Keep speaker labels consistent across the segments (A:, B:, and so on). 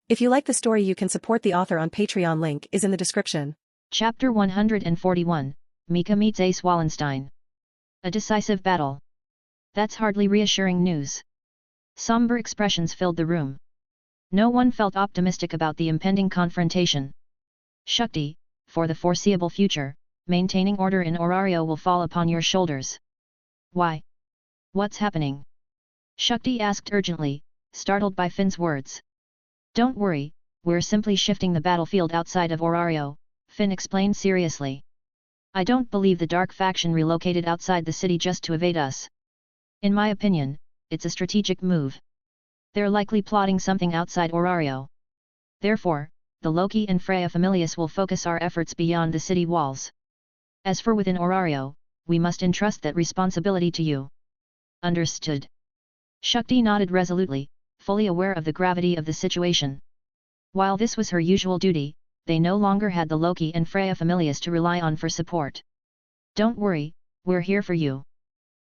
A: If you like the story, you can support the author on Patreon. Link is in the description.
B: Chapter 141, Mika meets Ace Wallenstein. A decisive battle. That's hardly reassuring news. Somber expressions filled the room. No one felt optimistic about the impending confrontation. Shakti, for the foreseeable future, maintaining order in Orario will fall upon your shoulders. Why? What's happening? Shakti asked urgently, startled by Finn's words. Don't worry, we're simply shifting the battlefield outside of Orario, Finn explained seriously. I don't believe the dark faction relocated outside the city just to evade us. In my opinion, it's a strategic move. They're likely plotting something outside Orario. Therefore, the Loki and Freya Familius will focus our efforts beyond the city walls. As for within Orario, we must entrust that responsibility to you. Understood. Shakti nodded resolutely, fully aware of the gravity of the situation. While this was her usual duty, they no longer had the Loki and Freya Familius to rely on for support. Don't worry, we're here for you.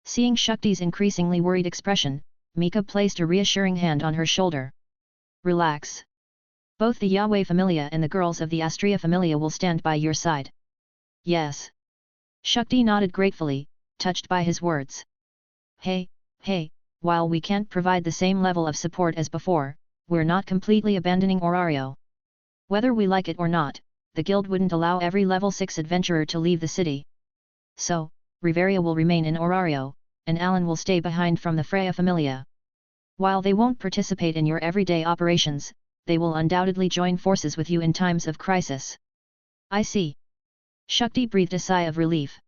B: Seeing Shakti's increasingly worried expression, Mika placed a reassuring hand on her shoulder. Relax. Both the Yahweh Familia and the girls of the Astrea Familia will stand by your side. Yes. Shakti nodded gratefully, touched by his words. Hey, while we can't provide the same level of support as before, we're not completely abandoning Orario. Whether we like it or not, the guild wouldn't allow every level 6 adventurer to leave the city. So, Riveria will remain in Orario, and Alan will stay behind from the Freya Familia. While they won't participate in your everyday operations, they will undoubtedly join forces with you in times of crisis. I see. Shakti breathed a sigh of relief.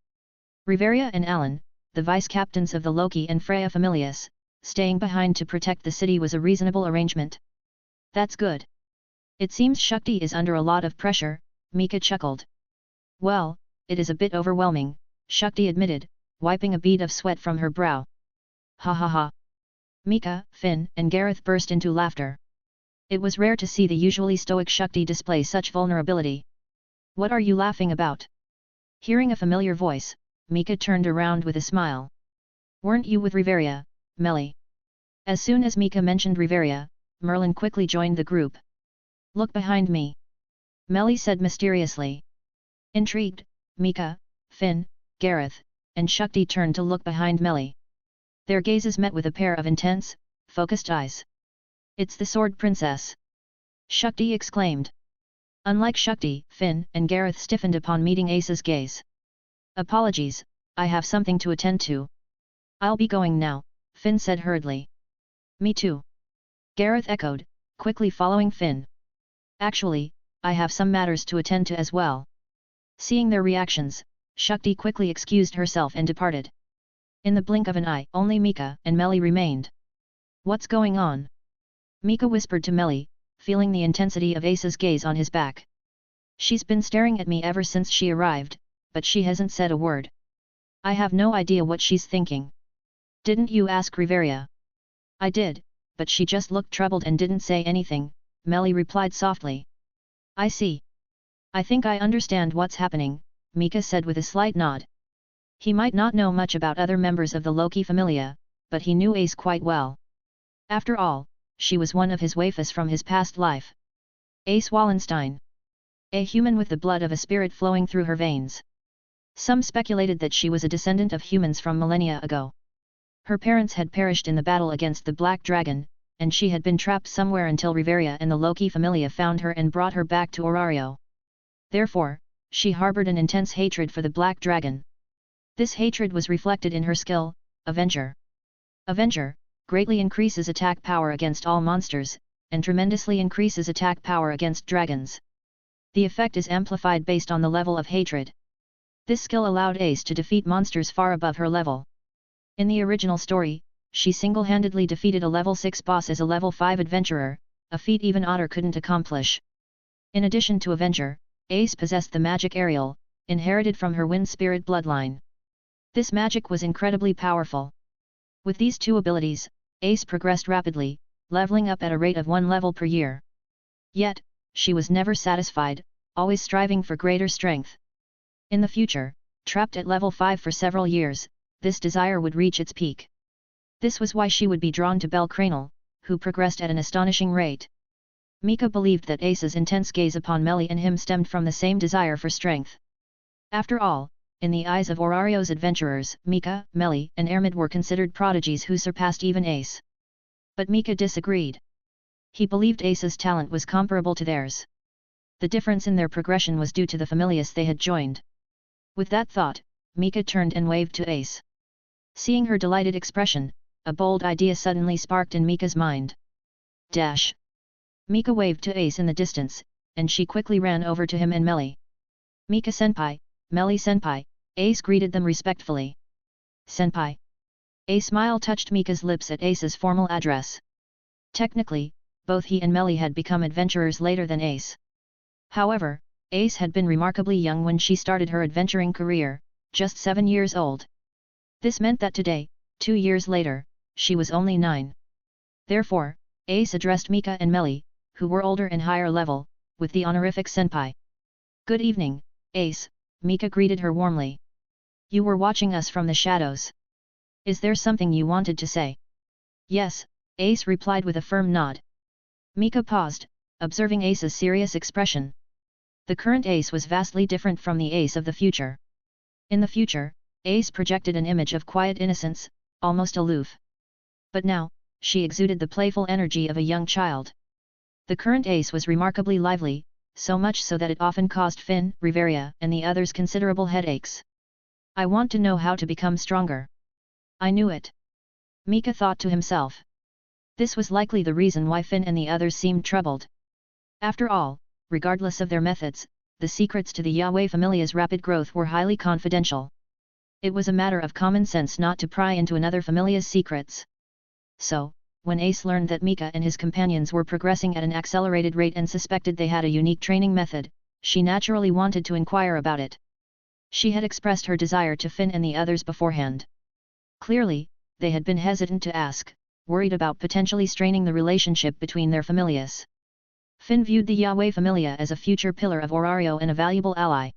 B: Riveria and Alan, the vice-captains of the Loki and Freya Familius, staying behind to protect the city was a reasonable arrangement. That's good. It seems Shakti is under a lot of pressure, Mika chuckled. Well, it is a bit overwhelming, Shakti admitted, wiping a bead of sweat from her brow. Ha ha ha. Mika, Finn, and Gareth burst into laughter. It was rare to see the usually stoic Shakti display such vulnerability. What are you laughing about? Hearing a familiar voice, Mika turned around with a smile. Weren't you with Riveria, Melly? As soon as Mika mentioned Riveria, Merlin quickly joined the group. Look behind me. Melly said mysteriously. Intrigued, Mika, Finn, Gareth, and Shakti turned to look behind Melly. Their gazes met with a pair of intense, focused eyes. It's the Sword Princess! Shakti exclaimed. Unlike Shakti, Finn and Gareth stiffened upon meeting Ace's gaze. Apologies, I have something to attend to. I'll be going now, Finn said hurriedly. Me too. Gareth echoed, quickly following Finn. Actually, I have some matters to attend to as well. Seeing their reactions, Shakti quickly excused herself and departed. In the blink of an eye, only Mika and Melly remained. What's going on? Mika whispered to Melly, feeling the intensity of Ace's gaze on his back. She's been staring at me ever since she arrived, but she hasn't said a word. I have no idea what she's thinking. Didn't you ask Riveria? I did, but she just looked troubled and didn't say anything, Melly replied softly. I see. I think I understand what's happening, Mika said with a slight nod. He might not know much about other members of the Loki Familia, but he knew Ace quite well. After all, she was one of his waifus from his past life. Ace Wallenstein. A human with the blood of a spirit flowing through her veins. Some speculated that she was a descendant of humans from millennia ago. Her parents had perished in the battle against the Black Dragon, and she had been trapped somewhere until Riveria and the Loki Familia found her and brought her back to Orario. Therefore, she harbored an intense hatred for the Black Dragon. This hatred was reflected in her skill, Avenger. Avenger greatly increases attack power against all monsters, and tremendously increases attack power against dragons. The effect is amplified based on the level of hatred. This skill allowed Ace to defeat monsters far above her level. In the original story, she single-handedly defeated a level 6 boss as a level 5 adventurer, a feat even Otter couldn't accomplish. In addition to Avenger, Ace possessed the magic Aerial, inherited from her wind spirit bloodline. This magic was incredibly powerful. With these two abilities, Ace progressed rapidly, leveling up at a rate of 1 level per year. Yet, she was never satisfied, always striving for greater strength. In the future, trapped at level 5 for several years, this desire would reach its peak. This was why she would be drawn to Belcranel, who progressed at an astonishing rate. Mika believed that Ace's intense gaze upon Melly and him stemmed from the same desire for strength. After all, in the eyes of Orario's adventurers, Mika, Melly, and Ermid were considered prodigies who surpassed even Ace. But Mika disagreed. He believed Ace's talent was comparable to theirs. The difference in their progression was due to the familias they had joined. With that thought, Mika turned and waved to Ace. Seeing her delighted expression, a bold idea suddenly sparked in Mika's mind. Dash! Mika waved to Ace in the distance, and she quickly ran over to him and Melly. Mika-senpai, Melly-senpai, Ace greeted them respectfully. Senpai. A smile touched Mika's lips at Ace's formal address. Technically, both he and Melly had become adventurers later than Ace. However, Ace had been remarkably young when she started her adventuring career, just 7 years old. This meant that today, 2 years later, she was only 9. Therefore, Ace addressed Mika and Melly, who were older and higher level, with the honorific senpai. Good evening, Ace, Mika greeted her warmly. You were watching us from the shadows. Is there something you wanted to say? Yes, Ace replied with a firm nod. Mika paused, observing Ace's serious expression. The current Ace was vastly different from the Ace of the future. In the future, Ace projected an image of quiet innocence, almost aloof. But now, she exuded the playful energy of a young child. The current Ace was remarkably lively, so much so that it often caused Finn, Riveria, and the others considerable headaches. I want to know how to become stronger. I knew it. Mika thought to himself. This was likely the reason why Finn and the others seemed troubled. After all, regardless of their methods, the secrets to the Yahweh familia's rapid growth were highly confidential. It was a matter of common sense not to pry into another familia's secrets. So, when Ace learned that Mika and his companions were progressing at an accelerated rate and suspected they had a unique training method, she naturally wanted to inquire about it. She had expressed her desire to Finn and the others beforehand. Clearly, they had been hesitant to ask, worried about potentially straining the relationship between their familias. Finn viewed the Yahweh familia as a future pillar of Orario and a valuable ally.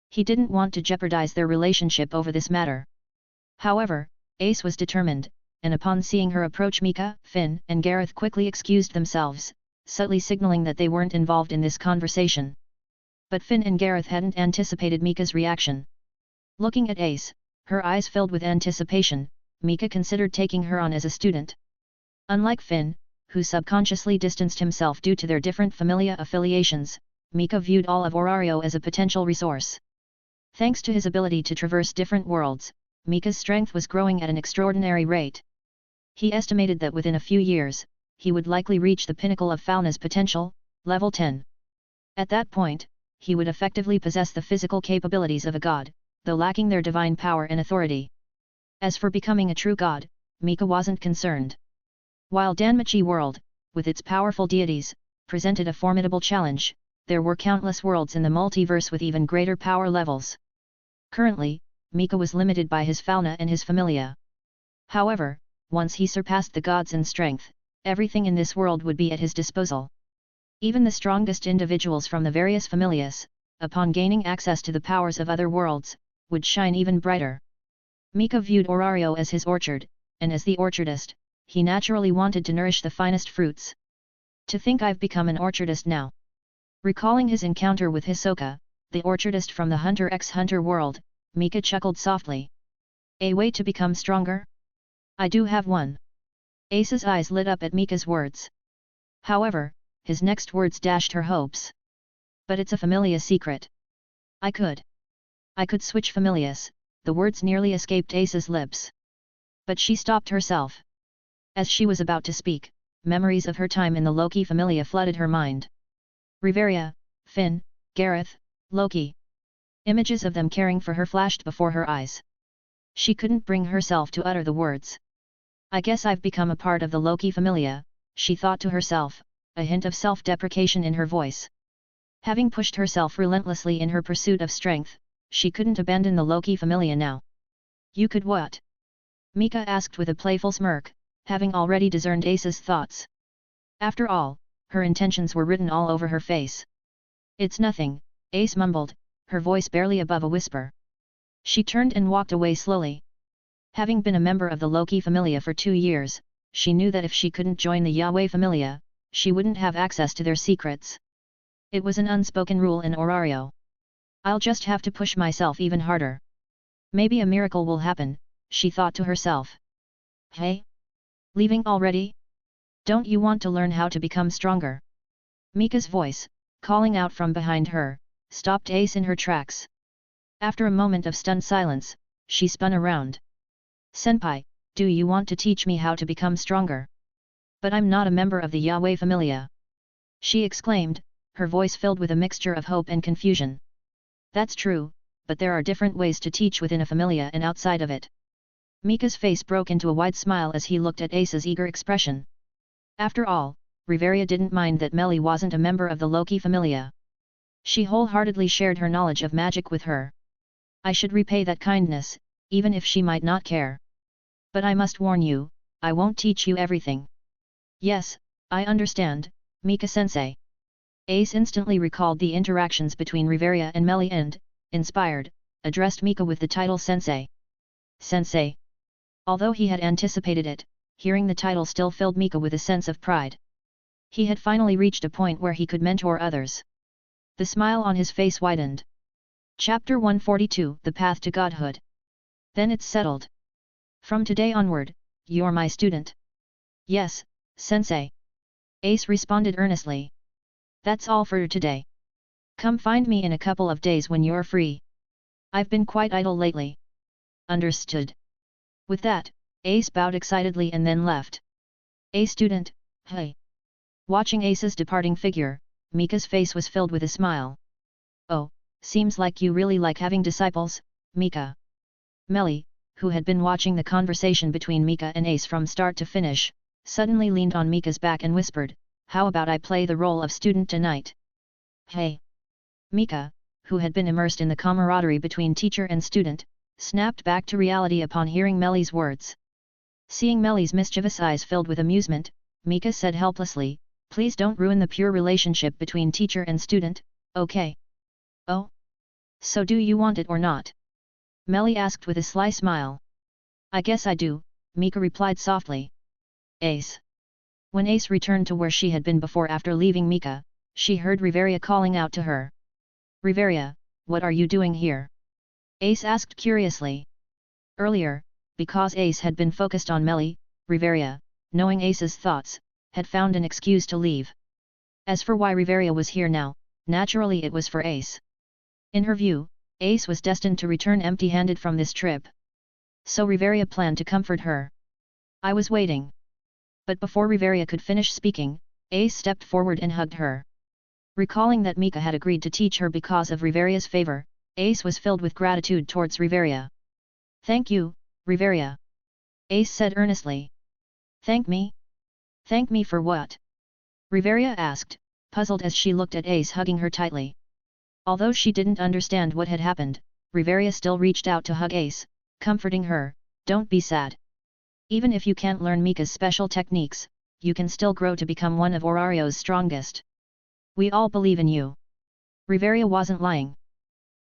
B: He didn't want to jeopardize their relationship over this matter. However, Ace was determined, and upon seeing her approach Mika, Finn and Gareth quickly excused themselves, subtly signaling that they weren't involved in this conversation. But Finn and Gareth hadn't anticipated Mika's reaction. Looking at Ace, her eyes filled with anticipation, Mika considered taking her on as a student. Unlike Finn, who subconsciously distanced himself due to their different familia affiliations, Mika viewed all of Orario as a potential resource. Thanks to his ability to traverse different worlds, Mika's strength was growing at an extraordinary rate. He estimated that within a few years, he would likely reach the pinnacle of Fauna's potential, level 10. At that point, he would effectively possess the physical capabilities of a god, though lacking their divine power and authority. As for becoming a true god, Mika wasn't concerned. While Danmachi world, with its powerful deities, presented a formidable challenge, there were countless worlds in the multiverse with even greater power levels. Currently, Mika was limited by his fauna and his familia. However, once he surpassed the gods in strength, everything in this world would be at his disposal. Even the strongest individuals from the various familias, upon gaining access to the powers of other worlds, would shine even brighter. Mika viewed Orario as his orchard, and as the orchardist, he naturally wanted to nourish the finest fruits. To think I've become an orchardist now. Recalling his encounter with Hisoka, the orchardist from the Hunter x Hunter world, Mika chuckled softly. A way to become stronger? I do have one. Ace's eyes lit up at Mika's words. However, his next words dashed her hopes. But it's a familia secret. I could switch familias, the words nearly escaped Ace's lips. But she stopped herself. As she was about to speak, memories of her time in the Loki familia flooded her mind. Riveria, Finn, Gareth, Loki. Images of them caring for her flashed before her eyes. She couldn't bring herself to utter the words. I guess I've become a part of the Loki familia, she thought to herself, a hint of self-deprecation in her voice. Having pushed herself relentlessly in her pursuit of strength, she couldn't abandon the Loki familia now. You could what? Mika asked with a playful smirk, having already discerned Ace's thoughts. After all, her intentions were written all over her face. It's nothing, Ace mumbled, her voice barely above a whisper. She turned and walked away slowly. Having been a member of the Loki familia for 2 years, she knew that if she couldn't join the Yahweh Familia, she wouldn't have access to their secrets. It was an unspoken rule in Orario. I'll just have to push myself even harder. Maybe a miracle will happen, she thought to herself. Hey? Leaving already? Don't you want to learn how to become stronger? Mika's voice, calling out from behind her, stopped Ace in her tracks. After a moment of stunned silence, she spun around. Senpai, do you want to teach me how to become stronger? But I'm not a member of the Yahweh Familia. She exclaimed, her voice filled with a mixture of hope and confusion. That's true, but there are different ways to teach within a familia and outside of it. Mika's face broke into a wide smile as he looked at Ace's eager expression. After all, Riveria didn't mind that Melly wasn't a member of the Loki Familia. She wholeheartedly shared her knowledge of magic with her. I should repay that kindness, even if she might not care. But I must warn you, I won't teach you everything. Yes, I understand, Mika-sensei. Ace instantly recalled the interactions between Riveria and Melly and, inspired, addressed Mika with the title Sensei. Sensei. Although he had anticipated it, hearing the title still filled Mika with a sense of pride. He had finally reached a point where he could mentor others. The smile on his face widened. Chapter 142, The Path to Godhood. Then it's settled. From today onward, you're my student. Yes, Sensei. Ace responded earnestly. That's all for today. Come find me in a couple of days when you're free. I've been quite idle lately. Understood. With that, Ace bowed excitedly and then left. A student, hey. Watching Ace's departing figure, Mika's face was filled with a smile. Oh, seems like you really like having disciples, Mika. Melly, who had been watching the conversation between Mika and Ace from start to finish, suddenly leaned on Mika's back and whispered, how about I play the role of student tonight? Hey! Mika, who had been immersed in the camaraderie between teacher and student, snapped back to reality upon hearing Melly's words. Seeing Melly's mischievous eyes filled with amusement, Mika said helplessly, please don't ruin the pure relationship between teacher and student, okay? Oh? So do you want it or not? Melly asked with a sly smile. I guess I do, Mika replied softly. Ace. When Ace returned to where she had been before after leaving Mika, she heard Riveria calling out to her. Riveria, what are you doing here? Ace asked curiously. Earlier, because Ace had been focused on Melly, Riveria, knowing Ace's thoughts, had found an excuse to leave. As for why Riveria was here now, naturally it was for Ace. In her view, Ace was destined to return empty-handed from this trip. So Riveria planned to comfort her. I was waiting. But before Riveria could finish speaking, Ace stepped forward and hugged her. Recalling that Mika had agreed to teach her because of Riveria's favor, Ace was filled with gratitude towards Riveria. Thank you, Riveria. Ace said earnestly. Thank me? Thank me for what? Riveria asked, puzzled as she looked at Ace hugging her tightly. Although she didn't understand what had happened, Riveria still reached out to hug Ace, comforting her, don't be sad. Even if you can't learn Mika's special techniques, you can still grow to become one of Orario's strongest. We all believe in you. Riveria wasn't lying.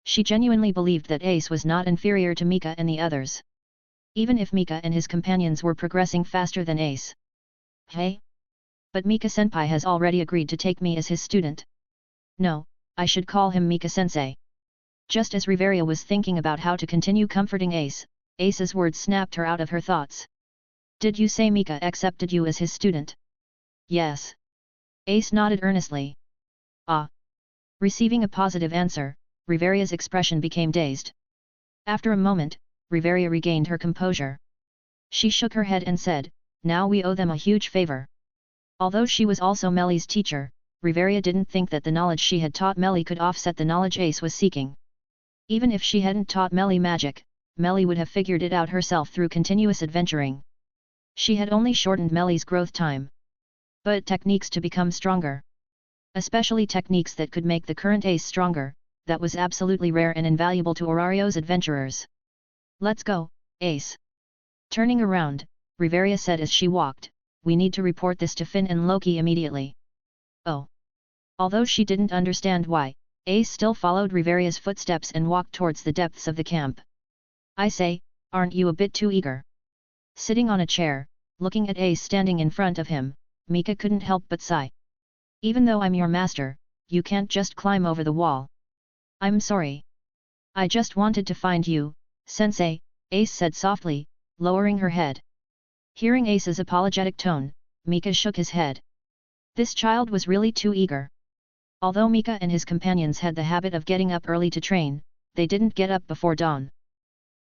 B: She genuinely believed that Ace was not inferior to Mika and the others. Even if Mika and his companions were progressing faster than Ace. Hey? But Mika-senpai has already agreed to take me as his student. No, I should call him Mika-sensei. Just as Riveria was thinking about how to continue comforting Ace, Ace's words snapped her out of her thoughts. Did you say Mika accepted you as his student? Yes. Ace nodded earnestly. Ah. Receiving a positive answer, Riveria's expression became dazed. After a moment, Riveria regained her composure. She shook her head and said, now we owe them a huge favor. Although she was also Melly's teacher, Riveria didn't think that the knowledge she had taught Melly could offset the knowledge Ace was seeking. Even if she hadn't taught Melly magic, Melly would have figured it out herself through continuous adventuring. She had only shortened Melly's growth time. But techniques to become stronger. Especially techniques that could make the current Ace stronger, that was absolutely rare and invaluable to Orario's adventurers. Let's go, Ace. Turning around, Riveria said as she walked, we need to report this to Finn and Loki immediately. Oh. Although she didn't understand why, Ace still followed Riveria's footsteps and walked towards the depths of the camp. I say, aren't you a bit too eager? Sitting on a chair, Looking at Ace standing in front of him, Mika couldn't help but sigh. Even though I'm your master, you can't just climb over the wall. I'm sorry. I just wanted to find you, sensei, Ace said softly, lowering her head. Hearing Ace's apologetic tone, Mika shook his head. This child was really too eager. Although Mika and his companions had the habit of getting up early to train, they didn't get up before dawn.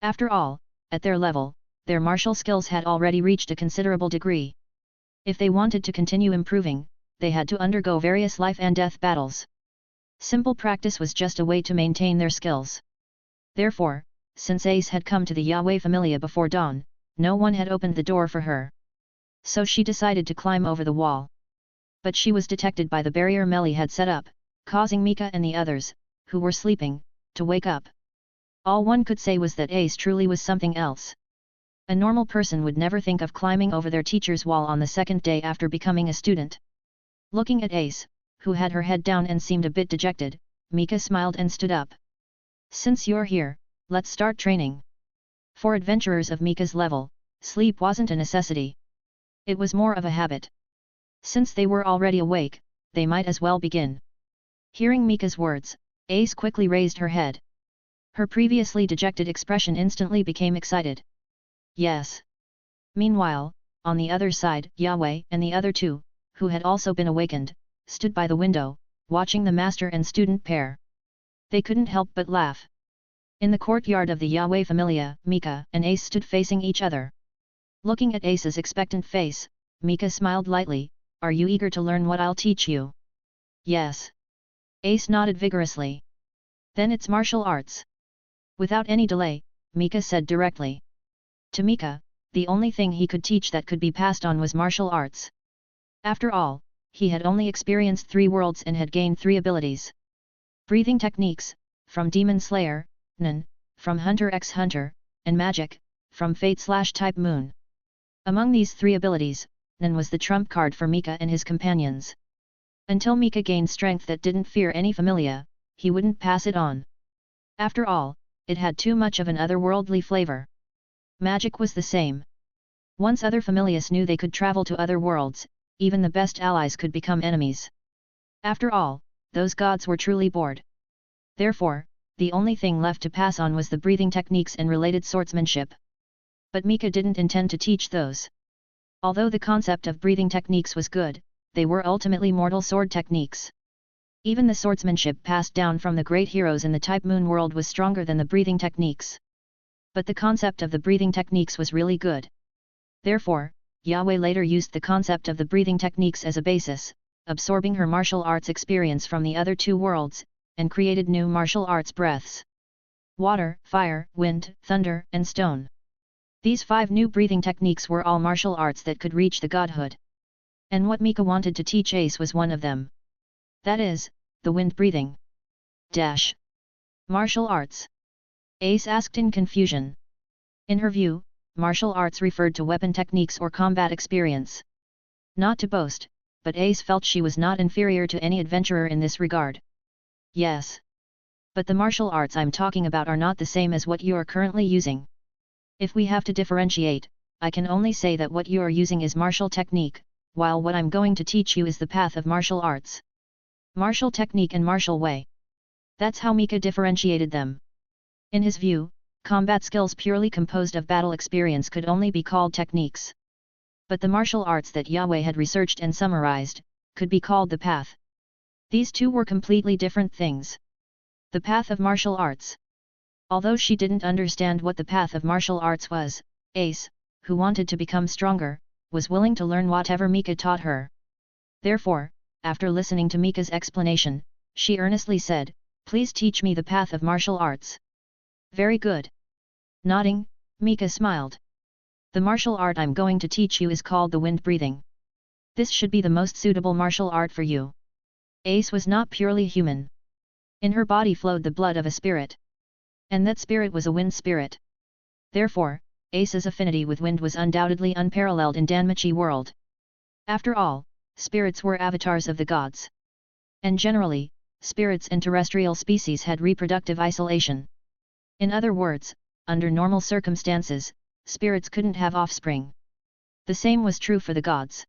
B: After all, at their level, their martial skills had already reached a considerable degree. If they wanted to continue improving, they had to undergo various life and death battles. Simple practice was just a way to maintain their skills. Therefore, since Ace had come to the Yahweh Familia before dawn, no one had opened the door for her. So she decided to climb over the wall. But she was detected by the barrier Melly had set up, causing Mika and the others, who were sleeping, to wake up. All one could say was that Ace truly was something else. A normal person would never think of climbing over their teacher's wall on the second day after becoming a student. Looking at Ace, who had her head down and seemed a bit dejected, Mika smiled and stood up. Since you're here, let's start training. For adventurers of Mika's level, sleep wasn't a necessity. It was more of a habit. Since they were already awake, they might as well begin. Hearing Mika's words, Ace quickly raised her head. Her previously dejected expression instantly became excited. Yes. Meanwhile, on the other side, Yahweh and the other two, who had also been awakened, stood by the window, watching the master and student pair. They couldn't help but laugh. In the courtyard of the Yahweh Familia, Mika and Ace stood facing each other. Looking at Ace's expectant face, Mika smiled lightly. Are you eager to learn what I'll teach you? Yes. Ace nodded vigorously. Then it's martial arts. Without any delay, Mika said directly. To Mika, the only thing he could teach that could be passed on was martial arts. After all, he had only experienced 3 worlds and had gained 3 abilities. Breathing techniques, from Demon Slayer, Nen, from Hunter x Hunter, and Magic, from Fate/Type Moon. Among these 3 abilities, Nen was the trump card for Mika and his companions. Until Mika gained strength that didn't fear any familia, he wouldn't pass it on. After all, it had too much of an otherworldly flavor. Magic was the same. Once other familias knew they could travel to other worlds, even the best allies could become enemies. After all, those gods were truly bored. Therefore, the only thing left to pass on was the breathing techniques and related swordsmanship. But Mika didn't intend to teach those. Although the concept of breathing techniques was good, they were ultimately mortal sword techniques. Even the swordsmanship passed down from the great heroes in the Type Moon world was stronger than the breathing techniques. But the concept of the breathing techniques was really good. Therefore, Yahweh later used the concept of the breathing techniques as a basis, absorbing her martial arts experience from the other 2 worlds, and created new martial arts breaths. Water, fire, wind, thunder, and stone. These 5 new breathing techniques were all martial arts that could reach the godhood. And what Mika wanted to teach Ace was one of them. That is, the wind breathing. Martial arts? Ace asked in confusion. In her view, martial arts referred to weapon techniques or combat experience. Not to boast, but Ace felt she was not inferior to any adventurer in this regard. Yes. But the martial arts I'm talking about are not the same as what you are currently using. If we have to differentiate, I can only say that what you are using is martial technique, while what I'm going to teach you is the path of martial arts. Martial technique and martial way. That's how Mika differentiated them. In his view, combat skills purely composed of battle experience could only be called techniques. But the martial arts that Yahweh had researched and summarized, could be called the path. These 2 were completely different things. The path of martial arts. Although she didn't understand what the path of martial arts was, Ace, who wanted to become stronger, was willing to learn whatever Mika taught her. Therefore, after listening to Mika's explanation, she earnestly said, "Please teach me the path of martial arts." Very good. Nodding, Mika smiled. The martial art I'm going to teach you is called the wind breathing. This should be the most suitable martial art for you. Ace was not purely human. In her body flowed the blood of a spirit. And that spirit was a wind spirit. Therefore, Ace's affinity with wind was undoubtedly unparalleled in Danmachi world. After all, spirits were avatars of the gods. And generally, spirits and terrestrial species had reproductive isolation. In other words, under normal circumstances, spirits couldn't have offspring. The same was true for the gods.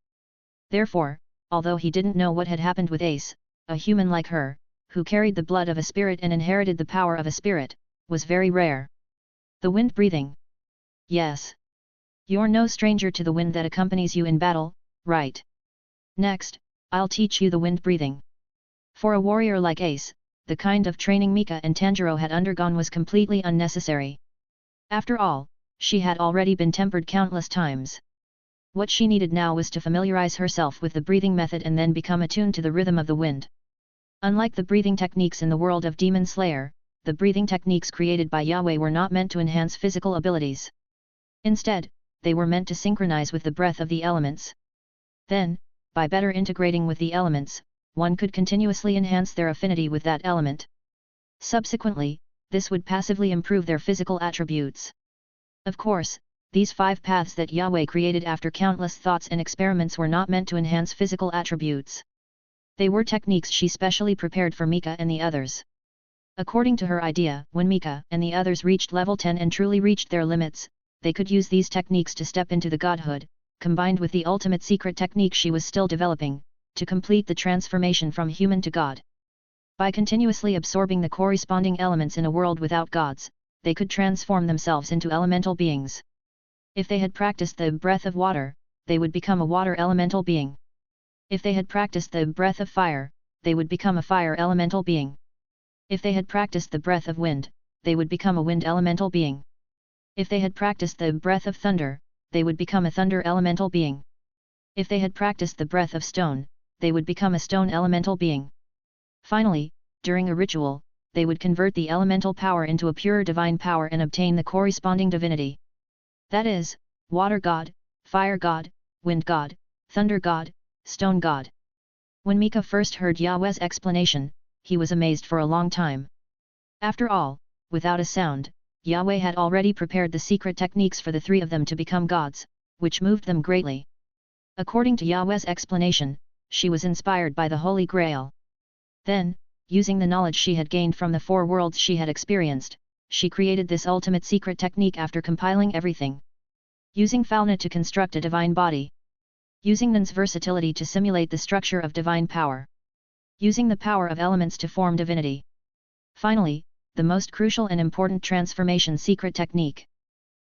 B: Therefore, although he didn't know what had happened with Ace, a human like her, who carried the blood of a spirit and inherited the power of a spirit, was very rare. The wind breathing. Yes. You're no stranger to the wind that accompanies you in battle, right? Next, I'll teach you the wind breathing. For a warrior like Ace, the kind of training Mika and Tanjiro had undergone was completely unnecessary. After all, she had already been tempered countless times. What she needed now was to familiarize herself with the breathing method and then become attuned to the rhythm of the wind. Unlike the breathing techniques in the world of Demon Slayer, the breathing techniques created by Yahweh were not meant to enhance physical abilities. Instead, they were meant to synchronize with the breath of the elements. Then, by better integrating with the elements, one could continuously enhance their affinity with that element. Subsequently, this would passively improve their physical attributes. Of course, these 5 paths that Yahweh created after countless thoughts and experiments were not meant to enhance physical attributes. They were techniques she specially prepared for Mika and the others. According to her idea, when Mika and the others reached level 10 and truly reached their limits, they could use these techniques to step into the godhood, combined with the ultimate secret technique she was still developing, to complete the transformation from human to god. By continuously absorbing the corresponding elements in a world without gods, they could transform themselves into elemental beings. If they had practiced the breath of water, they would become a water elemental being. If they had practiced the breath of fire, they would become a fire elemental being. If they had practiced the breath of wind, they would become a wind elemental being. If they had practiced the breath of thunder, they would become a thunder elemental being. If they had practiced the breath of stone, they would become a stone elemental being. Finally, during a ritual, they would convert the elemental power into a pure divine power and obtain the corresponding divinity. That is, water god, fire god, wind god, thunder god, stone god. When Mika first heard Yahweh's explanation, he was amazed for a long time. After all, without a sound, Yahweh had already prepared the secret techniques for the 3 of them to become gods, which moved them greatly. According to Yahweh's explanation, she was inspired by the Holy Grail. Then, using the knowledge she had gained from the 4 worlds she had experienced, she created this ultimate secret technique after compiling everything. Using Falna to construct a divine body. Using Nan's versatility to simulate the structure of divine power. Using the power of elements to form divinity. Finally, the most crucial and important transformation secret technique.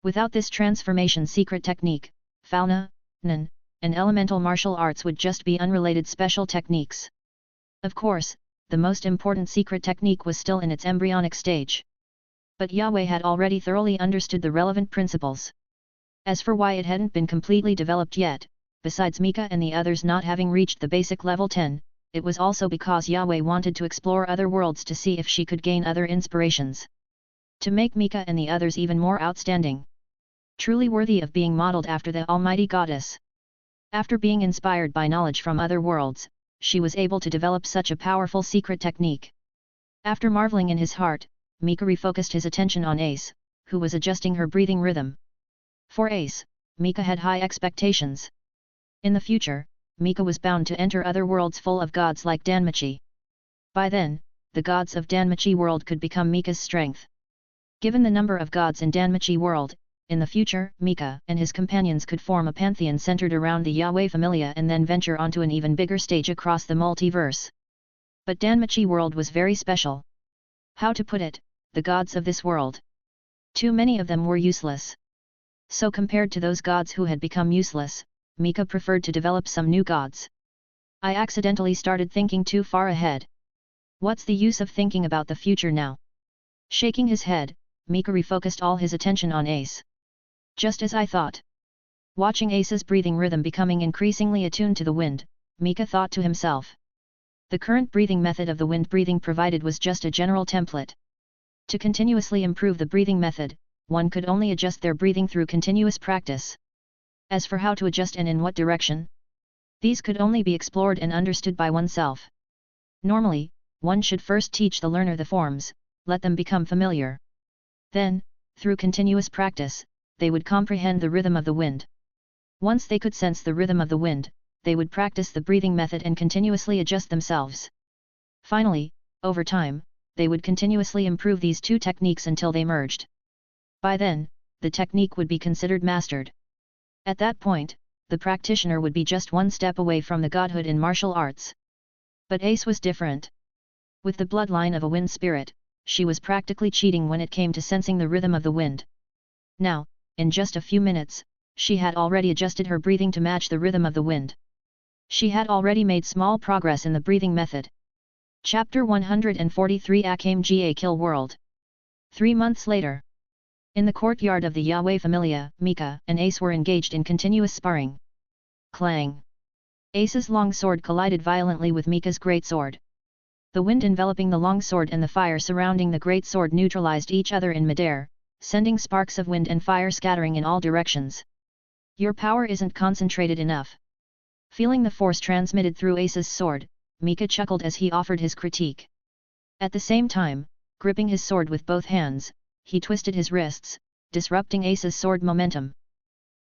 B: Without this transformation secret technique, Falna, Nan, and elemental martial arts would just be unrelated special techniques. Of course, the most important secret technique was still in its embryonic stage. But Yahweh had already thoroughly understood the relevant principles. As for why it hadn't been completely developed yet, besides Mika and the others not having reached the basic level 10, it was also because Yahweh wanted to explore other worlds to see if she could gain other inspirations. To make Mika and the others even more outstanding. Truly worthy of being modeled after the Almighty Goddess. After being inspired by knowledge from other worlds, she was able to develop such a powerful secret technique. After marveling in his heart, Mika refocused his attention on Ace, who was adjusting her breathing rhythm. For Ace, Mika had high expectations. In the future, Mika was bound to enter other worlds full of gods like Danmachi. By then, the gods of Danmachi world could become Mika's strength. Given the number of gods in Danmachi world, in the future, Mika and his companions could form a pantheon centered around the Yahweh Familia and then venture onto an even bigger stage across the multiverse. But Danmachi world was very special. How to put it, the gods of this world. Too many of them were useless. So compared to those gods who had become useless, Mika preferred to develop some new gods. I accidentally started thinking too far ahead. What's the use of thinking about the future now? Shaking his head, Mika refocused all his attention on Ace. Just as I thought. Watching Ace's breathing rhythm becoming increasingly attuned to the wind, Mika thought to himself. The current breathing method of the wind breathing provided was just a general template. To continuously improve the breathing method, one could only adjust their breathing through continuous practice. As for how to adjust and in what direction, these could only be explored and understood by oneself. Normally, one should first teach the learner the forms, let them become familiar. Then, through continuous practice, they would comprehend the rhythm of the wind. Once they could sense the rhythm of the wind, they would practice the breathing method and continuously adjust themselves. Finally, over time, they would continuously improve these 2 techniques until they merged. By then, the technique would be considered mastered. At that point, the practitioner would be just one step away from the godhood in martial arts. But Ace was different. With the bloodline of a wind spirit, she was practically cheating when it came to sensing the rhythm of the wind. Now, in just a few minutes, she had already adjusted her breathing to match the rhythm of the wind. She had already made small progress in the breathing method. Chapter 143 Akame Kill World. 3 months later. In the courtyard of the Yahweh Familia, Mika and Ace were engaged in continuous sparring. Clang! Ace's long sword collided violently with Mika's great sword. The wind enveloping the long sword and the fire surrounding the great sword neutralized each other in midair, sending sparks of wind and fire scattering in all directions. Your power isn't concentrated enough. Feeling the force transmitted through Ace's sword, Mika chuckled as he offered his critique. At the same time, gripping his sword with both hands, he twisted his wrists, disrupting Ace's sword momentum.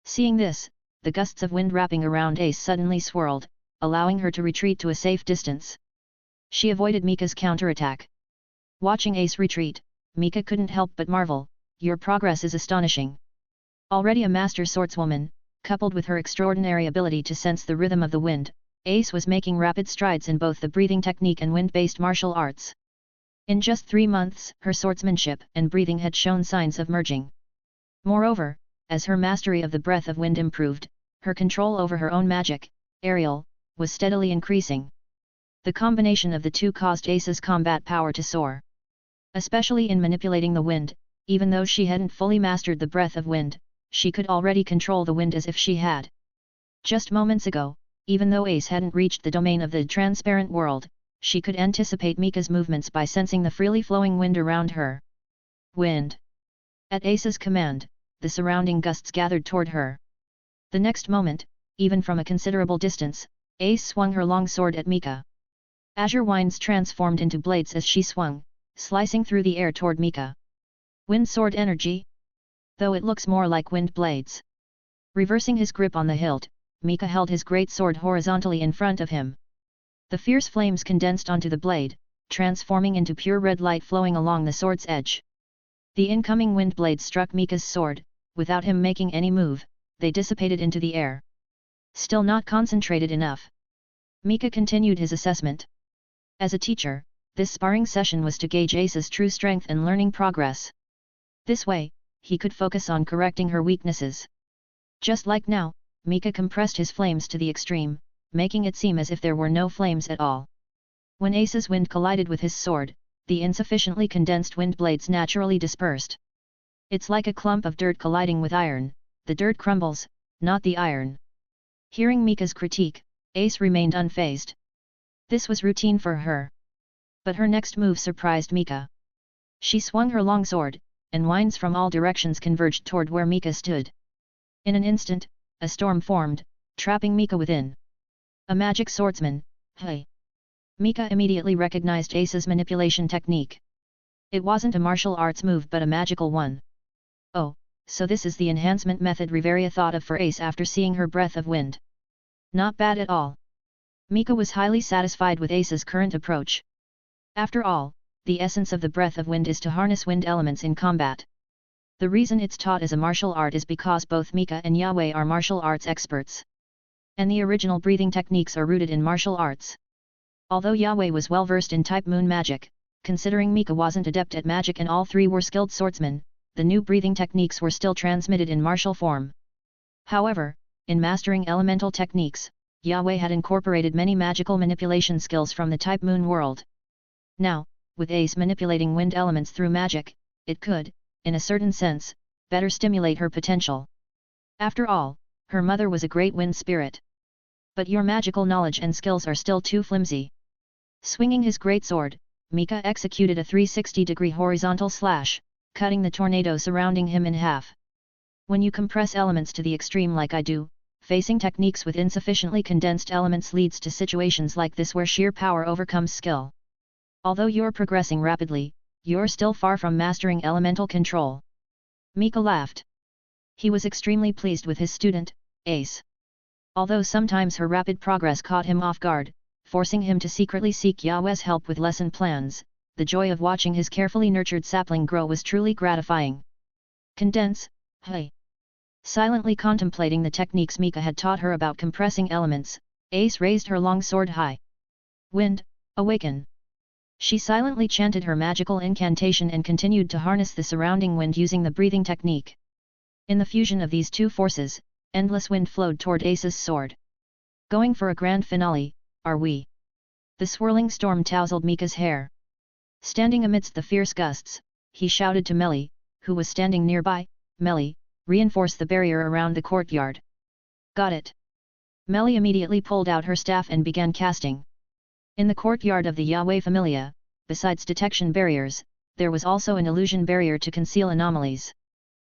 B: Seeing this, the gusts of wind wrapping around Ace suddenly swirled, allowing her to retreat to a safe distance. She avoided Mika's counterattack. Watching Ace retreat, Mika couldn't help but marvel, your progress is astonishing. Already a master swordswoman, coupled with her extraordinary ability to sense the rhythm of the wind, Ace was making rapid strides in both the breathing technique and wind-based martial arts. In just 3 months, her swordsmanship and breathing had shown signs of merging. Moreover, as her mastery of the breath of wind improved, her control over her own magic, aerial, was steadily increasing. The combination of the two caused Ace's combat power to soar. Especially in manipulating the wind, even though she hadn't fully mastered the breath of wind, she could already control the wind as if she had. Just moments ago, even though Ace hadn't reached the domain of the transparent world, she could anticipate Mika's movements by sensing the freely flowing wind around her. Wind! At Ace's command, the surrounding gusts gathered toward her. The next moment, even from a considerable distance, Ace swung her long sword at Mika. Azure winds transformed into blades as she swung, slicing through the air toward Mika. Wind sword energy? Though it looks more like wind blades. Reversing his grip on the hilt, Mika held his great sword horizontally in front of him. The fierce flames condensed onto the blade, transforming into pure red light flowing along the sword's edge. The incoming wind blades struck Mika's sword, without him making any move, they dissipated into the air. Still not concentrated enough. Mika continued his assessment. As a teacher, this sparring session was to gauge Ace's true strength and learning progress. This way, he could focus on correcting her weaknesses. Just like now, Mika compressed his flames to the extreme, making it seem as if there were no flames at all. When Ace's wind collided with his sword, the insufficiently condensed wind blades naturally dispersed. It's like a clump of dirt colliding with iron, the dirt crumbles, not the iron. Hearing Mika's critique, Ace remained unfazed. This was routine for her. But her next move surprised Mika. She swung her long sword, and winds from all directions converged toward where Mika stood. In an instant, a storm formed, trapping Mika within. A magic swordsman, hey! Mika immediately recognized Ace's manipulation technique. It wasn't a martial arts move but a magical one. Oh, so this is the enhancement method Riveria thought of for Ace after seeing her breath of wind. Not bad at all. Mika was highly satisfied with Ace's current approach. After all, the essence of the breath of wind is to harness wind elements in combat. The reason it's taught as a martial art is because both Mika and Yahweh are martial arts experts. And the original breathing techniques are rooted in martial arts. Although Yahweh was well versed in type moon magic, considering Mika wasn't adept at magic and all three were skilled swordsmen, the new breathing techniques were still transmitted in martial form. However, in mastering elemental techniques, Yahweh had incorporated many magical manipulation skills from the type moon world. Now, with Ace manipulating wind elements through magic, it could, in a certain sense, better stimulate her potential. After all, her mother was a great wind spirit. But your magical knowledge and skills are still too flimsy. Swinging his great sword, Mika executed a 360-degree horizontal slash, cutting the tornado surrounding him in half. When you compress elements to the extreme like I do, facing techniques with insufficiently condensed elements leads to situations like this where sheer power overcomes skill. Although you're progressing rapidly, you're still far from mastering elemental control. Mika laughed. He was extremely pleased with his student, Ace. Although sometimes her rapid progress caught him off guard, forcing him to secretly seek Yahweh's help with lesson plans, the joy of watching his carefully nurtured sapling grow was truly gratifying. Condense, hey! Silently contemplating the techniques Mika had taught her about compressing elements, Ace raised her long sword high. Wind, awaken! She silently chanted her magical incantation and continued to harness the surrounding wind using the breathing technique. In the fusion of these two forces, endless wind flowed toward Ace's sword. Going for a grand finale, are we? The swirling storm tousled Mika's hair. Standing amidst the fierce gusts, he shouted to Melly, who was standing nearby, Melly, reinforce the barrier around the courtyard. Got it. Melly immediately pulled out her staff and began casting. In the courtyard of the Yahweh Familia, besides detection barriers, there was also an illusion barrier to conceal anomalies.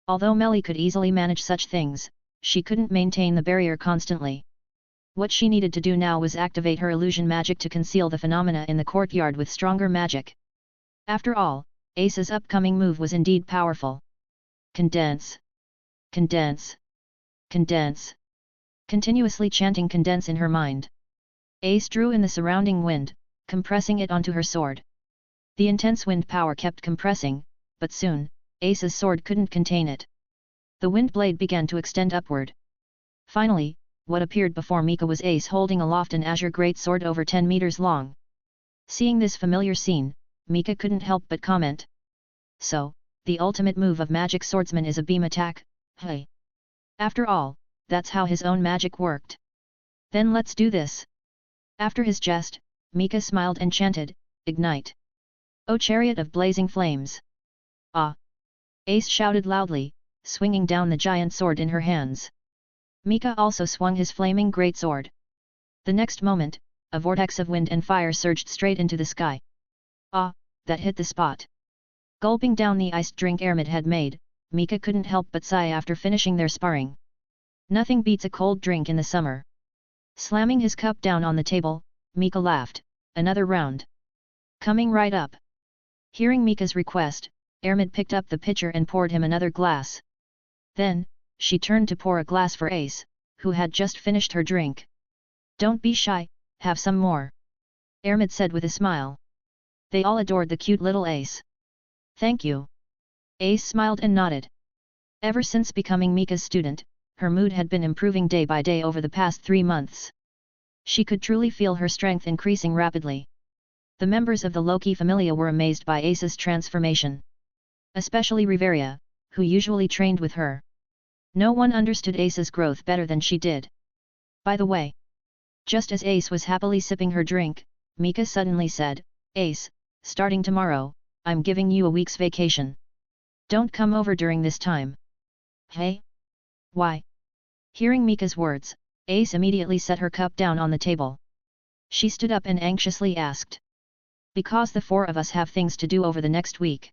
B: Although Melly could easily manage such things, she couldn't maintain the barrier constantly. What she needed to do now was activate her illusion magic to conceal the phenomena in the courtyard with stronger magic. After all, Ace's upcoming move was indeed powerful. Condense. Condense. Condense. Continuously chanting condense in her mind, Ace drew in the surrounding wind, compressing it onto her sword. The intense wind power kept compressing, but soon, Ace's sword couldn't contain it. The wind blade began to extend upward. Finally, what appeared before Mika was Ace holding aloft an azure greatsword over 10 meters long. Seeing this familiar scene, Mika couldn't help but comment. So, the ultimate move of magic swordsman is a beam attack, hey? After all, that's how his own magic worked. Then let's do this. After his jest, Mika smiled and chanted, Ignite! O chariot of blazing flames! Ah! Ace shouted loudly, swinging down the giant sword in her hands. Mika also swung his flaming greatsword. The next moment, a vortex of wind and fire surged straight into the sky. Ah! That hit the spot. Gulping down the iced drink Ermid had made, Mika couldn't help but sigh after finishing their sparring. Nothing beats a cold drink in the summer. Slamming his cup down on the table, Mika laughed, another round. Coming right up. Hearing Mika's request, Ermid picked up the pitcher and poured him another glass. Then, she turned to pour a glass for Ace, who had just finished her drink. Don't be shy, have some more. Ermid said with a smile. They all adored the cute little Ace. Thank you. Ace smiled and nodded. Ever since becoming Mika's student, her mood had been improving day by day over the past 3 months. She could truly feel her strength increasing rapidly. The members of the Loki Familia were amazed by Ace's transformation. Especially Riveria, who usually trained with her. No one understood Ace's growth better than she did. By the way, just as Ace was happily sipping her drink, Mika suddenly said, Ace, starting tomorrow, I'm giving you a week's vacation. Don't come over during this time. Hey? Why? Hearing Mika's words, Ace immediately set her cup down on the table. She stood up and anxiously asked. Because the 4 of us have things to do over the next week.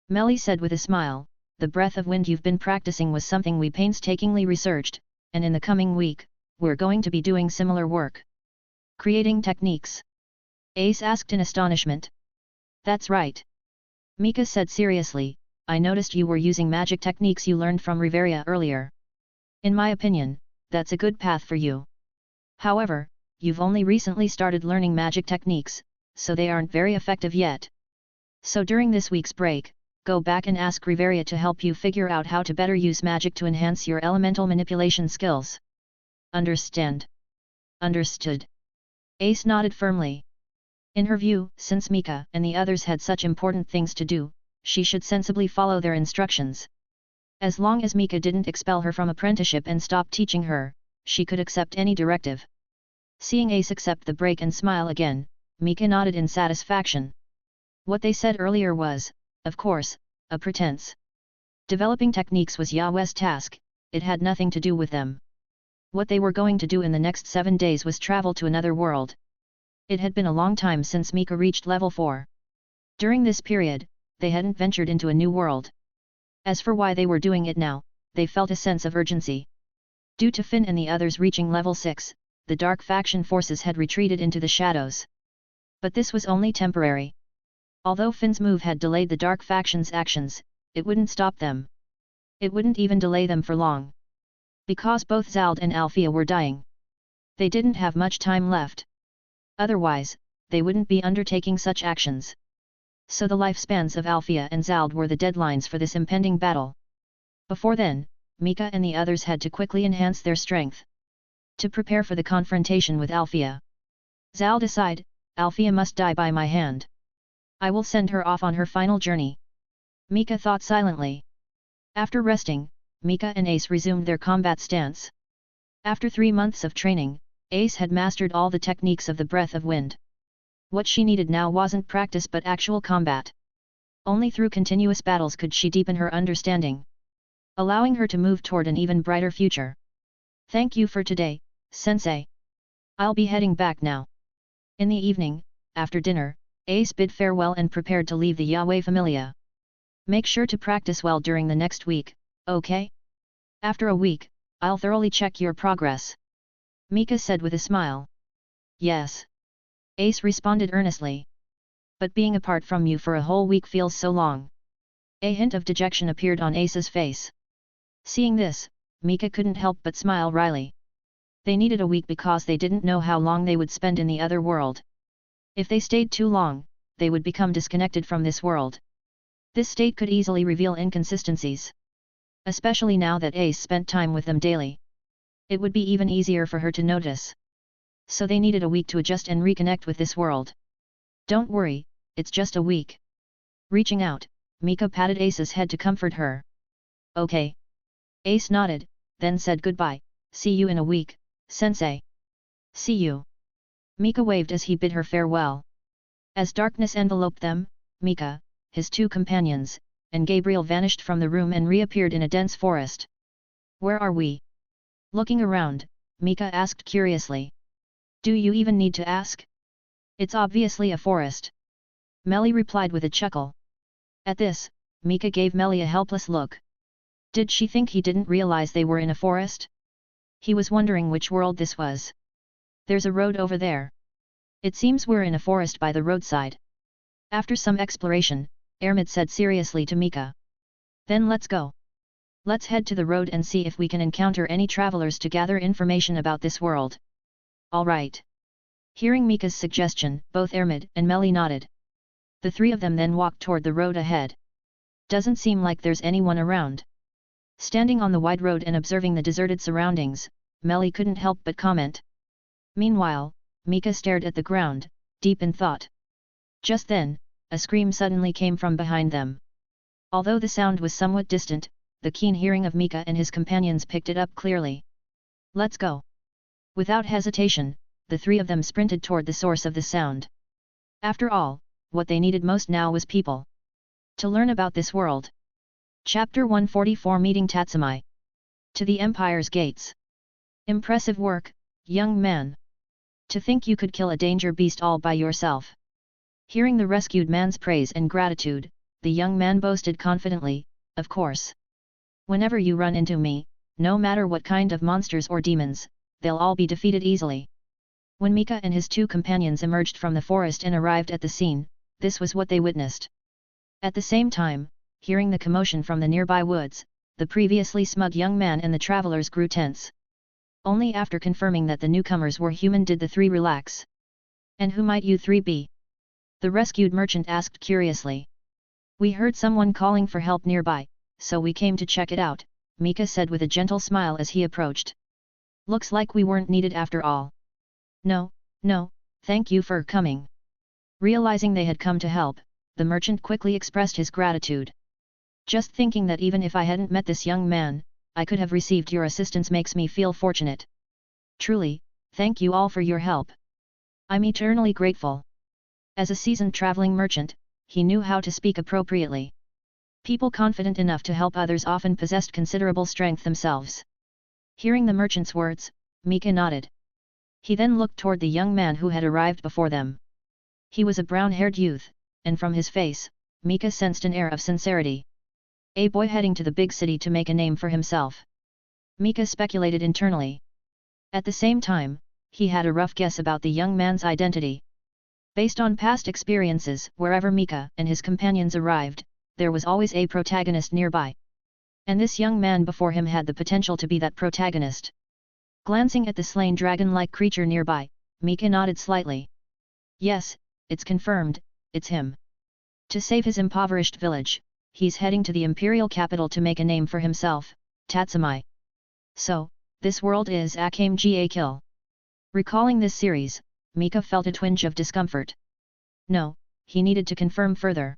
B: Melly said with a smile, the breath of wind you've been practicing was something we painstakingly researched, and in the coming week, we're going to be doing similar work. Creating techniques. Ace asked in astonishment. That's right. Mika said seriously, I noticed you were using magic techniques you learned from Riveria earlier. In my opinion, that's a good path for you. However, you've only recently started learning magic techniques, so they aren't very effective yet. So during this week's break, go back and ask Riveria to help you figure out how to better use magic to enhance your elemental manipulation skills. Understand? Understood. Ace nodded firmly. In her view, since Mika and the others had such important things to do, she should sensibly follow their instructions. As long as Mika didn't expel her from apprenticeship and stop teaching her, she could accept any directive. Seeing Ace accept the break and smile again, Mika nodded in satisfaction. What they said earlier was, of course, a pretense. Developing techniques was Yahweh's task, it had nothing to do with them. What they were going to do in the next 7 days was travel to another world. It had been a long time since Mika reached level 4. During this period, they hadn't ventured into a new world. As for why they were doing it now, they felt a sense of urgency. Due to Finn and the others reaching level 6, the dark faction forces had retreated into the shadows. But this was only temporary. Although Finn's move had delayed the dark faction's actions, it wouldn't stop them. It wouldn't even delay them for long. Because both Zald and Althea were dying. They didn't have much time left. Otherwise, they wouldn't be undertaking such actions. So the lifespans of Althea and Zald were the deadlines for this impending battle. Before then, Mika and the others had to quickly enhance their strength to prepare for the confrontation with Althea. Zal decide, Althea must die by my hand. I will send her off on her final journey. Mika thought silently. After resting, Mika and Ace resumed their combat stance. After 3 months of training, Ace had mastered all the techniques of the breath of wind. What she needed now wasn't practice but actual combat. Only through continuous battles could she deepen her understanding, allowing her to move toward an even brighter future. Thank you for today, Sensei. I'll be heading back now. In the evening, after dinner, Ace bid farewell and prepared to leave the Yahweh Familia. Make sure to practice well during the next week, okay? After a week, I'll thoroughly check your progress. Mika said with a smile. Yes. Ace responded earnestly. But being apart from you for a whole week feels so long. A hint of dejection appeared on Ace's face. Seeing this, Mika couldn't help but smile wryly. They needed a week because they didn't know how long they would spend in the other world. If they stayed too long, they would become disconnected from this world. This state could easily reveal inconsistencies. Especially now that Ace spent time with them daily. It would be even easier for her to notice. So they needed a week to adjust and reconnect with this world. Don't worry, it's just a week. Reaching out, Mika patted Ace's head to comfort her. Okay. Ace nodded, then said goodbye, see you in a week, Sensei. See you. Mika waved as he bid her farewell. As darkness enveloped them, Mika, his 2 companions, and Gabriel vanished from the room and reappeared in a dense forest. Where are we? Looking around, Mika asked curiously. Do you even need to ask? It's obviously a forest. Melly replied with a chuckle. At this, Mika gave Melly a helpless look. Did she think he didn't realize they were in a forest? He was wondering which world this was. There's a road over there. It seems we're in a forest by the roadside. After some exploration, Ermid said seriously to Mika. Then let's go. Let's head to the road and see if we can encounter any travelers to gather information about this world. All right. Hearing Mika's suggestion, both Ermid and Melly nodded. The 3 of them then walked toward the road ahead. Doesn't seem like there's anyone around. Standing on the wide road and observing the deserted surroundings, Melly couldn't help but comment. Meanwhile, Mika stared at the ground, deep in thought. Just then, a scream suddenly came from behind them. Although the sound was somewhat distant, the keen hearing of Mika and his companions picked it up clearly. Let's go. Without hesitation, the 3 of them sprinted toward the source of the sound. After all, what they needed most now was people. To learn about this world. Chapter 144 Meeting Tatsumi. To the Empire's Gates. Impressive work, young man. To think you could kill a danger beast all by yourself. Hearing the rescued man's praise and gratitude, the young man boasted confidently, of course. Whenever you run into me, no matter what kind of monsters or demons, they'll all be defeated easily. When Mika and his 2 companions emerged from the forest and arrived at the scene, this was what they witnessed. At the same time, hearing the commotion from the nearby woods, the previously smug young man and the travelers grew tense. Only after confirming that the newcomers were human did the 3 relax. And who might you 3 be? The rescued merchant asked curiously. We heard someone calling for help nearby, so we came to check it out, Mika said with a gentle smile as he approached. Looks like we weren't needed after all. No, thank you for coming. Realizing they had come to help, the merchant quickly expressed his gratitude. Just thinking that even if I hadn't met this young man, I could have received your assistance makes me feel fortunate. Truly, thank you all for your help. I'm eternally grateful. As a seasoned traveling merchant, he knew how to speak appropriately. People confident enough to help others often possessed considerable strength themselves. Hearing the merchant's words, Mika nodded. He then looked toward the young man who had arrived before them. He was a brown-haired youth, and from his face, Mika sensed an air of sincerity. A boy heading to the big city to make a name for himself. Mika speculated internally. At the same time, he had a rough guess about the young man's identity. Based on past experiences, wherever Mika and his companions arrived, there was always a protagonist nearby. And this young man before him had the potential to be that protagonist. Glancing at the slain dragon-like creature nearby, Mika nodded slightly. Yes, it's confirmed, it's him. To save his impoverished village, he's heading to the imperial capital to make a name for himself, Tatsumi. So, this world is Akame kill. Recalling this series, Mika felt a twinge of discomfort. No, he needed to confirm further.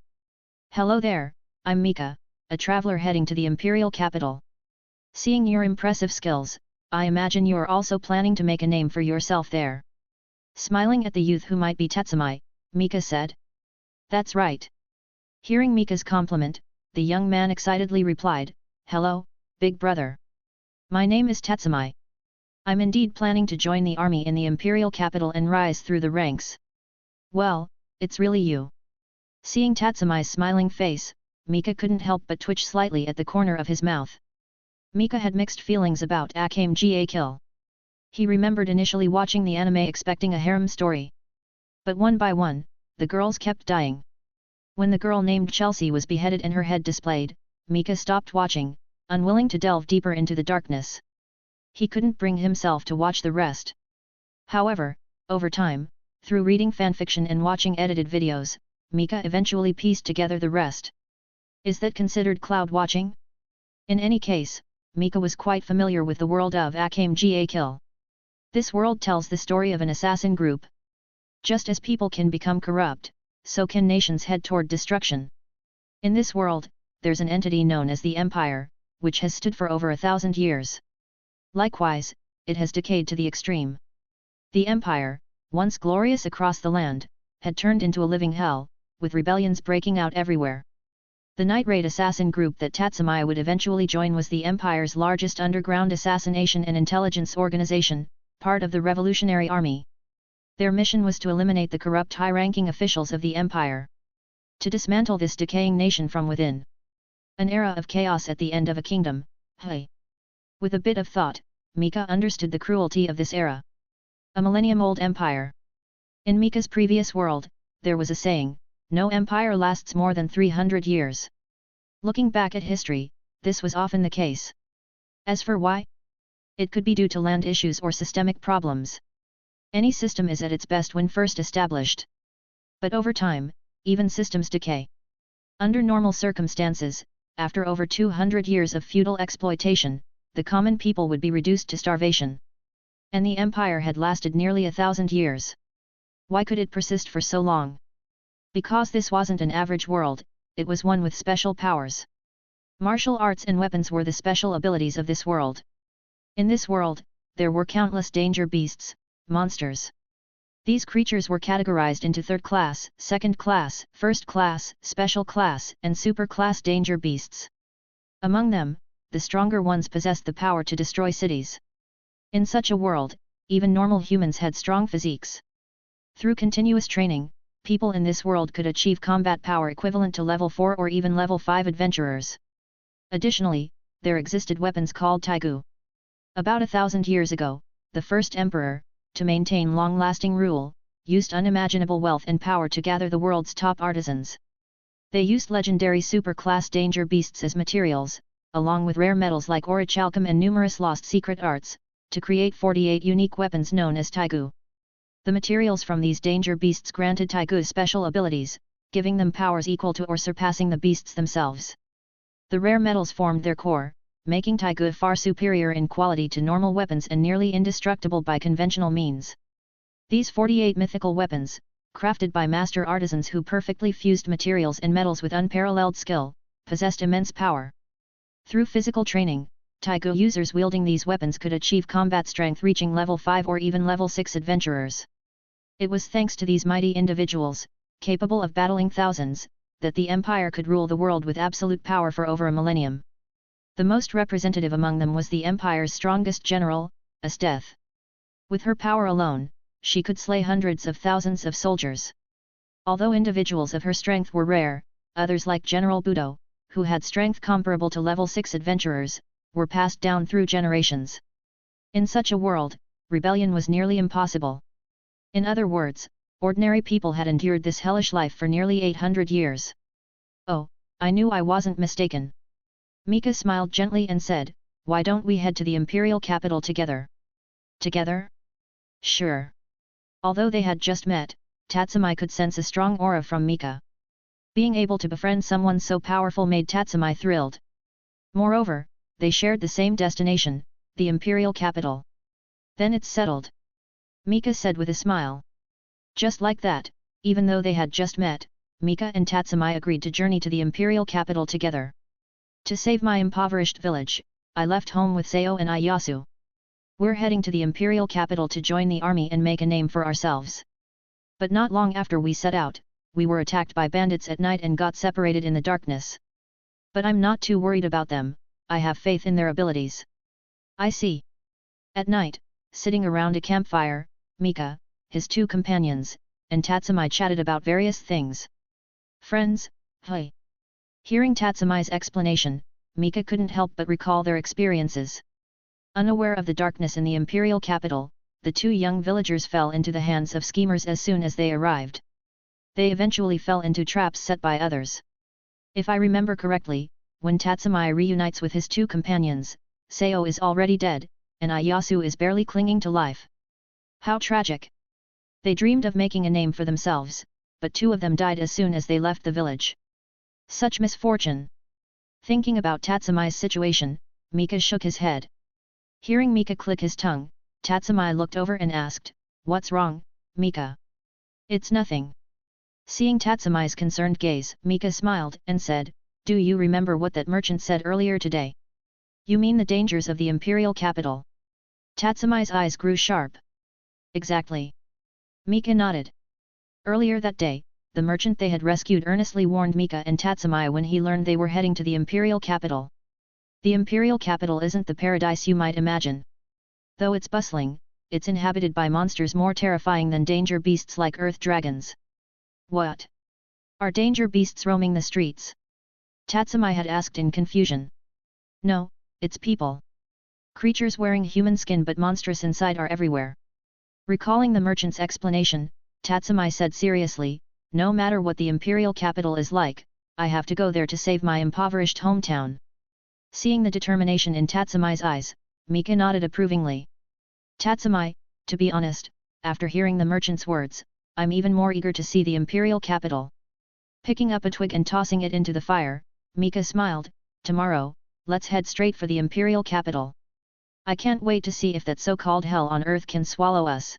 B: Hello there, I'm Mika, a traveler heading to the imperial capital. Seeing your impressive skills, I imagine you're also planning to make a name for yourself there. Smiling at the youth who might be Tatsumi, Mika said. That's right. Hearing Mika's compliment, the young man excitedly replied, Hello, big brother. My name is Tatsumi. I'm indeed planning to join the army in the imperial capital and rise through the ranks. Well, it's really you. Seeing Tatsumi's smiling face, Mika couldn't help but twitch slightly at the corner of his mouth. Mika had mixed feelings about Akame kill. He remembered initially watching the anime expecting a harem story. But one by one, the girls kept dying. When the girl named Chelsea was beheaded and her head displayed, Mika stopped watching, unwilling to delve deeper into the darkness. He couldn't bring himself to watch the rest. However, over time, through reading fanfiction and watching edited videos, Mika eventually pieced together the rest. Is that considered cloud watching? In any case, Mika was quite familiar with the world of Akame kill. This world tells the story of an assassin group. Just as people can become corrupt, so can nations head toward destruction. In this world, there's an entity known as the Empire, which has stood for over 1,000 years. Likewise, it has decayed to the extreme. The Empire, once glorious across the land, had turned into a living hell, with rebellions breaking out everywhere. The night raid assassin group that Tatsumi would eventually join was the Empire's largest underground assassination and intelligence organization, part of the Revolutionary Army. Their mission was to eliminate the corrupt high-ranking officials of the Empire. To dismantle this decaying nation from within. An era of chaos at the end of a kingdom, hey. With a bit of thought, Mika understood the cruelty of this era. A millennium-old empire. In Mika's previous world, there was a saying, no empire lasts more than 300 years. Looking back at history, this was often the case. As for why? It could be due to land issues or systemic problems. Any system is at its best when first established. But over time, even systems decay. Under normal circumstances, after over 200 years of feudal exploitation, the common people would be reduced to starvation. And the empire had lasted nearly 1,000 years. Why could it persist for so long? Because this wasn't an average world, it was one with special powers. Martial arts and weapons were the special abilities of this world. In this world, there were countless danger beasts, monsters. These creatures were categorized into third class, second class, first class, special class, and super class danger beasts. Among them, the stronger ones possessed the power to destroy cities. In such a world, even normal humans had strong physiques. Through continuous training, people in this world could achieve combat power equivalent to level 4 or even level 5 adventurers. Additionally, there existed weapons called taigu. About 1,000 years ago, the first emperor, to maintain long-lasting rule, used unimaginable wealth and power to gather the world's top artisans. They used legendary super-class danger beasts as materials, along with rare metals like orichalcum and numerous lost secret arts, to create 48 unique weapons known as taigu. The materials from these danger beasts granted taigu special abilities, giving them powers equal to or surpassing the beasts themselves. The rare metals formed their core, making taigu far superior in quality to normal weapons and nearly indestructible by conventional means. These 48 mythical weapons, crafted by master artisans who perfectly fused materials and metals with unparalleled skill, possessed immense power. Through physical training, taigu users wielding these weapons could achieve combat strength reaching level 5 or even level 6 adventurers. It was thanks to these mighty individuals, capable of battling thousands, that the empire could rule the world with absolute power for over a millennium. The most representative among them was the empire's strongest general, Esdeath. With her power alone, she could slay hundreds of thousands of soldiers. Although individuals of her strength were rare, others like General Budo, who had strength comparable to level 6 adventurers, were passed down through generations. In such a world, rebellion was nearly impossible. In other words, ordinary people had endured this hellish life for nearly 800 years. Oh, I knew I wasn't mistaken. Mika smiled gently and said, why don't we head to the imperial capital together? Together? Sure. Although they had just met, Tatsumi could sense a strong aura from Mika. Being able to befriend someone so powerful made Tatsumi thrilled. Moreover, they shared the same destination, the imperial capital. Then it's settled. Mika said with a smile. Just like that, even though they had just met, Mika and Tatsumi agreed to journey to the imperial capital together. To save my impoverished village, I left home with Sayo and Iyasu. We're heading to the imperial capital to join the army and make a name for ourselves. But not long after we set out, we were attacked by bandits at night and got separated in the darkness. But I'm not too worried about them, I have faith in their abilities. I see. At night, sitting around a campfire, Mika, his two companions, and Tatsumi chatted about various things. Friends, hey. Hearing Tatsumi's explanation, Mika couldn't help but recall their experiences. Unaware of the darkness in the imperial capital, the two young villagers fell into the hands of schemers as soon as they arrived. They eventually fell into traps set by others. If I remember correctly, when Tatsumi reunites with his two companions, Sayo is already dead, and Iyasu is barely clinging to life. How tragic! They dreamed of making a name for themselves, but two of them died as soon as they left the village. Such misfortune! Thinking about Tatsumi's situation, Mika shook his head. Hearing Mika click his tongue, Tatsumi looked over and asked, "What's wrong, Mika?" "It's nothing." Seeing Tatsumi's concerned gaze, Mika smiled and said, "Do you remember what that merchant said earlier today? You mean the dangers of the imperial capital?" Tatsumi's eyes grew sharp. "Exactly." Mika nodded. Earlier that day, the merchant they had rescued earnestly warned Mika and Tatsumi when he learned they were heading to the imperial capital. The imperial capital isn't the paradise you might imagine. Though it's bustling, it's inhabited by monsters more terrifying than danger beasts like earth dragons. What? Are danger beasts roaming the streets? Tatsumi had asked in confusion. No, it's people. Creatures wearing human skin but monstrous inside are everywhere. Recalling the merchant's explanation, Tatsumi said seriously, "No matter what the imperial capital is like, I have to go there to save my impoverished hometown." Seeing the determination in Tatsumi's eyes, Mika nodded approvingly. "Tatsumi, to be honest, after hearing the merchant's words, I'm even more eager to see the imperial capital." Picking up a twig and tossing it into the fire, Mika smiled, "Tomorrow, let's head straight for the imperial capital. I can't wait to see if that so-called hell on earth can swallow us."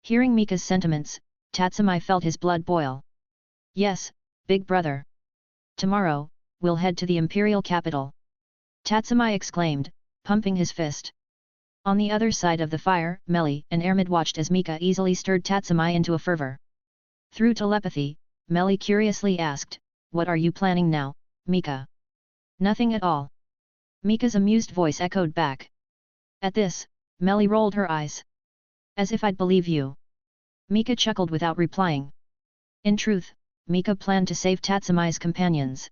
B: Hearing Mika's sentiments, Tatsumi felt his blood boil. "Yes, big brother. Tomorrow, we'll head to the imperial capital," Tatsumi exclaimed, pumping his fist. On the other side of the fire, Melly and Ermid watched as Mika easily stirred Tatsumi into a fervor. Through telepathy, Melly curiously asked, "What are you planning now, Mika?" "Nothing at all." Mika's amused voice echoed back. At this, Melly rolled her eyes. "As if I'd believe you." Mika chuckled without replying. In truth, Mika planned to save Tatsumi's companions.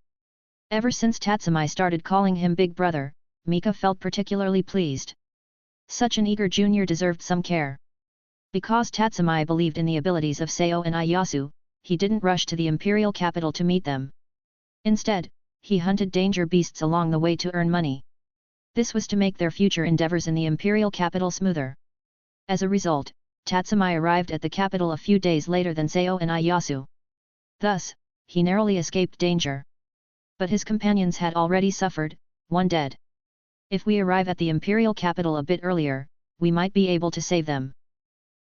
B: Ever since Tatsumi started calling him Big Brother, Mika felt particularly pleased. Such an eager junior deserved some care. Because Tatsumi believed in the abilities of Sayo and Iyasu, he didn't rush to the imperial capital to meet them. Instead, he hunted danger beasts along the way to earn money. This was to make their future endeavors in the imperial capital smoother. As a result, Tatsumi arrived at the capital a few days later than Sayo and Iyasu. Thus, he narrowly escaped danger. But his companions had already suffered, one dead. If we arrive at the imperial capital a bit earlier, we might be able to save them.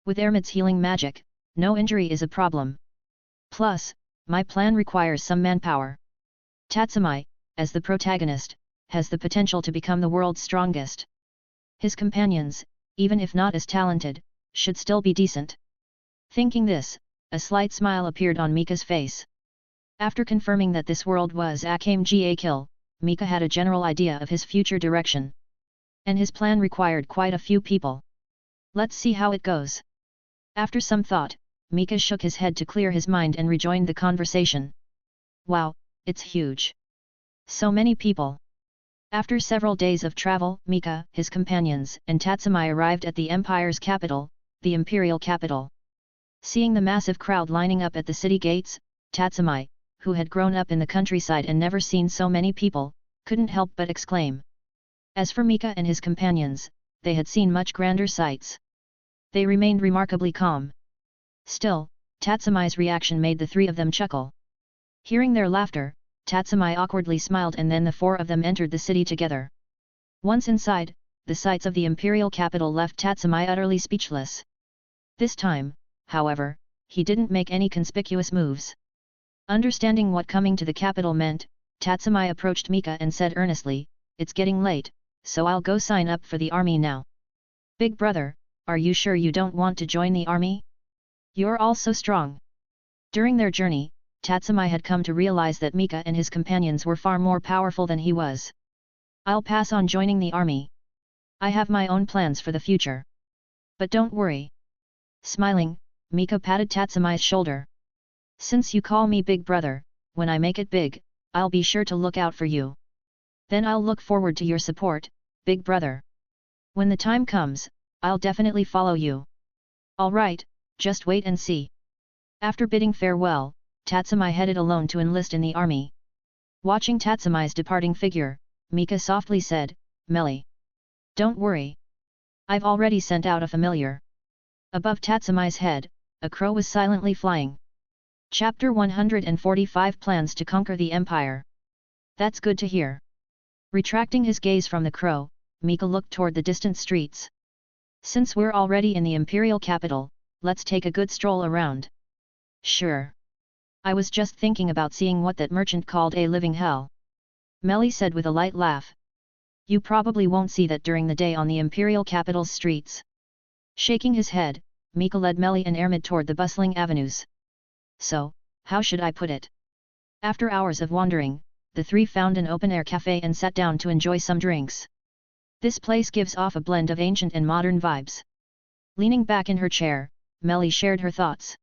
B: With Ermid's healing magic, no injury is a problem. Plus, my plan requires some manpower. Tatsumi, as the protagonist, has the potential to become the world's strongest. His companions, even if not as talented, should still be decent. Thinking this, a slight smile appeared on Mika's face. After confirming that this world was Akamega Kill, Mika had a general idea of his future direction. And his plan required quite a few people. Let's see how it goes. After some thought, Mika shook his head to clear his mind and rejoined the conversation. Wow, it's huge. So many people. After several days of travel, Mika, his companions, and Tatsumi arrived at the empire's capital, the imperial capital. Seeing the massive crowd lining up at the city gates, Tatsumi, who had grown up in the countryside and never seen so many people, couldn't help but exclaim. As for Mika and his companions, they had seen much grander sights. They remained remarkably calm. Still, Tatsumi's reaction made the three of them chuckle. Hearing their laughter, Tatsumi awkwardly smiled and then the four of them entered the city together. Once inside, the sights of the imperial capital left Tatsumi utterly speechless. This time, however, he didn't make any conspicuous moves. Understanding what coming to the capital meant, Tatsumi approached Mika and said earnestly, "It's getting late, so I'll go sign up for the army now." "Big brother, are you sure you don't want to join the army? You're all so strong." During their journey, Tatsumi had come to realize that Mika and his companions were far more powerful than he was. "I'll pass on joining the army. I have my own plans for the future. But don't worry." Smiling, Mika patted Tatsumi's shoulder. "Since you call me big brother, when I make it big, I'll be sure to look out for you. Then I'll look forward to your support, big brother. When the time comes, I'll definitely follow you." "All right, just wait and see." After bidding farewell, Tatsumi headed alone to enlist in the army. Watching Tatsumi's departing figure, Mika softly said, "Melly. Don't worry. I've already sent out a familiar." Above Tatsumi's head, a crow was silently flying. Chapter 145 Plans to Conquer the Empire. "That's good to hear." Retracting his gaze from the crow, Mika looked toward the distant streets. "Since we're already in the imperial capital, let's take a good stroll around." "Sure. I was just thinking about seeing what that merchant called a living hell," Melly said with a light laugh. "You probably won't see that during the day on the imperial capital's streets." Shaking his head, Mika led Melly and Ermid toward the bustling avenues. "So, how should I put it?" After hours of wandering, the three found an open-air cafe and sat down to enjoy some drinks. This place gives off a blend of ancient and modern vibes. Leaning back in her chair, Melly shared her thoughts.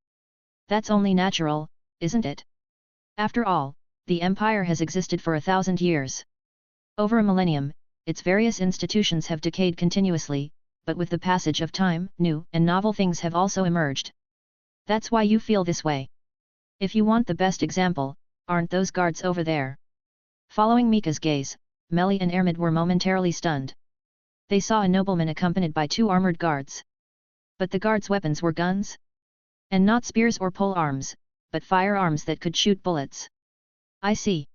B: "That's only natural, isn't it? After all, the empire has existed for 1,000 years. Over a millennium, its various institutions have decayed continuously, but with the passage of time, new and novel things have also emerged. That's why you feel this way. If you want the best example, aren't those guards over there?" Following Mika's gaze, Melly and Ermid were momentarily stunned. They saw a nobleman accompanied by 2 armored guards. But the guards' weapons were guns? And not spears or pole arms, but firearms that could shoot bullets. "I see.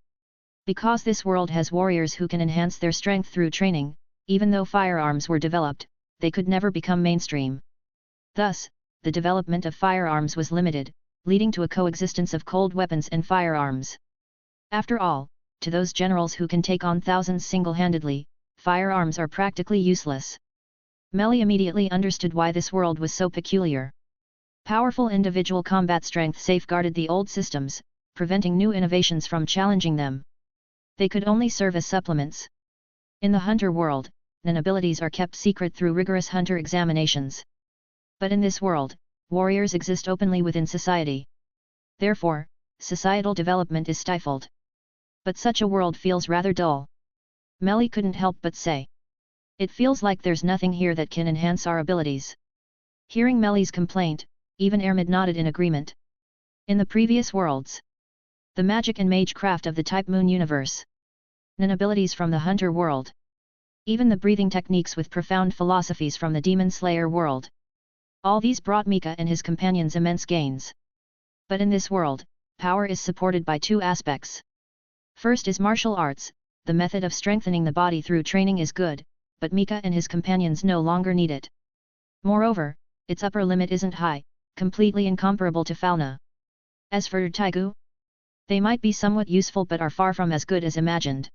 B: Because this world has warriors who can enhance their strength through training, even though firearms were developed, they could never become mainstream. Thus, the development of firearms was limited, leading to a coexistence of cold weapons and firearms. After all, to those generals who can take on thousands single-handedly, firearms are practically useless." Melly immediately understood why this world was so peculiar. Powerful individual combat strength safeguarded the old systems, preventing new innovations from challenging them. They could only serve as supplements. In the hunter world, non abilities are kept secret through rigorous hunter examinations. But in this world, warriors exist openly within society. Therefore, societal development is stifled. But such a world feels rather dull. Melly couldn't help but say. "It feels like there's nothing here that can enhance our abilities." Hearing Melly's complaint, even Ermid nodded in agreement. In the previous worlds, the magic and magecraft of the Type Moon universe, non-abilities from the Hunter world, even the breathing techniques with profound philosophies from the Demon Slayer world, all these brought Mika and his companions immense gains. But in this world, power is supported by 2 aspects. First is martial arts. The method of strengthening the body through training is good, but Mika and his companions no longer need it. Moreover, its upper limit isn't high, completely incomparable to Falna. As for Taigu, they might be somewhat useful but are far from as good as imagined.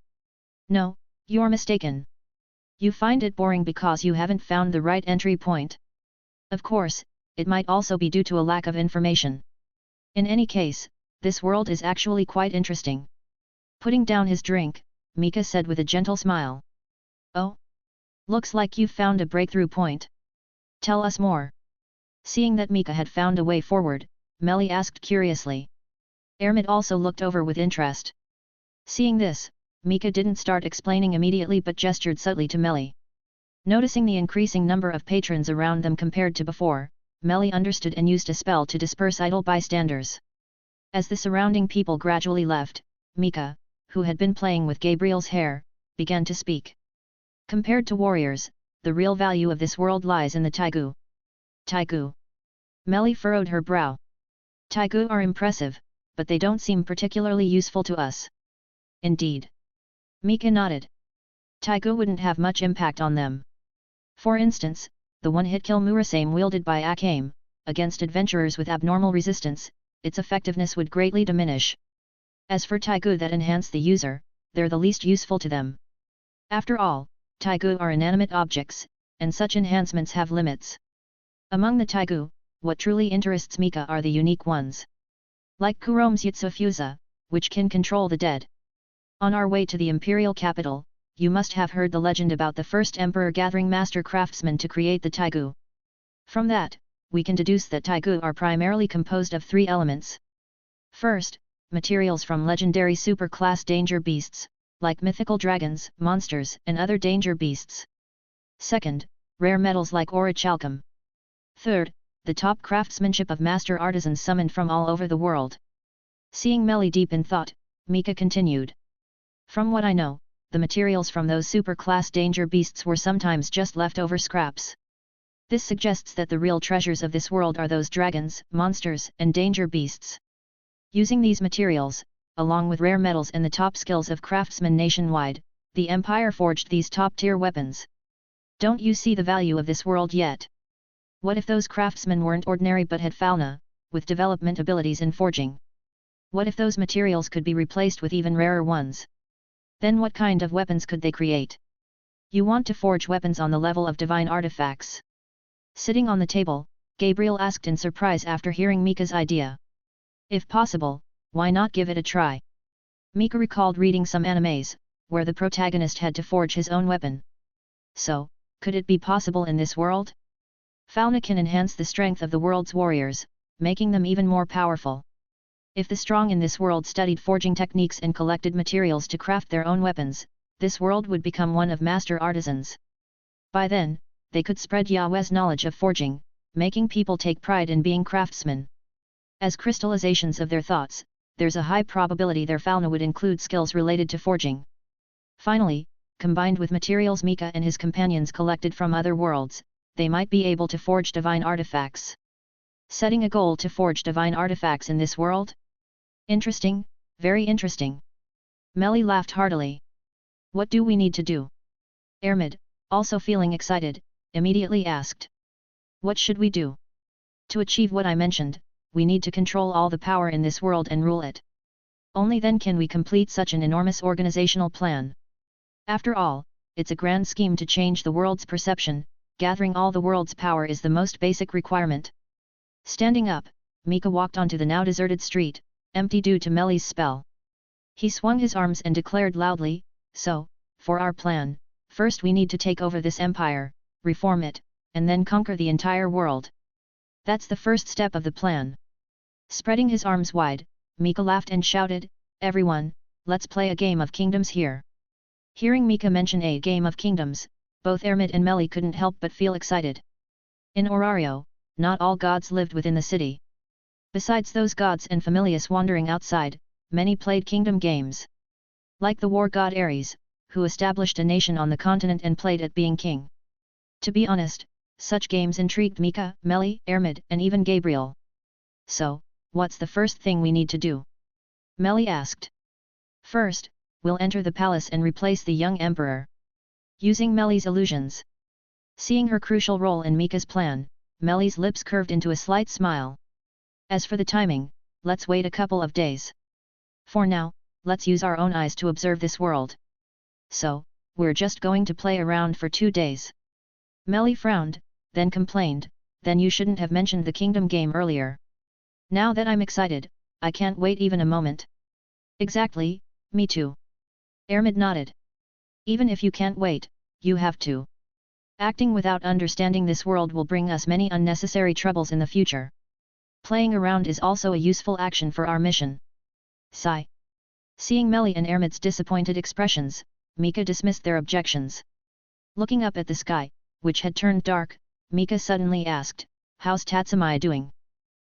B: "No, you're mistaken. You find it boring because you haven't found the right entry point. Of course, it might also be due to a lack of information. In any case, this world is actually quite interesting." Putting down his drink, Mika said with a gentle smile. "Oh? Looks like you've found a breakthrough point. Tell us more." Seeing that Mika had found a way forward, Melly asked curiously. Ermid also looked over with interest. Seeing this, Mika didn't start explaining immediately but gestured subtly to Melly. Noticing the increasing number of patrons around them compared to before, Melly understood and used a spell to disperse idle bystanders. As the surrounding people gradually left, Mika, who had been playing with Gabriel's hair, began to speak. "Compared to warriors, the real value of this world lies in the Taigu." "Taigu?" Melly furrowed her brow. "Taigu are impressive, but they don't seem particularly useful to us." "Indeed." Mika nodded. Taigu wouldn't have much impact on them. For instance, the one-hit kill Murasame wielded by Akame, against adventurers with abnormal resistance, its effectiveness would greatly diminish. As for Taigu that enhance the user, they're the least useful to them. After all, Taigu are inanimate objects, and such enhancements have limits. Among the Taigu, what truly interests Mika are the unique ones. Like Kurome's Yutsufuza, which can control the dead. On our way to the imperial capital, you must have heard the legend about the first emperor gathering master craftsmen to create the Taigu. From that, we can deduce that Taigu are primarily composed of three elements. First, materials from legendary superclass danger beasts, like mythical dragons, monsters, and other danger beasts. Second, rare metals like orichalcum. Third, the top craftsmanship of master artisans summoned from all over the world. Seeing Melly deep in thought, Mika continued. From what I know, the materials from those superclass danger beasts were sometimes just leftover scraps. This suggests that the real treasures of this world are those dragons, monsters, and danger beasts. Using these materials, along with rare metals and the top skills of craftsmen nationwide, the Empire forged these top-tier weapons. Don't you see the value of this world yet? What if those craftsmen weren't ordinary but had fauna, with development abilities in forging? What if those materials could be replaced with even rarer ones? Then what kind of weapons could they create? You want to forge weapons on the level of divine artifacts? Sitting on the table, Gabriel asked in surprise after hearing Mika's idea. If possible, why not give it a try? Mika recalled reading some animes, where the protagonist had to forge his own weapon. So, could it be possible in this world? Fauna can enhance the strength of the world's warriors, making them even more powerful. If the strong in this world studied forging techniques and collected materials to craft their own weapons, this world would become one of master artisans. By then, they could spread Yahweh's knowledge of forging, making people take pride in being craftsmen. As crystallizations of their thoughts, there's a high probability their fauna would include skills related to forging. Finally, combined with materials Mika and his companions collected from other worlds, they might be able to forge divine artifacts. Setting a goal to forge divine artifacts in this world? Interesting, very interesting. Melly laughed heartily. What do we need to do? Ermid, also feeling excited, immediately asked. What should we do? To achieve what I mentioned, we need to control all the power in this world and rule it. Only then can we complete such an enormous organizational plan. After all, it's a grand scheme to change the world's perception. Gathering all the world's power is the most basic requirement. Standing up, Mika walked onto the now deserted street, empty due to Melly's spell. He swung his arms and declared loudly, so, for our plan, first we need to take over this empire, reform it, and then conquer the entire world. That's the first step of the plan. Spreading his arms wide, Mika laughed and shouted, everyone, let's play a game of kingdoms here. Hearing Mika mention a game of kingdoms, both Ermid and Melly couldn't help but feel excited. In Orario, not all gods lived within the city. Besides those gods and familiars wandering outside, many played kingdom games. Like the war god Ares, who established a nation on the continent and played at being king. To be honest, such games intrigued Mika, Melly, Ermid, and even Gabriel. So, what's the first thing we need to do? Melly asked. First, we'll enter the palace and replace the young emperor. Using Melly's illusions. Seeing her crucial role in Mika's plan, Melly's lips curved into a slight smile. As for the timing, let's wait a couple of days. For now, let's use our own eyes to observe this world. So, we're just going to play around for 2 days. Melly frowned, then complained, then you shouldn't have mentioned the kingdom game earlier. Now that I'm excited, I can't wait even a moment. Exactly, me too. Ermid nodded. Even if you can't wait, you have to. Acting without understanding this world will bring us many unnecessary troubles in the future. Playing around is also a useful action for our mission. Sigh. Seeing Melly and Ermid's disappointed expressions, Mika dismissed their objections. Looking up at the sky, which had turned dark, Mika suddenly asked, how's Tatsumi doing?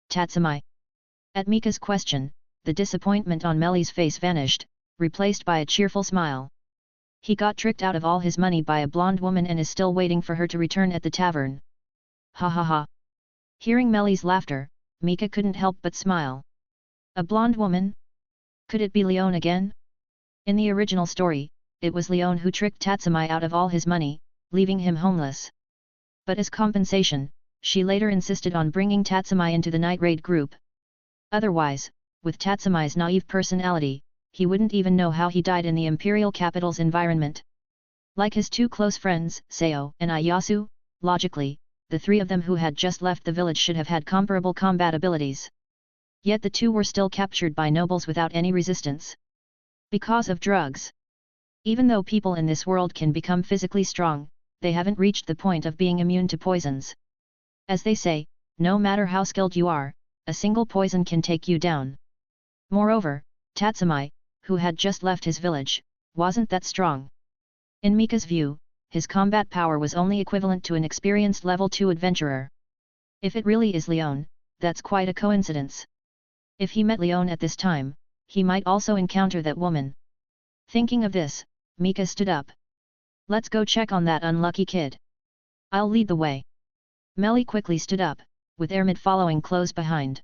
B: Tatsumi. At Mika's question, the disappointment on Melly's face vanished, replaced by a cheerful smile. He got tricked out of all his money by a blonde woman and is still waiting for her to return at the tavern. Ha ha ha. Hearing Melly's laughter, Mika couldn't help but smile. A blonde woman? Could it be Leon again? In the original story, it was Leon who tricked Tatsumi out of all his money, leaving him homeless. But as compensation, she later insisted on bringing Tatsumi into the night raid group. Otherwise, with Tatsumi's naive personality, he wouldn't even know how he died in the imperial capital's environment. Like his two close friends, Seo and Iyasu, logically, the three of them who had just left the village should have had comparable combat abilities. Yet the two were still captured by nobles without any resistance. Because of drugs. Even though people in this world can become physically strong, they haven't reached the point of being immune to poisons. As they say, no matter how skilled you are, a single poison can take you down. Moreover, Tatsumi, who had just left his village, wasn't that strong. In Mika's view, his combat power was only equivalent to an experienced level 2 adventurer. If it really is Leon, that's quite a coincidence. If he met Leon at this time, he might also encounter that woman. Thinking of this, Mika stood up. Let's go check on that unlucky kid. I'll lead the way. Melly quickly stood up, with Ermid following close behind.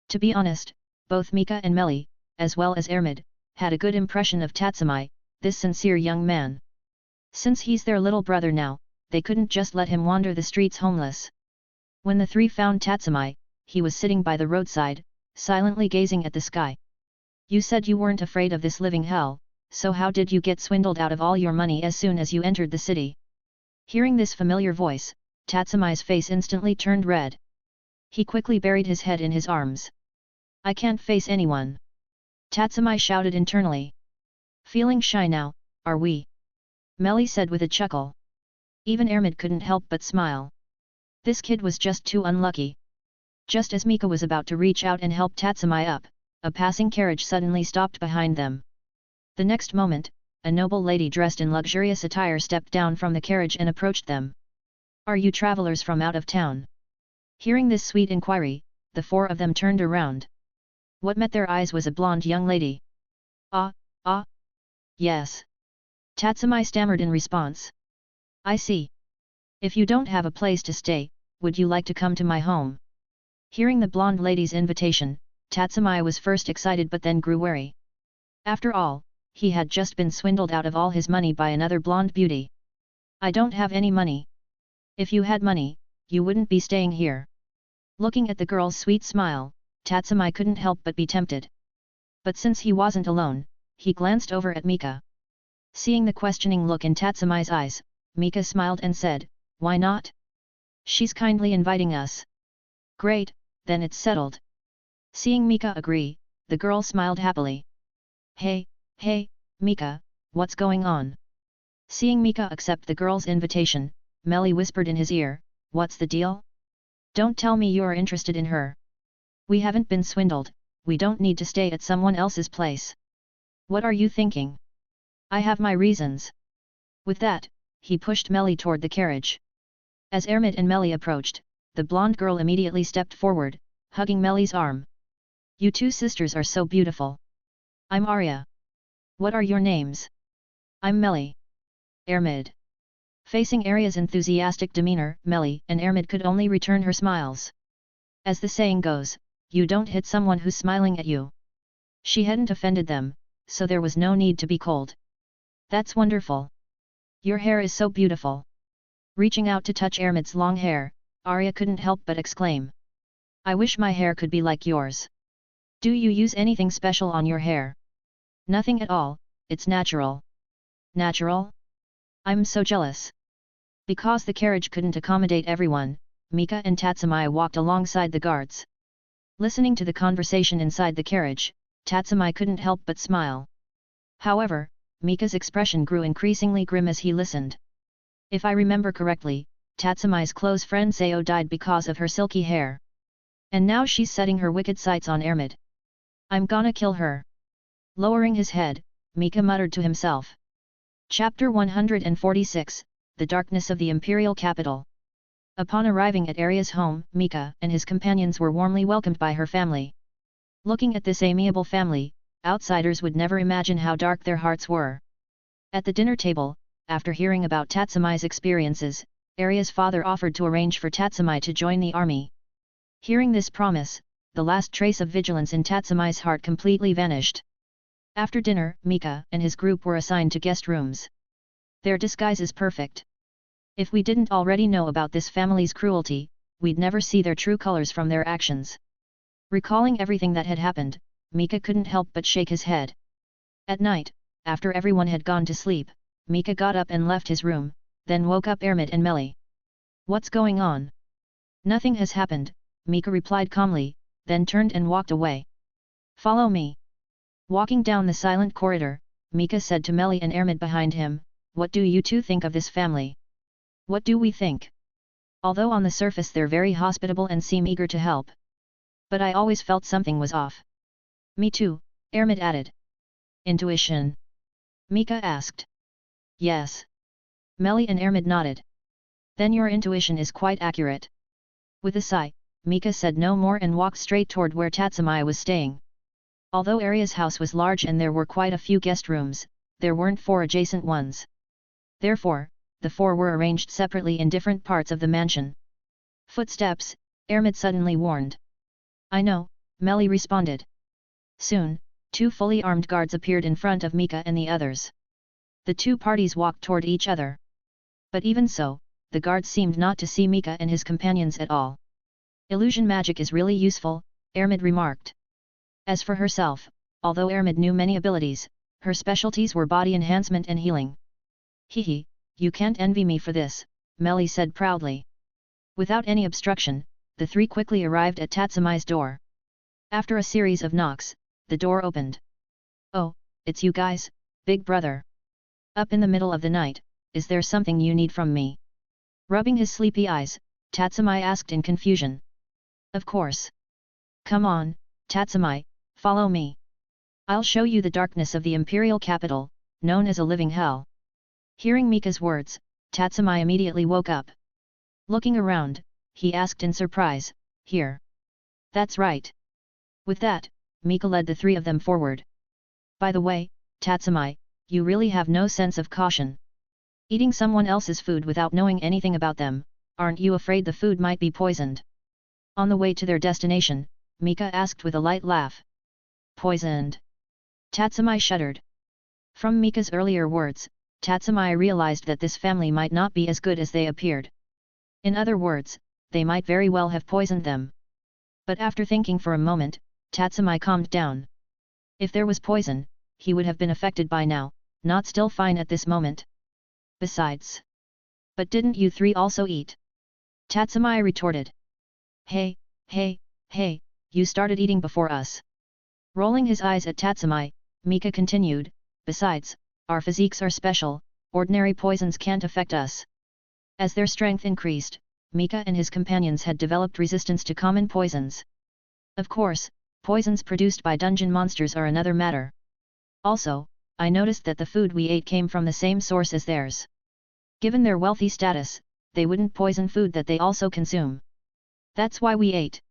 B: To be honest, both Mika and Melly, as well as Ermid, had a good impression of Tatsumi, this sincere young man. Since he's their little brother now, they couldn't just let him wander the streets homeless. When the three found Tatsumi, he was sitting by the roadside, silently gazing at the sky. You said you weren't afraid of this living hell, so how did you get swindled out of all your money as soon as you entered the city? Hearing this familiar voice, Tatsumi's face instantly turned red. He quickly buried his head in his arms. I can't face anyone. Tatsumi shouted internally. Feeling shy now, are we? Melly said with a chuckle. Even Ermid couldn't help but smile. This kid was just too unlucky. Just as Mika was about to reach out and help Tatsumi up, a passing carriage suddenly stopped behind them. The next moment, a noble lady dressed in luxurious attire stepped down from the carriage and approached them. Are you travelers from out of town? Hearing this sweet inquiry, the four of them turned around. What met their eyes was a blonde young lady. Yes. Tatsumi stammered in response. I see. If you don't have a place to stay, would you like to come to my home? Hearing the blonde lady's invitation, Tatsumi was first excited but then grew wary. After all, he had just been swindled out of all his money by another blonde beauty. I don't have any money. If you had money, you wouldn't be staying here. Looking at the girl's sweet smile, Tatsumi couldn't help but be tempted. But since he wasn't alone, he glanced over at Mika. Seeing the questioning look in Tatsumi's eyes, Mika smiled and said, why not? She's kindly inviting us. Great, then it's settled. Seeing Mika agree, the girl smiled happily. Hey, Mika, what's going on? Seeing Mika accept the girl's invitation, Melly whispered in his ear, what's the deal? Don't tell me you're interested in her. We haven't been swindled, we don't need to stay at someone else's place. What are you thinking? I have my reasons. With that, he pushed Melly toward the carriage. As Ermid and Melly approached, the blonde girl immediately stepped forward, hugging Melly's arm. You two sisters are so beautiful. I'm Arya. What are your names? I'm Melly. Ermid. Facing Arya's enthusiastic demeanor, Melly and Ermid could only return her smiles. As the saying goes, you don't hit someone who's smiling at you. She hadn't offended them, so there was no need to be cold. That's wonderful. Your hair is so beautiful. Reaching out to touch Ermid's long hair, Arya couldn't help but exclaim. I wish my hair could be like yours. Do you use anything special on your hair? Nothing at all, it's natural. Natural? I'm so jealous. Because the carriage couldn't accommodate everyone, Mika and Tatsumi walked alongside the guards. Listening to the conversation inside the carriage, Tatsumi couldn't help but smile. However, Mika's expression grew increasingly grim as he listened. If I remember correctly, Tatsumi's close friend Seo died because of her silky hair. And now she's setting her wicked sights on Ermid. I'm gonna kill her. Lowering his head, Mika muttered to himself. Chapter 146, The Darkness of the Imperial Capital. Upon arriving at Arya's home, Mika and his companions were warmly welcomed by her family. Looking at this amiable family, outsiders would never imagine how dark their hearts were. At the dinner table, after hearing about Tatsumi's experiences, Arya's father offered to arrange for Tatsumi to join the army. Hearing this promise, the last trace of vigilance in Tatsumi's heart completely vanished. After dinner, Mika and his group were assigned to guest rooms. Their disguise is perfect. If we didn't already know about this family's cruelty, we'd never see their true colors from their actions. Recalling everything that had happened, Mika couldn't help but shake his head. At night, after everyone had gone to sleep, Mika got up and left his room, then woke up Ermid and Melly. What's going on? Nothing has happened, Mika replied calmly, then turned and walked away. Follow me. Walking down the silent corridor, Mika said to Melly and Ermid behind him, what do you two think of this family? What do we think? Although on the surface they're very hospitable and seem eager to help. But I always felt something was off. Me too, Ermid added. Intuition? Mika asked. Yes. Melly and Ermid nodded. Then your intuition is quite accurate. With a sigh, Mika said no more and walked straight toward where Tatsumi was staying. Although Aria's house was large and there were quite a few guest rooms, there weren't 4 adjacent ones. Therefore, the 4 were arranged separately in different parts of the mansion. Footsteps, Ermid suddenly warned. I know, Melly responded. Soon, 2 fully armed guards appeared in front of Mika and the others. The 2 parties walked toward each other. But even so, the guards seemed not to see Mika and his companions at all. Illusion magic is really useful, Ermid remarked. As for herself, although Ermid knew many abilities, her specialties were body enhancement and healing. Hehe, you can't envy me for this, Melly said proudly. Without any obstruction, the 3 quickly arrived at Tatsumi's door. After a series of knocks, the door opened. Oh, it's you guys, big brother. Up in the middle of the night, is there something you need from me? Rubbing his sleepy eyes, Tatsumi asked in confusion. Of course. Come on, Tatsumi, follow me. I'll show you the darkness of the imperial capital, known as a living hell. Hearing Mika's words, Tatsumi immediately woke up. Looking around, he asked in surprise, here. That's right. With that, Mika led the 3 of them forward. By the way, Tatsumi, you really have no sense of caution. Eating someone else's food without knowing anything about them, aren't you afraid the food might be poisoned? On the way to their destination, Mika asked with a light laugh. Poisoned? Tatsumi shuddered. From Mika's earlier words, Tatsumi realized that this family might not be as good as they appeared. In other words, they might very well have poisoned them. But after thinking for a moment, Tatsumi calmed down. If there was poison, he would have been affected by now, not still fine at this moment. Besides. But didn't you 3 also eat? Tatsumi retorted. Hey, you started eating before us. Rolling his eyes at Tatsumi, Mika continued, besides, our physiques are special, ordinary poisons can't affect us. As their strength increased, Mika and his companions had developed resistance to common poisons. Of course, poisons produced by dungeon monsters are another matter. Also, I noticed that the food we ate came from the same source as theirs. Given their wealthy status, they wouldn't poison food that they also consume. That's why we ate.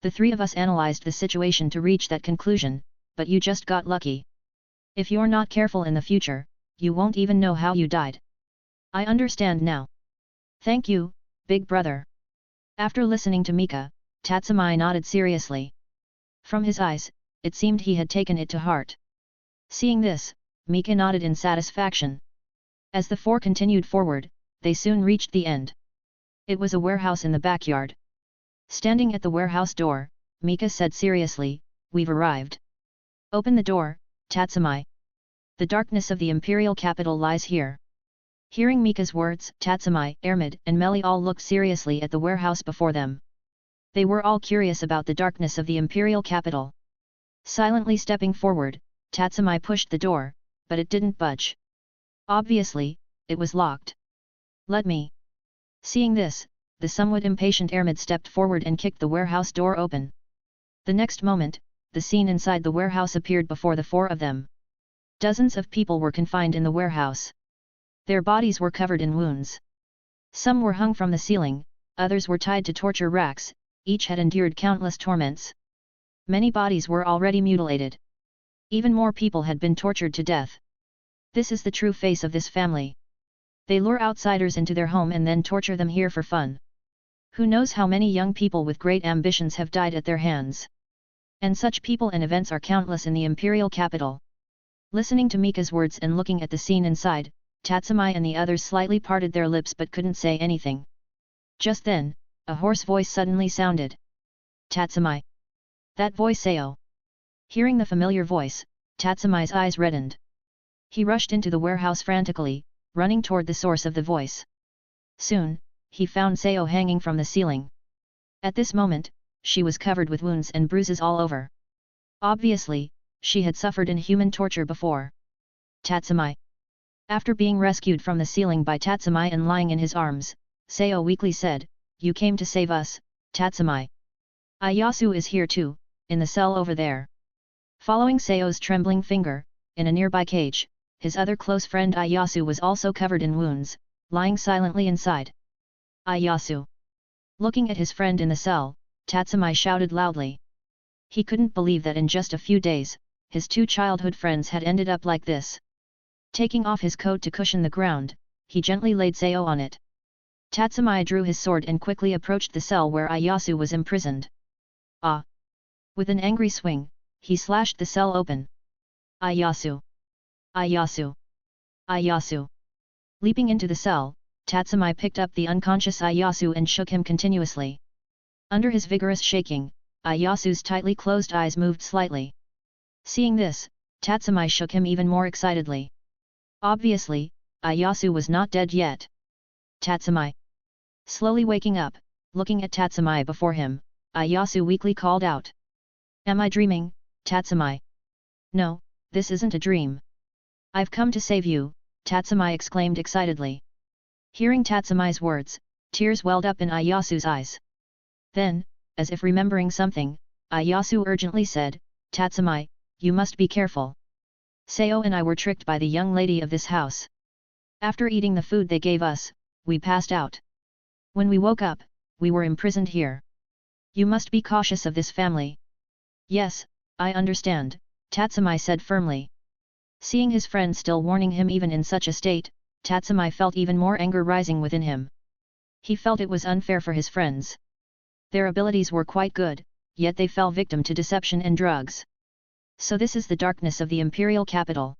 B: The 3 of us analyzed the situation to reach that conclusion, but you just got lucky. If you're not careful in the future, you won't even know how you died. I understand now. Thank you, big brother. After listening to Mika, Tatsumi nodded seriously. From his eyes, it seemed he had taken it to heart. Seeing this, Mika nodded in satisfaction. As the 4 continued forward, they soon reached the end. It was a warehouse in the backyard. Standing at the warehouse door, Mika said seriously, we've arrived. Open the door, Tatsumi. The darkness of the imperial capital lies here. Hearing Mika's words, Tatsumi, Ermid, and Melly all looked seriously at the warehouse before them. They were all curious about the darkness of the imperial capital. Silently stepping forward, Tatsumi pushed the door, but it didn't budge. Obviously, it was locked. Let me. Seeing this, the somewhat impatient Ermid stepped forward and kicked the warehouse door open. The next moment, the scene inside the warehouse appeared before the 4 of them. Dozens of people were confined in the warehouse. Their bodies were covered in wounds. Some were hung from the ceiling, others were tied to torture racks, each had endured countless torments. Many bodies were already mutilated. Even more people had been tortured to death. This is the true face of this family. They lure outsiders into their home and then torture them here for fun. Who knows how many young people with great ambitions have died at their hands. And such people and events are countless in the imperial capital. Listening to Mika's words and looking at the scene inside, Tatsumi and the others slightly parted their lips but couldn't say anything. Just then, a hoarse voice suddenly sounded. Tatsumi. That voice Sayo. Hearing the familiar voice, Tatsumi's eyes reddened. He rushed into the warehouse frantically, running toward the source of the voice. Soon, he found Sayo hanging from the ceiling. At this moment, she was covered with wounds and bruises all over. Obviously, she had suffered inhuman torture before. Tatsumi. After being rescued from the ceiling by Tatsumi and lying in his arms, Sayo weakly said, "You came to save us, Tatsumi. Ayasu is here too, in the cell over there." Following Sayo's trembling finger, in a nearby cage, his other close friend Ayasu was also covered in wounds, lying silently inside. Ayasu. Looking at his friend in the cell, Tatsumi shouted loudly. He couldn't believe that in just a few days, his two childhood friends had ended up like this. Taking off his coat to cushion the ground, he gently laid Sayo on it. Tatsumi drew his sword and quickly approached the cell where Ayasu was imprisoned. Ah! With an angry swing, he slashed the cell open. Ayasu! Ayasu! Ayasu! Leaping into the cell, Tatsumi picked up the unconscious Ayasu and shook him continuously. Under his vigorous shaking, Ayasu's tightly closed eyes moved slightly. Seeing this, Tatsumi shook him even more excitedly. Obviously, Ayasu was not dead yet. Tatsumi. Slowly waking up, looking at Tatsumi before him, Ayasu weakly called out. Am I dreaming, Tatsumi? No, this isn't a dream. I've come to save you, Tatsumi exclaimed excitedly. Hearing Tatsumi's words, tears welled up in Ayasu's eyes. Then, as if remembering something, Ayasu urgently said, Tatsumi, you must be careful. Sayo and I were tricked by the young lady of this house. After eating the food they gave us, we passed out. When we woke up, we were imprisoned here. You must be cautious of this family. Yes, I understand, Tatsumi said firmly. Seeing his friend still warning him even in such a state, Tatsumi felt even more anger rising within him. He felt it was unfair for his friends. Their abilities were quite good, yet they fell victim to deception and drugs. So this is the darkness of the imperial capital.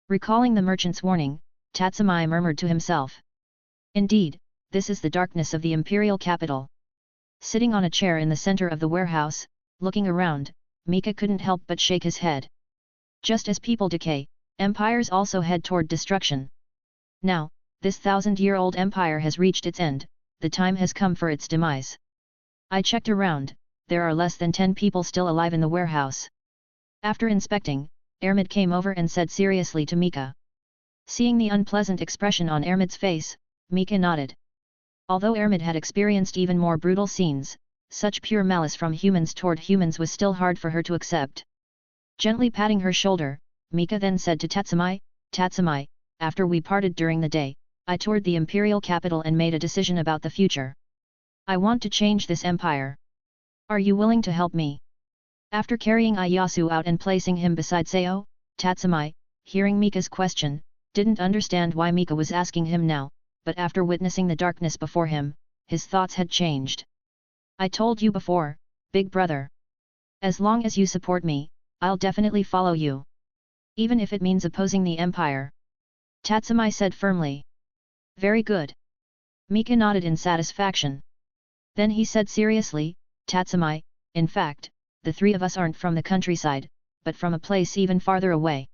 B: Recalling the merchant's warning, Tatsumi murmured to himself. Indeed, this is the darkness of the imperial capital. Sitting on a chair in the center of the warehouse, looking around, Mika couldn't help but shake his head. Just as people decay, empires also head toward destruction. Now, this 1,000-year-old empire has reached its end, the time has come for its demise. I checked around, there are less than 10 people still alive in the warehouse. After inspecting, Ermid came over and said seriously to Mika. Seeing the unpleasant expression on Ermid's face, Mika nodded. Although Ermid had experienced even more brutal scenes, such pure malice from humans toward humans was still hard for her to accept. Gently patting her shoulder, Mika then said to Tatsumi, Tatsumi, after we parted during the day, I toured the imperial capital and made a decision about the future. I want to change this empire. Are you willing to help me? After carrying Ayasu out and placing him beside Sayo, Tatsumi, hearing Mika's question, didn't understand why Mika was asking him now, but after witnessing the darkness before him, his thoughts had changed. I told you before, big brother. As long as you support me, I'll definitely follow you. Even if it means opposing the empire. Tatsumi said firmly. Very good. Mika nodded in satisfaction. Then he said seriously, Tatsumi, in fact, the three of us aren't from the countryside, but from a place even farther away.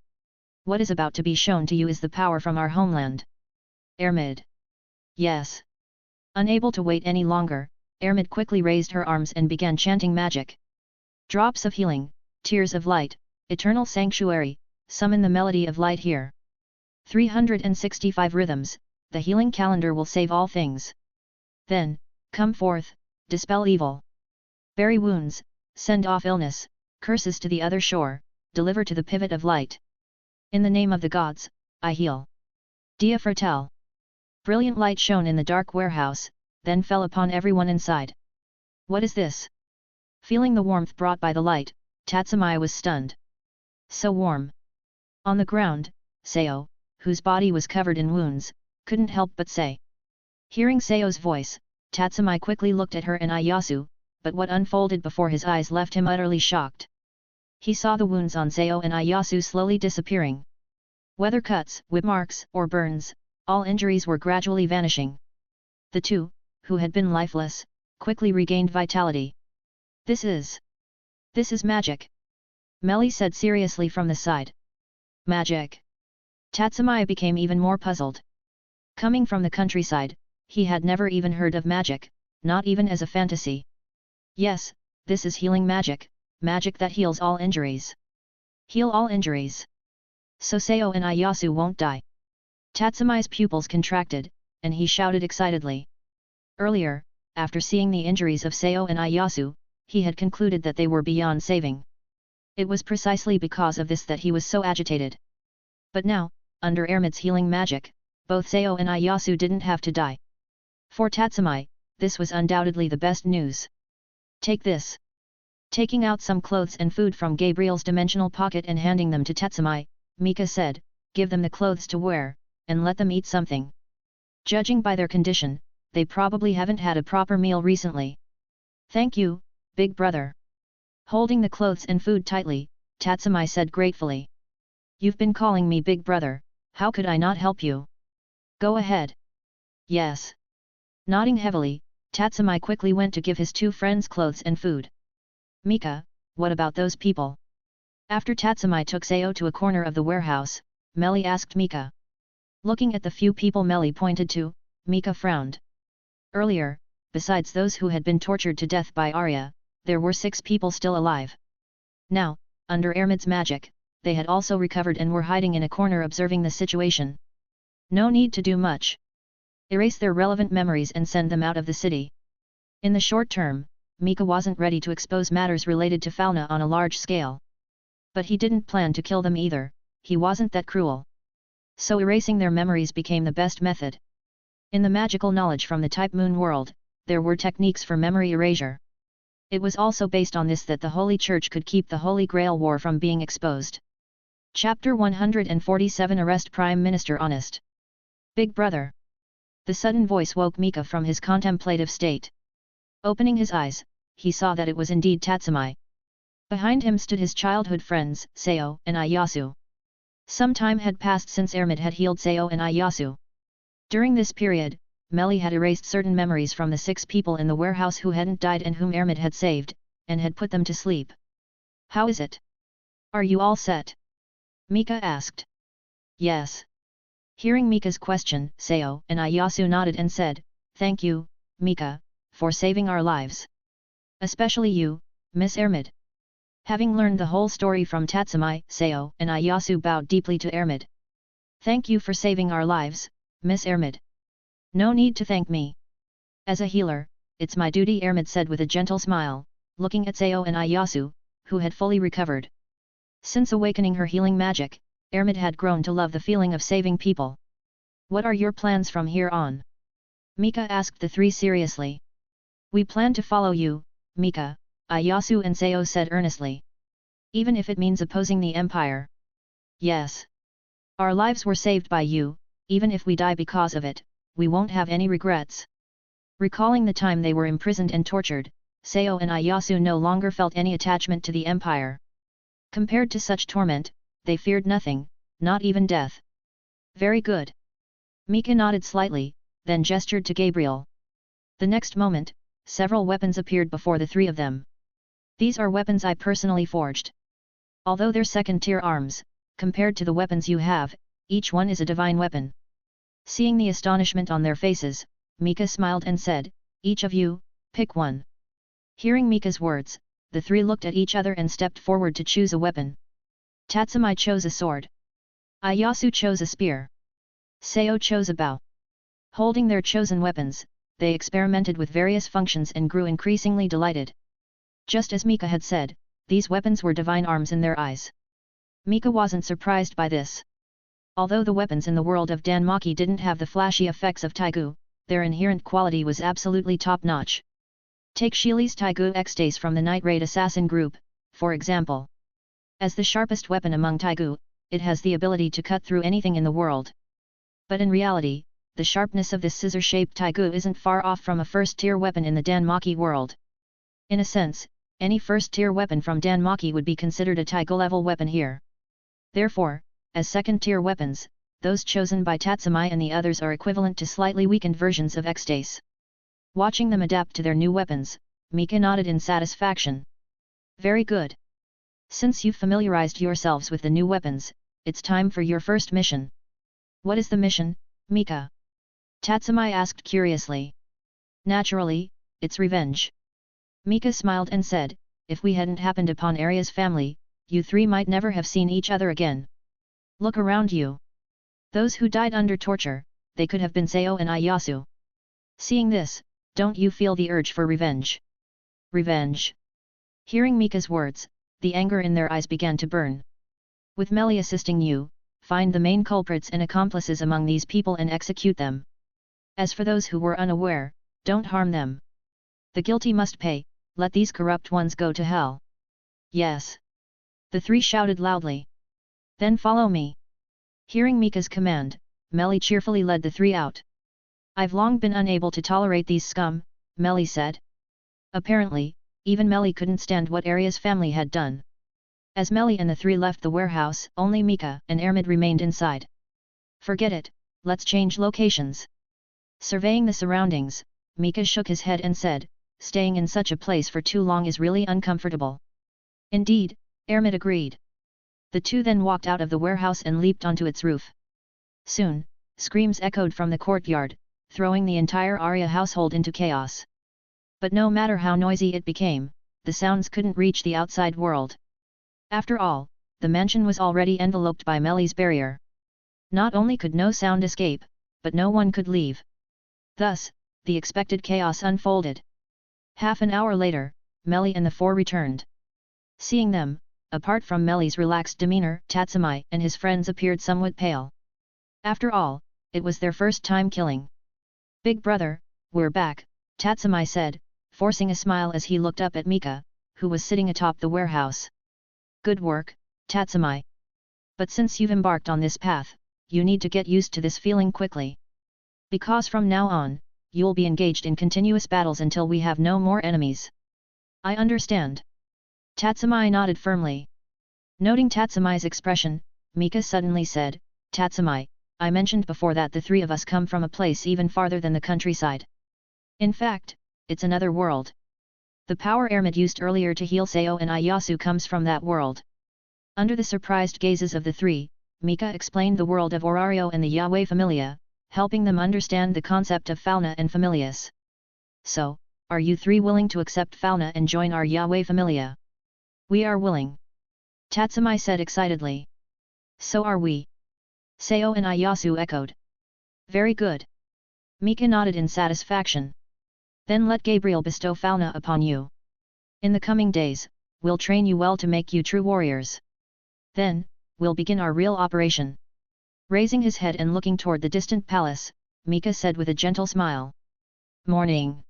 B: What is about to be shown to you is the power from our homeland. Ermid. Yes. Unable to wait any longer, Ermid quickly raised her arms and began chanting magic. Drops of healing, tears of light, eternal sanctuary, summon the melody of light here. 365 rhythms, the healing calendar will save all things. Then, come forth, dispel evil. Bury wounds, send off illness, curses to the other shore, deliver to the pivot of light. In the name of the gods, I heal. Dia Fratel. Brilliant light shone in the dark warehouse, then fell upon everyone inside. What is this? Feeling the warmth brought by the light, Tatsumi was stunned. So warm. On the ground, Sayo, whose body was covered in wounds, couldn't help but say. Hearing Sayo's voice, Tatsumi quickly looked at her and Ayasu, but what unfolded before his eyes left him utterly shocked. He saw the wounds on Sayo and Ayasu slowly disappearing. Whether cuts, whip marks, or burns, all injuries were gradually vanishing. The two, who had been lifeless, quickly regained vitality. This is magic, Melly said seriously from the side. Magic? Tatsumi became even more puzzled. Coming from the countryside, he had never even heard of magic, not even as a fantasy. Yes, this is healing magic, magic that heals all injuries. Heal all injuries. So Sayo and Ieyasu won't die. Tatsumi's pupils contracted, and he shouted excitedly. Earlier, after seeing the injuries of Sayo and Ieyasu, he had concluded that they were beyond saving. It was precisely because of this that he was so agitated. But now, under Ermid's healing magic, both Sayo and Ieyasu didn't have to die. For Tatsumi, this was undoubtedly the best news. Take this. Taking out some clothes and food from Gabriel's dimensional pocket and handing them to Tatsumi, Mika said, give them the clothes to wear, and let them eat something. Judging by their condition, they probably haven't had a proper meal recently. Thank you, big brother. Holding the clothes and food tightly, Tatsumi said gratefully. You've been calling me big brother, how could I not help you? Go ahead. Yes. Nodding heavily, Tatsumi quickly went to give his two friends clothes and food. Mika, what about those people? After Tatsumi took Sayo to a corner of the warehouse, Melly asked Mika. Looking at the few people Melly pointed to, Mika frowned. Earlier, besides those who had been tortured to death by Arya, there were 6 people still alive. Now, under Ermid's magic, they had also recovered and were hiding in a corner observing the situation. No need to do much. Erase their relevant memories and send them out of the city. In the short term, Mika wasn't ready to expose matters related to fauna on a large scale. But he didn't plan to kill them either, he wasn't that cruel. So erasing their memories became the best method. In the magical knowledge from the Type Moon world, there were techniques for memory erasure. It was also based on this that the Holy Church could keep the Holy Grail War from being exposed. Chapter 147 Arrest Prime Minister Honest. Big Brother. The sudden voice woke Mika from his contemplative state. Opening his eyes, he saw that it was indeed Tatsumi. Behind him stood his childhood friends, Sayo and Ieyasu. Some time had passed since Ermid had healed Sayo and Ieyasu. During this period, Melly had erased certain memories from the 6 people in the warehouse who hadn't died and whom Ermid had saved, and had put them to sleep. How is it? Are you all set? Mika asked. Yes. Hearing Mika's question, Sayo and Ieyasu nodded and said, thank you, Mika, for saving our lives. Especially you, Miss Ermid. Having learned the whole story from Tatsumi, Sayo and Ieyasu bowed deeply to Ermid. Thank you for saving our lives, Miss Ermid. No need to thank me. As a healer, it's my duty, Ermid said with a gentle smile, looking at Sayo and Ieyasu, who had fully recovered. Since awakening her healing magic, Ermid had grown to love the feeling of saving people. What are your plans from here on? Mika asked the 3 seriously. We plan to follow you, Mika, Ieyasu and Sayo said earnestly. Even if it means opposing the Empire. Yes. Our lives were saved by you, even if we die because of it, we won't have any regrets. Recalling the time they were imprisoned and tortured, Sayo and Ieyasu no longer felt any attachment to the Empire. Compared to such torment, they feared nothing, not even death. Very good. Mika nodded slightly, then gestured to Gabriel. The next moment, several weapons appeared before the 3 of them. These are weapons I personally forged. Although they're second-tier arms, compared to the weapons you have, each one is a divine weapon. Seeing the astonishment on their faces, Mika smiled and said, each of you, pick one. Hearing Mika's words, the 3 looked at each other and stepped forward to choose a weapon. Tatsumi chose a sword. Ieyasu chose a spear. Sayo chose a bow. Holding their chosen weapons, they experimented with various functions and grew increasingly delighted. Just as Mika had said, these weapons were divine arms in their eyes. Mika wasn't surprised by this. Although the weapons in the world of Danmachi didn't have the flashy effects of Taigu, their inherent quality was absolutely top-notch. Take Shili's Taigu Extase from the Night Raid Assassin group, for example. As the sharpest weapon among Taigu, it has the ability to cut through anything in the world. But in reality, the sharpness of this scissor-shaped Taigu isn't far off from a first-tier weapon in the Danmachi world. In a sense, any first-tier weapon from Danmachi would be considered a Taigu-level weapon here. Therefore, as second-tier weapons, those chosen by Tatsumi and the others are equivalent to slightly weakened versions of DxDanmachi. Watching them adapt to their new weapons, Mika nodded in satisfaction. Very good. Since you've familiarized yourselves with the new weapons, it's time for your first mission. What is the mission, Mika? Tatsumi asked curiously. Naturally, it's revenge. Mika smiled and said, if we hadn't happened upon Arya's family, you three might never have seen each other again. Look around you. Those who died under torture, they could have been Seryu and Ieyasu. Seeing this, don't you feel the urge for revenge? Revenge. Hearing Mika's words, the anger in their eyes began to burn. With Melly assisting you, find the main culprits and accomplices among these people and execute them. As for those who were unaware, don't harm them. The guilty must pay, let these corrupt ones go to hell. Yes. The three shouted loudly. Then follow me. Hearing Mika's command, Melly cheerfully led the three out. I've long been unable to tolerate these scum, Melly said. Apparently, even Melly couldn't stand what Arya's family had done. As Melly and the three left the warehouse, only Mika and Ermid remained inside. Forget it, let's change locations. Surveying the surroundings, Mika shook his head and said, staying in such a place for too long is really uncomfortable. Indeed, Ermid agreed. The two then walked out of the warehouse and leaped onto its roof. Soon, screams echoed from the courtyard, throwing the entire Arya household into chaos. But no matter how noisy it became, the sounds couldn't reach the outside world. After all, the mansion was already enveloped by Melly's barrier. Not only could no sound escape, but no one could leave. Thus, the expected chaos unfolded. Half an hour later, Melly and the four returned. Seeing them, apart from Melly's relaxed demeanor, Tatsumi and his friends appeared somewhat pale. After all, it was their first time killing. Big brother, we're back, Tatsumi said, forcing a smile as he looked up at Mika, who was sitting atop the warehouse. Good work, Tatsumi. But since you've embarked on this path, you need to get used to this feeling quickly. Because from now on, you'll be engaged in continuous battles until we have no more enemies. I understand. Tatsumi nodded firmly. Noting Tatsumi's expression, Mika suddenly said, Tatsumi, I mentioned before that the three of us come from a place even farther than the countryside. In fact, it's another world. The power Ermid used earlier to heal Seryu and Ieyasu comes from that world. Under the surprised gazes of the three, Mika explained the world of Orario and the Yahweh Familia, helping them understand the concept of Fauna and Familius. So, are you three willing to accept Fauna and join our Yahweh Familia? We are willing. Tatsumi said excitedly. So are we. Seryu and Ieyasu echoed. Very good. Mika nodded in satisfaction. Then let Gabriel bestow Fauna upon you. In the coming days, we'll train you well to make you true warriors. Then, we'll begin our real operation. Raising his head and looking toward the distant palace, Mika said with a gentle smile. Morning.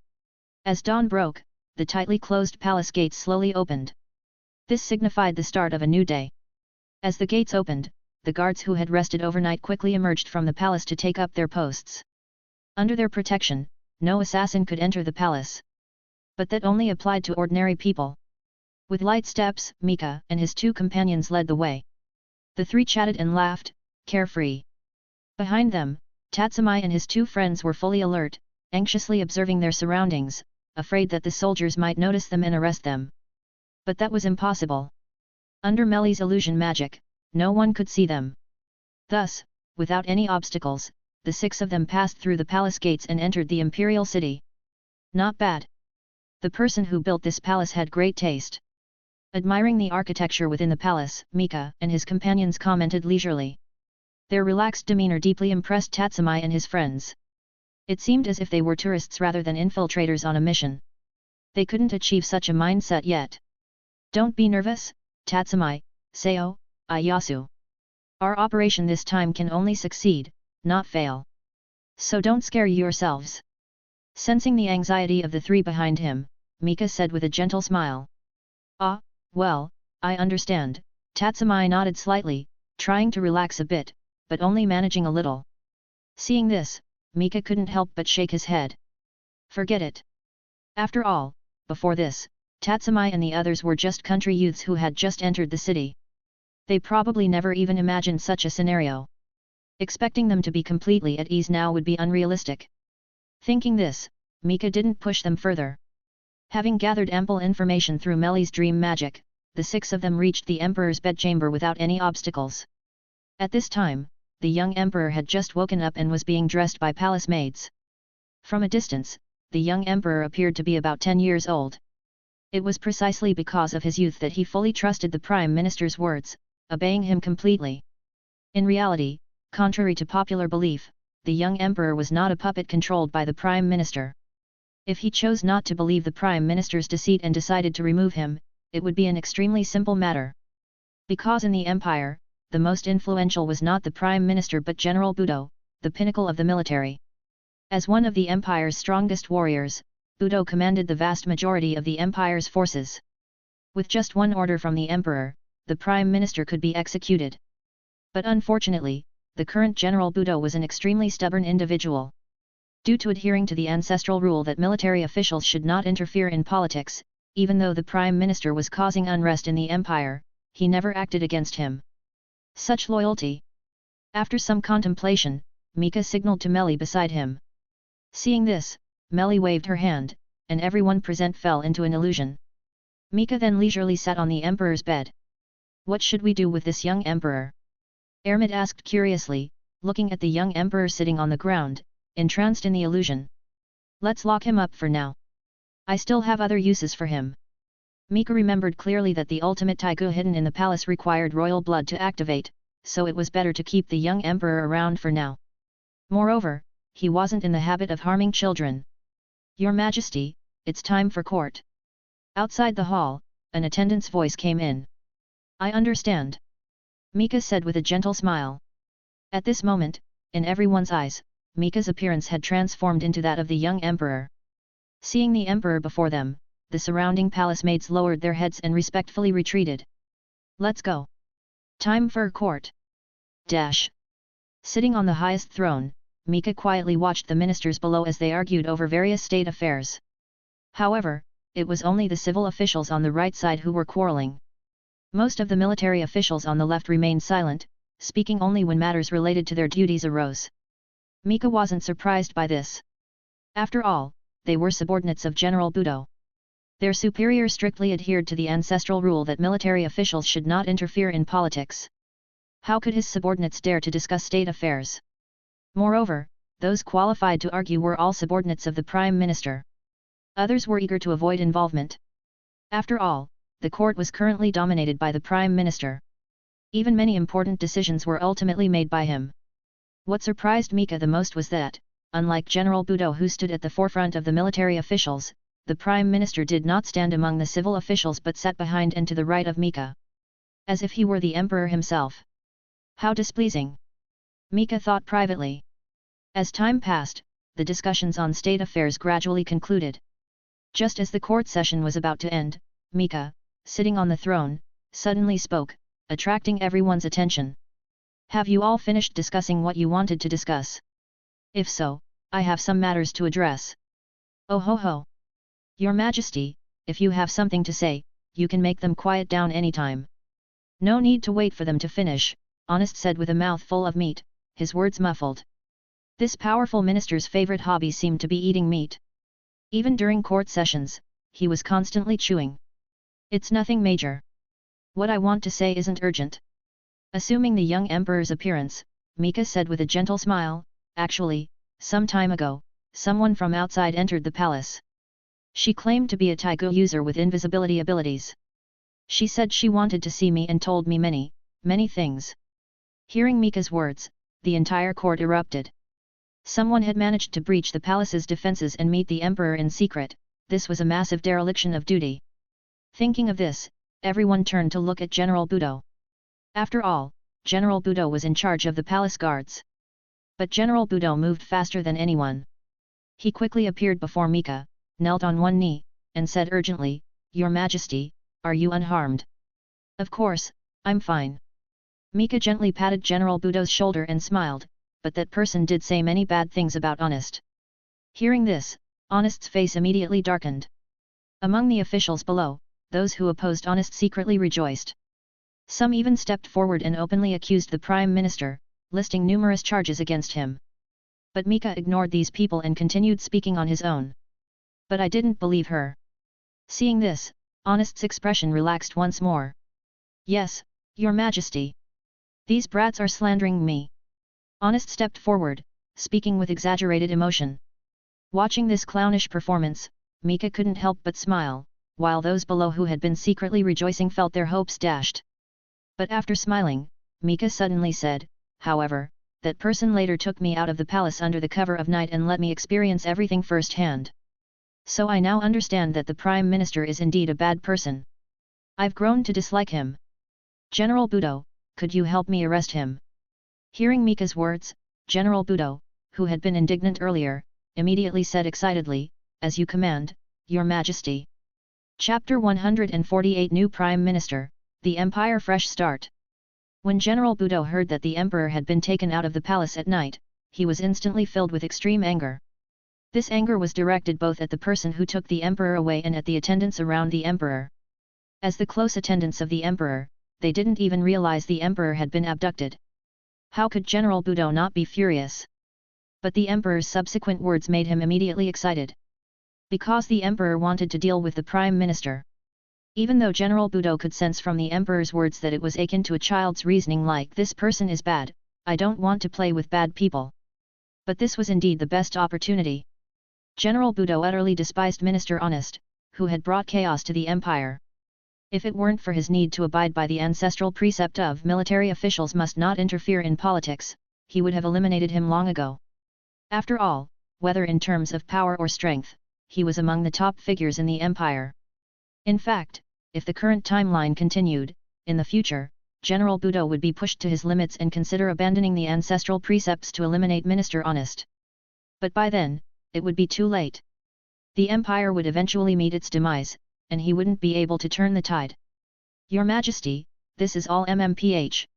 B: As dawn broke, the tightly closed palace gates slowly opened. This signified the start of a new day. As the gates opened, the guards who had rested overnight quickly emerged from the palace to take up their posts. Under their protection, no assassin could enter the palace. But that only applied to ordinary people. With light steps, Mika and his two companions led the way. The three chatted and laughed, carefree. Behind them, Tatsumi and his two friends were fully alert, anxiously observing their surroundings, afraid that the soldiers might notice them and arrest them. But that was impossible. Under Melly's illusion magic, no one could see them. Thus, without any obstacles, the six of them passed through the palace gates and entered the imperial city. Not bad. The person who built this palace had great taste. Admiring the architecture within the palace, Mika and his companions commented leisurely. Their relaxed demeanor deeply impressed Tatsumi and his friends. It seemed as if they were tourists rather than infiltrators on a mission. They couldn't achieve such a mindset yet. Don't be nervous, Tatsumi, Seryu, Ieyasu. Our operation this time can only succeed, not fail. So don't scare yourselves. Sensing the anxiety of the three behind him, Mika said with a gentle smile. Ah, well, I understand, Tatsumi nodded slightly, trying to relax a bit, but only managing a little. Seeing this, Mika couldn't help but shake his head. Forget it. After all, before this, Tatsumi and the others were just country youths who had just entered the city. They probably never even imagined such a scenario. Expecting them to be completely at ease now would be unrealistic. Thinking this, Mika didn't push them further. Having gathered ample information through Melly's dream magic, the 6 of them reached the Emperor's bedchamber without any obstacles. At this time, the young Emperor had just woken up and was being dressed by palace maids. From a distance, the young Emperor appeared to be about 10 years old. It was precisely because of his youth that he fully trusted the Prime Minister's words, obeying him completely. In reality, contrary to popular belief, the young Emperor was not a puppet controlled by the Prime Minister. If he chose not to believe the Prime Minister's deceit and decided to remove him, it would be an extremely simple matter. Because in the Empire, the most influential was not the Prime Minister but General Budo, the pinnacle of the military. As one of the Empire's strongest warriors, Budo commanded the vast majority of the Empire's forces. With just one order from the Emperor, the Prime Minister could be executed. But unfortunately, the current General Budo was an extremely stubborn individual. Due to adhering to the ancestral rule that military officials should not interfere in politics, even though the Prime Minister was causing unrest in the Empire, he never acted against him. Such loyalty! After some contemplation, Mika signaled to Melly beside him. Seeing this, Melly waved her hand, and everyone present fell into an illusion. Mika then leisurely sat on the Emperor's bed. What should we do with this young Emperor? Ermit asked curiously, looking at the young Emperor sitting on the ground, entranced in the illusion. Let's lock him up for now. I still have other uses for him. Mika remembered clearly that the ultimate Taigu hidden in the palace required royal blood to activate, so it was better to keep the young Emperor around for now. Moreover, he wasn't in the habit of harming children. Your Majesty, it's time for court. Outside the hall, an attendant's voice came in. I understand. Mika said with a gentle smile. At this moment, in everyone's eyes, Mika's appearance had transformed into that of the young Emperor. Seeing the Emperor before them, the surrounding palace maids lowered their heads and respectfully retreated. Let's go. Time for court. Sitting on the highest throne, Mika quietly watched the ministers below as they argued over various state affairs. However, it was only the civil officials on the right side who were quarreling. Most of the military officials on the left remained silent, speaking only when matters related to their duties arose. Mika wasn't surprised by this. After all, they were subordinates of General Budo. Their superior strictly adhered to the ancestral rule that military officials should not interfere in politics. How could his subordinates dare to discuss state affairs? Moreover, those qualified to argue were all subordinates of the Prime Minister. Others were eager to avoid involvement. After all, the court was currently dominated by the Prime Minister. Even many important decisions were ultimately made by him. What surprised Mika the most was that, unlike General Budo who stood at the forefront of the military officials, the Prime Minister did not stand among the civil officials but sat behind and to the right of Mika. As if he were the Emperor himself. How displeasing! Mika thought privately. As time passed, the discussions on state affairs gradually concluded. Just as the court session was about to end, Mika, sitting on the throne, suddenly spoke, attracting everyone's attention. Have you all finished discussing what you wanted to discuss? If so, I have some matters to address. Oh ho ho! Your Majesty, if you have something to say, you can make them quiet down anytime. No need to wait for them to finish, Honest said with a mouth full of meat, his words muffled. This powerful minister's favorite hobby seemed to be eating meat. Even during court sessions, he was constantly chewing. It's nothing major. What I want to say isn't urgent. Assuming the young Emperor's appearance, Mika said with a gentle smile, actually, some time ago, someone from outside entered the palace. She claimed to be a Taigu user with invisibility abilities. She said she wanted to see me and told me many things. Hearing Mika's words, the entire court erupted. Someone had managed to breach the palace's defenses and meet the Emperor in secret. This was a massive dereliction of duty. Thinking of this, everyone turned to look at General Budo. After all, General Budo was in charge of the palace guards. But General Budo moved faster than anyone. He quickly appeared before Mika, knelt on one knee, and said urgently, Your Majesty, are you unharmed? Of course, I'm fine. Mika gently patted General Budo's shoulder and smiled, but that person did say many bad things about Honest. Hearing this, Honest's face immediately darkened. Among the officials below, those who opposed Honest secretly rejoiced. Some even stepped forward and openly accused the Prime Minister, listing numerous charges against him. But Mika ignored these people and continued speaking on his own. But I didn't believe her. Seeing this, Honest's expression relaxed once more. Yes, Your Majesty. These brats are slandering me. Honest stepped forward, speaking with exaggerated emotion. Watching this clownish performance, Mika couldn't help but smile, while those below who had been secretly rejoicing felt their hopes dashed. But after smiling, Mika suddenly said, however, that person later took me out of the palace under the cover of night and let me experience everything firsthand. So I now understand that the Prime Minister is indeed a bad person. I've grown to dislike him. General Budo, could you help me arrest him? Hearing Mika's words, General Budo, who had been indignant earlier, immediately said excitedly, as you command, Your Majesty. Chapter 148 New Prime Minister, The Empire Fresh Start. When General Budo heard that the Emperor had been taken out of the palace at night, he was instantly filled with extreme anger. This anger was directed both at the person who took the Emperor away and at the attendants around the Emperor. As the close attendants of the Emperor, they didn't even realize the Emperor had been abducted. How could General Budo not be furious? But the Emperor's subsequent words made him immediately excited. Because the Emperor wanted to deal with the Prime Minister. Even though General Budo could sense from the Emperor's words that it was akin to a child's reasoning like this person is bad, I don't want to play with bad people. But this was indeed the best opportunity. General Budo utterly despised Minister Honest, who had brought chaos to the Empire. If it weren't for his need to abide by the ancestral precept of military officials must not interfere in politics, he would have eliminated him long ago. After all, whether in terms of power or strength, he was among the top figures in the Empire. In fact, if the current timeline continued, in the future, General Budo would be pushed to his limits and consider abandoning the ancestral precepts to eliminate Minister Honest. But by then, it would be too late. The Empire would eventually meet its demise, and he wouldn't be able to turn the tide. Your Majesty, this is all MMPH.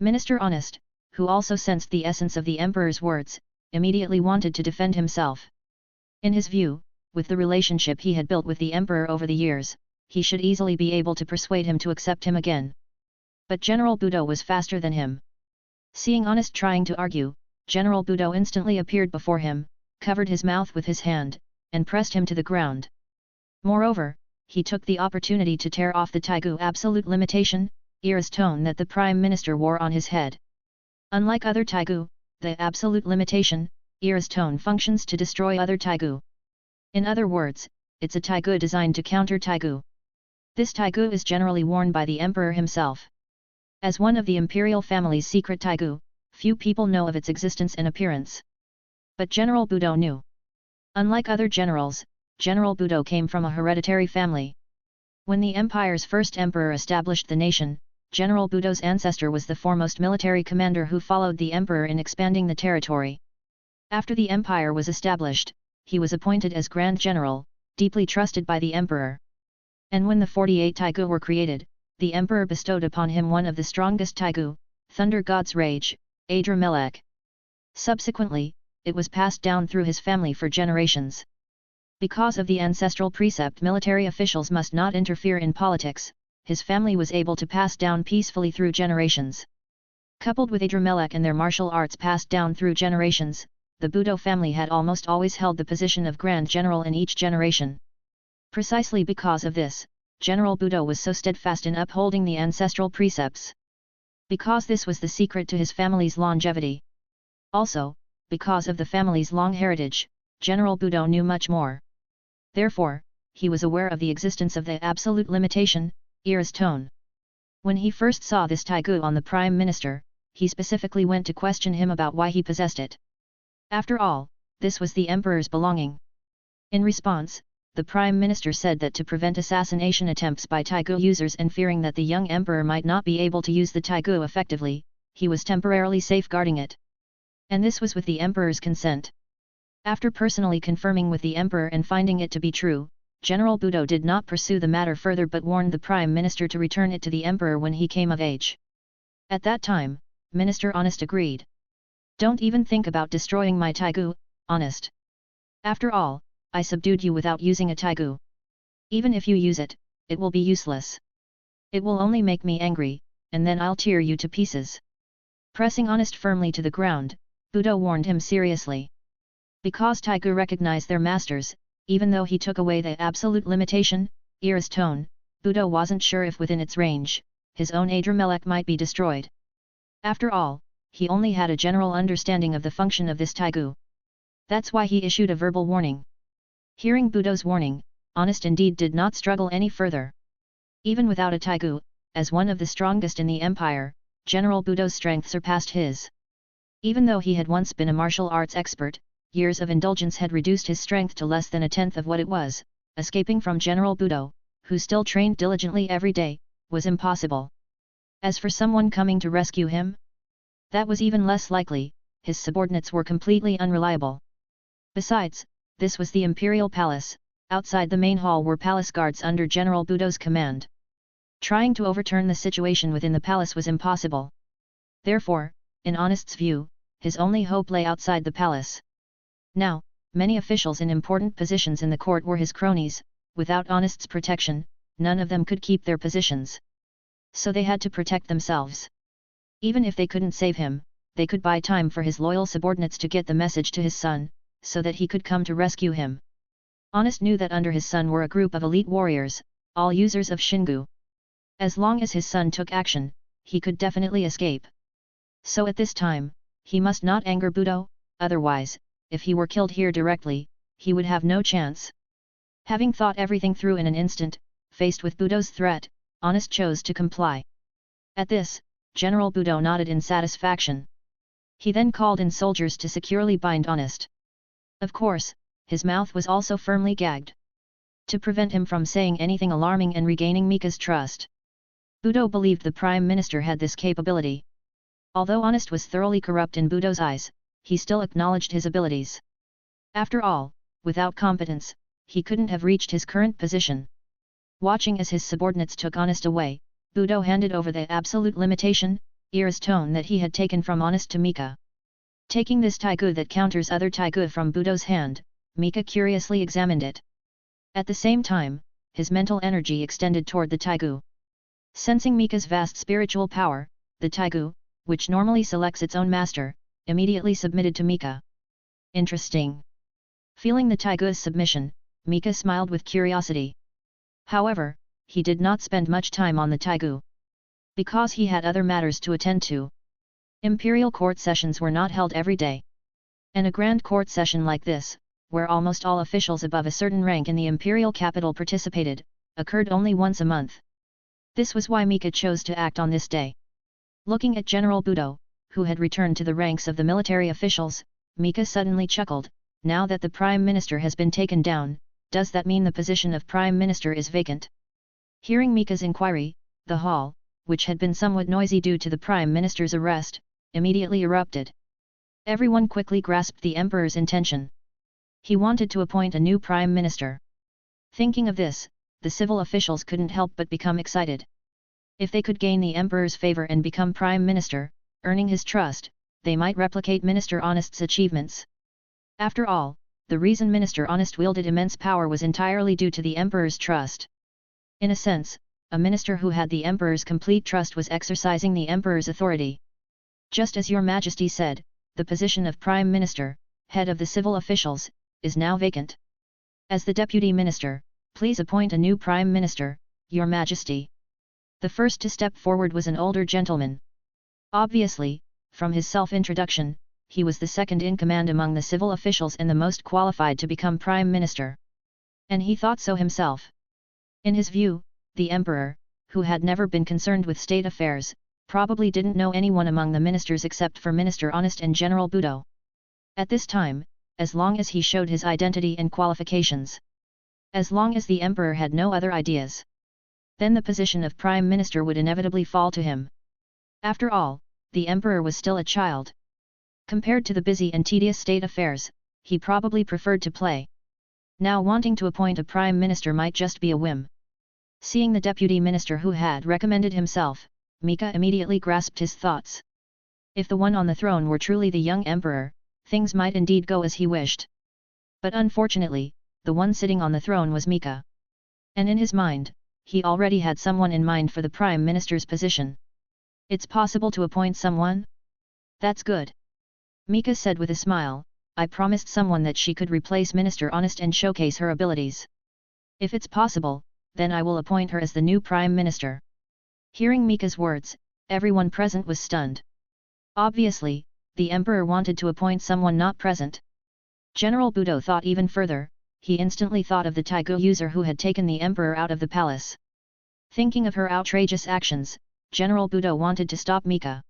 B: Minister Honest, who also sensed the essence of the Emperor's words, immediately wanted to defend himself. In his view, with the relationship he had built with the Emperor over the years, he should easily be able to persuade him to accept him again. But General Budo was faster than him. Seeing Honest trying to argue, General Budo instantly appeared before him, covered his mouth with his hand, and pressed him to the ground. Moreover, he took the opportunity to tear off the Taigu absolute limitation, ears tone that the Prime Minister wore on his head. Unlike other Taigu, the absolute limitation, ears tone functions to destroy other Taigu. In other words, it's a Taigu designed to counter Taigu. This Taigu is generally worn by the Emperor himself. As one of the imperial family's secret Taigu, few people know of its existence and appearance. But General Budo knew. Unlike other generals, General Budo came from a hereditary family. When the Empire's first emperor established the nation, General Budo's ancestor was the foremost military commander who followed the emperor in expanding the territory. After the empire was established, he was appointed as Grand General, deeply trusted by the emperor. And when the 48 Taigu were created, the emperor bestowed upon him one of the strongest Taigu, Thunder God's Rage, Adramelech. Subsequently, it was passed down through his family for generations. Because of the ancestral precept military officials must not interfere in politics, his family was able to pass down peacefully through generations. Coupled with Adramelech and their martial arts passed down through generations, the Budo family had almost always held the position of Grand General in each generation. Precisely because of this, General Budo was so steadfast in upholding the ancestral precepts. Because this was the secret to his family's longevity. Also, because of the family's long heritage, General Budo knew much more. Therefore, he was aware of the existence of the absolute limitation, ears tone. When he first saw this Taigu on the Prime Minister, he specifically went to question him about why he possessed it. After all, this was the Emperor's belonging. In response, the Prime Minister said that to prevent assassination attempts by Taigu users and fearing that the young Emperor might not be able to use the Taigu effectively, he was temporarily safeguarding it. And this was with the Emperor's consent. After personally confirming with the Emperor and finding it to be true, General Budo did not pursue the matter further but warned the Prime Minister to return it to the Emperor when he came of age. At that time, Minister Honest agreed. Don't even think about destroying my Taigu, Honest. After all, I subdued you without using a Taigu. Even if you use it, it will be useless. It will only make me angry, and then I'll tear you to pieces. Pressing Honest firmly to the ground, Budo warned him seriously. Because Taigu recognized their masters, even though he took away the absolute limitation, Ira's tone, Budo wasn't sure if within its range, his own Adramelech might be destroyed. After all, he only had a general understanding of the function of this Taigu. That's why he issued a verbal warning. Hearing Budo's warning, Honest indeed did not struggle any further. Even without a Taigu, as one of the strongest in the empire, General Budo's strength surpassed his. Even though he had once been a martial arts expert, years of indulgence had reduced his strength to less than a tenth of what it was. Escaping from General Budo, who still trained diligently every day, was impossible. As for someone coming to rescue him, that was even less likely. His subordinates were completely unreliable. Besides, this was the Imperial Palace. Outside the main hall were palace guards under General Budo's command. Trying to overturn the situation within the palace was impossible. Therefore, in Honest's view, his only hope lay outside the palace. Now, many officials in important positions in the court were his cronies. Without Honest's protection, none of them could keep their positions. So they had to protect themselves. Even if they couldn't save him, they could buy time for his loyal subordinates to get the message to his son, so that he could come to rescue him. Honest knew that under his son were a group of elite warriors, all users of Shingu. As long as his son took action, he could definitely escape. So at this time, he must not anger Budo, otherwise, if he were killed here directly, he would have no chance. Having thought everything through in an instant, faced with Budo's threat, Honest chose to comply. At this, General Budo nodded in satisfaction. He then called in soldiers to securely bind Honest. Of course, his mouth was also firmly gagged. To prevent him from saying anything alarming and regaining Mika's trust. Budo believed the Prime Minister had this capability. Although Honest was thoroughly corrupt in Budo's eyes, he still acknowledged his abilities. After all, without competence, he couldn't have reached his current position. Watching as his subordinates took Honest away, Budo handed over the absolute limitation, Ira's tone that he had taken from Honest to Mika. Taking this Taigu that counters other Taigu from Budo's hand, Mika curiously examined it. At the same time, his mental energy extended toward the Taigu. Sensing Mika's vast spiritual power, the Taigu, which normally selects its own master, immediately submitted to Mika. Interesting. Feeling the Taigu's submission, Mika smiled with curiosity. However, he did not spend much time on the Taigu. Because he had other matters to attend to. Imperial court sessions were not held every day. And a grand court session like this, where almost all officials above a certain rank in the imperial capital participated, occurred only once a month. This was why Mika chose to act on this day. Looking at General Budo, who had returned to the ranks of the military officials, Mika suddenly chuckled. Now that the Prime Minister has been taken down, does that mean the position of Prime Minister is vacant? Hearing Mika's inquiry, the hall, which had been somewhat noisy due to the Prime Minister's arrest, immediately erupted. Everyone quickly grasped the Emperor's intention. He wanted to appoint a new Prime Minister. Thinking of this, the civil officials couldn't help but become excited. If they could gain the Emperor's favor and become Prime Minister, earning his trust, they might replicate Minister Honest's achievements. After all, the reason Minister Honest wielded immense power was entirely due to the Emperor's trust. In a sense, a minister who had the Emperor's complete trust was exercising the Emperor's authority. Just as Your Majesty said, the position of Prime Minister, head of the civil officials, is now vacant. As the Deputy Minister, please appoint a new Prime Minister, Your Majesty. The first to step forward was an older gentleman. Obviously, from his self-introduction, he was the second in command among the civil officials and the most qualified to become Prime Minister. And he thought so himself. In his view, the Emperor, who had never been concerned with state affairs, probably didn't know anyone among the ministers except for Minister Honest and General Budo. At this time, as long as he showed his identity and qualifications. As long as the Emperor had no other ideas. Then the position of Prime Minister would inevitably fall to him. After all, the Emperor was still a child. Compared to the busy and tedious state affairs, he probably preferred to play. Now wanting to appoint a Prime Minister might just be a whim. Seeing the Deputy Minister who had recommended himself, Mika immediately grasped his thoughts. If the one on the throne were truly the young Emperor, things might indeed go as he wished. But unfortunately, the one sitting on the throne was Mika. And in his mind, he already had someone in mind for the Prime Minister's position. It's possible to appoint someone? That's good. Mika said with a smile, I promised someone that she could replace Minister Honest and showcase her abilities. If it's possible, then I will appoint her as the new Prime Minister. Hearing Mika's words, everyone present was stunned. Obviously, the Emperor wanted to appoint someone not present. General Budo thought even further, he instantly thought of the Taigu user who had taken the Emperor out of the palace. Thinking of her outrageous actions, General Budo wanted to stop Mika.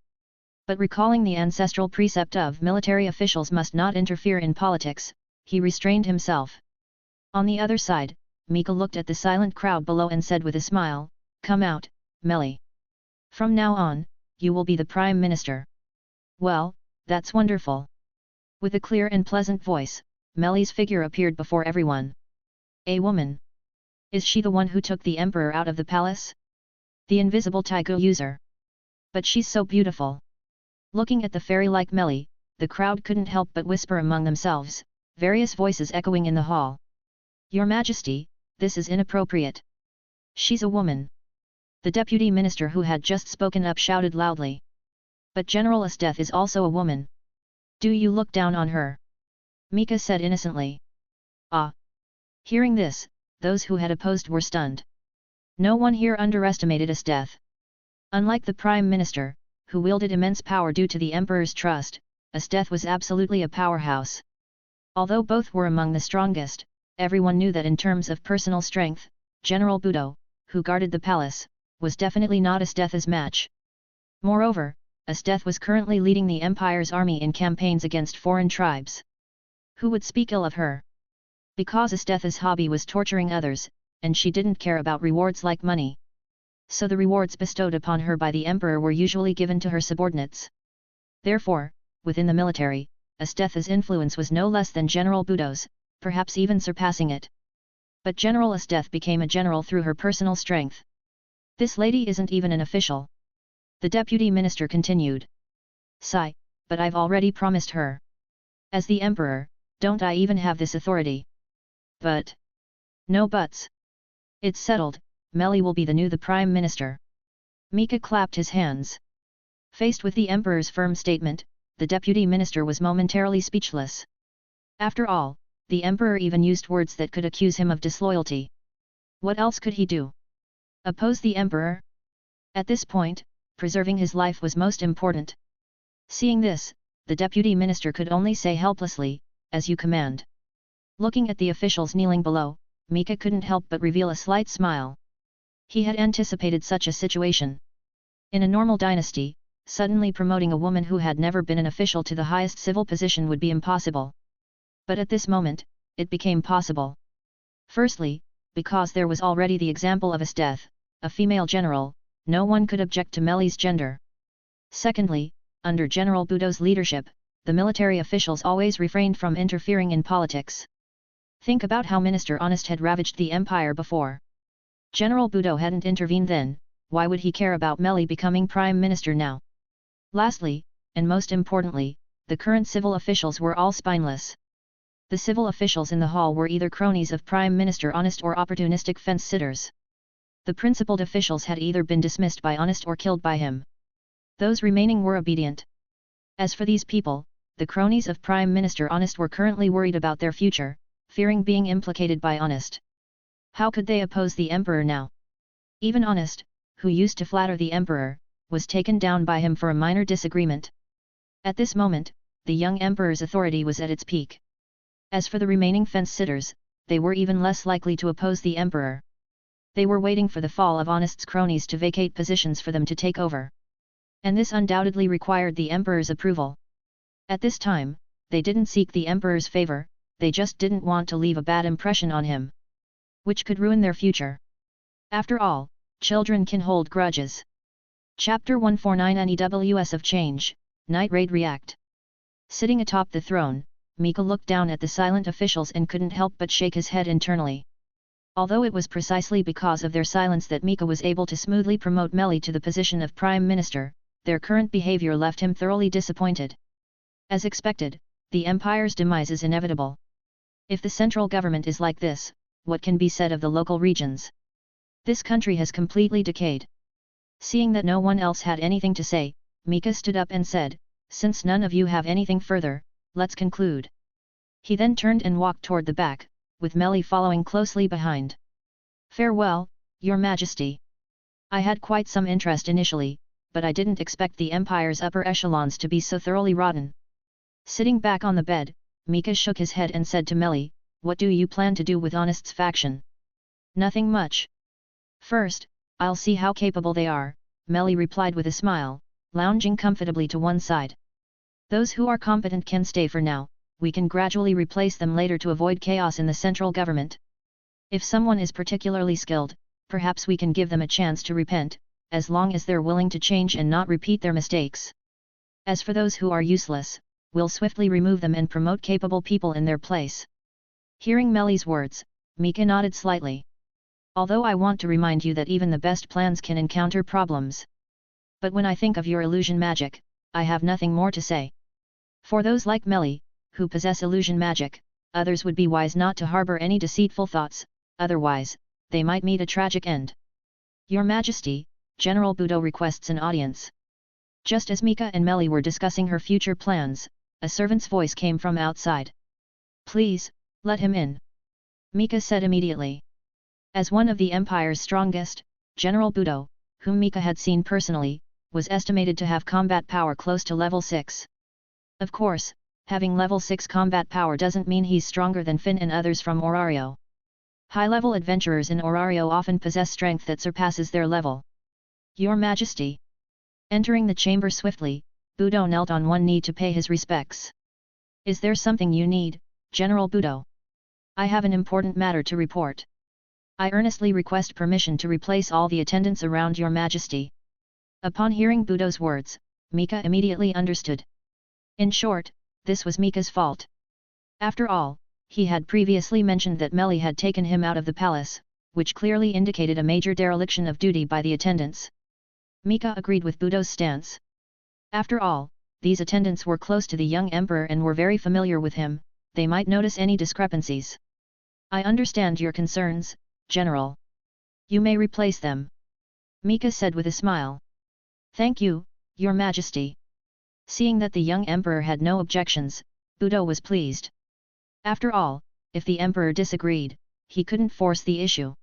B: But recalling the ancestral precept of military officials must not interfere in politics, he restrained himself. On the other side, Mika looked at the silent crowd below and said with a smile, Come out, Melly. From now on, you will be the Prime Minister. Well, that's wonderful. With a clear and pleasant voice, Melly's figure appeared before everyone. A woman. Is she the one who took the Emperor out of the palace? The invisible Taigu user. But she's so beautiful. Looking at the fairy-like Melly, the crowd couldn't help but whisper among themselves, various voices echoing in the hall. Your Majesty, this is inappropriate. She's a woman. The deputy minister who had just spoken up shouted loudly. But General Esdeath is also a woman. Do you look down on her? Mika said innocently. Ah! Hearing this, those who had opposed were stunned. No one here underestimated Esdeath. Unlike the Prime Minister, who wielded immense power due to the Emperor's trust, Esdeath was absolutely a powerhouse. Although both were among the strongest, everyone knew that in terms of personal strength, General Budo, who guarded the palace, was definitely not Esdeath's match. Moreover, Esdeath was currently leading the Empire's army in campaigns against foreign tribes. Who would speak ill of her? Because Esdeath's hobby was torturing others, and she didn't care about rewards like money. So the rewards bestowed upon her by the Emperor were usually given to her subordinates. Therefore, within the military, Esdeath's influence was no less than General Budo's, perhaps even surpassing it. But General Esdeath became a general through her personal strength. This lady isn't even an official. The deputy minister continued. Sigh, but I've already promised her. As the Emperor, don't I even have this authority? But... No buts. It's settled, Melly will be the Prime Minister. Mika clapped his hands. Faced with the Emperor's firm statement, the deputy minister was momentarily speechless. After all, the Emperor even used words that could accuse him of disloyalty. What else could he do? Oppose the Emperor? At this point, preserving his life was most important. Seeing this, the deputy minister could only say helplessly, as you command. Looking at the officials kneeling below, Mika couldn't help but reveal a slight smile. He had anticipated such a situation. In a normal dynasty, suddenly promoting a woman who had never been an official to the highest civil position would be impossible. But at this moment, it became possible. Firstly, because there was already the example of Esdeath, a female general, no one could object to Melly's gender. Secondly, under General Budo's leadership, the military officials always refrained from interfering in politics. Think about how Minister Honest had ravaged the empire before. General Budo hadn't intervened then, why would he care about Melly becoming Prime Minister now? Lastly, and most importantly, the current civil officials were all spineless. The civil officials in the hall were either cronies of Prime Minister Honest or opportunistic fence-sitters. The principled officials had either been dismissed by Honest or killed by him. Those remaining were obedient. As for these people, the cronies of Prime Minister Honest were currently worried about their future, fearing being implicated by Honest. How could they oppose the Emperor now? Even Honest, who used to flatter the Emperor, was taken down by him for a minor disagreement. At this moment, the young Emperor's authority was at its peak. As for the remaining fence-sitters, they were even less likely to oppose the Emperor. They were waiting for the fall of Honest's cronies to vacate positions for them to take over. And this undoubtedly required the Emperor's approval. At this time, they didn't seek the Emperor's favor, they just didn't want to leave a bad impression on him, which could ruin their future. After all, children can hold grudges. Chapter 149 NEWS of Change, Night Raid React. Sitting atop the throne, Mika looked down at the silent officials and couldn't help but shake his head internally. Although it was precisely because of their silence that Mika was able to smoothly promote Melly to the position of Prime Minister, their current behavior left him thoroughly disappointed. As expected, the Empire's demise is inevitable. If the central government is like this, what can be said of the local regions? This country has completely decayed. Seeing that no one else had anything to say, Mika stood up and said, "Since none of you have anything further, let's conclude." He then turned and walked toward the back, with Melly following closely behind. "Farewell, Your Majesty. I had quite some interest initially, but I didn't expect the Empire's upper echelons to be so thoroughly rotten." Sitting back on the bed, Mika shook his head and said to Melly, "What do you plan to do with Honest's faction?" "Nothing much. First, I'll see how capable they are," Melly replied with a smile, lounging comfortably to one side. "Those who are competent can stay for now, we can gradually replace them later to avoid chaos in the central government. If someone is particularly skilled, perhaps we can give them a chance to repent, as long as they're willing to change and not repeat their mistakes. As for those who are useless, we'll swiftly remove them and promote capable people in their place." Hearing Melly's words, Mika nodded slightly. "Although I want to remind you that even the best plans can encounter problems. But when I think of your illusion magic, I have nothing more to say. For those like Melly, who possess illusion magic, others would be wise not to harbor any deceitful thoughts, otherwise, they might meet a tragic end. Your Majesty, General Budo requests an audience." Just as Mika and Melly were discussing her future plans, a servant's voice came from outside. "Please, let him in," Mika said immediately. As one of the Empire's strongest, General Budo, whom Mika had seen personally, was estimated to have combat power close to level 6. Of course, having level 6 combat power doesn't mean he's stronger than Finn and others from Orario. High-level adventurers in Orario often possess strength that surpasses their level. "Your Majesty." Entering the chamber swiftly, Budo knelt on one knee to pay his respects. "Is there something you need, General Budo?" "I have an important matter to report. I earnestly request permission to replace all the attendants around Your Majesty." Upon hearing Budo's words, Mika immediately understood. In short, this was Mika's fault. After all, he had previously mentioned that Melly had taken him out of the palace, which clearly indicated a major dereliction of duty by the attendants. Mika agreed with Budo's stance. After all, these attendants were close to the young emperor and were very familiar with him, they might notice any discrepancies. "I understand your concerns, General. You may replace them," Mika said with a smile. "Thank you, Your Majesty." Seeing that the young emperor had no objections, Budo was pleased. After all, if the emperor disagreed, he couldn't force the issue.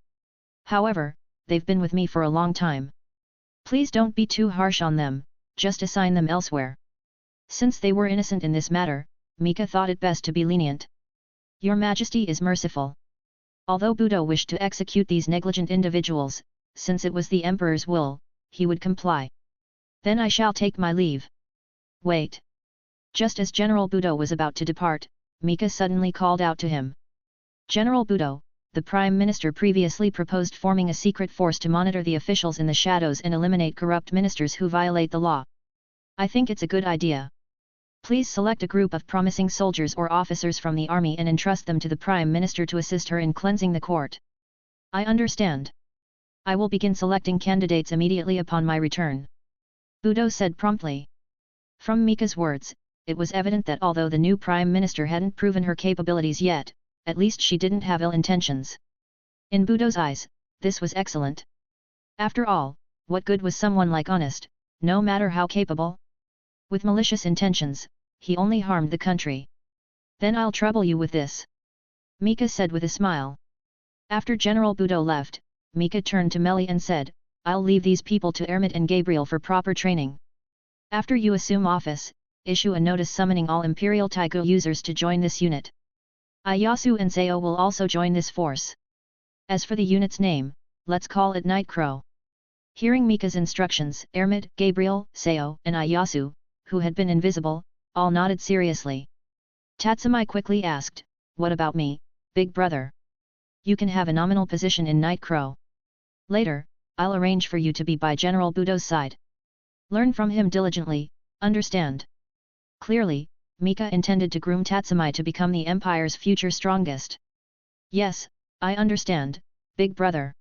B: "However, they've been with me for a long time. Please don't be too harsh on them, just assign them elsewhere." Since they were innocent in this matter, Mika thought it best to be lenient. "Your Majesty is merciful." Although Budo wished to execute these negligent individuals, since it was the emperor's will, he would comply. "Then I shall take my leave." "Wait." Just as General Budo was about to depart, Mika suddenly called out to him. "General Budo, the Prime Minister previously proposed forming a secret force to monitor the officials in the shadows and eliminate corrupt ministers who violate the law. I think it's a good idea. Please select a group of promising soldiers or officers from the army and entrust them to the Prime Minister to assist her in cleansing the court." "I understand. I will begin selecting candidates immediately upon my return," Budo said promptly. From Mika's words, it was evident that although the new Prime Minister hadn't proven her capabilities yet, at least she didn't have ill intentions. In Budo's eyes, this was excellent. After all, what good was someone like Honest, no matter how capable? With malicious intentions, he only harmed the country. "Then I'll trouble you with this," Mika said with a smile. After General Budo left, Mika turned to Melly and said, "I'll leave these people to Ermit and Gabriel for proper training. After you assume office, issue a notice summoning all Imperial Taigu users to join this unit. Iyasu and Seo will also join this force. As for the unit's name, let's call it Nightcrow." Hearing Mika's instructions, Ermit, Gabriel, Seo, and Iyasu, who had been invisible, all nodded seriously. Tatsumi quickly asked, "What about me, big brother? You can have a nominal position in Nightcrow. Later, I'll arrange for you to be by General Budo's side. Learn from him diligently, understand?" Clearly, Mika intended to groom Tatsumi to become the Empire's future strongest. "Yes, I understand, big brother."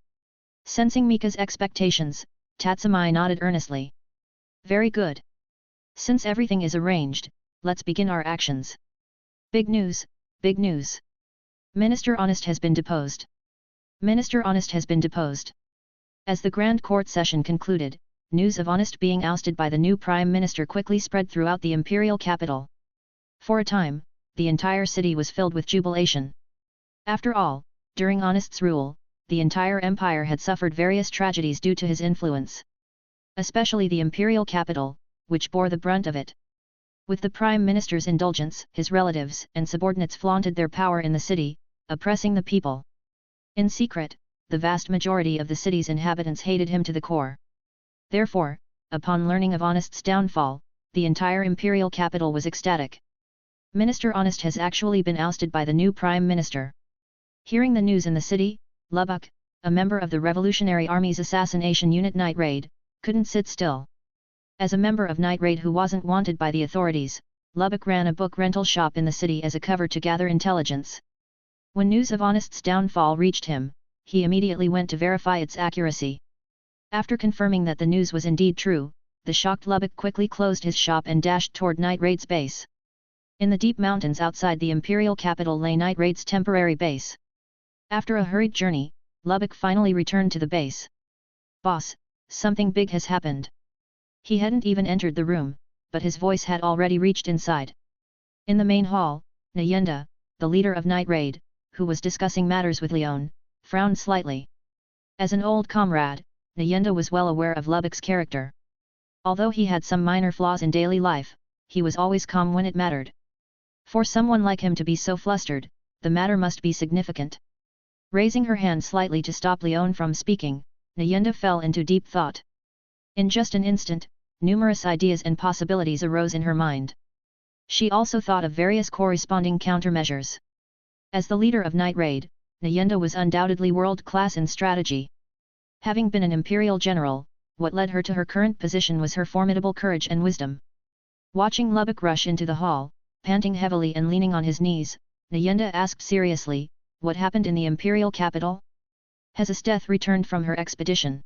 B: Sensing Mika's expectations, Tatsumi nodded earnestly. "Very good. Since everything is arranged, let's begin our actions." Big news, big news. Minister Honest has been deposed. Minister Honest has been deposed. As the Grand Court session concluded, news of Honest being ousted by the new Prime Minister quickly spread throughout the imperial capital. For a time, the entire city was filled with jubilation. After all, during Honest's rule, the entire empire had suffered various tragedies due to his influence. Especially the imperial capital, which bore the brunt of it. With the Prime Minister's indulgence, his relatives and subordinates flaunted their power in the city, oppressing the people. In secret, the vast majority of the city's inhabitants hated him to the core. Therefore, upon learning of Honest's downfall, the entire imperial capital was ecstatic. Minister Honest has actually been ousted by the new Prime Minister. Hearing the news in the city, Lubbock, a member of the Revolutionary Army's assassination unit Night Raid, couldn't sit still. As a member of Night Raid who wasn't wanted by the authorities, Lubbock ran a book rental shop in the city as a cover to gather intelligence. When news of Honest's downfall reached him, he immediately went to verify its accuracy. After confirming that the news was indeed true, the shocked Lubbock quickly closed his shop and dashed toward Night Raid's base. In the deep mountains outside the imperial capital lay Night Raid's temporary base. After a hurried journey, Lubbock finally returned to the base. "Boss, something big has happened." He hadn't even entered the room, but his voice had already reached inside. In the main hall, Nayenda, the leader of Night Raid, who was discussing matters with Leon, frowned slightly. As an old comrade, Nayenda was well aware of Lubbock's character. Although he had some minor flaws in daily life, he was always calm when it mattered. For someone like him to be so flustered, the matter must be significant. Raising her hand slightly to stop Leon from speaking, Nayenda fell into deep thought. In just an instant, numerous ideas and possibilities arose in her mind. She also thought of various corresponding countermeasures. As the leader of Night Raid, Nayenda was undoubtedly world-class in strategy. Having been an imperial general, what led her to her current position was her formidable courage and wisdom. Watching Lubbock rush into the hall, panting heavily and leaning on his knees, Nayenda asked seriously, "What happened in the imperial capital? Has Esdeath returned from her expedition?"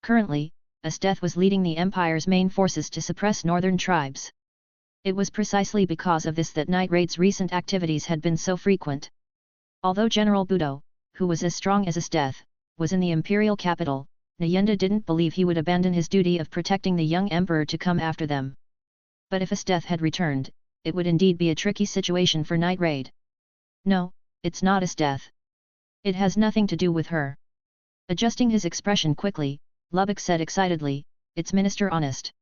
B: Currently, Esdeath was leading the Empire's main forces to suppress northern tribes. It was precisely because of this that Night Raid's recent activities had been so frequent. Although General Budo, who was as strong as Esdeath, was in the imperial capital, Nayenda didn't believe he would abandon his duty of protecting the young emperor to come after them. But if Esdeath had returned, it would indeed be a tricky situation for Night Raid. "No, it's not Esdeath. It has nothing to do with her." Adjusting his expression quickly, Lubbock said excitedly, "It's Minister Honest.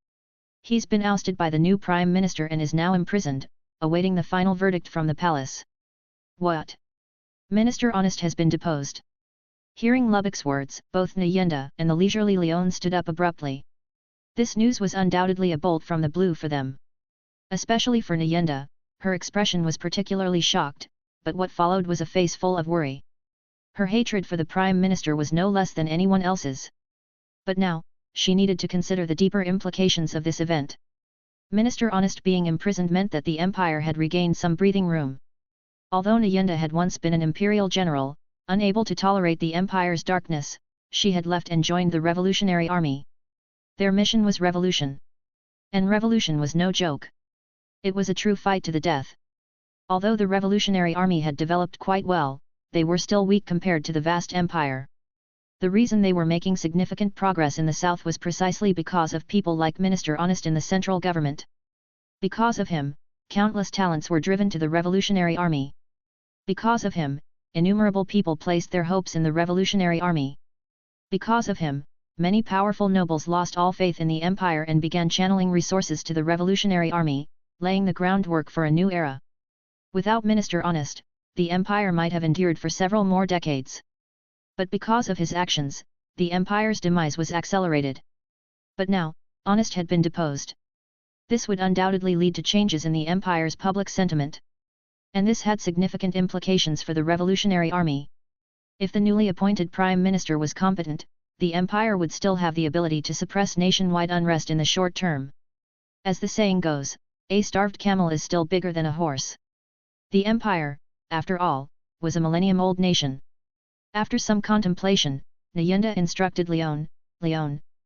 B: He's been ousted by the new Prime Minister and is now imprisoned, awaiting the final verdict from the palace." "What? Minister Honest has been deposed?" Hearing Lubbock's words, both Nayenda and the leisurely Leon stood up abruptly. This news was undoubtedly a bolt from the blue for them. Especially for Nayenda, her expression was particularly shocked, but what followed was a face full of worry. Her hatred for the Prime Minister was no less than anyone else's. But now, she needed to consider the deeper implications of this event. Minister Honest being imprisoned meant that the Empire had regained some breathing room. Although Nayenda had once been an imperial general, unable to tolerate the Empire's darkness, she had left and joined the Revolutionary Army. Their mission was revolution. And revolution was no joke. It was a true fight to the death. Although the Revolutionary Army had developed quite well, they were still weak compared to the vast empire. The reason they were making significant progress in the south was precisely because of people like Minister Honest in the central government. Because of him, countless talents were driven to the Revolutionary Army. Because of him, innumerable people placed their hopes in the Revolutionary Army. Because of him, many powerful nobles lost all faith in the empire and began channeling resources to the Revolutionary Army, laying the groundwork for a new era. Without Minister Honest, the empire might have endured for several more decades. But because of his actions, the empire's demise was accelerated. But now, Honest had been deposed. This would undoubtedly lead to changes in the empire's public sentiment. And this had significant implications for the Revolutionary Army. If the newly appointed Prime Minister was competent, the empire would still have the ability to suppress nationwide unrest in the short term. As the saying goes, a starved camel is still bigger than a horse. The empire, after all, was a millennium-old nation. After some contemplation, Nayenda instructed Leon,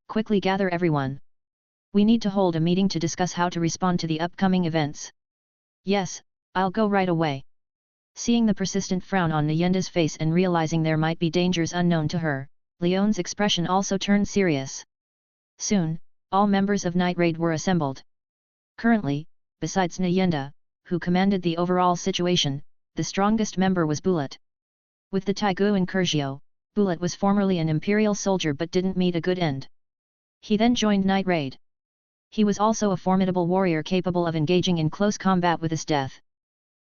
B: quickly gather everyone. We need to hold a meeting to discuss how to respond to the upcoming events." "Yes, I'll go right away." Seeing the persistent frown on Nayenda's face and realizing there might be dangers unknown to her, Leon's expression also turned serious. Soon, all members of Night Raid were assembled. Currently, besides Nyenda, who commanded the overall situation, the strongest member was Bulat. With the Taigu Incursion, Bulat was formerly an imperial soldier but didn't meet a good end. He then joined Night Raid. He was also a formidable warrior capable of engaging in close combat with Esdeath.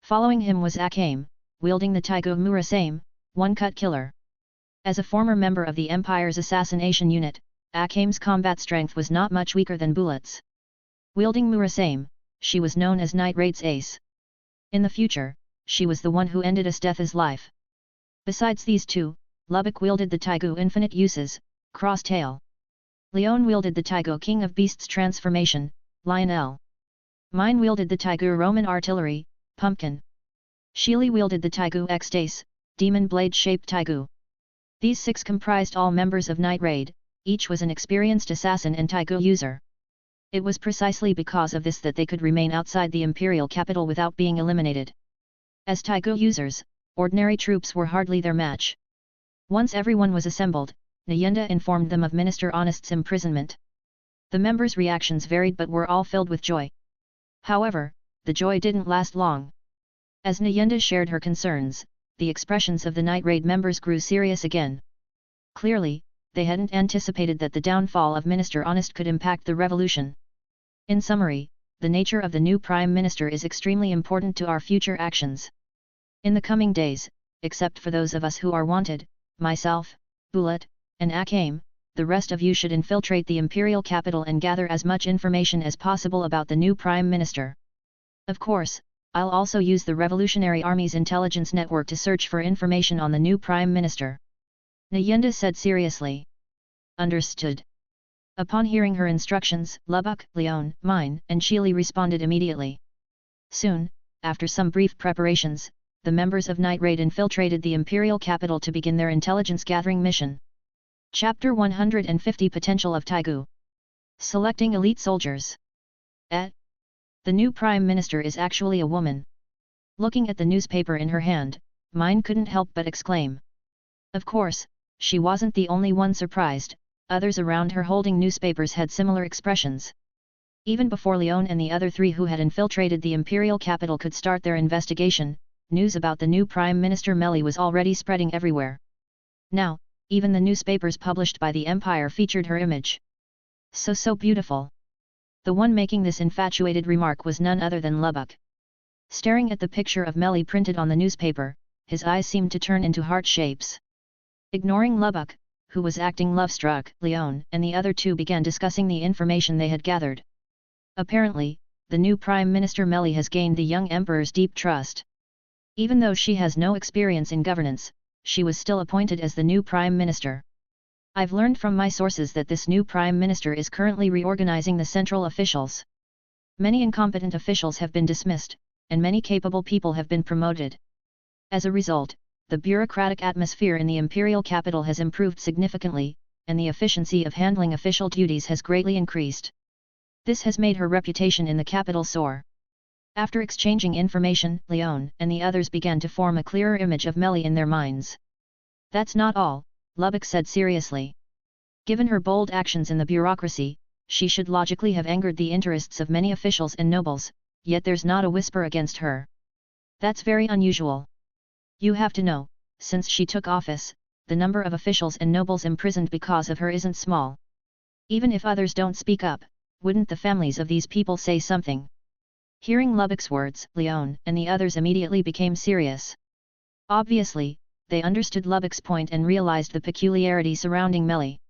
B: Following him was Akame, wielding the Taigu Murasame, one-cut killer. As a former member of the Empire's assassination unit, Akame's combat strength was not much weaker than Bulat's. Wielding Murasame, she was known as Night Raid's ace. In the future, she was the one who ended Esdeath's life. Besides these two, Lubbock wielded the Taigu Infinite Uses, Cross-Tail. Leon wielded the Taigu King of Beasts Transformation, Lionel. Mine wielded the Taigu Roman Artillery, Pumpkin. Sheely wielded the Taigu Extace, Demon Blade-shaped Taigu. These 6 comprised all members of Night Raid, each was an experienced assassin and Taigu user. It was precisely because of this that they could remain outside the imperial capital without being eliminated. As Taigu users, ordinary troops were hardly their match. Once everyone was assembled, Nyenda informed them of Minister Honest's imprisonment. The members' reactions varied but were all filled with joy. However, the joy didn't last long. As Nyenda shared her concerns, the expressions of the Night Raid members grew serious again. Clearly, they hadn't anticipated that the downfall of Minister Honest could impact the revolution. In summary, the nature of the new Prime Minister is extremely important to our future actions. In the coming days, except for those of us who are wanted, myself, Bulat, and Akame, the rest of you should infiltrate the imperial capital and gather as much information as possible about the new Prime Minister. Of course, I'll also use the Revolutionary Army's intelligence network to search for information on the new Prime Minister. Nyenda said seriously. Understood. Upon hearing her instructions, Lubbock, Leon, Mine, and Sheely responded immediately. Soon, after some brief preparations, the members of Night Raid infiltrated the imperial capital to begin their intelligence-gathering mission. Chapter 150 Potential of Taigu. Selecting elite soldiers. The new Prime Minister is actually a woman. Looking at the newspaper in her hand, Mine couldn't help but exclaim. Of course, she wasn't the only one surprised, others around her holding newspapers had similar expressions. Even before Leon and the other 3 who had infiltrated the imperial capital could start their investigation, news about the new Prime Minister Melly was already spreading everywhere. Now, even the newspapers published by the Empire featured her image. So beautiful. The one making this infatuated remark was none other than Lubbock. Staring at the picture of Melly printed on the newspaper, his eyes seemed to turn into heart shapes. Ignoring Lubbock, who was acting love-struck, Leon and the other 2 began discussing the information they had gathered. Apparently, the new Prime Minister Melly has gained the young Emperor's deep trust. Even though she has no experience in governance, she was still appointed as the new Prime Minister. I've learned from my sources that this new Prime Minister is currently reorganizing the central officials. Many incompetent officials have been dismissed, and many capable people have been promoted. As a result, the bureaucratic atmosphere in the imperial capital has improved significantly, and the efficiency of handling official duties has greatly increased. This has made her reputation in the capital soar. After exchanging information, Leon and the others began to form a clearer image of Melly in their minds. That's not all, Lubbock said seriously. Given her bold actions in the bureaucracy, she should logically have angered the interests of many officials and nobles, yet there's not a whisper against her. That's very unusual. You have to know, since she took office, the number of officials and nobles imprisoned because of her isn't small. Even if others don't speak up, wouldn't the families of these people say something? Hearing Lubbock's words, Leon and the others immediately became serious. Obviously, they understood Lubbock's point and realized the peculiarity surrounding Melly.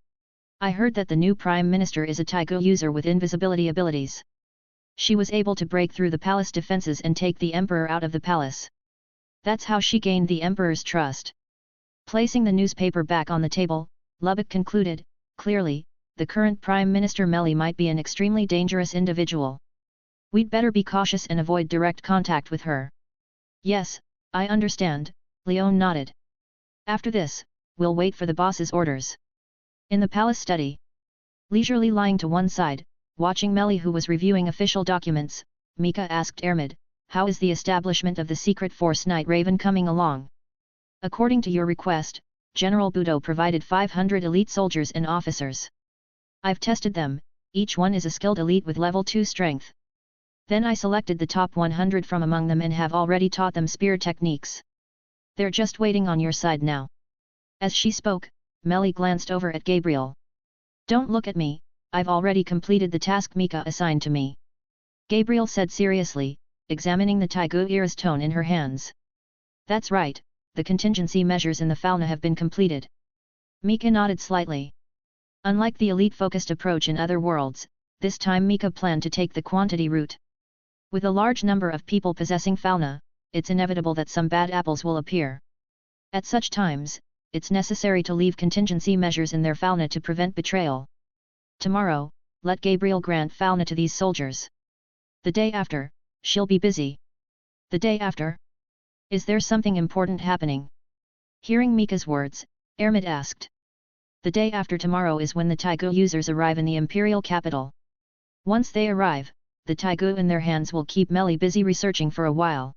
B: I heard that the new Prime Minister is a Taigu user with invisibility abilities. She was able to break through the palace defenses and take the Emperor out of the palace. That's how she gained the Emperor's trust. Placing the newspaper back on the table, Lubbock concluded, clearly, the current Prime Minister Melly might be an extremely dangerous individual. We'd better be cautious and avoid direct contact with her. Yes, I understand, Leon nodded. After this, we'll wait for the boss's orders. In the palace study. Leisurely lying to one side, watching Melly who was reviewing official documents, Mika asked Ermid, how is the establishment of the secret force Night Raven coming along? According to your request, General Budo provided 500 elite soldiers and officers. I've tested them, each one is a skilled elite with level 2 strength. Then I selected the top 100 from among them and have already taught them spear techniques. They're just waiting on your side now. As she spoke, Melly glanced over at Gabriel. Don't look at me, I've already completed the task Mika assigned to me. Gabriel said seriously, examining the Taiguira's tone in her hands. That's right, the contingency measures in the fauna have been completed. Mika nodded slightly. Unlike the elite-focused approach in other worlds, this time Mika planned to take the quantity route. With a large number of people possessing fauna, it's inevitable that some bad apples will appear. At such times, it's necessary to leave contingency measures in their fauna to prevent betrayal. Tomorrow, let Gabriel grant fauna to these soldiers. The day after, she'll be busy. The day after? Is there something important happening? Hearing Mika's words, Ermit asked. The day after tomorrow is when the Taigu users arrive in the imperial capital. Once they arrive, the Taigu in their hands will keep Melly busy researching for a while.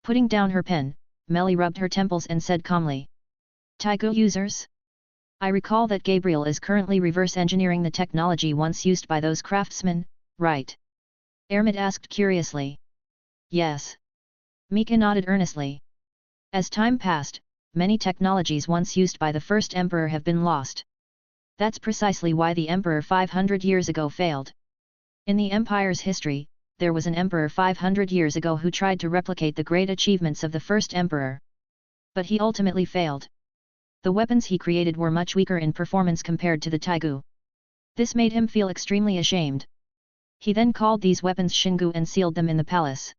B: Putting down her pen, Melly rubbed her temples and said calmly. Taigu users? I recall that Gabriel is currently reverse engineering the technology once used by those craftsmen, right? Ermit asked curiously. Yes. Mika nodded earnestly. As time passed, many technologies once used by the first emperor have been lost. That's precisely why the emperor 500 years ago failed. In the empire's history, there was an emperor 500 years ago who tried to replicate the great achievements of the first emperor. But he ultimately failed. The weapons he created were much weaker in performance compared to the Taigu. This made him feel extremely ashamed. He then called these weapons Shingu and sealed them in the palace.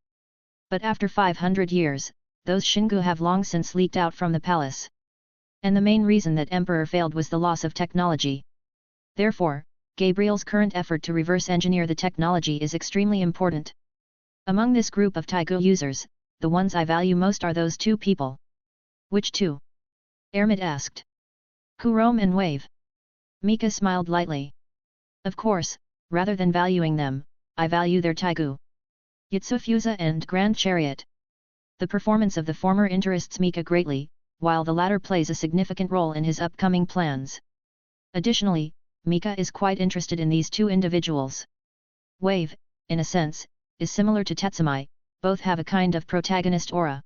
B: But after 500 years, those Shingu have long since leaked out from the palace. And the main reason that Emperor failed was the loss of technology. Therefore, Gabriel's current effort to reverse engineer the technology is extremely important. Among this group of Taigu users, the ones I value most are those two people. Which two? Ermit asked. Kurome and Wave. Mika smiled lightly. Of course, rather than valuing them, I value their Taigu. Yitsufusa and Grand Chariot. The performance of the former interests Mika greatly, while the latter plays a significant role in his upcoming plans. Additionally, Mika is quite interested in these two individuals. Wave, in a sense, is similar to Tatsumi, both have a kind of protagonist aura.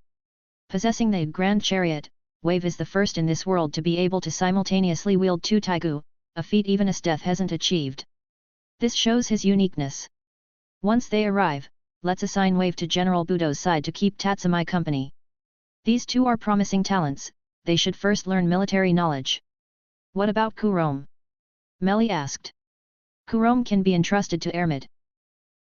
B: Possessing the Grand Chariot, Wave is the first in this world to be able to simultaneously wield two Taigu, a feat even Esdeath hasn't achieved. This shows his uniqueness. Once they arrive, let's assign Wave to General Budo's side to keep Tatsumi company. These two are promising talents, they should first learn military knowledge. What about Kurome? Melly asked. Kurome can be entrusted to Ermit.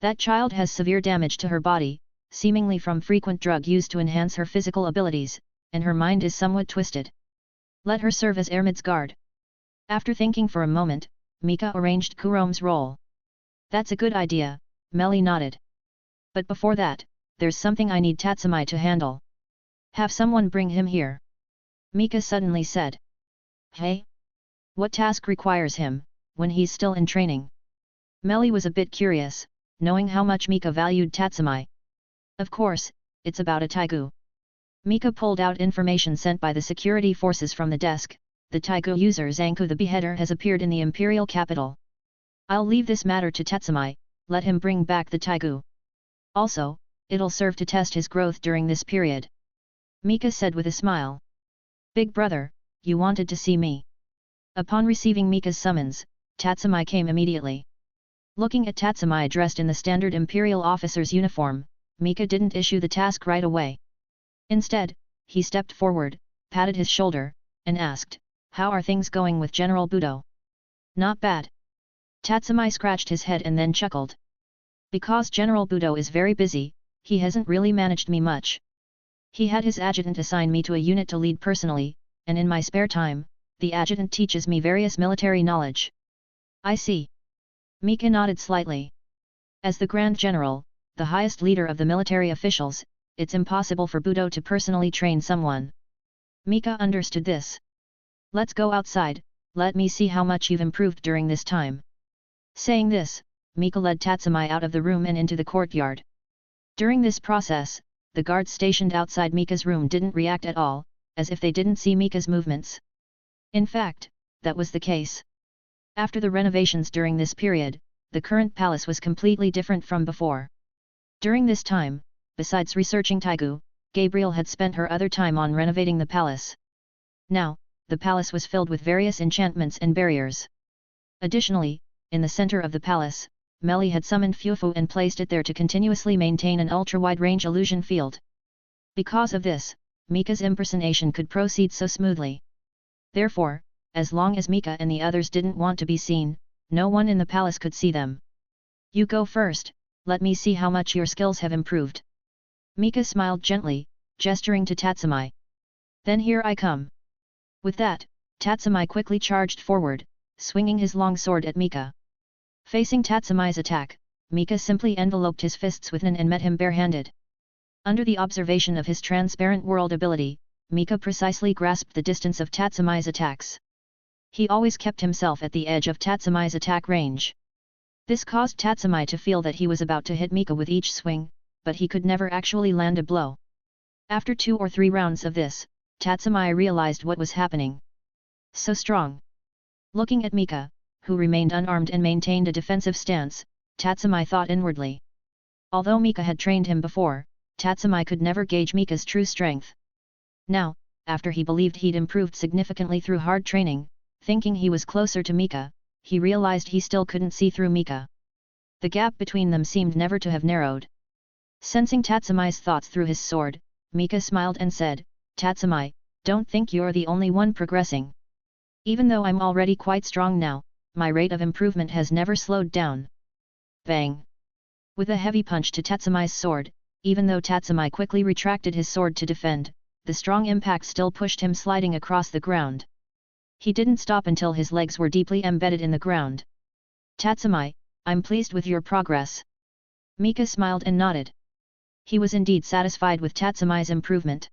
B: That child has severe damage to her body, seemingly from frequent drug use to enhance her physical abilities, and her mind is somewhat twisted. Let her serve as Ermit's guard. After thinking for a moment, Mika arranged Kurome's role. That's a good idea, Melly nodded. But before that, there's something I need Tatsumi to handle. Have someone bring him here. Mika suddenly said. Hey? What task requires him, when he's still in training? Melly was a bit curious, knowing how much Mika valued Tatsumi. Of course, it's about a Taigu. Mika pulled out information sent by the security forces from the desk. The Taigu user Zanku the Beheader has appeared in the imperial capital. I'll leave this matter to Tatsumi, let him bring back the Taigu. Also, it'll serve to test his growth during this period. Mika said with a smile. Big brother, you wanted to see me. Upon receiving Mika's summons, Tatsumi came immediately. Looking at Tatsumi dressed in the standard imperial officer's uniform, Mika didn't issue the task right away. Instead, he stepped forward, patted his shoulder, and asked, how are things going with General Budo? Not bad. Tatsumi scratched his head and then chuckled. Because General Budo is very busy, he hasn't really managed me much. He had his adjutant assign me to a unit to lead personally, and in my spare time, the adjutant teaches me various military knowledge. I see. Mika nodded slightly. As the Grand General, the highest leader of the military officials, it's impossible for Budo to personally train someone. Mika understood this. Let's go outside, let me see how much you've improved during this time. Saying this, Mika led Tatsumi out of the room and into the courtyard. During this process, the guards stationed outside Mika's room didn't react at all, as if they didn't see Mika's movements. In fact, that was the case. After the renovations during this period, the current palace was completely different from before. During this time, besides researching Taigu, Gabriel had spent her other time on renovating the palace. Now, the palace was filled with various enchantments and barriers. Additionally, in the center of the palace, Melly had summoned Fufu and placed it there to continuously maintain an ultra-wide-range illusion field. Because of this, Mika's impersonation could proceed so smoothly. Therefore, as long as Mika and the others didn't want to be seen, no one in the palace could see them. "You go first, let me see how much your skills have improved." Mika smiled gently, gesturing to Tatsumi. "Then here I come." With that, Tatsumi quickly charged forward, swinging his long sword at Mika. Facing Tatsumi's attack, Mika simply enveloped his fists within and met him barehanded. Under the observation of his transparent world ability, Mika precisely grasped the distance of Tatsumi's attacks. He always kept himself at the edge of Tatsumi's attack range. This caused Tatsumi to feel that he was about to hit Mika with each swing, but he could never actually land a blow. After 2 or 3 rounds of this, Tatsumi realized what was happening. So strong. Looking at Mika, who remained unarmed and maintained a defensive stance, Tatsumi thought inwardly. Although Mika had trained him before, Tatsumi could never gauge Mika's true strength. Now, after he believed he'd improved significantly through hard training, thinking he was closer to Mika, he realized he still couldn't see through Mika. The gap between them seemed never to have narrowed. Sensing Tatsumi's thoughts through his sword, Mika smiled and said, "Tatsumi, don't think you're the only one progressing. Even though I'm already quite strong now, my rate of improvement has never slowed down." Bang! With a heavy punch to Tatsumi's sword, even though Tatsumi quickly retracted his sword to defend, the strong impact still pushed him sliding across the ground. He didn't stop until his legs were deeply embedded in the ground. "Tatsumi, I'm pleased with your progress." Mika smiled and nodded. He was indeed satisfied with Tatsumi's improvement.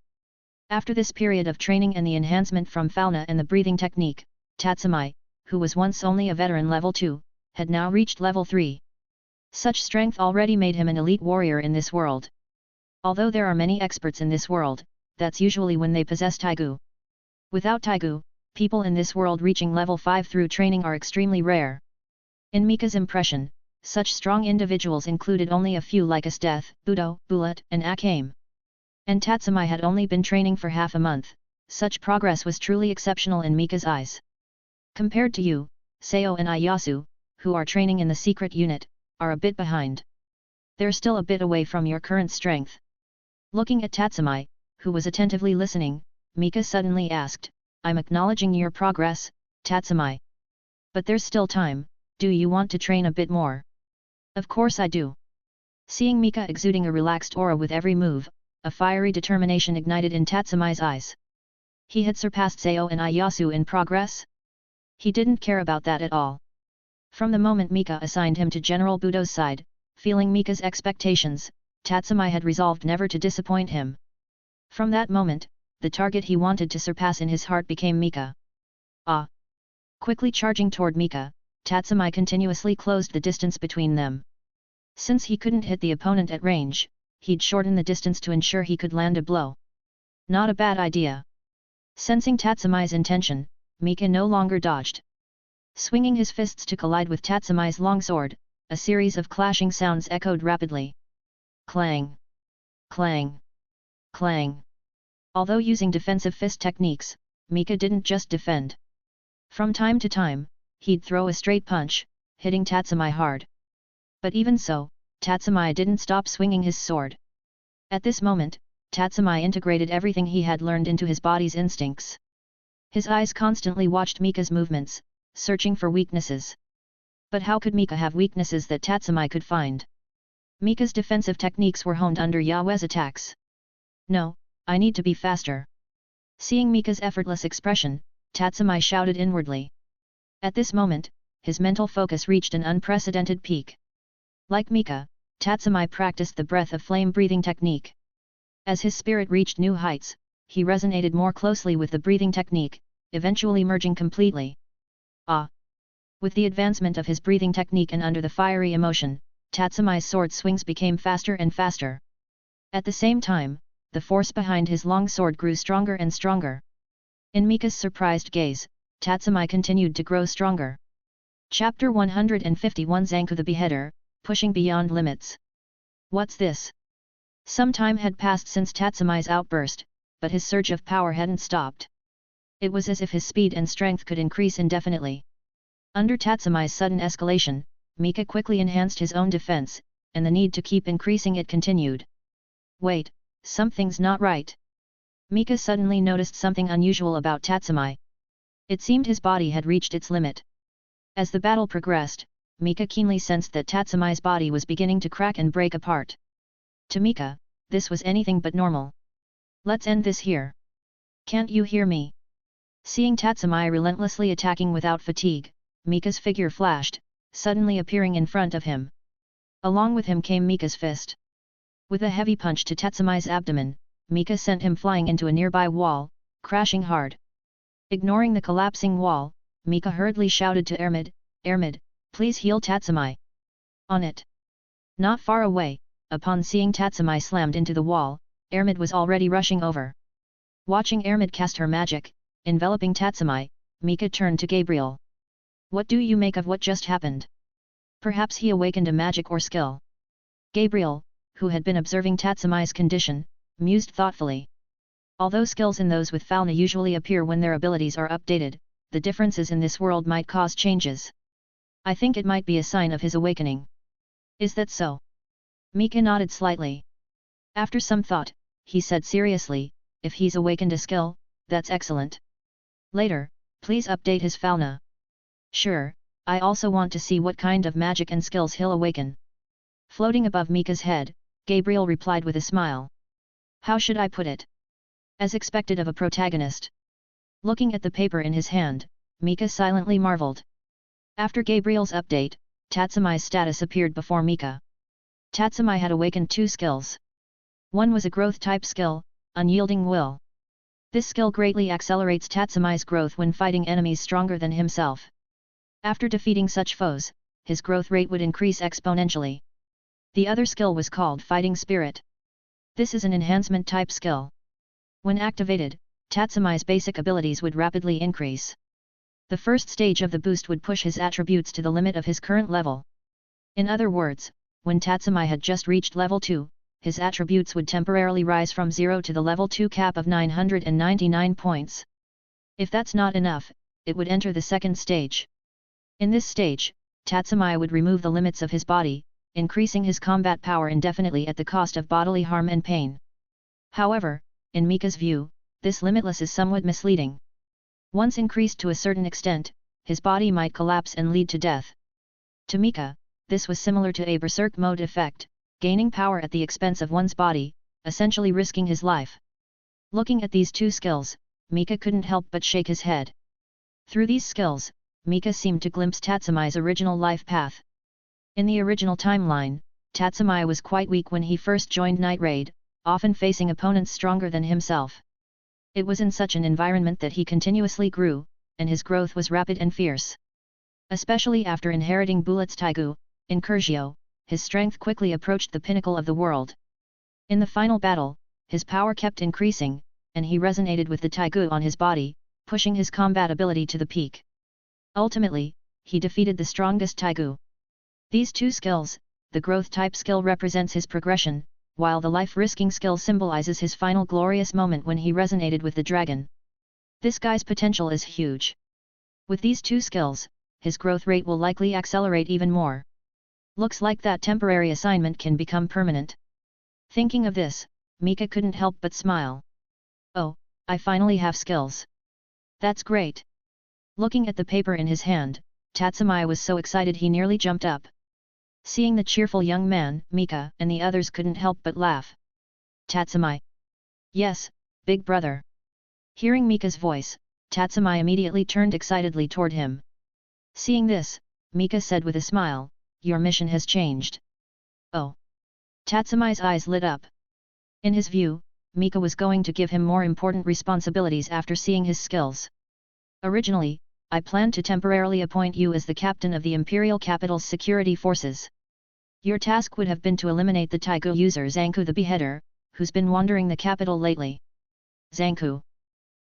B: After this period of training and the enhancement from Fauna and the breathing technique, Tatsumi, who was once only a veteran level 2, had now reached level 3. Such strength already made him an elite warrior in this world. Although there are many experts in this world, that's usually when they possess Taigu. Without Taigu, people in this world reaching level 5 through training are extremely rare. In Mika's impression, such strong individuals included only a few like Esdeath, Budo, Bulat, and Akame. And Tatsumi had only been training for half a month. Such progress was truly exceptional in Mika's eyes. Compared to you, Seo and Iyasu, who are training in the secret unit, are a bit behind. They're still a bit away from your current strength. Looking at Tatsumi, who was attentively listening, Mika suddenly asked, "I'm acknowledging your progress, Tatsumi. But there's still time, do you want to train a bit more?" "Of course I do." Seeing Mika exuding a relaxed aura with every move, a fiery determination ignited in Tatsumi's eyes. He had surpassed Seo and Iyasu in progress? He didn't care about that at all. From the moment Mika assigned him to General Budo's side, feeling Mika's expectations, Tatsumi had resolved never to disappoint him. From that moment, the target he wanted to surpass in his heart became Mika. Ah! Quickly charging toward Mika, Tatsumi continuously closed the distance between them. Since he couldn't hit the opponent at range, he'd shorten the distance to ensure he could land a blow. Not a bad idea. Sensing Tatsumi's intention, Mika no longer dodged. Swinging his fists to collide with Tatsumi's longsword, a series of clashing sounds echoed rapidly. Clang! Clang! Clang! Although using defensive fist techniques, Mika didn't just defend. From time to time, he'd throw a straight punch, hitting Tatsumi hard. But even so, Tatsumi didn't stop swinging his sword. At this moment, Tatsumi integrated everything he had learned into his body's instincts. His eyes constantly watched Mika's movements, searching for weaknesses. But how could Mika have weaknesses that Tatsumi could find? Mika's defensive techniques were honed under Yahweh's attacks. "No, I need to be faster." Seeing Mika's effortless expression, Tatsumi shouted inwardly. At this moment, his mental focus reached an unprecedented peak. Like Mika, Tatsumi practiced the breath of flame breathing technique. As his spirit reached new heights, he resonated more closely with the breathing technique, eventually merging completely. Ah! With the advancement of his breathing technique and under the fiery emotion, Tatsumi's sword swings became faster and faster. At the same time, the force behind his long sword grew stronger and stronger. In Mika's surprised gaze, Tatsumi continued to grow stronger. Chapter 151 Zanku the Beheader, Pushing Beyond Limits. What's this? Some time had passed since Tatsumi's outburst, but his surge of power hadn't stopped. It was as if his speed and strength could increase indefinitely. Under Tatsumi's sudden escalation, Mika quickly enhanced his own defense, and the need to keep increasing it continued. Wait, something's not right. Mika suddenly noticed something unusual about Tatsumi. It seemed his body had reached its limit. As the battle progressed, Mika keenly sensed that Tatsumi's body was beginning to crack and break apart. To Mika, this was anything but normal. Let's end this here. Can't you hear me? Seeing Tatsumi relentlessly attacking without fatigue, Mika's figure flashed, suddenly appearing in front of him. Along with him came Mika's fist. With a heavy punch to Tatsumi's abdomen, Mika sent him flying into a nearby wall, crashing hard. Ignoring the collapsing wall, Mika hurriedly shouted to Ermid, please heal Tatsumi. On it. Not far away, upon seeing Tatsumi slammed into the wall, Ermid was already rushing over. Watching Ermid cast her magic, enveloping Tatsumi, Mika turned to Gabriel. What do you make of what just happened? Perhaps he awakened a magic or skill. Gabriel, who had been observing Tatsumi's condition, mused thoughtfully. Although skills in those with fauna usually appear when their abilities are updated, the differences in this world might cause changes. I think it might be a sign of his awakening. Is that so? Mika nodded slightly. After some thought, he said seriously, if he's awakened a skill, that's excellent. Later, please update his fauna. Sure, I also want to see what kind of magic and skills he'll awaken. Floating above Mika's head, Gabriel replied with a smile. How should I put it? As expected of a protagonist. Looking at the paper in his hand, Mika silently marveled. After Gabriel's update, Tatsumi's status appeared before Mika. Tatsumi had awakened two skills. One was a growth-type skill, Unyielding Will. This skill greatly accelerates Tatsumi's growth when fighting enemies stronger than himself. After defeating such foes, his growth rate would increase exponentially. The other skill was called Fighting Spirit. This is an enhancement-type skill. When activated, Tatsumi's basic abilities would rapidly increase. The first stage of the boost would push his attributes to the limit of his current level. In other words, when Tatsumi had just reached level 2, his attributes would temporarily rise from 0 to the level 2 cap of 999 points. If that's not enough, it would enter the second stage. In this stage, Tatsumi would remove the limits of his body, increasing his combat power indefinitely at the cost of bodily harm and pain. However, in Mika's view, this limitless is somewhat misleading. Once increased to a certain extent, his body might collapse and lead to death. To Mika, this was similar to a berserk mode effect, gaining power at the expense of one's body, essentially risking his life. Looking at these two skills, Mika couldn't help but shake his head. Through these skills, Mika seemed to glimpse Tatsumi's original life path. In the original timeline, Tatsumi was quite weak when he first joined Night Raid, often facing opponents stronger than himself. It was in such an environment that he continuously grew, and his growth was rapid and fierce. Especially after inheriting Bulat's Taigu, in Curgio, his strength quickly approached the pinnacle of the world. In the final battle, his power kept increasing, and he resonated with the Taigu on his body, pushing his combat ability to the peak. Ultimately, he defeated the strongest Taigu. These two skills, the growth-type skill represents his progression, while the life-risking skill symbolizes his final glorious moment when he resonated with the dragon. This guy's potential is huge. With these two skills, his growth rate will likely accelerate even more. Looks like that temporary assignment can become permanent. Thinking of this, Mika couldn't help but smile. Oh, I finally have skills. That's great. Looking at the paper in his hand, Tatsumi was so excited he nearly jumped up. Seeing the cheerful young man, Mika and the others couldn't help but laugh. Tatsumi. Yes, big brother. Hearing Mika's voice, Tatsumi immediately turned excitedly toward him. Seeing this, Mika said with a smile, your mission has changed. Oh. Tatsumi's eyes lit up. In his view, Mika was going to give him more important responsibilities after seeing his skills. Originally, I planned to temporarily appoint you as the captain of the Imperial Capital's security forces. Your task would have been to eliminate the Taigu user Zanku the Beheader, who's been wandering the capital lately. Zanku.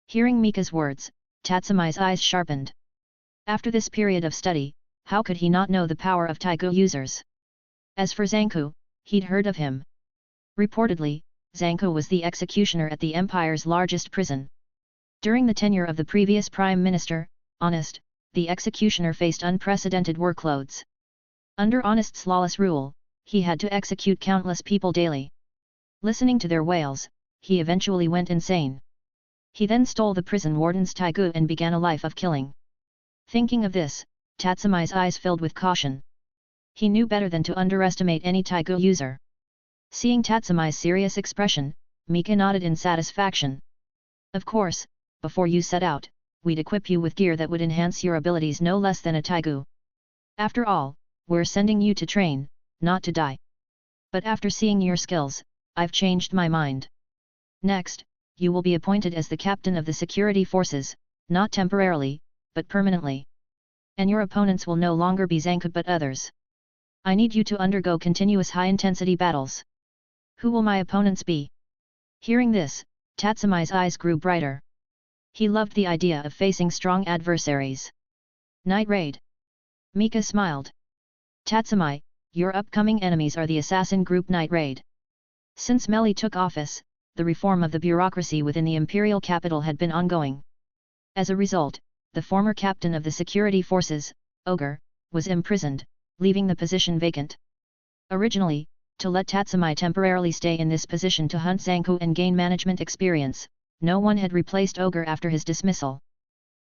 B: Hearing Mika's words, Tatsumi's eyes sharpened. After this period of study, how could he not know the power of Taigu users? As for Zanku, he'd heard of him. Reportedly, Zanku was the executioner at the Empire's largest prison. During the tenure of the previous Prime Minister, Honest, the executioner faced unprecedented workloads. Under Honest's lawless rule, he had to execute countless people daily. Listening to their wails, he eventually went insane. He then stole the prison warden's Taigu and began a life of killing. Thinking of this, Tatsumi's eyes filled with caution. He knew better than to underestimate any Taigu user. Seeing Tatsumi's serious expression, Mika nodded in satisfaction. Of course, before you set out, we'd equip you with gear that would enhance your abilities no less than a Taigu. After all, we're sending you to train, not to die. But after seeing your skills, I've changed my mind. Next, you will be appointed as the captain of the security forces, not temporarily, but permanently. And your opponents will no longer be Zanku but others. I need you to undergo continuous high-intensity battles. Who will my opponents be? Hearing this, Tatsumi's eyes grew brighter. He loved the idea of facing strong adversaries. Night Raid. Mika smiled. Tatsumi, your upcoming enemies are the assassin group Night Raid. Since Melly took office, the reform of the bureaucracy within the imperial capital had been ongoing. As a result, the former captain of the security forces, Ogre, was imprisoned, leaving the position vacant. Originally, to let Tatsumi temporarily stay in this position to hunt Zanku and gain management experience, no one had replaced Ogre after his dismissal.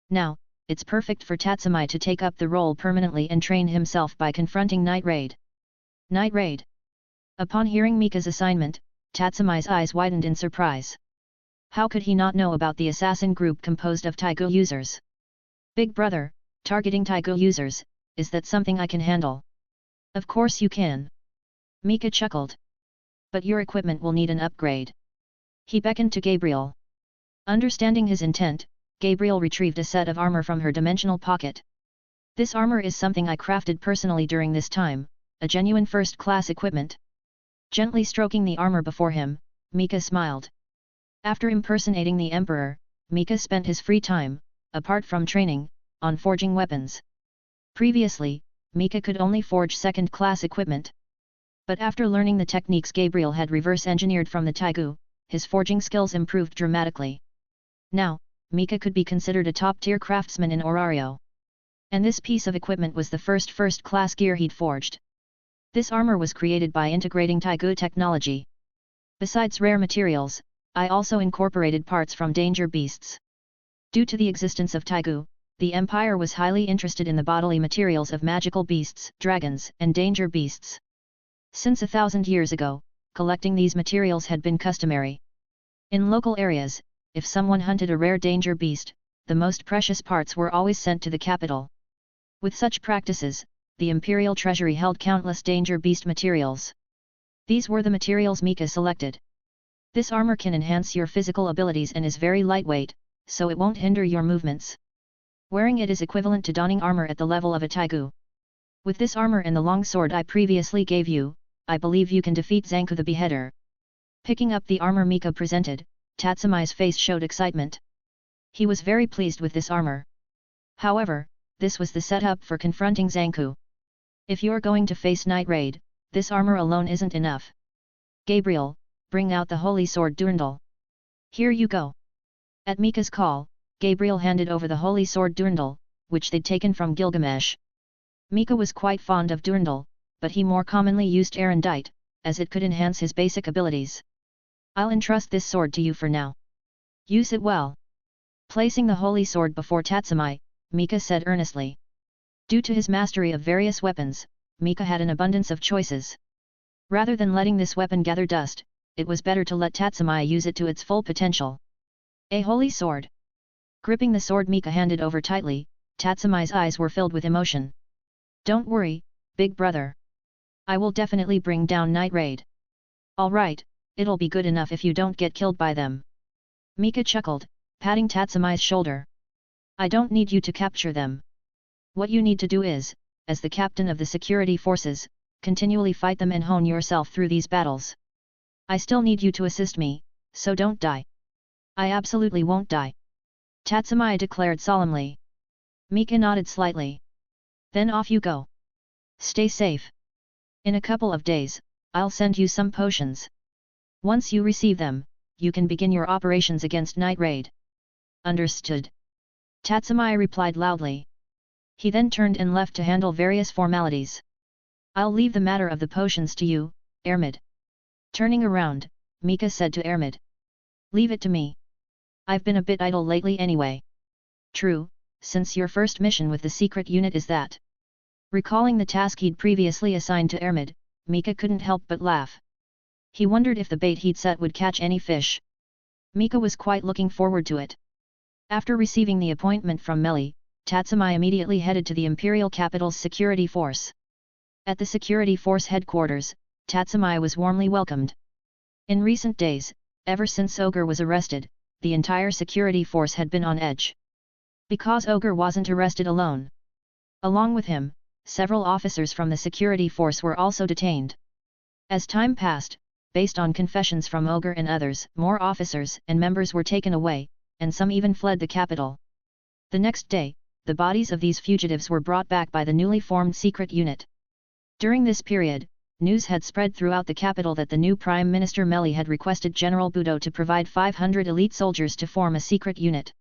B: Now, it's perfect for Tatsumi to take up the role permanently and train himself by confronting Night Raid. Night Raid. Upon hearing Mika's assignment, Tatsumi's eyes widened in surprise. How could he not know about the assassin group composed of Taigu users? Big brother, targeting Taigu users, is that something I can handle? Of course you can. Mika chuckled. But your equipment will need an upgrade. He beckoned to Gabriel. Understanding his intent, Gabriel retrieved a set of armor from her dimensional pocket. This armor is something I crafted personally during this time, a genuine first-class equipment. Gently stroking the armor before him, Mika smiled. After impersonating the Emperor, Mika spent his free time, apart from training, on forging weapons. Previously, Mika could only forge second-class equipment. But after learning the techniques Gabriel had reverse-engineered from the Taigu, his forging skills improved dramatically. Now, Mika could be considered a top-tier craftsman in Orario. And this piece of equipment was the first-class gear he'd forged. This armor was created by integrating Taigu technology. Besides rare materials, I also incorporated parts from danger beasts. Due to the existence of Taigu, the Empire was highly interested in the bodily materials of magical beasts, dragons, and danger beasts. Since 1,000 years ago, collecting these materials had been customary. In local areas, if someone hunted a rare danger beast, the most precious parts were always sent to the capital. With such practices, the imperial treasury held countless danger beast materials. These were the materials Mika selected. This armor can enhance your physical abilities and is very lightweight, so it won't hinder your movements. Wearing it is equivalent to donning armor at the level of a Taigu. With this armor and the long sword I previously gave you, I believe you can defeat Zanku the Beheader. Picking up the armor Mika presented, Tatsumi's face showed excitement. He was very pleased with this armor. However, this was the setup for confronting Zanku. If you're going to face Night Raid, this armor alone isn't enough. Gabriel, bring out the holy sword Durandal. Here you go. At Mika's call, Gabriel handed over the holy sword Durandal, which they'd taken from Gilgamesh. Mika was quite fond of Durandal, but he more commonly used Erendite, as it could enhance his basic abilities. I'll entrust this sword to you for now. Use it well. Placing the holy sword before Tatsumi, Mika said earnestly. Due to his mastery of various weapons, Mika had an abundance of choices. Rather than letting this weapon gather dust, it was better to let Tatsumi use it to its full potential. A holy sword. Gripping the sword Mika handed over tightly, Tatsumi's eyes were filled with emotion. Don't worry, big brother. I will definitely bring down Night Raid. Alright, it'll be good enough if you don't get killed by them. Mika chuckled, patting Tatsumi's shoulder. I don't need you to capture them. What you need to do is, as the captain of the security forces, continually fight them and hone yourself through these battles. I still need you to assist me, so don't die. I absolutely won't die. Tatsumi declared solemnly. Mika nodded slightly. Then off you go. Stay safe. In a couple of days, I'll send you some potions. Once you receive them, you can begin your operations against Night Raid. Understood. Tatsumi replied loudly. He then turned and left to handle various formalities. I'll leave the matter of the potions to you, Ermid. Turning around, Mika said to Ermid. Leave it to me. I've been a bit idle lately anyway. True, since your first mission with the secret unit is that. Recalling the task he'd previously assigned to Ermid, Mika couldn't help but laugh. He wondered if the bait he'd set would catch any fish. Mika was quite looking forward to it. After receiving the appointment from Melly, Tatsumi immediately headed to the Imperial Capital's security force. At the security force headquarters, Tatsumi was warmly welcomed. In recent days, ever since Ogre was arrested, the entire security force had been on edge. Because Ogre wasn't arrested alone. Along with him, several officers from the security force were also detained. As time passed, based on confessions from Ogre and others, more officers and members were taken away, and some even fled the capital. The next day, the bodies of these fugitives were brought back by the newly formed secret unit. During this period, news had spread throughout the capital that the new Prime Minister Melly had requested General Budo to provide 500 elite soldiers to form a secret unit.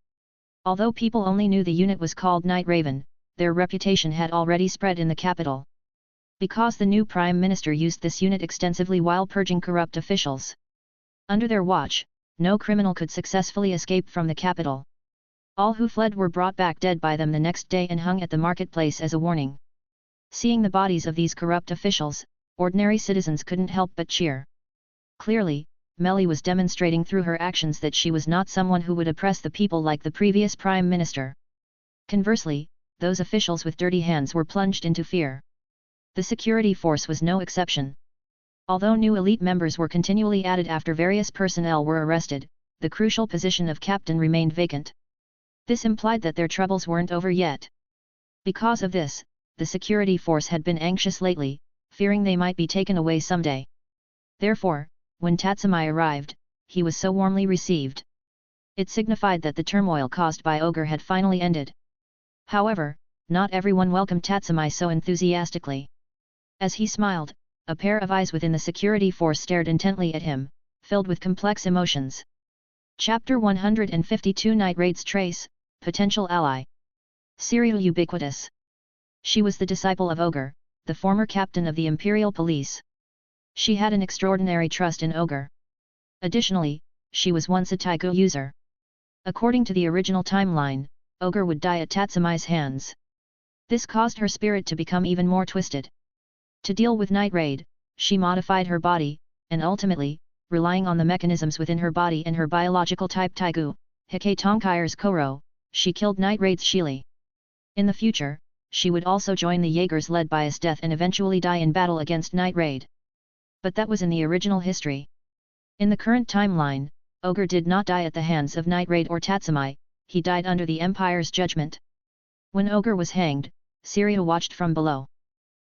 B: Although people only knew the unit was called Night Raven, their reputation had already spread in the capital. Because the new Prime Minister used this unit extensively while purging corrupt officials. Under their watch, no criminal could successfully escape from the capital. All who fled were brought back dead by them the next day and hung at the marketplace as a warning. Seeing the bodies of these corrupt officials, ordinary citizens couldn't help but cheer. Clearly, Melly was demonstrating through her actions that she was not someone who would oppress the people like the previous Prime Minister. Conversely, those officials with dirty hands were plunged into fear. The security force was no exception. Although new elite members were continually added after various personnel were arrested, the crucial position of captain remained vacant. This implied that their troubles weren't over yet. Because of this, the security force had been anxious lately, fearing they might be taken away someday. Therefore, when Tatsumi arrived, he was so warmly received. It signified that the turmoil caused by Ogre had finally ended. However, not everyone welcomed Tatsumi so enthusiastically. As he smiled, a pair of eyes within the security force stared intently at him, filled with complex emotions. Chapter 152 Night Raid's Trace, Potential Ally. Seryu Ubiquitous. She was the disciple of Ogre, the former captain of the Imperial Police. She had an extraordinary trust in Ogre. Additionally, she was once a Taigu user. According to the original timeline, Ogre would die at Tatsumi's hands. This caused her spirit to become even more twisted. To deal with Night Raid, she modified her body, and ultimately, relying on the mechanisms within her body and her biological type Taigu, Hike Tonkai's Koro, she killed Night Raid's Shili. In the future, she would also join the Jaegers led by Esdeath and eventually die in battle against Night Raid. But that was in the original history. In the current timeline, Ogre did not die at the hands of Night Raid or Tatsumi, he died under the Empire's judgment. When Ogre was hanged, Seryu watched from below.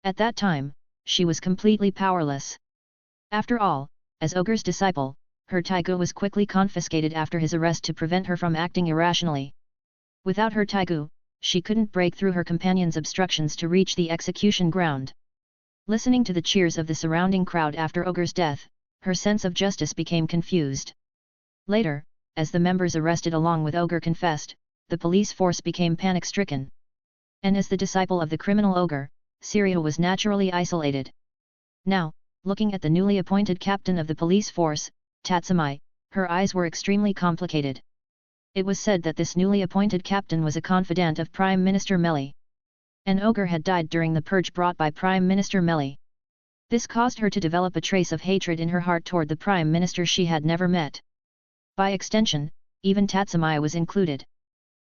B: At that time, she was completely powerless. After all, as Ogre's disciple, her Taigu was quickly confiscated after his arrest to prevent her from acting irrationally. Without her Taigu, she couldn't break through her companion's obstructions to reach the execution ground. Listening to the cheers of the surrounding crowd after Ogre's death, her sense of justice became confused. Later, as the members arrested along with Ogre confessed, the police force became panic-stricken. And as the disciple of the criminal Ogre, Seryu was naturally isolated. Now, looking at the newly appointed captain of the police force, Tatsumi, her eyes were extremely complicated. It was said that this newly appointed captain was a confidant of Prime Minister Melly. An Ogre had died during the purge brought by Prime Minister Melly. This caused her to develop a trace of hatred in her heart toward the Prime Minister she had never met. By extension, even Tatsumi was included.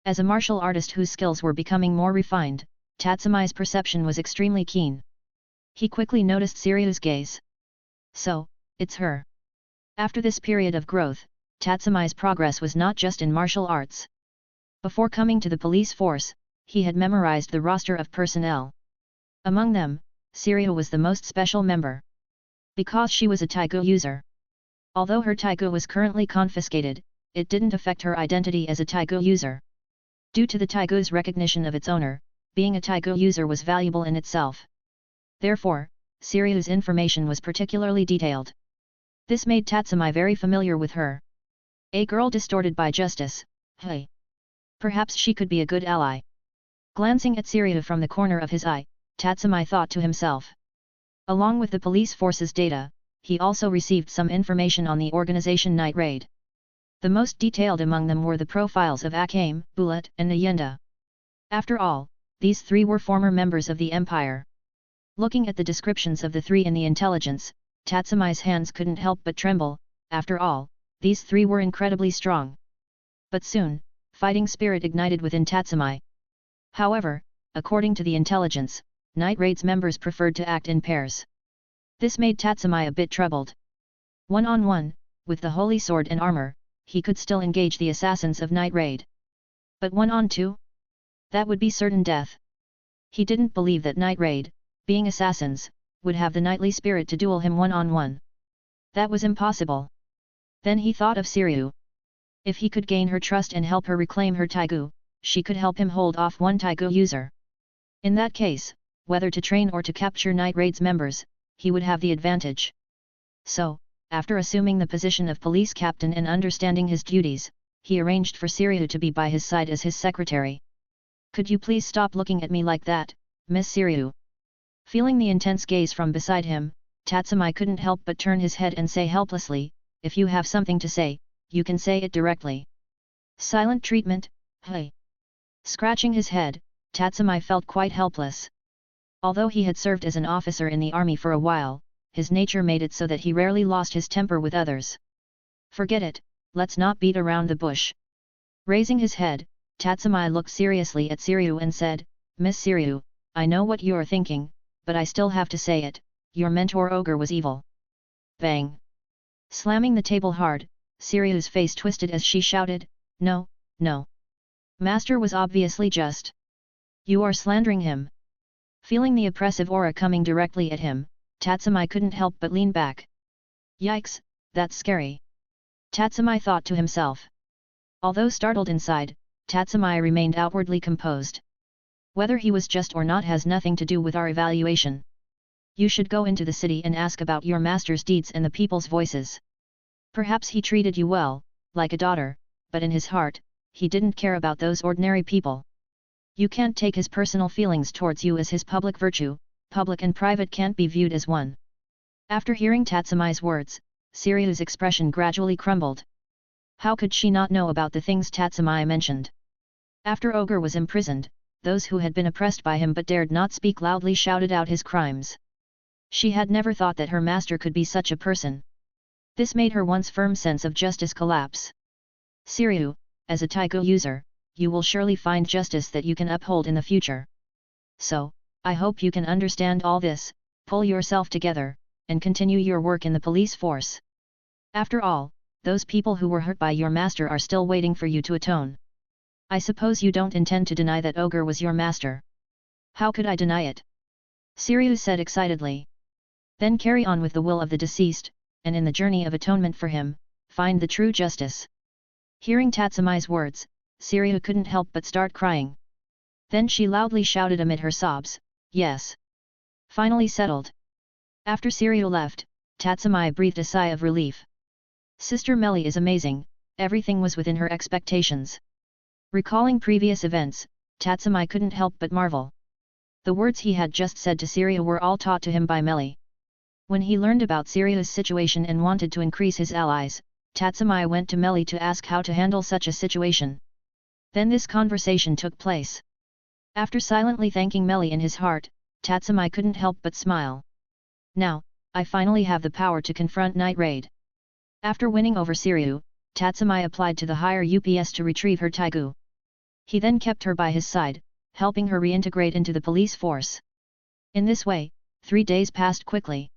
B: As a martial artist whose skills were becoming more refined, Tatsumi's perception was extremely keen. He quickly noticed Seryu's gaze. So, it's her. After this period of growth, Tatsumi's progress was not just in martial arts. Before coming to the police force, he had memorized the roster of personnel. Among them, Seryu was the most special member. Because she was a Taigu user. Although her Taigu was currently confiscated, it didn't affect her identity as a Taigu user. Due to the Taigu's recognition of its owner, being a Taigu user was valuable in itself. Therefore, Seryu's information was particularly detailed. This made Tatsumi very familiar with her. A girl distorted by justice, hey. Perhaps she could be a good ally. Glancing at Seryu from the corner of his eye, Tatsumi thought to himself. Along with the police force's data, he also received some information on the organization Night Raid. The most detailed among them were the profiles of Akame, Bulat and Nayenda. After all, these three were former members of the Empire. Looking at the descriptions of the three in the intelligence, Tatsumi's hands couldn't help but tremble. After all, these three were incredibly strong. But soon, fighting spirit ignited within Tatsumi. However, according to the intelligence, Night Raid's members preferred to act in pairs. This made Tatsumi a bit troubled. One-on-one, with the holy sword and armor, he could still engage the assassins of Night Raid. But one-on-two? That would be certain death. He didn't believe that Night Raid, being assassins, would have the knightly spirit to duel him one-on-one. That was impossible. Then he thought of Seryu. If he could gain her trust and help her reclaim her Taigu, she could help him hold off one Taigu user. In that case, whether to train or to capture Night Raid's members, he would have the advantage. So, after assuming the position of police captain and understanding his duties, he arranged for Seryu to be by his side as his secretary. Could you please stop looking at me like that, Miss Seryu? Feeling the intense gaze from beside him, Tatsumi couldn't help but turn his head and say helplessly, if you have something to say, you can say it directly. Silent treatment, hey. Scratching his head, Tatsumi felt quite helpless. Although he had served as an officer in the army for a while, his nature made it so that he rarely lost his temper with others. Forget it, let's not beat around the bush. Raising his head, Tatsumi looked seriously at Seryu and said, Miss Seryu, I know what you're thinking, but I still have to say it, your mentor ogre was evil. Bang! Slamming the table hard, Seryu's face twisted as she shouted, No, no. Master was obviously just. You are slandering him. Feeling the oppressive aura coming directly at him, Tatsumi couldn't help but lean back. Yikes, that's scary. Tatsumi thought to himself. Although startled inside, Tatsumi remained outwardly composed. Whether he was just or not has nothing to do with our evaluation. You should go into the city and ask about your master's deeds and the people's voices. Perhaps he treated you well, like a daughter, but in his heart, he didn't care about those ordinary people. You can't take his personal feelings towards you as his public virtue, public and private can't be viewed as one. After hearing Tatsumi's words, Seryu's expression gradually crumbled. How could she not know about the things Tatsumi mentioned? After Ogre was imprisoned, those who had been oppressed by him but dared not speak loudly shouted out his crimes. She had never thought that her master could be such a person. This made her once firm sense of justice collapse. Seryu, as a Taigu user, you will surely find justice that you can uphold in the future. So, I hope you can understand all this, pull yourself together, and continue your work in the police force. After all, those people who were hurt by your master are still waiting for you to atone. I suppose you don't intend to deny that Ogre was your master. How could I deny it? Seryu said excitedly. Then carry on with the will of the deceased, and in the journey of atonement for him, find the true justice. Hearing Tatsumi's words, Seryu couldn't help but start crying. Then she loudly shouted amid her sobs, yes. Finally settled. After Seryu left, Tatsumi breathed a sigh of relief. Sister Melly is amazing, everything was within her expectations. Recalling previous events, Tatsumi couldn't help but marvel. The words he had just said to Seryu were all taught to him by Melly. When he learned about Seryu's situation and wanted to increase his allies, Tatsumi went to Melly to ask how to handle such a situation. Then this conversation took place. After silently thanking Melly in his heart, Tatsumi couldn't help but smile. Now, I finally have the power to confront Night Raid. After winning over Seryu, Tatsumi applied to the higher UPS to retrieve her Taigu. He then kept her by his side, helping her reintegrate into the police force. In this way, 3 days passed quickly.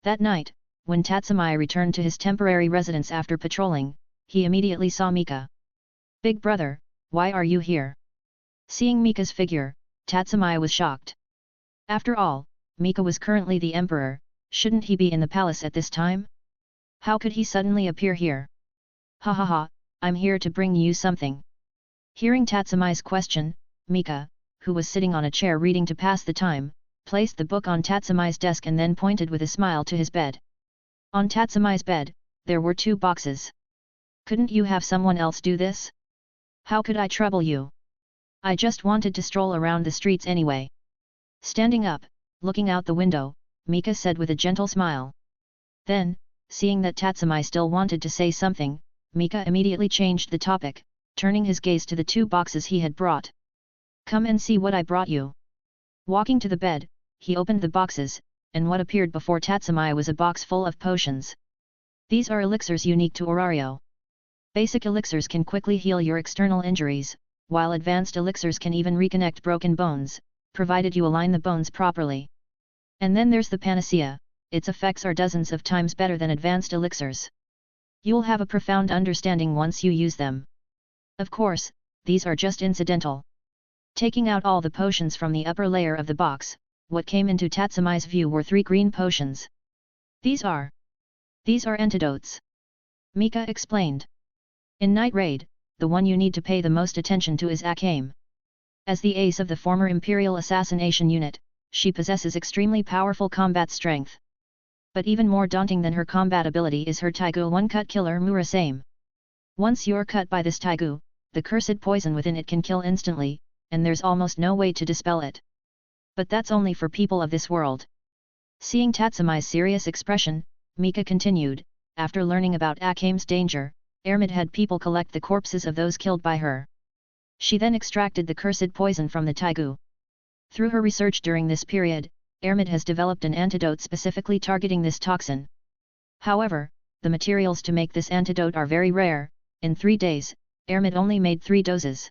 B: That night, when Tatsumi returned to his temporary residence after patrolling, he immediately saw Mika. Big brother, why are you here? Seeing Mika's figure, Tatsumi was shocked. After all, Mika was currently the emperor, shouldn't he be in the palace at this time? How could he suddenly appear here? Ha ha ha, I'm here to bring you something. Hearing Tatsumi's question, Mika, who was sitting on a chair reading to pass the time, placed the book on Tatsumi's desk and then pointed with a smile to his bed. On Tatsumi's bed, there were 2 boxes. Couldn't you have someone else do this? How could I trouble you? I just wanted to stroll around the streets anyway. Standing up, looking out the window, Mika said with a gentle smile. Then, seeing that Tatsumi still wanted to say something, Mika immediately changed the topic, turning his gaze to the 2 boxes he had brought. Come and see what I brought you. Walking to the bed, he opened the boxes, and what appeared before Tatsumi was a box full of potions. These are elixirs unique to Orario. Basic elixirs can quickly heal your external injuries, while advanced elixirs can even reconnect broken bones, provided you align the bones properly. And then there's the panacea, its effects are dozens of times better than advanced elixirs. You'll have a profound understanding once you use them. Of course, these are just incidental. Taking out all the potions from the upper layer of the box, what came into Tatsumi's view were 3 green potions. These are antidotes. Mika explained. In Night Raid, the one you need to pay the most attention to is Akame. As the ace of the former Imperial Assassination Unit, she possesses extremely powerful combat strength. But even more daunting than her combat ability is her Taigu one-cut killer Murasame. Once you're cut by this Taigu, the cursed poison within it can kill instantly, and there's almost no way to dispel it. But that's only for people of this world. Seeing Tatsumi's serious expression, Mika continued, after learning about Akame's danger, Ermid had people collect the corpses of those killed by her. She then extracted the cursed poison from the Taigu. Through her research during this period, Ermid has developed an antidote specifically targeting this toxin. However, the materials to make this antidote are very rare. In 3 days, Ermid only made 3 doses.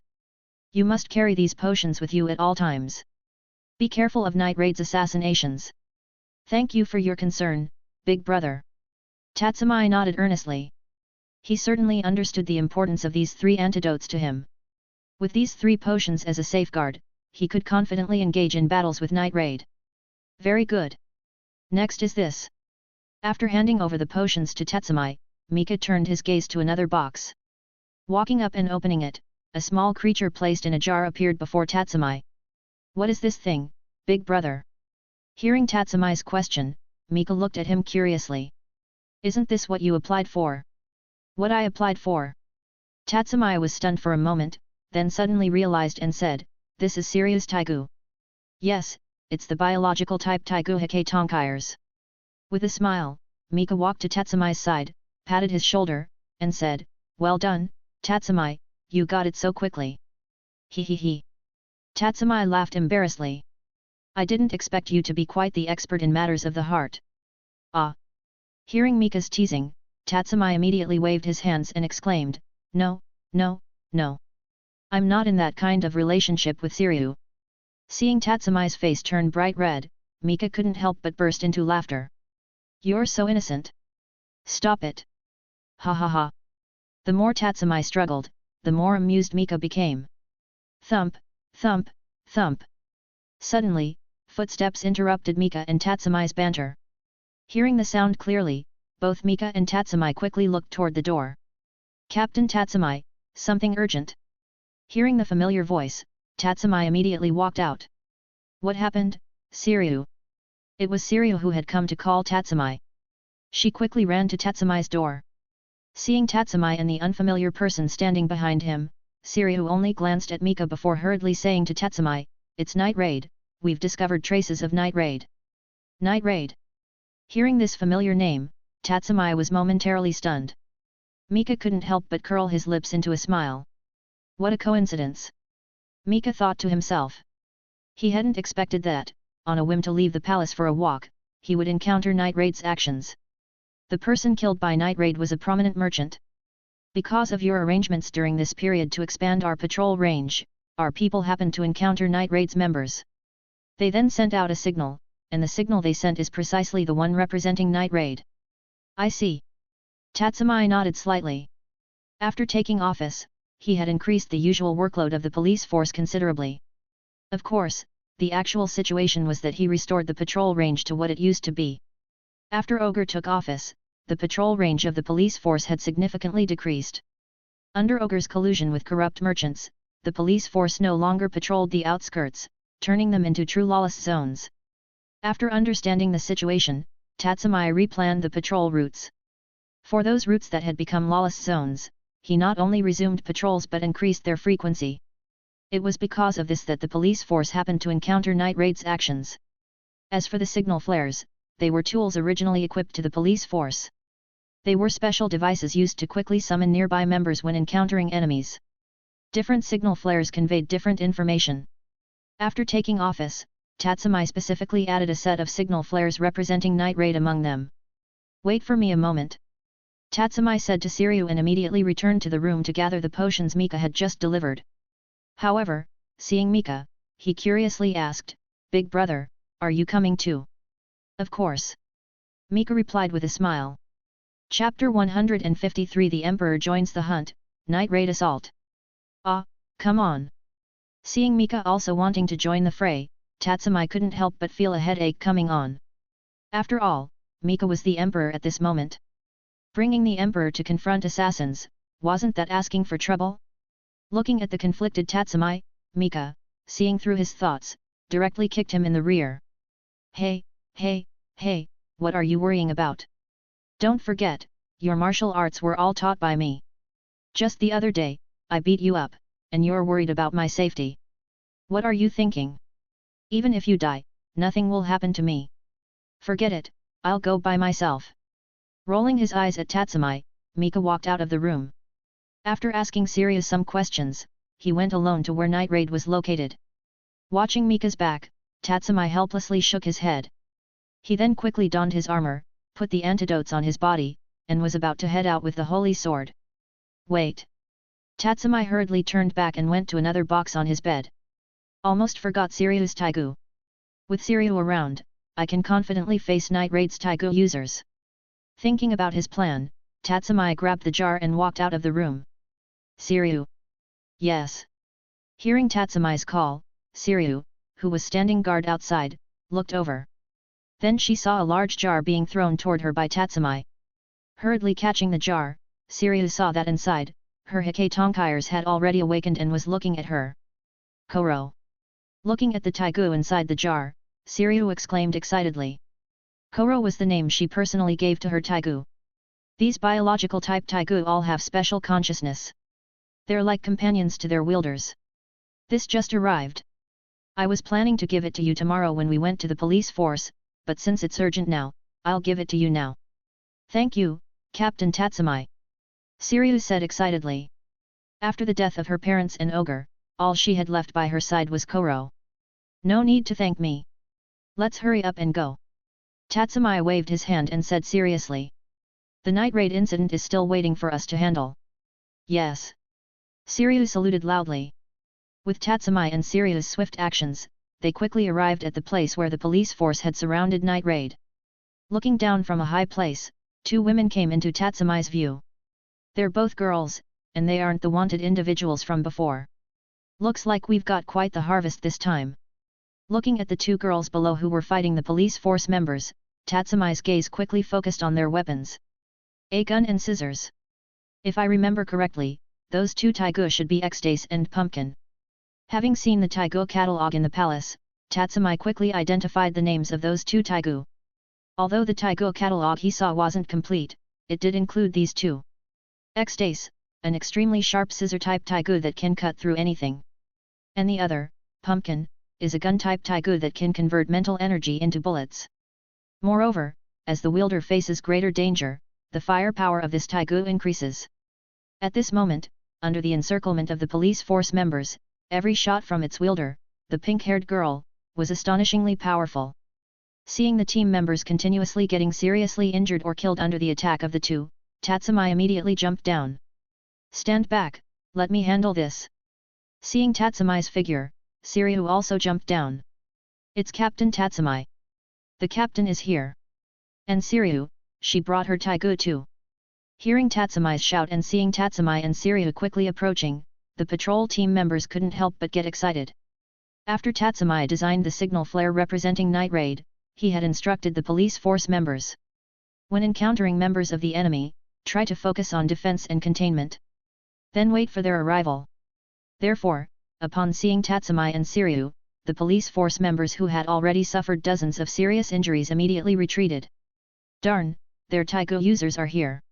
B: You must carry these potions with you at all times. Be careful of Night Raid's assassinations. Thank you for your concern, big brother. Tatsumi nodded earnestly. He certainly understood the importance of these 3 antidotes to him. With these 3 potions as a safeguard, he could confidently engage in battles with Night Raid. Very good. Next is this. After handing over the potions to Tatsumi, Mika turned his gaze to another box. Walking up and opening it, a small creature placed in a jar appeared before Tatsumi. What is this thing, big brother? Hearing Tatsumi's question, Mika looked at him curiously. Isn't this what you applied for? What I applied for? Tatsumi was stunned for a moment, then suddenly realized and said, this is Seryu's Taigu. Yes, it's the biological type Taigu Hake Tonkires. With a smile, Mika walked to Tatsumi's side, patted his shoulder, and said, well done, Tatsumi, you got it so quickly. He. Tatsumi laughed embarrassedly. I didn't expect you to be quite the expert in matters of the heart. Ah! Hearing Mika's teasing, Tatsumi immediately waved his hands and exclaimed, no. I'm not in that kind of relationship with Seryu. Seeing Tatsumi's face turn bright red, Mika couldn't help but burst into laughter. You're so innocent. Stop it. Ha ha ha. The more Tatsumi struggled, the more amused Mika became. Thump, thump, thump. Suddenly, footsteps interrupted Mika and Tatsumi's banter. Hearing the sound clearly, both Mika and Tatsumi quickly looked toward the door. Captain Tatsumi, something urgent. Hearing the familiar voice, Tatsumi immediately walked out. What happened, Seryu? It was Seryu who had come to call Tatsumi. She quickly ran to Tatsumi's door. Seeing Tatsumi and the unfamiliar person standing behind him, Seryu only glanced at Mika before hurriedly saying to Tatsumi, it's Night Raid, we've discovered traces of Night Raid. Night Raid. Hearing this familiar name, Tatsumi was momentarily stunned. Mika couldn't help but curl his lips into a smile. What a coincidence! Mika thought to himself. He hadn't expected that, on a whim to leave the palace for a walk, he would encounter Night Raid's actions. The person killed by Night Raid was a prominent merchant. Because of your arrangements during this period to expand our patrol range, our people happened to encounter Night Raid's members. They then sent out a signal, and the signal they sent is precisely the one representing Night Raid. I see. Tatsumi nodded slightly. After taking office, he had increased the usual workload of the police force considerably. Of course, the actual situation was that he restored the patrol range to what it used to be. After Ogre took office, the patrol range of the police force had significantly decreased. Under Ogre's collusion with corrupt merchants, the police force no longer patrolled the outskirts, turning them into true lawless zones. After understanding the situation, Tatsumi replanned the patrol routes. For those routes that had become lawless zones, he not only resumed patrols but increased their frequency. It was because of this that the police force happened to encounter night raids actions. As for the signal flares, they were tools originally equipped to the police force. They were special devices used to quickly summon nearby members when encountering enemies. Different signal flares conveyed different information. After taking office, Tatsumi specifically added a set of signal flares representing night raid among them. "Wait for me a moment," Tatsumi said to Seryu and immediately returned to the room to gather the potions Mika had just delivered. However, seeing Mika, he curiously asked, "Big brother, are you coming too?" "Of course," Mika replied with a smile. Chapter 153 The Emperor joins the hunt, Night Raid Assault. "Ah, come on." Seeing Mika also wanting to join the fray, Tatsumi couldn't help but feel a headache coming on. After all, Mika was the Emperor at this moment. Bringing the Emperor to confront assassins, wasn't that asking for trouble? Looking at the conflicted Tatsumi, Mika, seeing through his thoughts, directly kicked him in the rear. Hey, what are you worrying about? Don't forget, your martial arts were all taught by me. Just the other day, I beat you up, and you're worried about my safety. What are you thinking? Even if you die, nothing will happen to me. Forget it, I'll go by myself." Rolling his eyes at Tatsumi, Mika walked out of the room. After asking Seryu some questions, he went alone to where Night Raid was located. Watching Mika's back, Tatsumi helplessly shook his head. He then quickly donned his armor, put the antidotes on his body, and was about to head out with the holy sword. "Wait!" Tatsumi hurriedly turned back and went to another box on his bed. "Almost forgot Seryu's Taigu. With Seryu around, I can confidently face Night Raid's Taigu users." Thinking about his plan, Tatsumi grabbed the jar and walked out of the room. "Seryu?" "Yes." Hearing Tatsumi's call, Seryu, who was standing guard outside, looked over. Then she saw a large jar being thrown toward her by Tatsumi. Hurriedly catching the jar, Seryu saw that inside, her Hike Tonkires had already awakened and was looking at her. "Koro!" Looking at the Taigu inside the jar, Seryu exclaimed excitedly. Koro was the name she personally gave to her Taigu. These biological type Taigu all have special consciousness. They're like companions to their wielders. "This just arrived. I was planning to give it to you tomorrow when we went to the police force, but since it's urgent now, I'll give it to you now." "Thank you, Captain Tatsumi," Seryu said excitedly. After the death of her parents and Ogre, all she had left by her side was Koro. "No need to thank me. Let's hurry up and go." Tatsumi waved his hand and said seriously. "The Night Raid incident is still waiting for us to handle." "Yes." Seryu saluted loudly. With Tatsumi and Seryu's swift actions, they quickly arrived at the place where the police force had surrounded Night Raid. Looking down from a high place, two women came into Tatsumi's view. They're both girls, and they aren't the wanted individuals from before. "Looks like we've got quite the harvest this time." Looking at the two girls below who were fighting the police force members, Tatsumi's gaze quickly focused on their weapons. A gun and scissors. If I remember correctly, those two Taigu should be Esdeath and Pumpkin. Having seen the Taigu catalog in the palace, Tatsumi quickly identified the names of those two Taigu. Although the Taigu catalog he saw wasn't complete, it did include these two. Esdeath, an extremely sharp scissor-type Taigu that can cut through anything. And the other, Pumpkin, is a gun-type Taigu that can convert mental energy into bullets. Moreover, as the wielder faces greater danger, the firepower of this Taigu increases. At this moment, under the encirclement of the police force members, every shot from its wielder, the pink-haired girl, was astonishingly powerful. Seeing the team members continuously getting seriously injured or killed under the attack of the two, Tatsumi immediately jumped down. "Stand back, let me handle this." Seeing Tatsumi's figure, Seryu also jumped down. "It's Captain Tatsumi. The captain is here." And Seryu, she brought her Taigu too. Hearing Tatsumi's shout and seeing Tatsumi and Seryu quickly approaching, the patrol team members couldn't help but get excited. After Tatsumi designed the signal flare representing Night Raid, he had instructed the police force members. When encountering members of the enemy, try to focus on defense and containment. Then wait for their arrival. Therefore, upon seeing Tatsumi and Seryu, the police force members who had already suffered dozens of serious injuries immediately retreated. Darn, their Taigu users are here.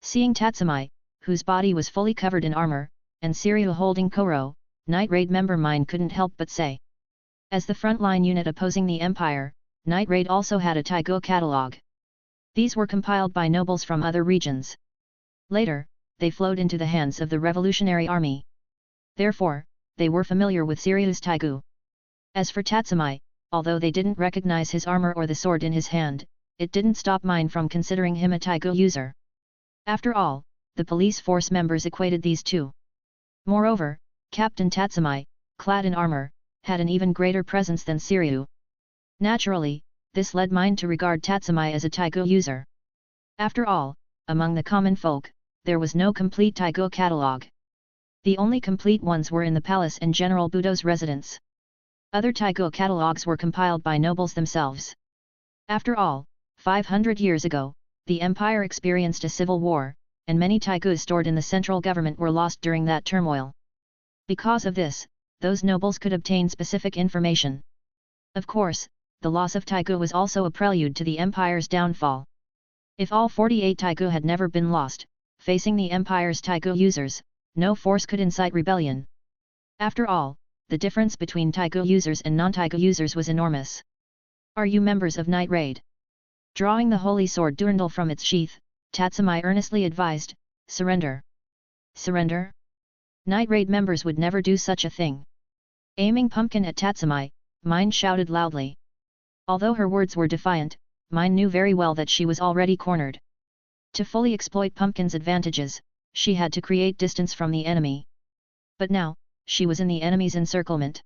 B: Seeing Tatsumi, whose body was fully covered in armor, and Seryu holding Koro, Night Raid member Mine couldn't help but say. As the frontline unit opposing the Empire, Night Raid also had a Taigu catalog. These were compiled by nobles from other regions. Later, they flowed into the hands of the Revolutionary Army. Therefore, they were familiar with Seryu's Taigu. As for Tatsumi, although they didn't recognize his armor or the sword in his hand, it didn't stop Mine from considering him a Taigu user. After all, the police force members equated these two. Moreover, Captain Tatsumi, clad in armor, had an even greater presence than Seryu. Naturally, this led Mine to regard Tatsumi as a Taigu user. After all, among the common folk, there was no complete Taigu catalog. The only complete ones were in the palace and General Budo's residence. Other Taigu catalogs were compiled by nobles themselves. After all, 500 years ago, the empire experienced a civil war, and many Taigus stored in the central government were lost during that turmoil. Because of this, those nobles could obtain specific information. Of course, the loss of Taigu was also a prelude to the empire's downfall. If all 48 Taigu had never been lost, facing the empire's Taigu users, no force could incite rebellion. After all, the difference between Taigu users and non-Taigu users was enormous. Are you members of Night Raid? Drawing the holy sword Durandal from its sheath, Tatsumi earnestly advised, surrender. Surrender? Night Raid members would never do such a thing. Aiming pumpkin at Tatsumi, Mine shouted loudly. Although her words were defiant, Mine knew very well that she was already cornered. To fully exploit Pumpkin's advantages, she had to create distance from the enemy. But now, she was in the enemy's encirclement.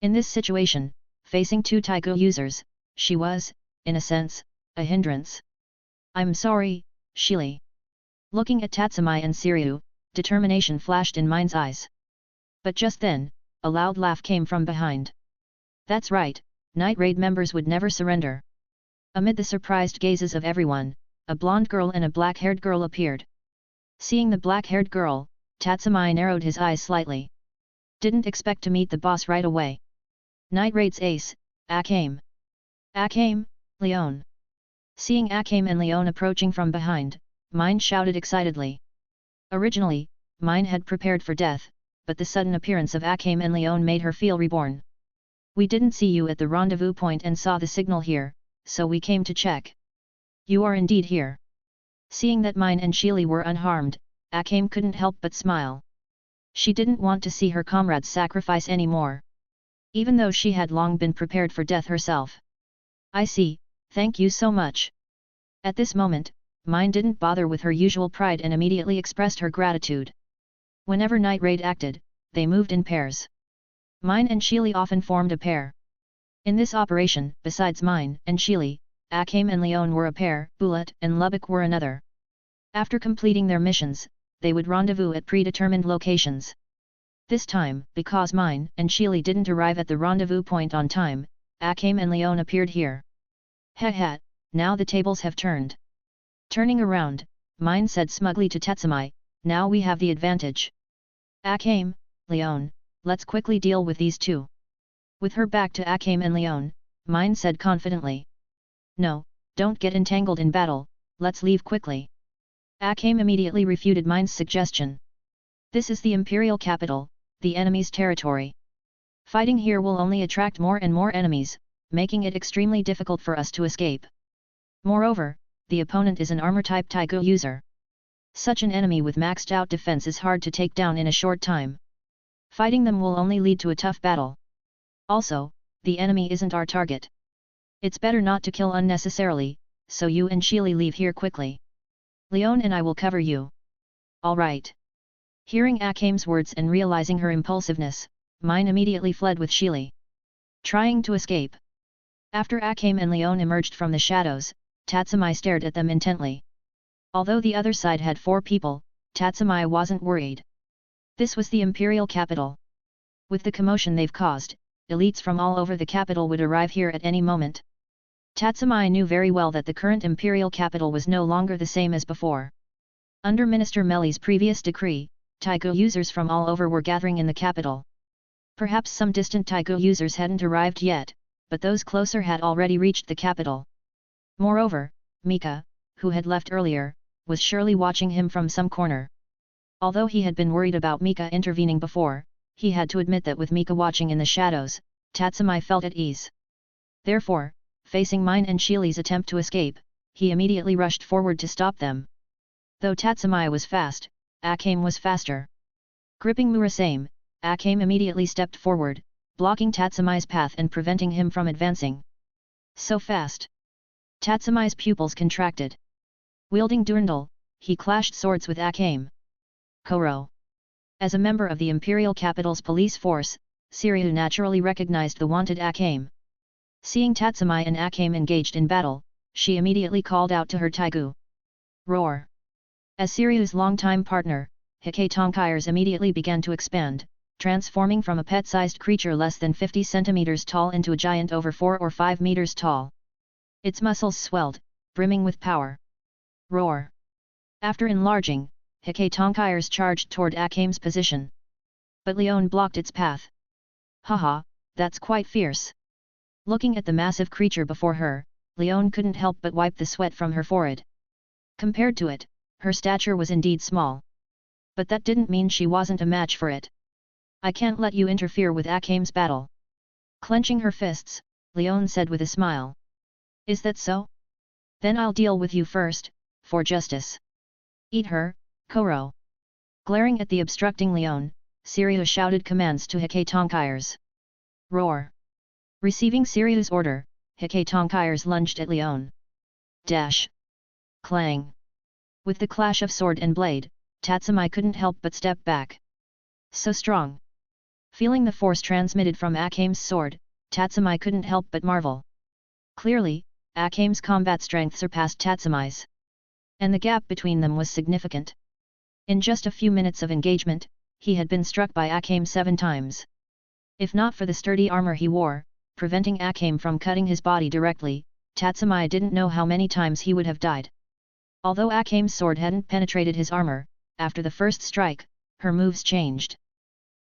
B: In this situation, facing two Taigu users, she was, in a sense, a hindrance. I'm sorry, Shili. Looking at Tatsumi and Seryu, determination flashed in Mine's eyes. But just then, a loud laugh came from behind. That's right, Night Raid members would never surrender. Amid the surprised gazes of everyone, a blonde girl and a black-haired girl appeared. Seeing the black-haired girl, Tatsumi narrowed his eyes slightly. Didn't expect to meet the boss right away. Night Raid's ace, Akame. Akame, Leon. Seeing Akame and Leon approaching from behind, Mine shouted excitedly. Originally, Mine had prepared for death, but the sudden appearance of Akame and Leon made her feel reborn. We didn't see you at the rendezvous point and saw the signal here, so we came to check. You are indeed here. Seeing that Mine and Shili were unharmed, Akame couldn't help but smile. She didn't want to see her comrades sacrifice anymore. Even though she had long been prepared for death herself. I see, thank you so much. At this moment, Mine didn't bother with her usual pride and immediately expressed her gratitude. Whenever Night Raid acted, they moved in pairs. Mine and Shili often formed a pair. In this operation, besides Mine and Shili, Akame and Leon were a pair, Bulat and Lubbock were another. After completing their missions, they would rendezvous at predetermined locations. This time, because Mine and Shili didn't arrive at the rendezvous point on time, Akame and Leon appeared here. Heh, now the tables have turned. Turning around, Mine said smugly to Tatsumi, now we have the advantage. Akame, Leon, let's quickly deal with these two. With her back to Akame and Leon, Mine said confidently. No, don't get entangled in battle, let's leave quickly. Akame immediately refuted Mine's suggestion. This is the imperial capital, the enemy's territory. Fighting here will only attract more and more enemies, making it extremely difficult for us to escape. Moreover, the opponent is an armor-type Taigu user. Such an enemy with maxed-out defense is hard to take down in a short time. Fighting them will only lead to a tough battle. Also, the enemy isn't our target. It's better not to kill unnecessarily, so you and Shili leave here quickly. Leon and I will cover you. All right. Hearing Akame's words and realizing her impulsiveness, Mine immediately fled with Shili. Trying to escape. After Akame and Leon emerged from the shadows, Tatsumi stared at them intently. Although the other side had 4 people, Tatsumi wasn't worried. This was the imperial capital. With the commotion they've caused, elites from all over the capital would arrive here at any moment. Tatsumi knew very well that the current imperial capital was no longer the same as before. Under Minister Melly's previous decree, Taigu users from all over were gathering in the capital. Perhaps some distant Taigu users hadn't arrived yet, but those closer had already reached the capital. Moreover, Mika, who had left earlier, was surely watching him from some corner. Although he had been worried about Mika intervening before, he had to admit that with Mika watching in the shadows, Tatsumi felt at ease. Therefore, facing Mine and Shili's attempt to escape, he immediately rushed forward to stop them. Though Tatsumi was fast, Akame was faster. Gripping Murasame, Akame immediately stepped forward, blocking Tatsumi's path and preventing him from advancing. So fast! Tatsumi's pupils contracted. Wielding Durandal, he clashed swords with Akame. Koro. As a member of the Imperial Capital's police force, Seryu naturally recognized the wanted Akame. Seeing Tatsumi and Akame engaged in battle, she immediately called out to her Taigu. Roar! As Seryu's longtime partner, Hikei Tonkai's immediately began to expand, transforming from a pet-sized creature less than 50 centimeters tall into a giant over 4 or 5 meters tall. Its muscles swelled, brimming with power. Roar! After enlarging, Hikei Tonkai's charged toward Akame's position. But Leon blocked its path. Haha, that's quite fierce. Looking at the massive creature before her, Leon couldn't help but wipe the sweat from her forehead. Compared to it, her stature was indeed small. But that didn't mean she wasn't a match for it. I can't let you interfere with Akame's battle. Clenching her fists, Leon said with a smile. Is that so? Then I'll deal with you first, for justice. Eat her, Koro. Glaring at the obstructing Leon, Seryu shouted commands to Hikei Tonkai's. Roar! Receiving Seryu's order, Hikei Tonkai's lunged at Leon. Dash! Clang! With the clash of sword and blade, Tatsumi couldn't help but step back. So strong! Feeling the force transmitted from Akame's sword, Tatsumi couldn't help but marvel. Clearly, Akame's combat strength surpassed Tatsumi's. And the gap between them was significant. In just a few minutes of engagement, he had been struck by Akame 7 times. If not for the sturdy armor he wore, preventing Akame from cutting his body directly, Tatsumi didn't know how many times he would have died. Although Akame's sword hadn't penetrated his armor, after the first strike, her moves changed.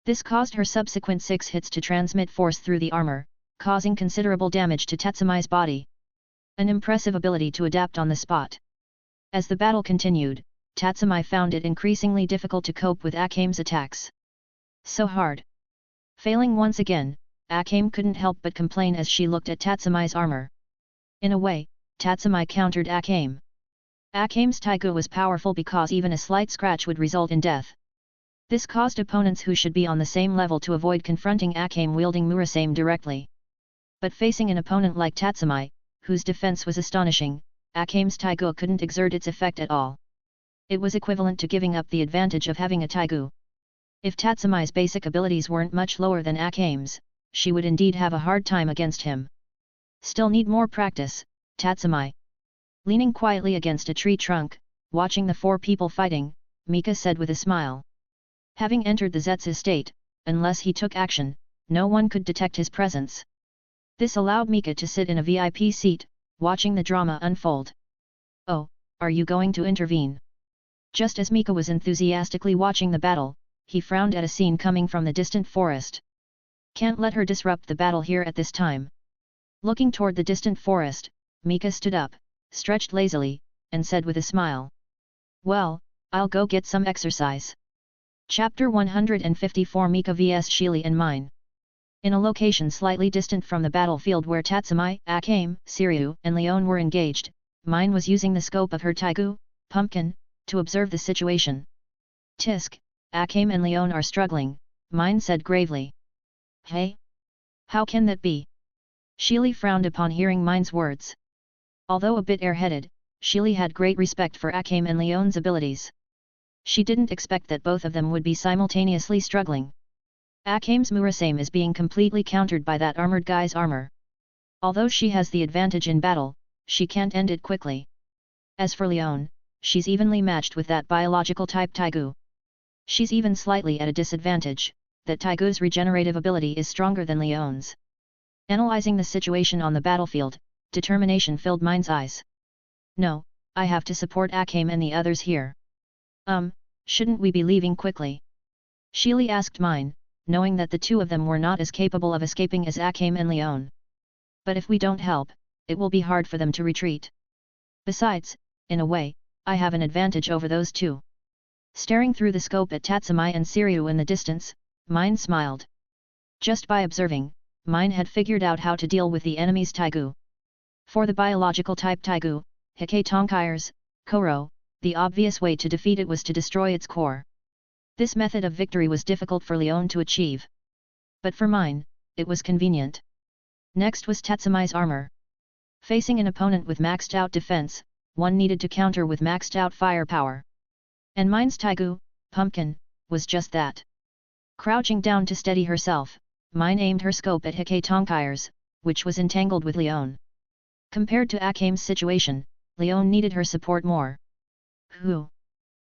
B: This caused her subsequent 6 hits to transmit force through the armor, causing considerable damage to Tatsumi's body. An impressive ability to adapt on the spot. As the battle continued, Tatsumi found it increasingly difficult to cope with Akame's attacks. So hard! Failing once again, Akame couldn't help but complain as she looked at Tatsumi's armor. In a way, Tatsumi countered Akame. Akame's Taigu was powerful because even a slight scratch would result in death. This caused opponents who should be on the same level to avoid confronting Akame wielding Murasame directly. But facing an opponent like Tatsumi, whose defense was astonishing, Akame's Taigu couldn't exert its effect at all. It was equivalent to giving up the advantage of having a Taigu. If Tatsumi's basic abilities weren't much lower than Akame's, she would indeed have a hard time against him. Still need more practice, Tatsumi. Leaning quietly against a tree trunk, watching the 4 people fighting, Mika said with a smile. Having entered the Zetsu state, unless he took action, no one could detect his presence. This allowed Mika to sit in a VIP seat, watching the drama unfold. Oh, are you going to intervene? Just as Mika was enthusiastically watching the battle, he frowned at a scene coming from the distant forest. Can't let her disrupt the battle here at this time. Looking toward the distant forest, Mika stood up, stretched lazily, and said with a smile. Well, I'll go get some exercise. Chapter 154 Mika vs Shili and Mine. In a location slightly distant from the battlefield where Tatsumi, Akame, Seryu, and Leon were engaged, Mine was using the scope of her Taigu, Pumpkin, to observe the situation. Tisk, Akame and Leon are struggling, Mine said gravely. Hey? How can that be? Shili frowned upon hearing Mine's words. Although a bit airheaded, Shili had great respect for Akame and Leon's abilities. She didn't expect that both of them would be simultaneously struggling. Akame's Murasame is being completely countered by that armored guy's armor. Although she has the advantage in battle, she can't end it quickly. As for Leon, she's evenly matched with that biological type Taigu. She's even slightly at a disadvantage, that Taigu's regenerative ability is stronger than Leon's. Analyzing the situation on the battlefield, determination filled Mine's eyes. No, I have to support Akame and the others here. Shouldn't we be leaving quickly? Shili asked Mine, knowing that the two of them were not as capable of escaping as Akame and Leon. But if we don't help, it will be hard for them to retreat. Besides, in a way, I have an advantage over those two. Staring through the scope at Tatsumi and Seryu in the distance, Mine smiled. Just by observing, Mine had figured out how to deal with the enemy's Taigu. For the biological type Taigu, Hike Tonkai's, Koro, the obvious way to defeat it was to destroy its core. This method of victory was difficult for Leon to achieve. But for Mine, it was convenient. Next was Tatsumi's armor. Facing an opponent with maxed out defense, one needed to counter with maxed out firepower. And Mine's Taigu, Pumpkin, was just that. Crouching down to steady herself, Mine aimed her scope at Hike Tonkai's, which was entangled with Leon. Compared to Akame's situation, Leon needed her support more. Who?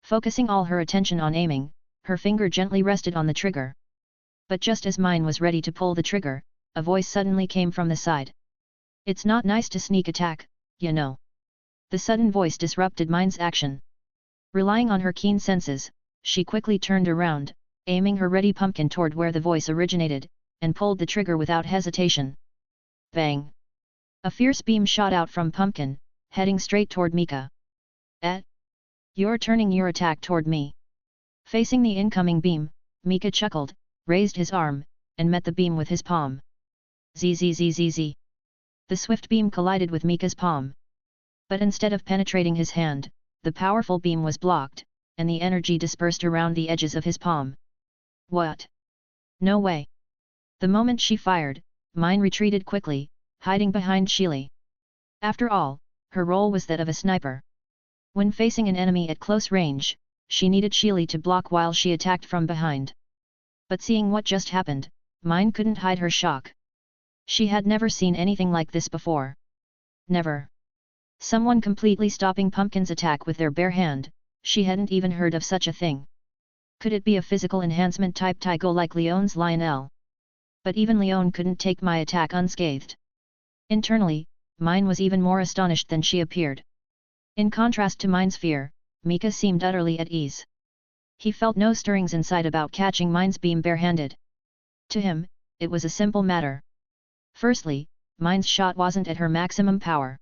B: Focusing all her attention on aiming, her finger gently rested on the trigger. But just as Mine was ready to pull the trigger, a voice suddenly came from the side. It's not nice to sneak attack, you know. The sudden voice disrupted Mine's action. Relying on her keen senses, she quickly turned around, aiming her ready pumpkin toward where the voice originated, and pulled the trigger without hesitation. Bang! A fierce beam shot out from Pumpkin, heading straight toward Mika. You're turning your attack toward me. Facing the incoming beam, Mika chuckled, raised his arm, and met the beam with his palm. Zzzzz. The swift beam collided with Mika's palm. But instead of penetrating his hand, the powerful beam was blocked, and the energy dispersed around the edges of his palm. What? No way. The moment she fired, Mine retreated quickly, hiding behind Shili. After all, her role was that of a sniper. When facing an enemy at close range, she needed Shili to block while she attacked from behind. But seeing what just happened, Mine couldn't hide her shock. She had never seen anything like this before. Never. Someone completely stopping Pumpkin's attack with their bare hand, she hadn't even heard of such a thing. Could it be a physical enhancement type Taigo like Leon's Lionel? But even Leon couldn't take my attack unscathed. Internally, Mine was even more astonished than she appeared. In contrast to Mine's fear, Mika seemed utterly at ease. He felt no stirrings inside about catching Mine's beam barehanded. To him, it was a simple matter. Firstly, Mine's shot wasn't at her maximum power.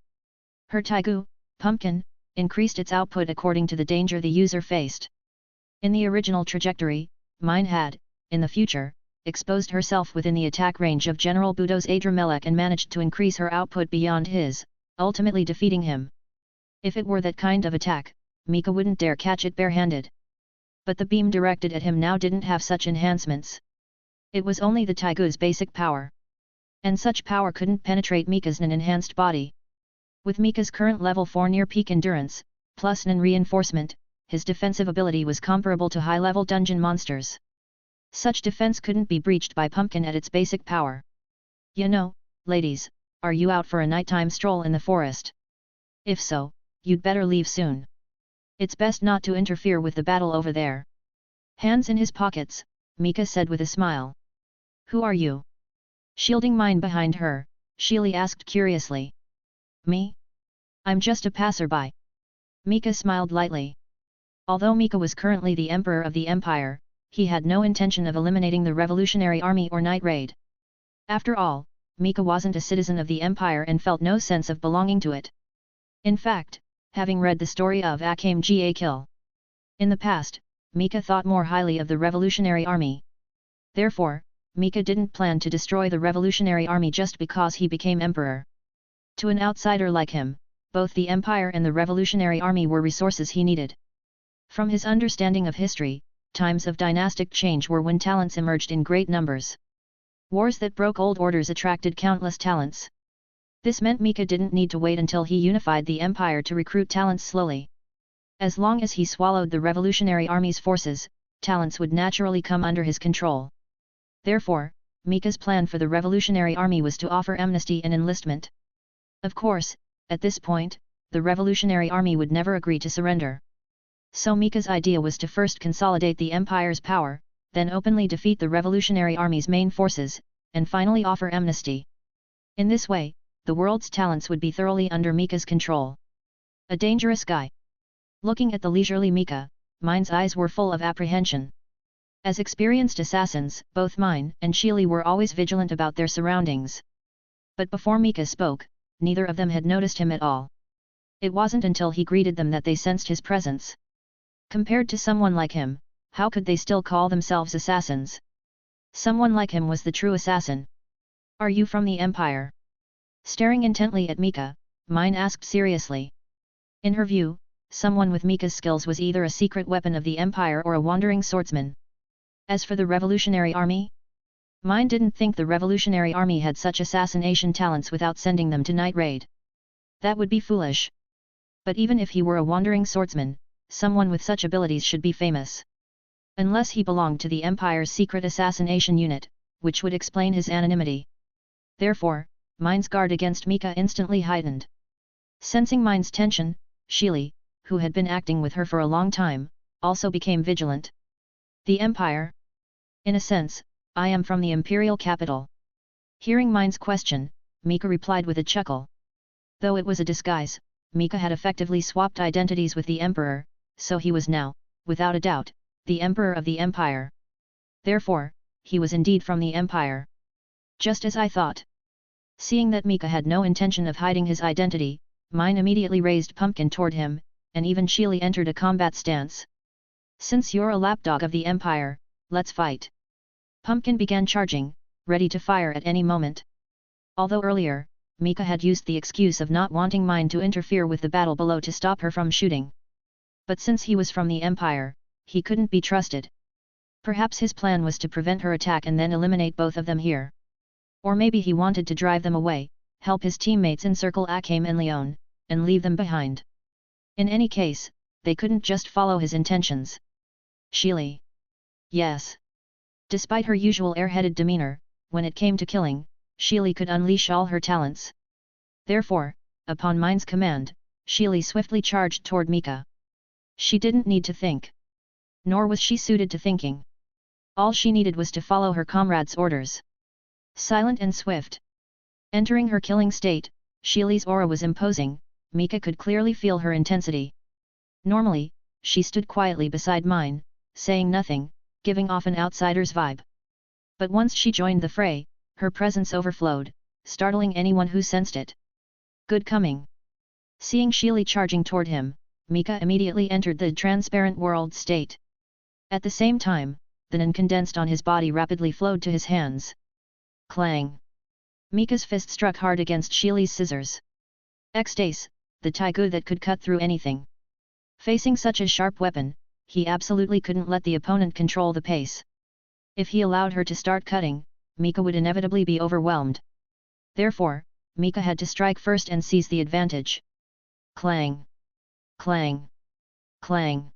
B: Her Taigu, Pumpkin, increased its output according to the danger the user faced. In the original trajectory, Mine had, in the future, exposed herself within the attack range of General Budo's Adramelech and managed to increase her output beyond his, ultimately defeating him. If it were that kind of attack, Mika wouldn't dare catch it barehanded. But the beam directed at him now didn't have such enhancements. It was only the Taigu's basic power. And such power couldn't penetrate Mika's non-enhanced body. With Mika's current level 4 near-peak endurance, plus non-reinforcement, his defensive ability was comparable to high-level dungeon monsters. Such defense couldn't be breached by Pumpkin at its basic power. You know, ladies, are you out for a nighttime stroll in the forest? If so, you'd better leave soon. It's best not to interfere with the battle over there. Hands in his pockets, Mika said with a smile. Who are you? Shielding Mine behind her, Shili asked curiously. Me? I'm just a passerby. Mika smiled lightly. Although Mika was currently the emperor of the empire, he had no intention of eliminating the revolutionary army or night raid. After all, Mika wasn't a citizen of the empire and felt no sense of belonging to it. In fact, having read the story of Akame Ga Kill in the past, Mika thought more highly of the revolutionary army. Therefore, Mika didn't plan to destroy the revolutionary army just because he became emperor. To an outsider like him, both the empire and the revolutionary army were resources he needed. From his understanding of history, times of dynastic change were when talents emerged in great numbers. Wars that broke old orders attracted countless talents. This meant Mika didn't need to wait until he unified the empire to recruit talents slowly. As long as he swallowed the revolutionary army's forces, talents would naturally come under his control. Therefore, Mika's plan for the revolutionary army was to offer amnesty and enlistment. Of course, at this point, the revolutionary army would never agree to surrender. So Mika's idea was to first consolidate the empire's power, then openly defeat the revolutionary army's main forces, and finally offer amnesty. In this way, the world's talents would be thoroughly under Mika's control. A dangerous guy. Looking at the leisurely Mika, Mine's eyes were full of apprehension. As experienced assassins, both Mine and Shili were always vigilant about their surroundings. But before Mika spoke, neither of them had noticed him at all. It wasn't until he greeted them that they sensed his presence. Compared to someone like him, how could they still call themselves assassins? Someone like him was the true assassin. Are you from the Empire? Staring intently at Mika, Mine asked seriously. In her view, someone with Mika's skills was either a secret weapon of the Empire or a wandering swordsman. As for the Revolutionary Army? Mine didn't think the Revolutionary Army had such assassination talents without sending them to night raid. That would be foolish. But even if he were a wandering swordsman, someone with such abilities should be famous. Unless he belonged to the Empire's secret assassination unit, which would explain his anonymity. Therefore, Mine's guard against Mika instantly heightened. Sensing Mine's tension, Shili, who had been acting with her for a long time, also became vigilant. The Empire? In a sense, I am from the Imperial capital. Hearing Mine's question, Mika replied with a chuckle. Though it was a disguise, Mika had effectively swapped identities with the Emperor, so he was now, without a doubt, the Emperor of the Empire. Therefore, he was indeed from the Empire. Just as I thought. Seeing that Mika had no intention of hiding his identity, Mine immediately raised Pumpkin toward him, and even Shili entered a combat stance. Since you're a lapdog of the Empire, let's fight. Pumpkin began charging, ready to fire at any moment. Although earlier, Mika had used the excuse of not wanting Mine to interfere with the battle below to stop her from shooting. But since he was from the Empire, he couldn't be trusted. Perhaps his plan was to prevent her attack and then eliminate both of them here. Or maybe he wanted to drive them away, help his teammates encircle Akame and Leon, and leave them behind. In any case, they couldn't just follow his intentions. Shili. Yes. Despite her usual airheaded demeanor, when it came to killing, Shili could unleash all her talents. Therefore, upon Mine's command, Shili swiftly charged toward Mika. She didn't need to think. Nor was she suited to thinking. All she needed was to follow her comrade's orders. Silent and swift. Entering her killing state, Shili's aura was imposing, Mika could clearly feel her intensity. Normally, she stood quietly beside Mine, saying nothing, giving off an outsider's vibe. But once she joined the fray, her presence overflowed, startling anyone who sensed it. Good coming. Seeing Shili charging toward him, Mika immediately entered the transparent world state. At the same time, the Nen condensed on his body rapidly flowed to his hands. Clang! Mika's fist struck hard against Shili's scissors. Ecstase, the taigu that could cut through anything. Facing such a sharp weapon, he absolutely couldn't let the opponent control the pace. If he allowed her to start cutting, Mika would inevitably be overwhelmed. Therefore, Mika had to strike first and seize the advantage. Clang! Clang! Clang!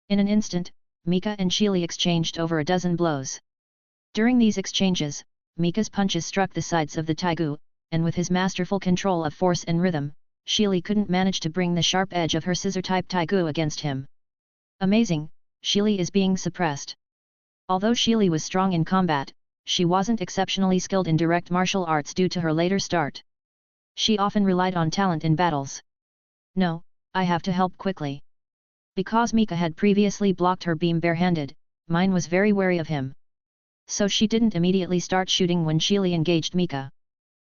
B: In an instant, Mika and Shili exchanged over a dozen blows. During these exchanges, Mika's punches struck the sides of the taigu, and with his masterful control of force and rhythm, Shili couldn't manage to bring the sharp edge of her scissor-type taigu against him. Amazing, Shili is being suppressed. Although Shili was strong in combat, she wasn't exceptionally skilled in direct martial arts due to her later start. She often relied on talent in battles. No, I have to help quickly. Because Mika had previously blocked her beam barehanded, Mine was very wary of him. So she didn't immediately start shooting when Shili engaged Mika.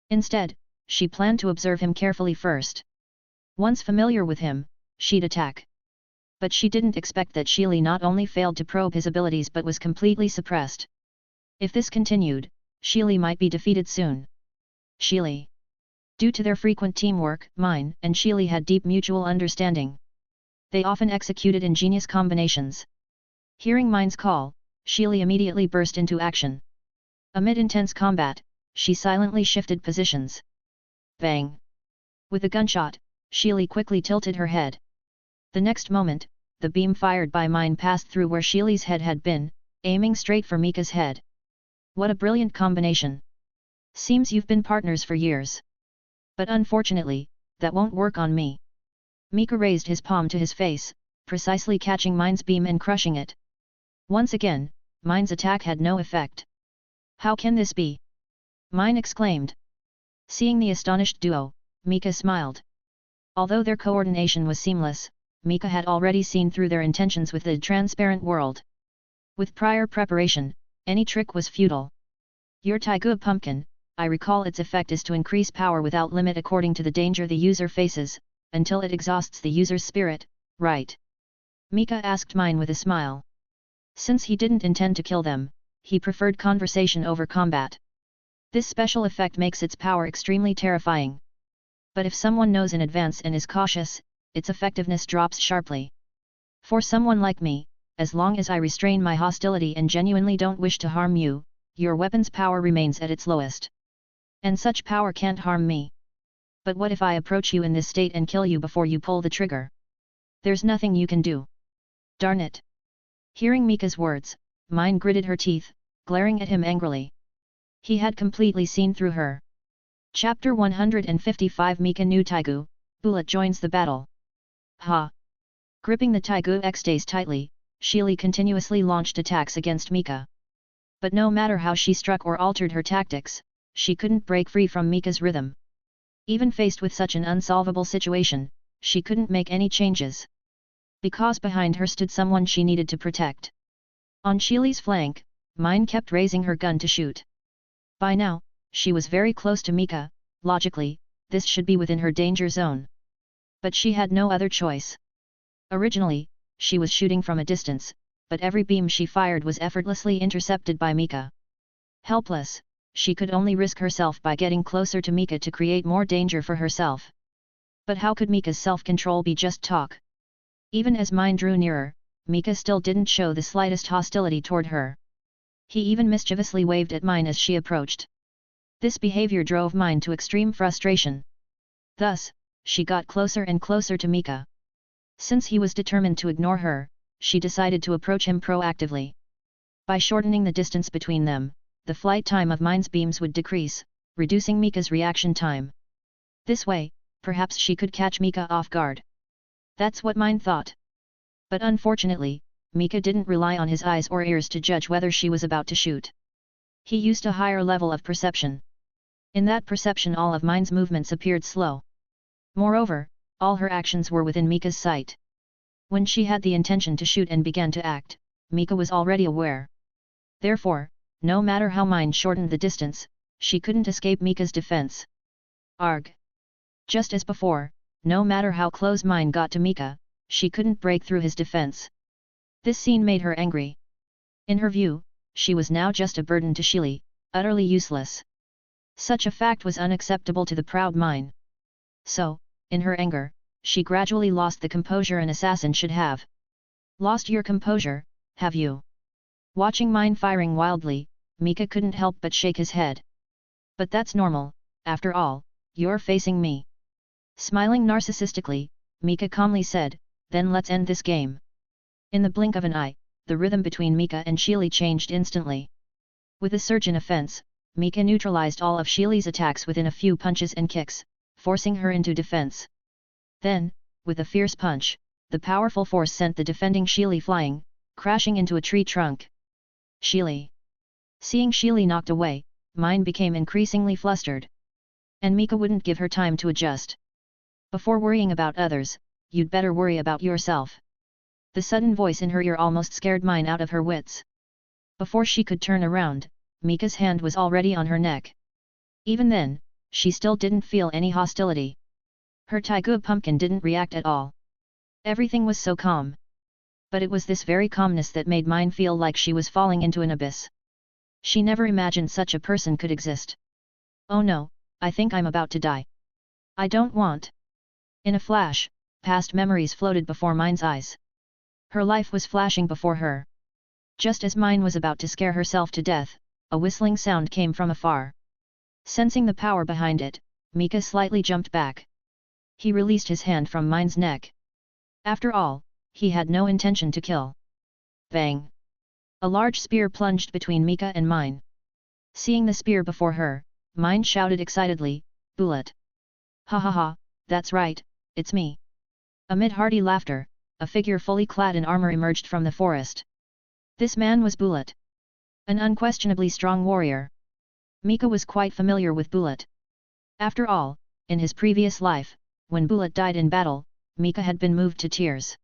B: Instead, she planned to observe him carefully first. Once familiar with him, she'd attack. But she didn't expect that Shili not only failed to probe his abilities but was completely suppressed. If this continued, Shili might be defeated soon. Shili. Due to their frequent teamwork, Mine and Shili had deep mutual understanding. They often executed ingenious combinations. Hearing Mine's call, Shili immediately burst into action. Amid intense combat, she silently shifted positions. Bang! With a gunshot, Shili quickly tilted her head. The next moment, the beam fired by Mine passed through where Shili's head had been, aiming straight for Mika's head. What a brilliant combination! Seems you've been partners for years. But unfortunately, that won't work on me. Mika raised his palm to his face, precisely catching Mine's beam and crushing it. Once again, Mine's attack had no effect. How can this be? Mine exclaimed. Seeing the astonished duo, Mika smiled. Although their coordination was seamless, Mika had already seen through their intentions with the transparent world. With prior preparation, any trick was futile. Your Taigu pumpkin, I recall its effect is to increase power without limit according to the danger the user faces, until it exhausts the user's spirit, right? Mika asked mine with a smile. Since he didn't intend to kill them, he preferred conversation over combat. This special effect makes its power extremely terrifying. But if someone knows in advance and is cautious, its effectiveness drops sharply. For someone like me, as long as I restrain my hostility and genuinely don't wish to harm you, your weapon's power remains at its lowest. And such power can't harm me. But what if I approach you in this state and kill you before you pull the trigger? There's nothing you can do. Darn it. Hearing Mika's words, mine gritted her teeth, glaring at him angrily. He had completely seen through her. Chapter 155 Mika new Taigu, Bulat joins the battle. Ha! Gripping the Taigu X-Days tightly, Shili continuously launched attacks against Mika. But no matter how she struck or altered her tactics, she couldn't break free from Mika's rhythm. Even faced with such an unsolvable situation, she couldn't make any changes. Because behind her stood someone she needed to protect. On Shili's flank, mine kept raising her gun to shoot. By now, she was very close to Mika, logically, this should be within her danger zone. But she had no other choice. Originally, she was shooting from a distance, but every beam she fired was effortlessly intercepted by Mika. Helpless, she could only risk herself by getting closer to Mika to create more danger for herself. But how could Mika's self-control be just talk? Even as mine drew nearer, Mika still didn't show the slightest hostility toward her. He even mischievously waved at mine as she approached. This behavior drove mine to extreme frustration. Thus, she got closer and closer to Mika. Since he was determined to ignore her, she decided to approach him proactively. By shortening the distance between them, the flight time of mine's beams would decrease, reducing Mika's reaction time. This way, perhaps she could catch Mika off guard. That's what mine thought. But unfortunately, Mika didn't rely on his eyes or ears to judge whether she was about to shoot. He used a higher level of perception. In that perception all of mine's movements appeared slow. Moreover, all her actions were within Mika's sight. When she had the intention to shoot and began to act, Mika was already aware. Therefore, no matter how mine shortened the distance, she couldn't escape Mika's defense. Arg! Just as before, no matter how close mine got to Mika, she couldn't break through his defense. This scene made her angry. In her view, she was now just a burden to Shili, utterly useless. Such a fact was unacceptable to the proud mine. So, in her anger, she gradually lost the composure an assassin should have. Lost your composure, have you? Watching mine firing wildly, Mika couldn't help but shake his head. But that's normal, after all, you're facing me. Smiling narcissistically, Mika calmly said, then let's end this game. In the blink of an eye, the rhythm between Mika and Shili changed instantly. With a surge in offense, Mika neutralized all of Shili's attacks within a few punches and kicks, forcing her into defense. Then, with a fierce punch, the powerful force sent the defending Shili flying, crashing into a tree trunk. Shili. Seeing Shili knocked away, mine became increasingly flustered. And Mika wouldn't give her time to adjust. Before worrying about others, you'd better worry about yourself. The sudden voice in her ear almost scared mine out of her wits. Before she could turn around, Mika's hand was already on her neck. Even then, she still didn't feel any hostility. Her Taigu pumpkin didn't react at all. Everything was so calm. But it was this very calmness that made mine feel like she was falling into an abyss. She never imagined such a person could exist. Oh no, I think I'm about to die. I don't want. In a flash, past memories floated before mine's eyes. Her life was flashing before her. Just as mine was about to scare herself to death, a whistling sound came from afar. Sensing the power behind it, Mika slightly jumped back. He released his hand from mine's neck. After all, he had no intention to kill. Bang! A large spear plunged between Mika and mine. Seeing the spear before her, mine shouted excitedly, Bulat! Ha ha ha, that's right, it's me. Amid hearty laughter, a figure fully clad in armor emerged from the forest. This man was Bulat. An unquestionably strong warrior. Mika was quite familiar with Bulat. After all, in his previous life, when Bulat died in battle, Mika had been moved to tears.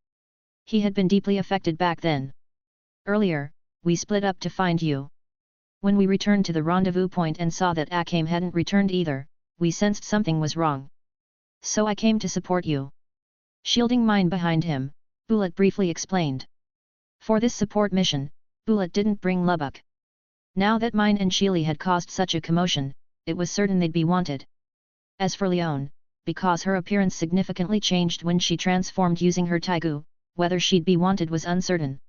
B: He had been deeply affected back then. Earlier, we split up to find you. When we returned to the rendezvous point and saw that Akame hadn't returned either, we sensed something was wrong. So I came to support you. Shielding mine behind him, Bulat briefly explained. For this support mission, Bulat didn't bring Lubbock. Now that mine and Sheely had caused such a commotion, it was certain they'd be wanted. As for Leon, because her appearance significantly changed when she transformed using her Taigu, whether she'd be wanted was uncertain.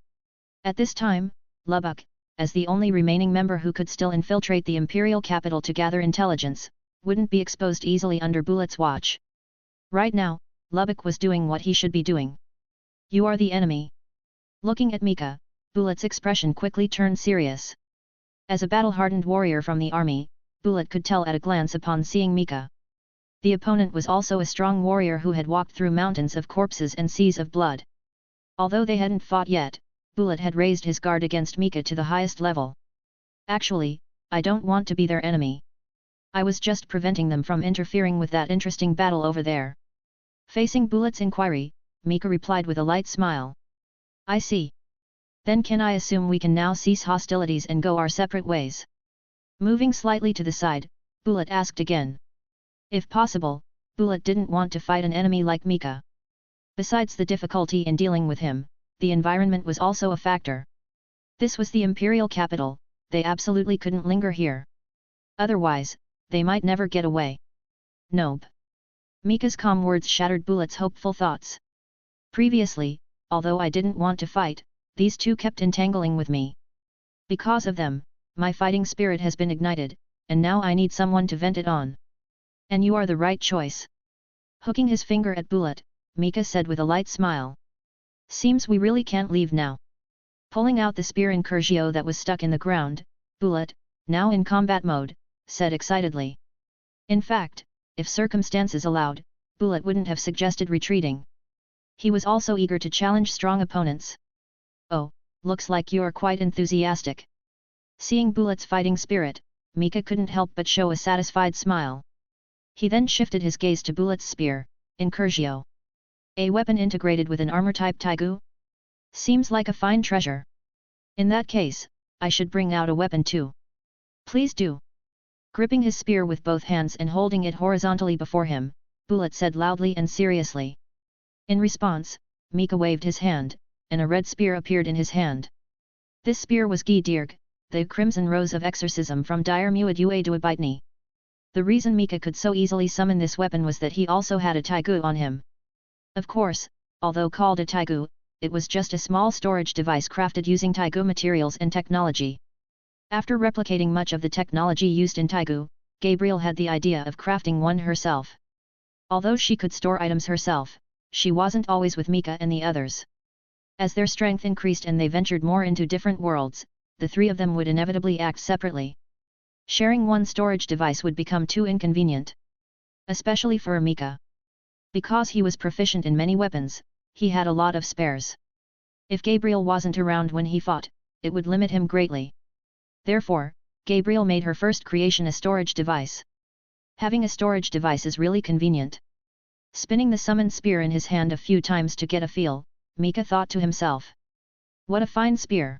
B: At this time, Lubbock, as the only remaining member who could still infiltrate the imperial capital to gather intelligence, wouldn't be exposed easily under Bulat's watch. Right now, Lubbock was doing what he should be doing. You are the enemy. Looking at Mika, Bulat's expression quickly turned serious. As a battle-hardened warrior from the army, Bulat could tell at a glance upon seeing Mika. The opponent was also a strong warrior who had walked through mountains of corpses and seas of blood. Although they hadn't fought yet, Bulat had raised his guard against Mika to the highest level. Actually, I don't want to be their enemy. I was just preventing them from interfering with that interesting battle over there. Facing Bulat's inquiry, Mika replied with a light smile. I see. Then can I assume we can now cease hostilities and go our separate ways? Moving slightly to the side, Bulat asked again. If possible, Bulat didn't want to fight an enemy like Mika. Besides the difficulty in dealing with him, the environment was also a factor. This was the imperial capital, they absolutely couldn't linger here. Otherwise, they might never get away. Nope. Mika's calm words shattered Bulat's hopeful thoughts. Previously, although I didn't want to fight, these two kept entangling with me. Because of them, my fighting spirit has been ignited, and now I need someone to vent it on. And you are the right choice. Hooking his finger at Bulat, Mika said with a light smile. Seems we really can't leave now. Pulling out the spear incurgio that was stuck in the ground, Bulat, now in combat mode, said excitedly. In fact, if circumstances allowed, Bulat wouldn't have suggested retreating. He was also eager to challenge strong opponents. Oh, looks like you're quite enthusiastic. Seeing Bulat's fighting spirit, Mika couldn't help but show a satisfied smile. He then shifted his gaze to Bulat's spear, incurgio. A weapon integrated with an armor-type Taigu? Seems like a fine treasure. In that case, I should bring out a weapon too. Please do. Gripping his spear with both hands and holding it horizontally before him, Bulat said loudly and seriously. In response, Mika waved his hand, and a red spear appeared in his hand. This spear was Gi Dirg, the Crimson Rose of Exorcism from Dire Muad Ue Duabitni. The reason Mika could so easily summon this weapon was that he also had a Taigu on him. Of course, although called a Taigu, it was just a small storage device crafted using Taigu materials and technology. After replicating much of the technology used in Taigu, Gabriel had the idea of crafting one herself. Although she could store items herself, she wasn't always with Mika and the others. As their strength increased and they ventured more into different worlds, the three of them would inevitably act separately. Sharing one storage device would become too inconvenient. Especially for Mika. Because he was proficient in many weapons, he had a lot of spares. If Gabriel wasn't around when he fought, it would limit him greatly. Therefore, Gabriel made her first creation a storage device. Having a storage device is really convenient. Spinning the summoned spear in his hand a few times to get a feel, Mika thought to himself. What a fine spear!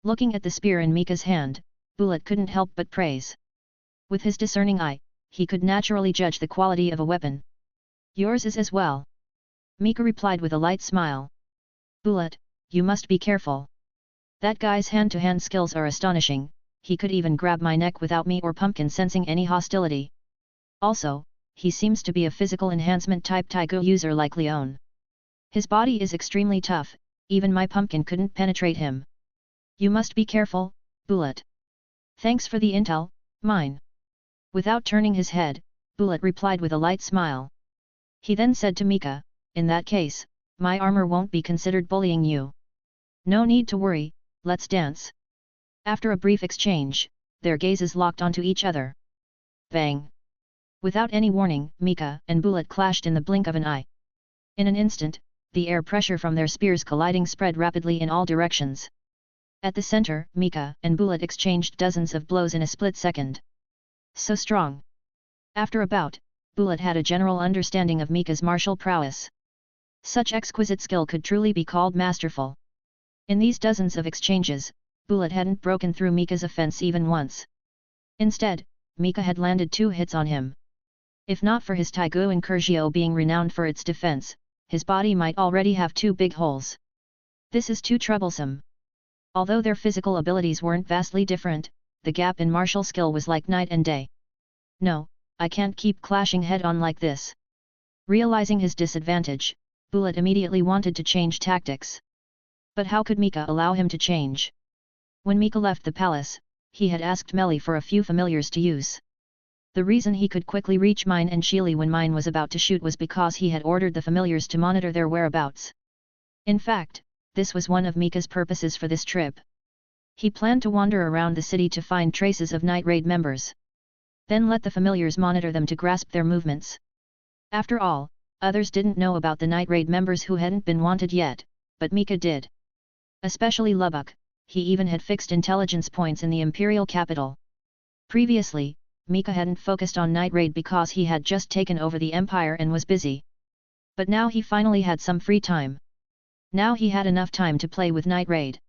B: Looking at the spear in Mika's hand, Bulat couldn't help but praise. With his discerning eye, he could naturally judge the quality of a weapon. Yours is as well. Mika replied with a light smile. Bulat, you must be careful. That guy's hand-to-hand skills are astonishing, he could even grab my neck without me or Pumpkin sensing any hostility. Also, he seems to be a physical enhancement type Taigu user like Leon. His body is extremely tough, even my Pumpkin couldn't penetrate him. You must be careful, Bulat. Thanks for the intel, mine. Without turning his head, Bulat replied with a light smile. He then said to Mika, in that case, my armor won't be considered bullying you. No need to worry, let's dance. After a brief exchange, their gazes locked onto each other. Bang! Without any warning, Mika and Bulat clashed in the blink of an eye. In an instant, the air pressure from their spears colliding spread rapidly in all directions. At the center, Mika and Bulat exchanged dozens of blows in a split second. So strong! After a bout, Bulat had a general understanding of Mika's martial prowess. Such exquisite skill could truly be called masterful. In these dozens of exchanges, Bulat hadn't broken through Mika's offense even once. Instead, Mika had landed 2 hits on him. If not for his Taigu Incursio being renowned for its defense, his body might already have 2 big holes. This is too troublesome. Although their physical abilities weren't vastly different, the gap in martial skill was like night and day. No, I can't keep clashing head-on like this. Realizing his disadvantage, Bulat immediately wanted to change tactics. But how could Mika allow him to change? When Mika left the palace, he had asked Melly for a few familiars to use. The reason he could quickly reach Mine and Sheely when Mine was about to shoot was because he had ordered the familiars to monitor their whereabouts. In fact, this was one of Mika's purposes for this trip. He planned to wander around the city to find traces of Night Raid members. Then let the familiars monitor them to grasp their movements. After all, others didn't know about the Night Raid members who hadn't been wanted yet, but Mika did. Especially Lubbock, he even had fixed intelligence points in the imperial capital. Previously, Mika hadn't focused on Night Raid because he had just taken over the empire and was busy. But now he finally had some free time. Now he had enough time to play with Night Raid.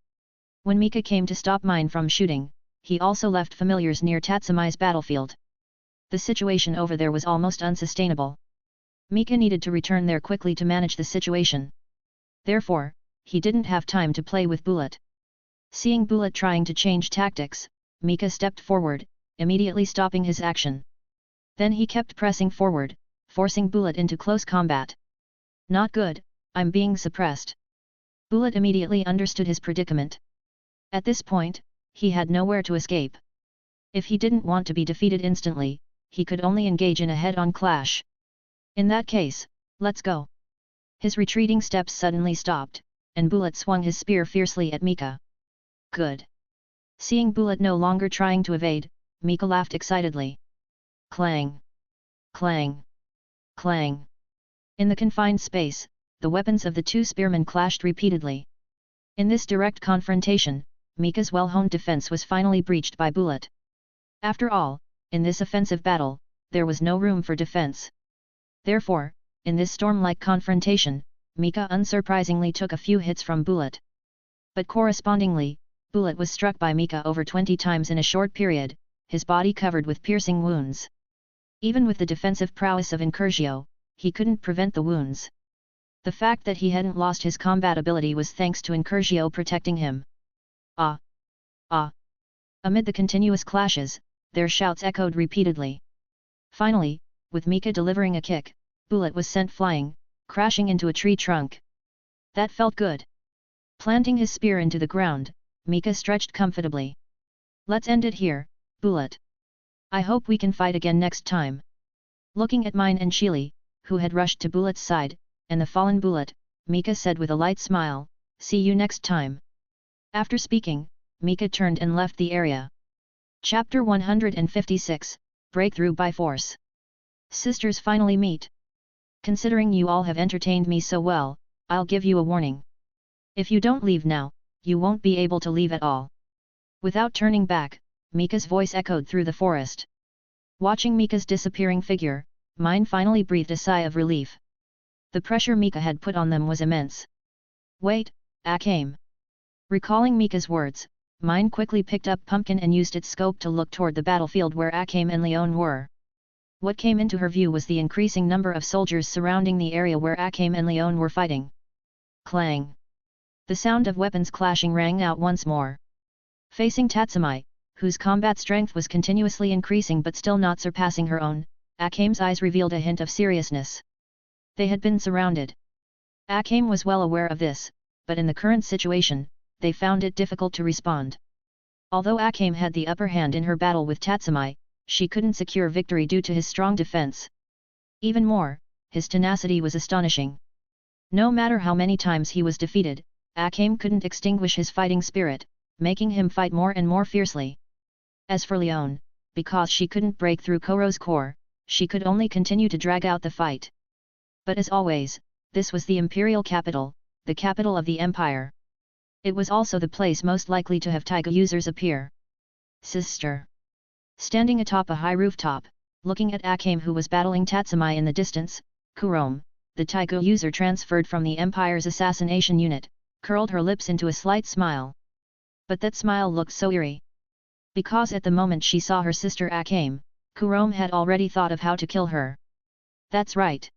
B: When Mika came to stop Mine from shooting, he also left familiars near Tatsumi's battlefield. The situation over there was almost unsustainable. Mika needed to return there quickly to manage the situation. Therefore, he didn't have time to play with Bulat. Seeing Bulat trying to change tactics, Mika stepped forward, immediately stopping his action. Then he kept pressing forward, forcing Bulat into close combat. Not good, I'm being suppressed. Bulat immediately understood his predicament. At this point, he had nowhere to escape. If he didn't want to be defeated instantly, he could only engage in a head-on clash. In that case, let's go. His retreating steps suddenly stopped, and Bulat swung his spear fiercely at Mika. Good. Seeing Bulat no longer trying to evade, Mika laughed excitedly. Clang! Clang! Clang! In the confined space, the weapons of the 2 spearmen clashed repeatedly. In this direct confrontation, Mika's well-honed defense was finally breached by Bulat. After all, in this offensive battle, there was no room for defense. Therefore, in this storm-like confrontation, Mika unsurprisingly took a few hits from Bulat. But correspondingly, Bulat was struck by Mika over 20 times in a short period, his body covered with piercing wounds. Even with the defensive prowess of Incursio, he couldn't prevent the wounds. The fact that he hadn't lost his combat ability was thanks to Incursio protecting him. Ah! Ah! Amid the continuous clashes, their shouts echoed repeatedly. Finally, with Mika delivering a kick, Bulat was sent flying, crashing into a tree trunk. That felt good. Planting his spear into the ground, Mika stretched comfortably. Let's end it here, Bulat. I hope we can fight again next time. Looking at Mine and Sheely, who had rushed to Bulat's side, and the fallen Bulat, Mika said with a light smile, see you next time. After speaking, Mika turned and left the area. Chapter 156, Breakthrough by Force. Sisters finally meet. Considering you all have entertained me so well, I'll give you a warning. If you don't leave now, you won't be able to leave at all. Without turning back, Mika's voice echoed through the forest. Watching Mika's disappearing figure, Mine finally breathed a sigh of relief. The pressure Mika had put on them was immense. Wait, Akame. Recalling Mika's words, Mine quickly picked up Pumpkin and used its scope to look toward the battlefield where Akame and Leon were. What came into her view was the increasing number of soldiers surrounding the area where Akame and Leon were fighting. Clang! The sound of weapons clashing rang out once more. Facing Tatsumi, whose combat strength was continuously increasing but still not surpassing her own, Akame's eyes revealed a hint of seriousness. They had been surrounded. Akame was well aware of this, but in the current situation, they found it difficult to respond. Although Akame had the upper hand in her battle with Tatsumi, she couldn't secure victory due to his strong defense. Even more, his tenacity was astonishing. No matter how many times he was defeated, Akame couldn't extinguish his fighting spirit, making him fight more and more fiercely. As for Leon, because she couldn't break through Koro's core, she could only continue to drag out the fight. But as always, this was the imperial capital, the capital of the empire. It was also the place most likely to have Taiga users appear. Sister. Standing atop a high rooftop, looking at Akame who was battling Tatsumi in the distance, Kurome, the Taiga user transferred from the empire's assassination unit, curled her lips into a slight smile. But that smile looked so eerie. Because at the moment she saw her sister Akame, Kurome had already thought of how to kill her. That's right.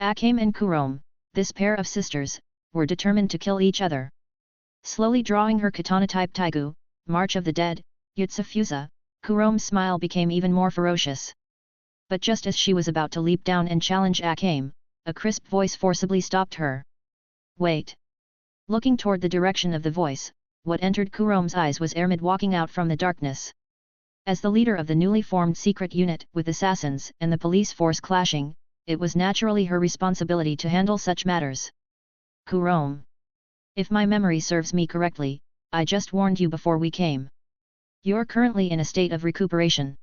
B: Akame and Kurome, this pair of sisters, were determined to kill each other. Slowly drawing her katana-type Taigu, March of the Dead, Yutsufusa, Kurome's smile became even more ferocious. But just as she was about to leap down and challenge Akame, a crisp voice forcibly stopped her. Wait. Looking toward the direction of the voice, what entered Kurome's eyes was Ermid walking out from the darkness. As the leader of the newly formed secret unit with assassins and the police force clashing, it was naturally her responsibility to handle such matters. Kurome. If my memory serves me correctly, I just warned you before we came. You're currently in a state of recuperation.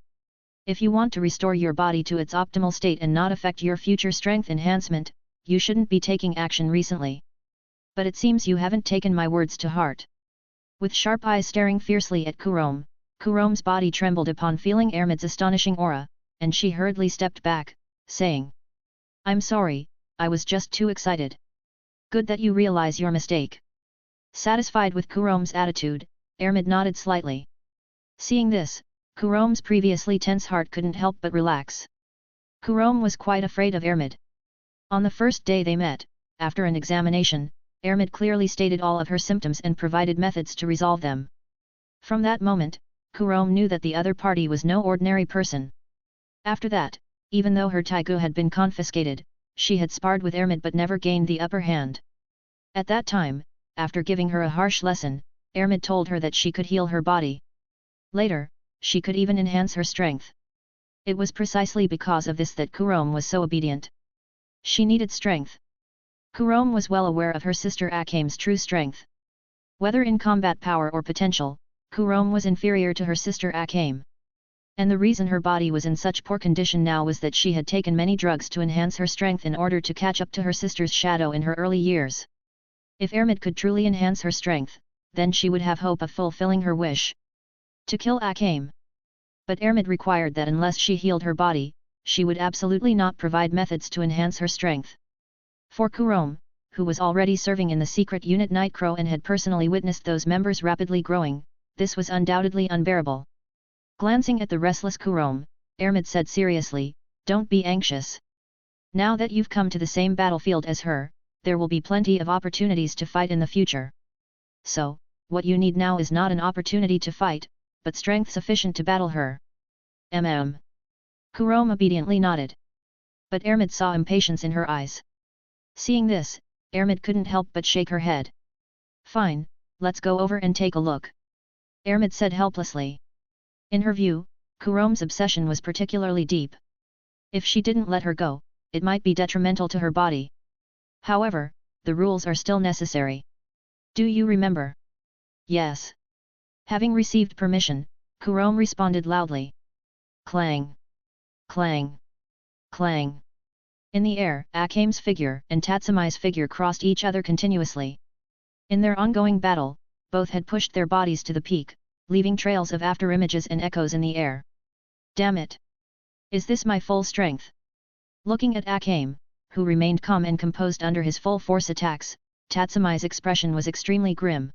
B: If you want to restore your body to its optimal state and not affect your future strength enhancement, you shouldn't be taking action recently. But it seems you haven't taken my words to heart. With sharp eyes staring fiercely at Kurome, Kurome's body trembled upon feeling Ermid's astonishing aura, and she hurriedly stepped back, saying, I'm sorry, I was just too excited. Good that you realize your mistake. Satisfied with Kurome's attitude, Ermid nodded slightly. Seeing this, Kurome's previously tense heart couldn't help but relax. Kurome was quite afraid of Ermid. On the first day they met, after an examination, Ermid clearly stated all of her symptoms and provided methods to resolve them. From that moment, Kurome knew that the other party was no ordinary person. After that, even though her Taigu had been confiscated, she had sparred with Ermid but never gained the upper hand. At that time, after giving her a harsh lesson, Ermid told her that she could heal her body. Later, she could even enhance her strength. It was precisely because of this that Kurome was so obedient. She needed strength. Kurome was well aware of her sister Akame's true strength. Whether in combat power or potential, Kurome was inferior to her sister Akame. And the reason her body was in such poor condition now was that she had taken many drugs to enhance her strength in order to catch up to her sister's shadow in her early years. If Ermid could truly enhance her strength, then she would have hope of fulfilling her wish to kill Akame. But Ermid required that unless she healed her body, she would absolutely not provide methods to enhance her strength. For Kurome, who was already serving in the secret unit Nightcrow and had personally witnessed those members rapidly growing, this was undoubtedly unbearable. Glancing at the restless Kurome, Ermid said seriously, Don't be anxious. Now that you've come to the same battlefield as her, there will be plenty of opportunities to fight in the future. So, what you need now is not an opportunity to fight, but strength sufficient to battle her. Kurome obediently nodded. But Ermid saw impatience in her eyes. Seeing this, Ermid couldn't help but shake her head. Fine, let's go over and take a look. Ermid said helplessly. In her view, Kurome's obsession was particularly deep. If she didn't let her go, it might be detrimental to her body. However, the rules are still necessary. Do you remember? Yes. Having received permission, Kurome responded loudly. Clang! Clang! Clang! In the air, Akame's figure and Tatsumi's figure crossed each other continuously. In their ongoing battle, both had pushed their bodies to the peak, leaving trails of afterimages and echoes in the air. Damn it! Is this my full strength? Looking at Akame, who remained calm and composed under his full force attacks, Tatsumi's expression was extremely grim.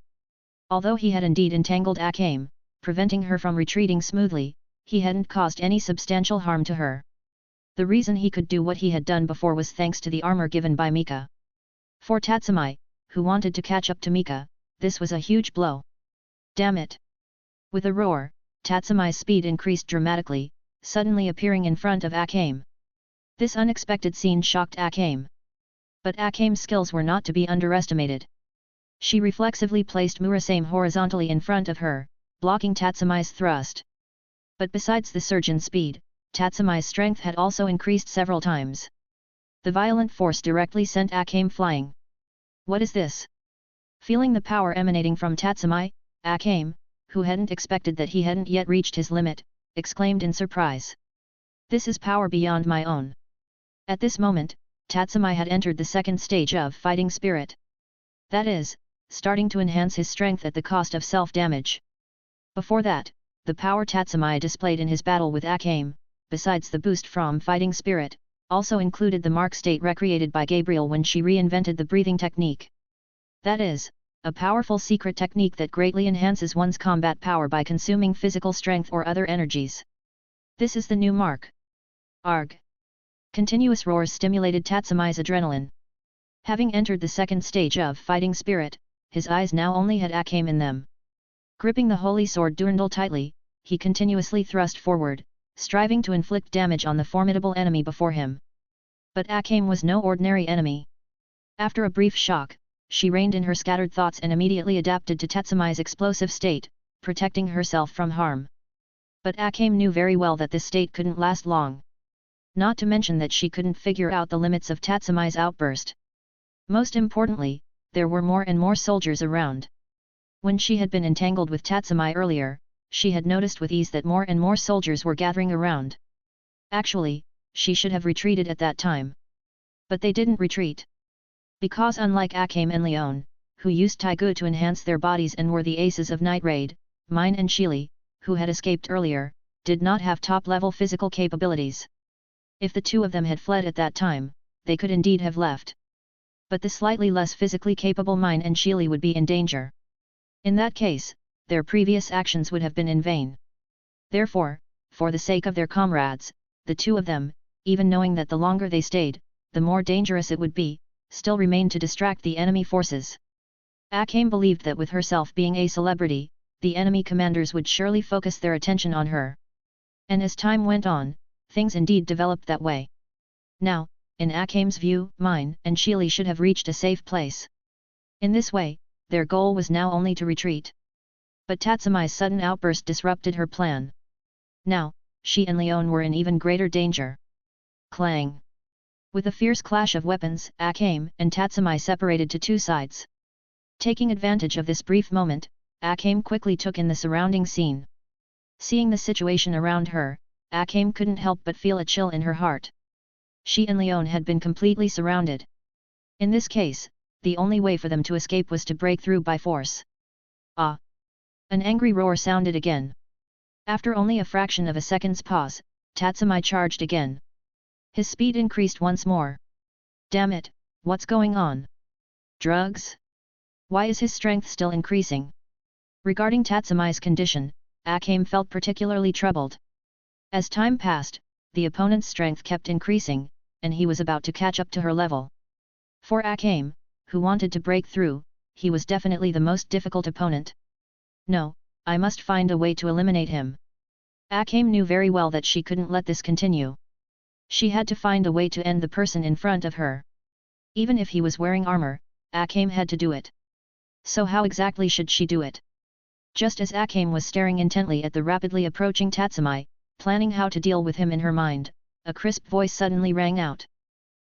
B: Although he had indeed entangled Akame, preventing her from retreating smoothly, he hadn't caused any substantial harm to her. The reason he could do what he had done before was thanks to the armor given by Mika. For Tatsumi, who wanted to catch up to Mika, this was a huge blow. Damn it! With a roar, Tatsumi's speed increased dramatically, suddenly appearing in front of Akame. This unexpected scene shocked Akame. But Akame's skills were not to be underestimated. She reflexively placed Murasame horizontally in front of her, blocking Tatsumi's thrust. But besides the surge in speed, Tatsumi's strength had also increased several times. The violent force directly sent Akame flying. What is this? Feeling the power emanating from Tatsumi, Akame, who hadn't expected that he hadn't yet reached his limit, exclaimed in surprise. This is power beyond my own. At this moment, Tatsumi had entered the second stage of fighting spirit. That is, starting to enhance his strength at the cost of self-damage. Before that, the power Tatsumi displayed in his battle with Akame, besides the boost from fighting spirit, also included the mark state recreated by Gabriel when she reinvented the breathing technique. That is, a powerful secret technique that greatly enhances one's combat power by consuming physical strength or other energies. This is the new mark. Arg! Continuous roars stimulated Tatsumi's adrenaline. Having entered the second stage of fighting spirit, his eyes now only had Akame in them. Gripping the holy sword Durandal tightly, he continuously thrust forward, striving to inflict damage on the formidable enemy before him. But Akame was no ordinary enemy. After a brief shock, she reined in her scattered thoughts and immediately adapted to Tatsumi's explosive state, protecting herself from harm. But Akame knew very well that this state couldn't last long. Not to mention that she couldn't figure out the limits of Tatsumi's outburst. Most importantly, there were more and more soldiers around. When she had been entangled with Tatsumi earlier, she had noticed with ease that more and more soldiers were gathering around. Actually, she should have retreated at that time. But they didn't retreat. Because unlike Akame and Leon, who used Taigu to enhance their bodies and were the aces of Night Raid, Mine and Shili, who had escaped earlier, did not have top-level physical capabilities. If the two of them had fled at that time, they could indeed have left. But the slightly less physically capable Mine and Shili would be in danger. In that case, their previous actions would have been in vain. Therefore, for the sake of their comrades, the two of them, even knowing that the longer they stayed, the more dangerous it would be, still remained to distract the enemy forces. Akame believed that with herself being a celebrity, the enemy commanders would surely focus their attention on her. And as time went on, things indeed developed that way. Now, in Akame's view, Mine and Shili should have reached a safe place. In this way, their goal was now only to retreat. But Tatsumi's sudden outburst disrupted her plan. Now, she and Leon were in even greater danger. Clang! With a fierce clash of weapons, Akame and Tatsumi separated to two sides. Taking advantage of this brief moment, Akame quickly took in the surrounding scene. Seeing the situation around her, Akame couldn't help but feel a chill in her heart. She and Leon had been completely surrounded. In this case, the only way for them to escape was to break through by force. Ah! An angry roar sounded again. After only a fraction of a second's pause, Tatsumi charged again. His speed increased once more. Damn it, what's going on? Drugs? Why is his strength still increasing? Regarding Tatsumi's condition, Akame felt particularly troubled. As time passed, the opponent's strength kept increasing, and he was about to catch up to her level. For Akame, who wanted to break through, he was definitely the most difficult opponent. No, I must find a way to eliminate him. Akame knew very well that she couldn't let this continue. She had to find a way to end the person in front of her. Even if he was wearing armor, Akame had to do it. So how exactly should she do it? Just as Akame was staring intently at the rapidly approaching Tatsumi, planning how to deal with him in her mind, a crisp voice suddenly rang out.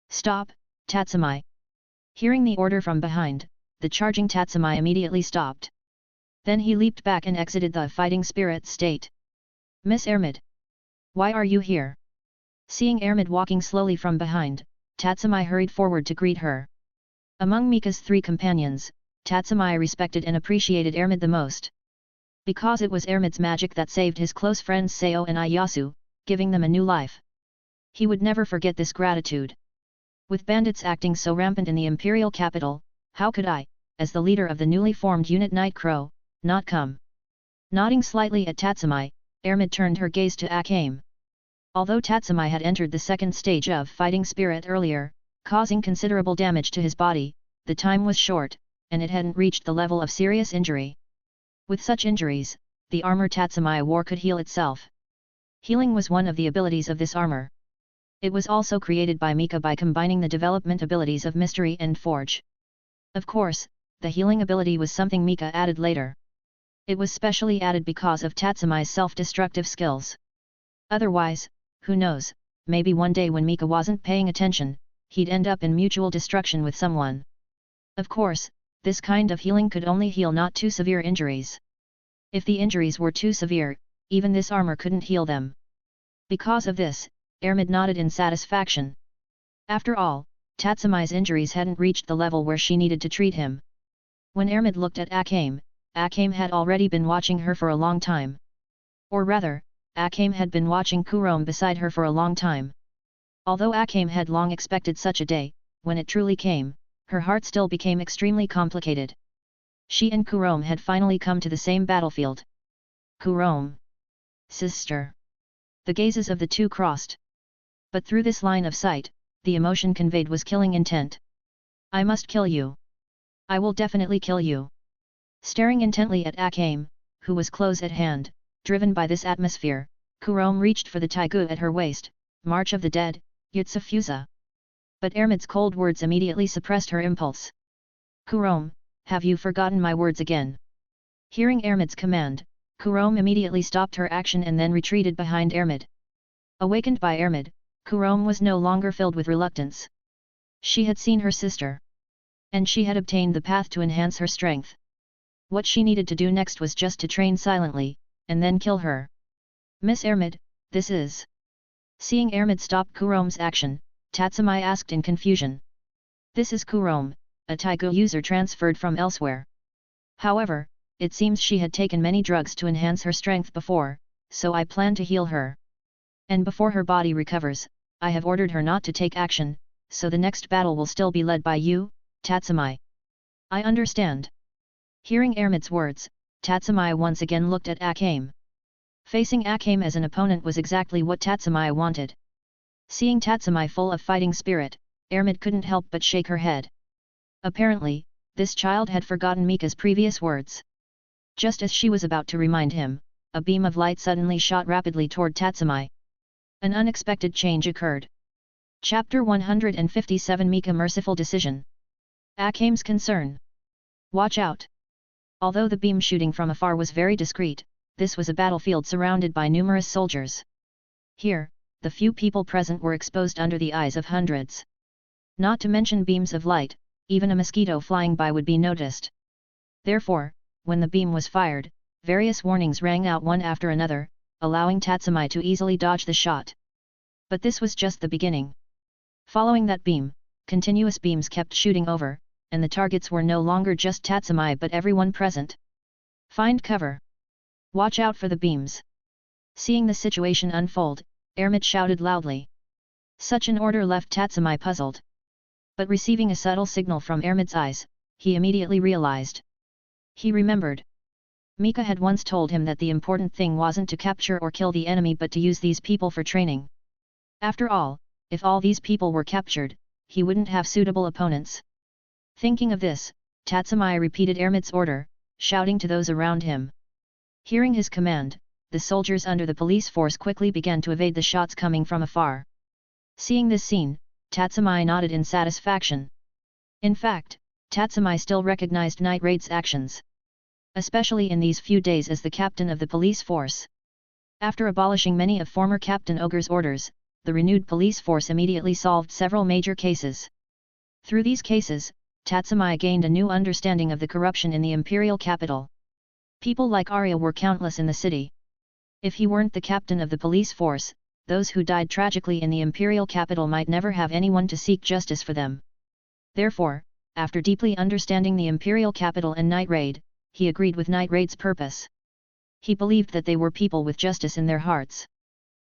B: Stop, Tatsumi! Hearing the order from behind, the charging Tatsumi immediately stopped. Then he leaped back and exited the fighting spirit state. Miss Ermid! Why are you here? Seeing Ermid walking slowly from behind, Tatsumi hurried forward to greet her. Among Mika's three companions, Tatsumi respected and appreciated Ermid the most. Because it was Ermid's magic that saved his close friends Seo and Iyasu, giving them a new life. He would never forget this gratitude. With bandits acting so rampant in the imperial capital, how could I, as the leader of the newly formed unit Night Crow, not come? Nodding slightly at Tatsumi, Ermid turned her gaze to Akame. Although Tatsumi had entered the second stage of fighting spirit earlier, causing considerable damage to his body, the time was short, and it hadn't reached the level of serious injury. With such injuries, the armor Tatsumi wore could heal itself. Healing was one of the abilities of this armor. It was also created by Mika by combining the development abilities of Mystery and Forge. Of course, the healing ability was something Mika added later. It was specially added because of Tatsumi's self-destructive skills. Otherwise, who knows, maybe one day when Mika wasn't paying attention, he'd end up in mutual destruction with someone. Of course, this kind of healing could only heal not too severe injuries. If the injuries were too severe, even this armor couldn't heal them. Because of this, Ermid nodded in satisfaction. After all, Tatsumi's injuries hadn't reached the level where she needed to treat him. When Ermid looked at Akame, Akame had already been watching her for a long time. Or rather, Akame had been watching Kurome beside her for a long time. Although Akame had long expected such a day, when it truly came, her heart still became extremely complicated. She and Kurome had finally come to the same battlefield. Kurome. Sister. The gazes of the two crossed. But through this line of sight, the emotion conveyed was killing intent. I must kill you. I will definitely kill you. Staring intently at Akame, who was close at hand, driven by this atmosphere, Kurome reached for the taigu at her waist, March of the Dead, Yutsufuza. But Ermid's cold words immediately suppressed her impulse. Kurome, have you forgotten my words again? Hearing Ermid's command, Kurome immediately stopped her action and then retreated behind Ermid. Awakened by Ermid, Kurome was no longer filled with reluctance. She had seen her sister. And she had obtained the path to enhance her strength. What she needed to do next was just to train silently, and then kill her. Miss Ermid, this is... Seeing Ermid stop Kurome's action, Tatsumi asked in confusion. This is Kurome, a taigu user transferred from elsewhere. However, it seems she had taken many drugs to enhance her strength before, so I plan to heal her. And before her body recovers, I have ordered her not to take action, so the next battle will still be led by you, Tatsumi. I understand. Hearing Ermid's words, Tatsumi once again looked at Akame. Facing Akame as an opponent was exactly what Tatsumi wanted. Seeing Tatsumi full of fighting spirit, Ermid couldn't help but shake her head. Apparently, this child had forgotten Mika's previous words. Just as she was about to remind him, a beam of light suddenly shot rapidly toward Tatsumi. An unexpected change occurred. Chapter 157 Mika Merciful Decision. Akame's concern. Watch out! Although the beam shooting from afar was very discreet, this was a battlefield surrounded by numerous soldiers. Here, the few people present were exposed under the eyes of hundreds. Not to mention beams of light, even a mosquito flying by would be noticed. Therefore, when the beam was fired, various warnings rang out one after another, allowing Tatsumi to easily dodge the shot. But this was just the beginning. Following that beam, continuous beams kept shooting over, and the targets were no longer just Tatsumi but everyone present. Find cover! Watch out for the beams! Seeing the situation unfold, Ermid shouted loudly. Such an order left Tatsumi puzzled. But receiving a subtle signal from Ermid's eyes, he immediately realized. He remembered. Mika had once told him that the important thing wasn't to capture or kill the enemy but to use these people for training. After all, if all these people were captured, he wouldn't have suitable opponents. Thinking of this, Tatsumi repeated Ermid's order, shouting to those around him. Hearing his command, the soldiers under the police force quickly began to evade the shots coming from afar. Seeing this scene, Tatsumi nodded in satisfaction. In fact, Tatsumi still recognized Night Raid's actions. Especially in these few days as the captain of the police force. After abolishing many of former Captain Ogre's orders, the renewed police force immediately solved several major cases. Through these cases, Tatsumi gained a new understanding of the corruption in the imperial capital. People like Arya were countless in the city. If he weren't the captain of the police force, those who died tragically in the imperial capital might never have anyone to seek justice for them. Therefore, after deeply understanding the imperial capital and Night Raid, he agreed with Night Raid's purpose. He believed that they were people with justice in their hearts.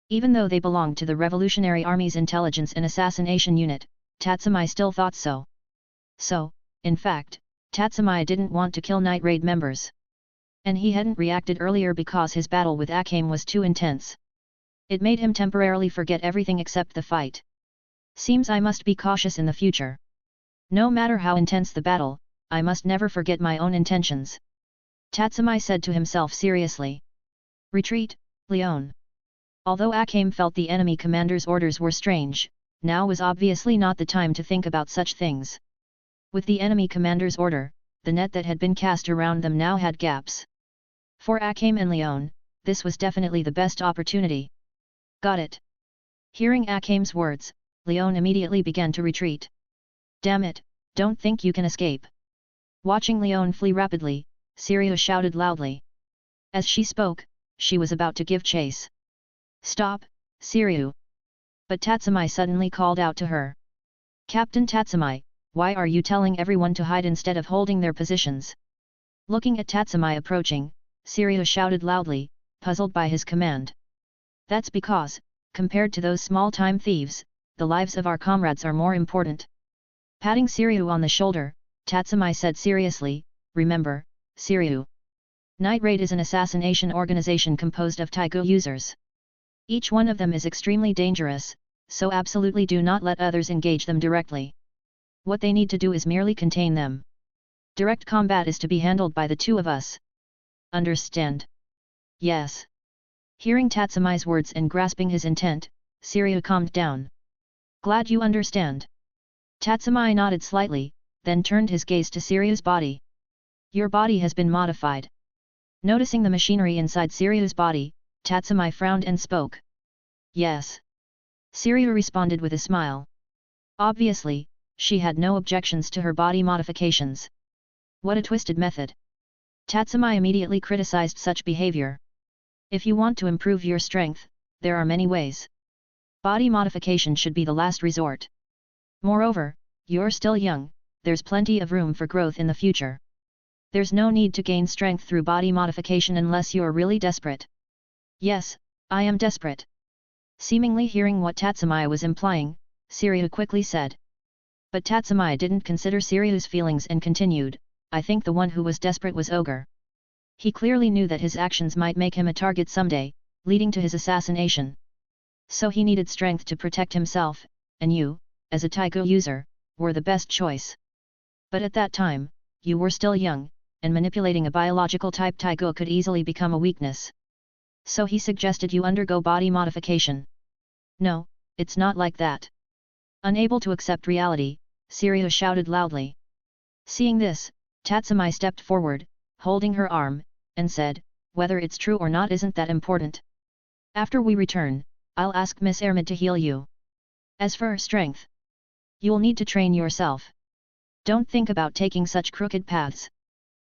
B: Even though they belonged to the Revolutionary Army's Intelligence and Assassination Unit, Tatsumi still thought so. So, in fact, Tatsumi didn't want to kill Night Raid members. And he hadn't reacted earlier because his battle with Akame was too intense. It made him temporarily forget everything except the fight. Seems I must be cautious in the future. No matter how intense the battle, I must never forget my own intentions. Tatsumi said to himself seriously. Retreat, Leon. Although Akame felt the enemy commander's orders were strange, now was obviously not the time to think about such things. With the enemy commander's order, the net that had been cast around them now had gaps. For Akame and Leon, this was definitely the best opportunity. Got it. Hearing Akame's words, Leon immediately began to retreat. Damn it, don't think you can escape. Watching Leon flee rapidly, Seryu shouted loudly. As she spoke, she was about to give chase. Stop, Seryu! But Tatsumi suddenly called out to her. Captain Tatsumi, why are you telling everyone to hide instead of holding their positions? Looking at Tatsumi approaching, Seryu shouted loudly, puzzled by his command. That's because, compared to those small-time thieves, the lives of our comrades are more important. Patting Seryu on the shoulder, Tatsumi said seriously, remember, Seryu. Night Raid is an assassination organization composed of Taigu users. Each one of them is extremely dangerous, so absolutely do not let others engage them directly. What they need to do is merely contain them. Direct combat is to be handled by the two of us. Understand? Yes. Hearing Tatsumi's words and grasping his intent, Seryu calmed down. Glad you understand. Tatsumi nodded slightly, then turned his gaze to Seryu's body. Your body has been modified. Noticing the machinery inside Seryu's body, Tatsumi frowned and spoke. Yes. Seryu responded with a smile. Obviously, she had no objections to her body modifications. What a twisted method. Tatsumi immediately criticized such behavior. If you want to improve your strength, there are many ways. Body modification should be the last resort. Moreover, you're still young, there's plenty of room for growth in the future. There's no need to gain strength through body modification unless you're really desperate. Yes, I am desperate. Seemingly hearing what Tatsumi was implying, Seryu quickly said. But Tatsumi didn't consider Seryu's feelings and continued, I think the one who was desperate was Ogre. He clearly knew that his actions might make him a target someday, leading to his assassination. So he needed strength to protect himself, and you, as a Taigu user, were the best choice. But at that time, you were still young, and manipulating a biological type Taigu could easily become a weakness. So he suggested you undergo body modification. No, it's not like that. Unable to accept reality, Seryu shouted loudly. Seeing this, Tatsumi stepped forward, holding her arm, and said, whether it's true or not isn't that important. After we return, I'll ask Miss Ermid to heal you. As for strength, you'll need to train yourself. Don't think about taking such crooked paths.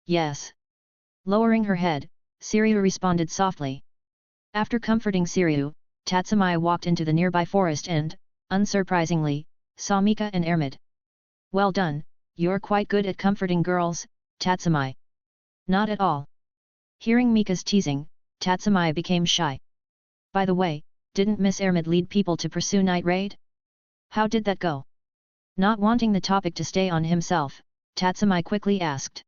B: Yes. Lowering her head, Seryu responded softly. After comforting Seryu, Tatsumi walked into the nearby forest and, unsurprisingly, saw Mika and Ermid. Well done, you're quite good at comforting girls, Tatsumi. Not at all. Hearing Mika's teasing, Tatsumi became shy. By the way, didn't Miss Ermid lead people to pursue Night Raid? How did that go? Not wanting the topic to stay on himself, Tatsumi quickly asked.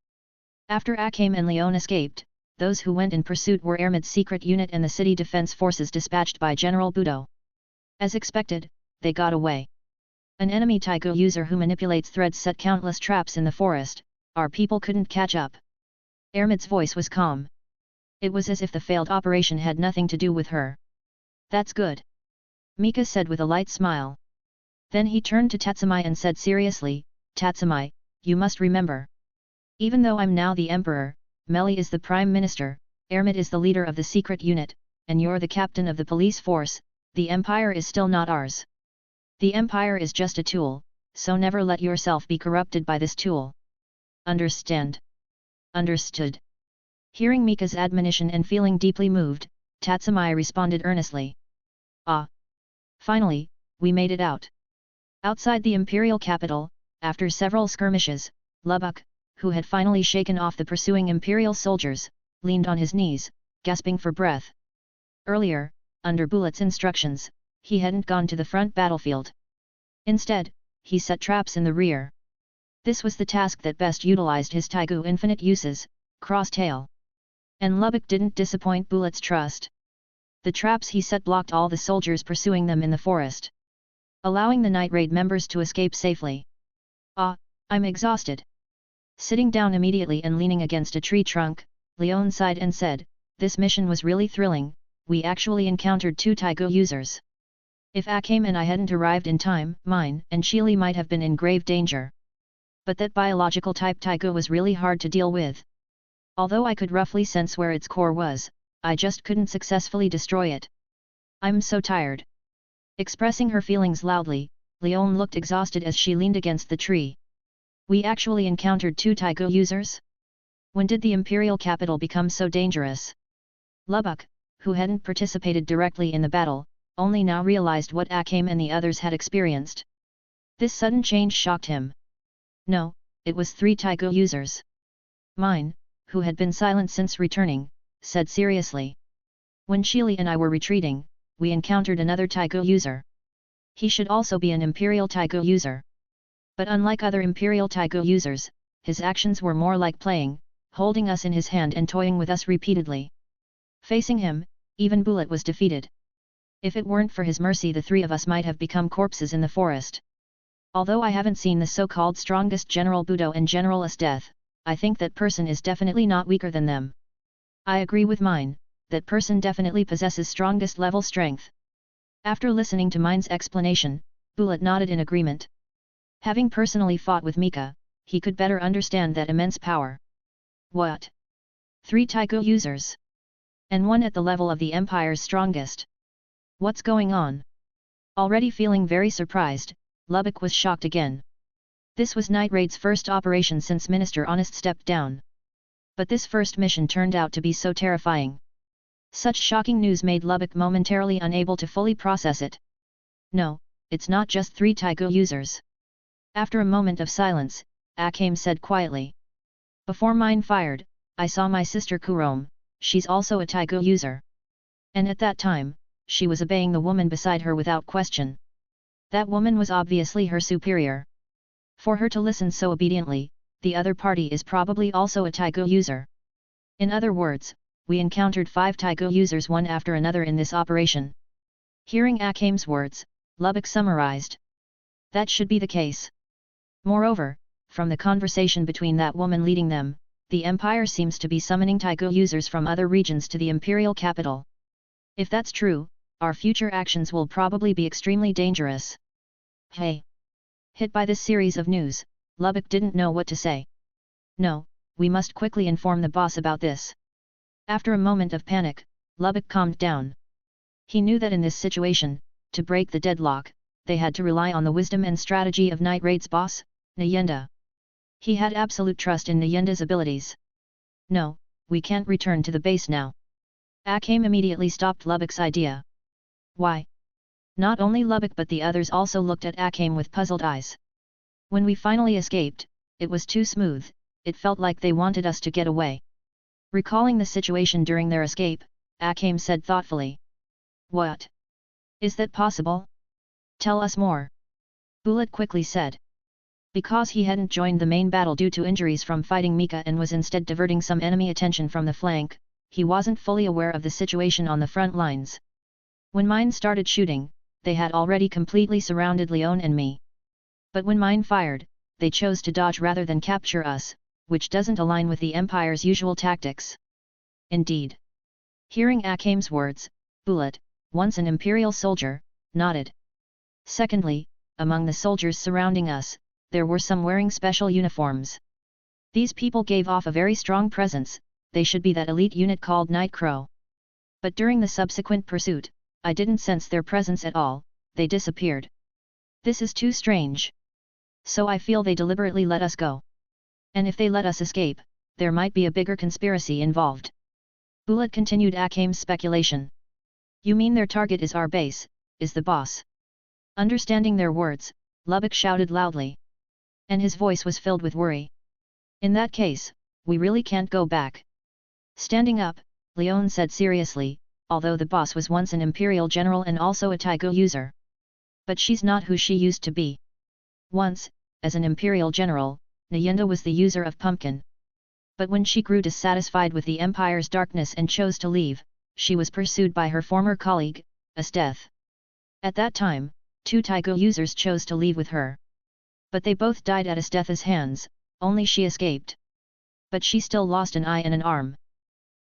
B: After Akame and Leon escaped, those who went in pursuit were Ermid's secret unit and the city defense forces dispatched by General Budo. As expected, they got away. An enemy Taigu user who manipulates threads set countless traps in the forest, our people couldn't catch up. Ermid's voice was calm. It was as if the failed operation had nothing to do with her. That's good. Mika said with a light smile. Then he turned to Tatsumi and said seriously, Tatsumi, you must remember. Even though I'm now the Emperor, Melly is the Prime Minister, Ermid is the leader of the secret unit, and you're the captain of the police force, the Empire is still not ours. The Empire is just a tool, so never let yourself be corrupted by this tool. Understand? Understood. Hearing Mika's admonition and feeling deeply moved, Tatsumi responded earnestly. Ah! Finally, we made it out. Outside the imperial capital, after several skirmishes, Lubbock, who had finally shaken off the pursuing imperial soldiers, leaned on his knees, gasping for breath. Earlier, under Bulat's instructions, he hadn't gone to the front battlefield. Instead, he set traps in the rear. This was the task that best utilized his Taigu infinite uses, cross-tail. And Lubbock didn't disappoint Bulat's trust. The traps he set blocked all the soldiers pursuing them in the forest, allowing the Night Raid members to escape safely. Ah, I'm exhausted. Sitting down immediately and leaning against a tree trunk, Leon sighed and said, this mission was really thrilling, we actually encountered 2 Taigu users. If Akame and I hadn't arrived in time, mine and Chili might have been in grave danger. But that biological type Taigu was really hard to deal with. Although I could roughly sense where its core was, I just couldn't successfully destroy it. I'm so tired. Expressing her feelings loudly, Leon looked exhausted as she leaned against the tree. We actually encountered 2 Taigu users? When did the imperial capital become so dangerous? Lubbock, who hadn't participated directly in the battle, only now realized what Akame and the others had experienced. This sudden change shocked him. No, it was 3 Taigu users. Mine, who had been silent since returning, said seriously. When Chili and I were retreating, we encountered another Taigu user. He should also be an Imperial Taigu user. But unlike other Imperial Taigu users, his actions were more like playing, holding us in his hand and toying with us repeatedly. Facing him, even Bulat was defeated. If it weren't for his mercy, the three of us might have become corpses in the forest. Although I haven't seen the so-called strongest General Budo and General Esdeath, I think that person is definitely not weaker than them. I agree with mine, that person definitely possesses strongest level strength. After listening to mine's explanation, Bulat nodded in agreement. Having personally fought with Mika, he could better understand that immense power. What? 3 Taiko users? And one at the level of the Empire's strongest. What's going on? Already feeling very surprised, Lubbock was shocked again. This was Night Raid's first operation since Minister Honest stepped down. But this first mission turned out to be so terrifying. Such shocking news made Lubbock momentarily unable to fully process it. No, it's not just 3 Taiko users. After a moment of silence, Akame said quietly. Before mine fired, I saw my sister Kurome, she's also a Taiko user. And at that time, she was obeying the woman beside her without question. That woman was obviously her superior. For her to listen so obediently, the other party is probably also a Taiko user. In other words, we encountered 5 Taiko users one after another in this operation. Hearing Akame's words, Lubbock summarized. That should be the case. Moreover, from the conversation between that woman leading them, the Empire seems to be summoning Taiko users from other regions to the Imperial capital. If that's true, our future actions will probably be extremely dangerous. Hey! Hit by this series of news, Lubbock didn't know what to say. No, we must quickly inform the boss about this. After a moment of panic, Lubbock calmed down. He knew that in this situation, to break the deadlock, they had to rely on the wisdom and strategy of Night Raid's boss, Nyenda. He had absolute trust in Nyenda's abilities. No, we can't return to the base now. Akame immediately stopped Lubbock's idea. Why? Not only Lubbock but the others also looked at Akame with puzzled eyes. When we finally escaped, it was too smooth, it felt like they wanted us to get away. Recalling the situation during their escape, Akame said thoughtfully. What? Is that possible? Tell us more. Bulat quickly said. Because he hadn't joined the main battle due to injuries from fighting Mika and was instead diverting some enemy attention from the flank, he wasn't fully aware of the situation on the front lines. When mine started shooting, they had already completely surrounded Leon and me. But when mine fired, they chose to dodge rather than capture us, which doesn't align with the Empire's usual tactics. Indeed. Hearing Akame's words, Bulat, once an Imperial soldier, nodded. Secondly, among the soldiers surrounding us, there were some wearing special uniforms. These people gave off a very strong presence, they should be that elite unit called Night Crow. But during the subsequent pursuit, I didn't sense their presence at all, they disappeared. This is too strange. So I feel they deliberately let us go. And if they let us escape, there might be a bigger conspiracy involved. Bulat continued Akame's speculation. You mean their target is our base, is the boss? Understanding their words, Lubbock shouted loudly. And his voice was filled with worry. In that case, we really can't go back. Standing up, Leon said seriously, although the boss was once an Imperial general and also a Taiko user. But she's not who she used to be. Once, as an Imperial general, Nyenda was the user of Pumpkin. But when she grew dissatisfied with the Empire's darkness and chose to leave, she was pursued by her former colleague, Esdeath. At that time, 2 Taiko users chose to leave with her. But they both died at Esdeath's hands, only she escaped. But she still lost an eye and an arm.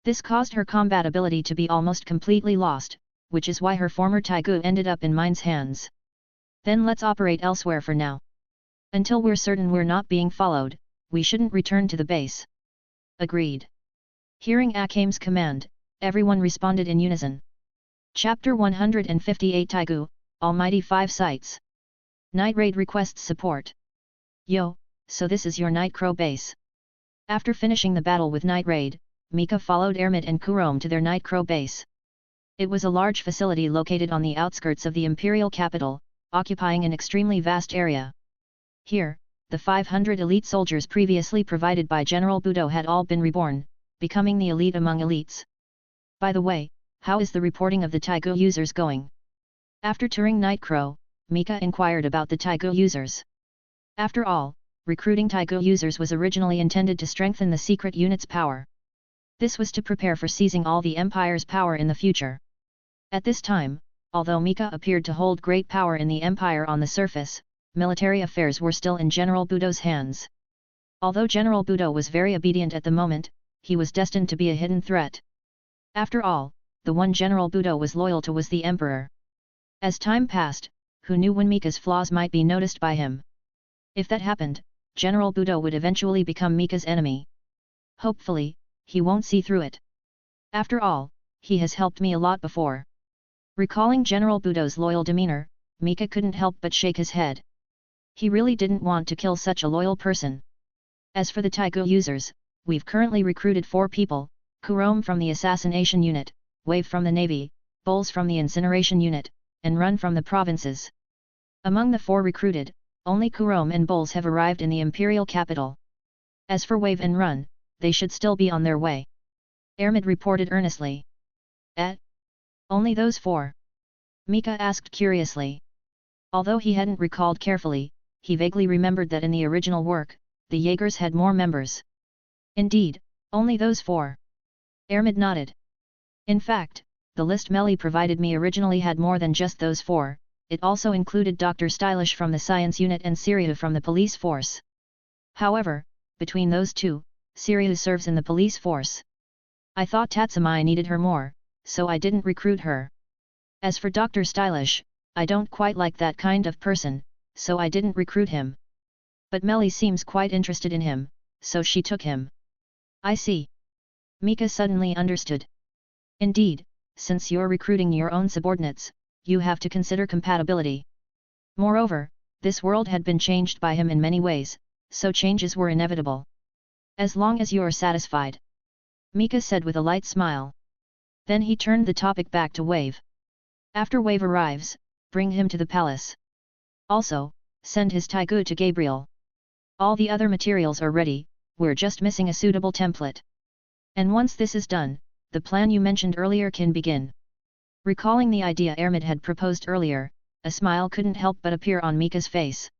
B: This caused her combat ability to be almost completely lost, which is why her former Taiko ended up in mine's hands. Then let's operate elsewhere for now. Until we're certain we're not being followed, we shouldn't return to the base. Agreed. Hearing Akame's command, everyone responded in unison. Chapter 158 Taigu, Almighty 5 Sites. Night Raid requests support. Yo, so this is your Night Crow base. After finishing the battle with Night Raid, Mika followed Ermit and Kurome to their Night Crow base. It was a large facility located on the outskirts of the Imperial capital, occupying an extremely vast area. Here, the 500 elite soldiers previously provided by General Budo had all been reborn, becoming the elite among elites. By the way, how is the reporting of the Taiko users going? After touring Night Crow, Mika inquired about the Taiko users. After all, recruiting Taigu users was originally intended to strengthen the secret unit's power. This was to prepare for seizing all the Empire's power in the future. At this time, although Mika appeared to hold great power in the Empire on the surface, military affairs were still in General Budo's hands. Although General Budo was very obedient at the moment, he was destined to be a hidden threat. After all, the one General Budo was loyal to was the Emperor. As time passed, who knew when Mika's flaws might be noticed by him? If that happened, General Budo would eventually become Mika's enemy. Hopefully, he won't see through it. After all, he has helped me a lot before. Recalling General Budo's loyal demeanor, Mika couldn't help but shake his head. He really didn't want to kill such a loyal person. As for the Taigu users, we've currently recruited 4 people, Kurome from the assassination unit, Wave from the navy, Bowls from the incineration unit, and Run from the provinces. Among the 4 recruited, only Kurome and Bowls have arrived in the imperial capital. As for Wave and Run, they should still be on their way. Ermid reported earnestly. Only those 4? Mika asked curiously. Although he hadn't recalled carefully, he vaguely remembered that in the original work, the Jaegers had more members. Indeed, only those 4. Ermid nodded. In fact, the list Melly provided me originally had more than just those 4, it also included Dr. Stylish from the science unit and Seryu from the police force. However, between those 2, Seryu serves in the police force. I thought Tatsumi needed her more, so I didn't recruit her. As for Dr. Stylish, I don't quite like that kind of person, so I didn't recruit him. But Melly seems quite interested in him, so she took him. I see. Mika suddenly understood. Indeed, since you're recruiting your own subordinates, you have to consider compatibility. Moreover, this world had been changed by him in many ways, so changes were inevitable. As long as you're satisfied. Mika said with a light smile. Then he turned the topic back to Wave. After Wave arrives, bring him to the palace. Also, send his Taigu to Gabriel. All the other materials are ready, we're just missing a suitable template. And once this is done, the plan you mentioned earlier can begin. Recalling the idea Ermid had proposed earlier, a smile couldn't help but appear on Mika's face.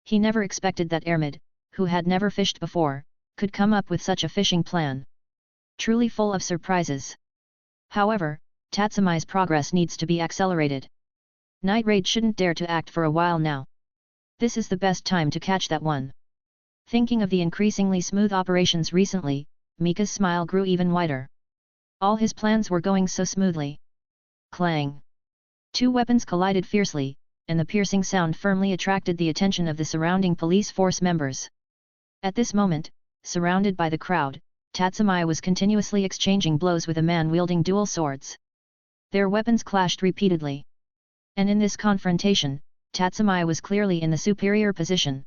B: He never expected that Ermid, who had never fished before, could come up with such a fishing plan. Truly full of surprises. However, Tatsumi's progress needs to be accelerated. Night Raid shouldn't dare to act for a while now. This is the best time to catch that one. Thinking of the increasingly smooth operations recently, Mika's smile grew even wider. All his plans were going so smoothly. Clang! 2 weapons collided fiercely, and the piercing sound firmly attracted the attention of the surrounding police force members. At this moment, surrounded by the crowd, Tatsumi was continuously exchanging blows with a man wielding dual swords. Their weapons clashed repeatedly. And in this confrontation, Tatsumi was clearly in the superior position.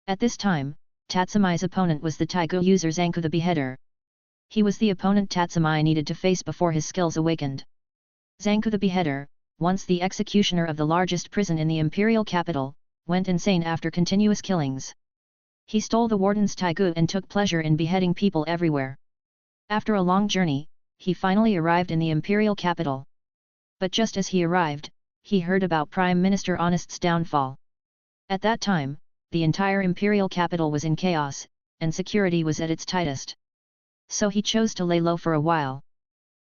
B: At this time, Tatsumi's opponent was the Taigu user Zanku the Beheader. He was the opponent Tatsumi needed to face before his skills awakened. Zanku the Beheader, once the executioner of the largest prison in the imperial capital, went insane after continuous killings. He stole the warden's Taigu and took pleasure in beheading people everywhere. After a long journey, he finally arrived in the imperial capital. But just as he arrived, he heard about Prime Minister Honest's downfall. At that time, the entire imperial capital was in chaos, and security was at its tightest. So he chose to lay low for a while.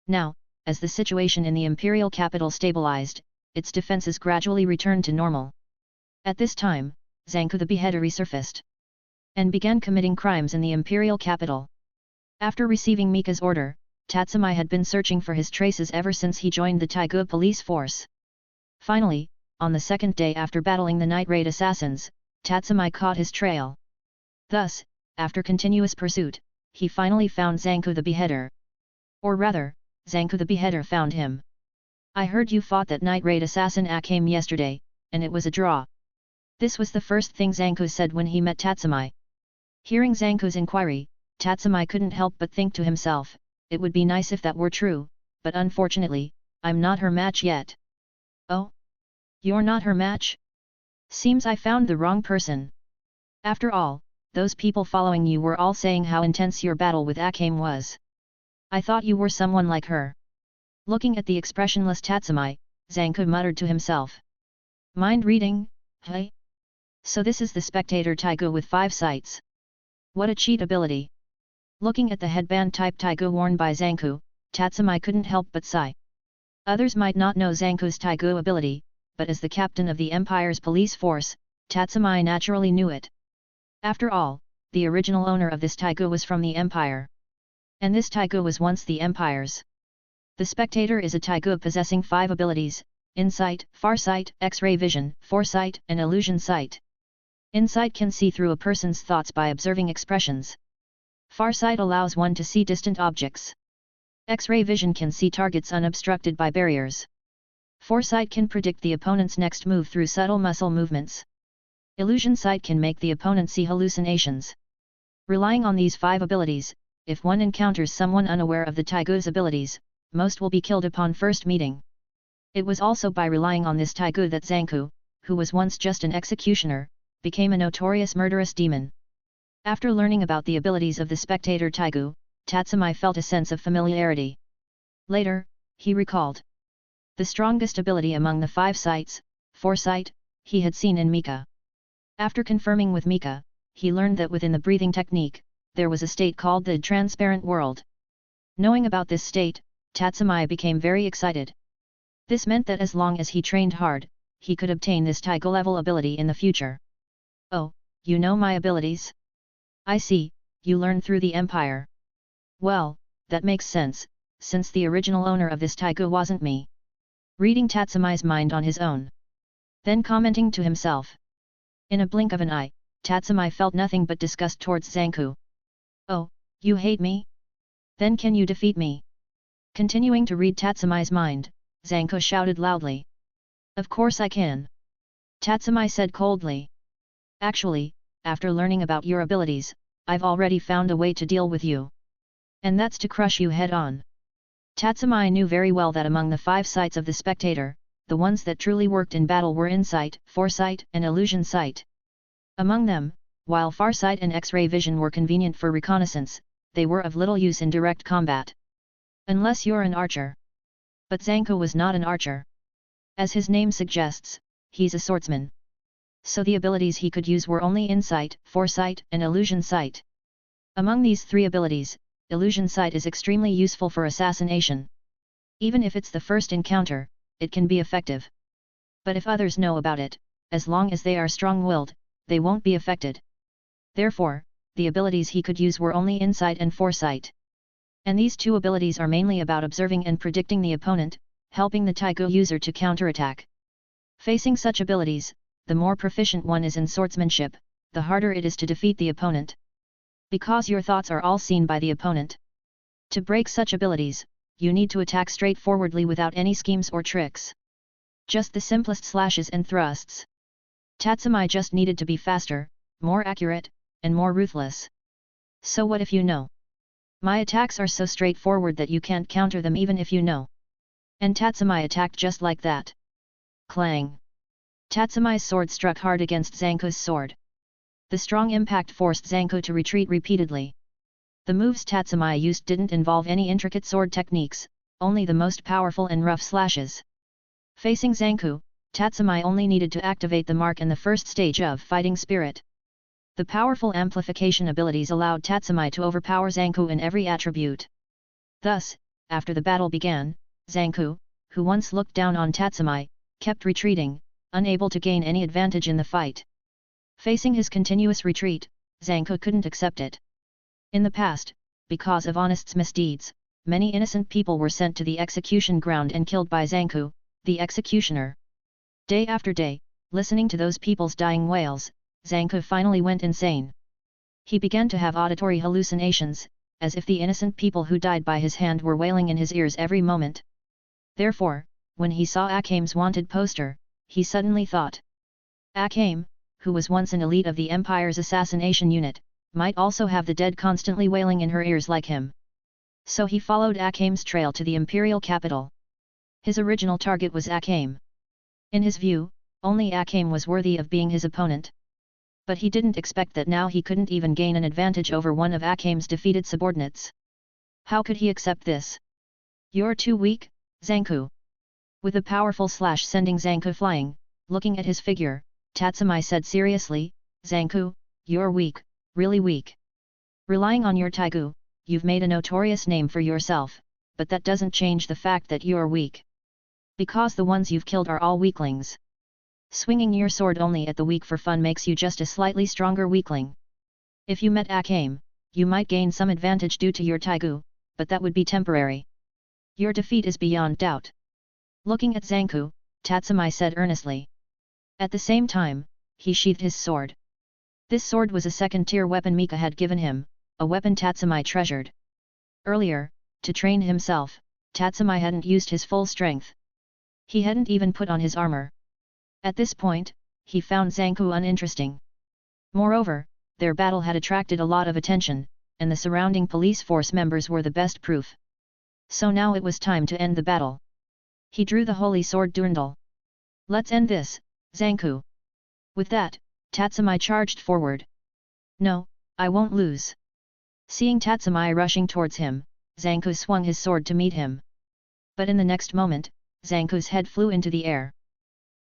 B: Now, as the situation in the imperial capital stabilized, its defenses gradually returned to normal. At this time, Zanku the Beheader resurfaced and began committing crimes in the imperial capital. After receiving Mika's order, Tatsumi had been searching for his traces ever since he joined the Taigu police force. Finally, on the 2nd day after battling the Night Raid assassins, Tatsumi caught his trail. Thus, after continuous pursuit, he finally found Zanku the Beheader. Or rather, Zanku the Beheader found him. I heard you fought that Night Raid assassin Akame yesterday, and it was a draw. This was the first thing Zanku said when he met Tatsumi. Hearing Zanku's inquiry, Tatsumi couldn't help but think to himself, it would be nice if that were true, but unfortunately, I'm not her match yet. Oh? You're not her match? Seems I found the wrong person. After all, those people following you were all saying how intense your battle with Akame was. I thought you were someone like her. Looking at the expressionless Tatsumi, Zanku muttered to himself. Mind reading, hey? So this is the spectator Taigu with 5 sights. What a cheat ability! Looking at the headband type Taigu worn by Zanku, Tatsumi couldn't help but sigh. Others might not know Zanku's Taigu ability, but as the captain of the Empire's police force, Tatsumi naturally knew it. After all, the original owner of this Taigu was from the Empire. And this Taigu was once the Empire's. The spectator is a Taigu possessing 5 abilities: Insight, Farsight, X-ray vision, Foresight, and Illusion sight. Insight can see through a person's thoughts by observing expressions. Farsight allows one to see distant objects. X-ray vision can see targets unobstructed by barriers. Foresight can predict the opponent's next move through subtle muscle movements. Illusion sight can make the opponent see hallucinations. Relying on these 5 abilities, if one encounters someone unaware of the Taigu's abilities, most will be killed upon first meeting. It was also by relying on this Taigu that Zanku, who was once just an executioner, became a notorious murderous demon. After learning about the abilities of the spectator Taigu, Tatsumi felt a sense of familiarity. Later, he recalled the strongest ability among the 5 sights, Foresight, he had seen in Mika. After confirming with Mika, he learned that within the breathing technique, there was a state called the transparent world. Knowing about this state, Tatsumi became very excited. This meant that as long as he trained hard, he could obtain this Taigu level ability in the future. Oh, you know my abilities? I see, you learned through the Empire. Well, that makes sense, since the original owner of this Taigu wasn't me. Reading Tatsumi's mind on his own. Then commenting to himself. In a blink of an eye, Tatsumi felt nothing but disgust towards Zanku. Oh, you hate me? Then can you defeat me? Continuing to read Tatsumi's mind, Zanku shouted loudly. Of course I can. Tatsumi said coldly. Actually, after learning about your abilities, I've already found a way to deal with you. And that's to crush you head-on. Tatsumi knew very well that among the 5 sights of the spectator, the ones that truly worked in battle were Insight, Foresight, and Illusion sight. Among them, while Farsight and X-ray vision were convenient for reconnaissance, they were of little use in direct combat. Unless you're an archer. But Zanku was not an archer. As his name suggests, he's a swordsman. So the abilities he could use were only Insight, Foresight, and Illusion sight. Among these 3 abilities, Illusion sight is extremely useful for assassination. Even if it's the first encounter, it can be effective. But if others know about it, as long as they are strong-willed, they won't be affected. Therefore, the abilities he could use were only Insight and Foresight. And these 2 abilities are mainly about observing and predicting the opponent, helping the Taigu user to counterattack. Facing such abilities, the more proficient one is in swordsmanship, the harder it is to defeat the opponent. Because your thoughts are all seen by the opponent. To break such abilities, you need to attack straightforwardly without any schemes or tricks. Just the simplest slashes and thrusts. Tatsumi just needed to be faster, more accurate, and more ruthless. So what if you know? My attacks are so straightforward that you can't counter them even if you know. And Tatsumi attacked just like that. Clang! Tatsumi's sword struck hard against Zanku's sword. The strong impact forced Zanku to retreat repeatedly. The moves Tatsumi used didn't involve any intricate sword techniques, only the most powerful and rough slashes. Facing Zanku, Tatsumi only needed to activate the mark and the first stage of fighting spirit. The powerful amplification abilities allowed Tatsumi to overpower Zanku in every attribute. Thus, after the battle began, Zanku, who once looked down on Tatsumi, kept retreating, unable to gain any advantage in the fight. Facing his continuous retreat, Zanku couldn't accept it. In the past, because of Honest's misdeeds, many innocent people were sent to the execution ground and killed by Zanku, the executioner. Day after day, listening to those people's dying wails, Zanku finally went insane. He began to have auditory hallucinations, as if the innocent people who died by his hand were wailing in his ears every moment. Therefore, when he saw Akame's wanted poster, he suddenly thought. Akame, who was once an elite of the Empire's assassination unit, might also have the dead constantly wailing in her ears like him. So he followed Akame's trail to the imperial capital. His original target was Akame. In his view, only Akame was worthy of being his opponent. But he didn't expect that now he couldn't even gain an advantage over one of Akame's defeated subordinates. How could he accept this? You're too weak, Zanku. With a powerful slash sending Zanku flying, looking at his figure, Tatsumi said seriously, Zanku, you're weak, really weak. Relying on your taigu, you've made a notorious name for yourself, but that doesn't change the fact that you're weak. Because the ones you've killed are all weaklings. Swinging your sword only at the weak for fun makes you just a slightly stronger weakling. If you met Akame, you might gain some advantage due to your taigu, but that would be temporary. Your defeat is beyond doubt. Looking at Zanku, Tatsumi said earnestly. At the same time, he sheathed his sword. This sword was a second-tier weapon Mika had given him, a weapon Tatsumi treasured. Earlier, to train himself, Tatsumi hadn't used his full strength. He hadn't even put on his armor. At this point, he found Zanku uninteresting. Moreover, their battle had attracted a lot of attention, and the surrounding police force members were the best proof. So now it was time to end the battle. He drew the holy sword Durndal. Let's end this, Zanku. With that, Tatsumi charged forward. No, I won't lose. Seeing Tatsumi rushing towards him, Zanku swung his sword to meet him. But in the next moment, Zanku's head flew into the air.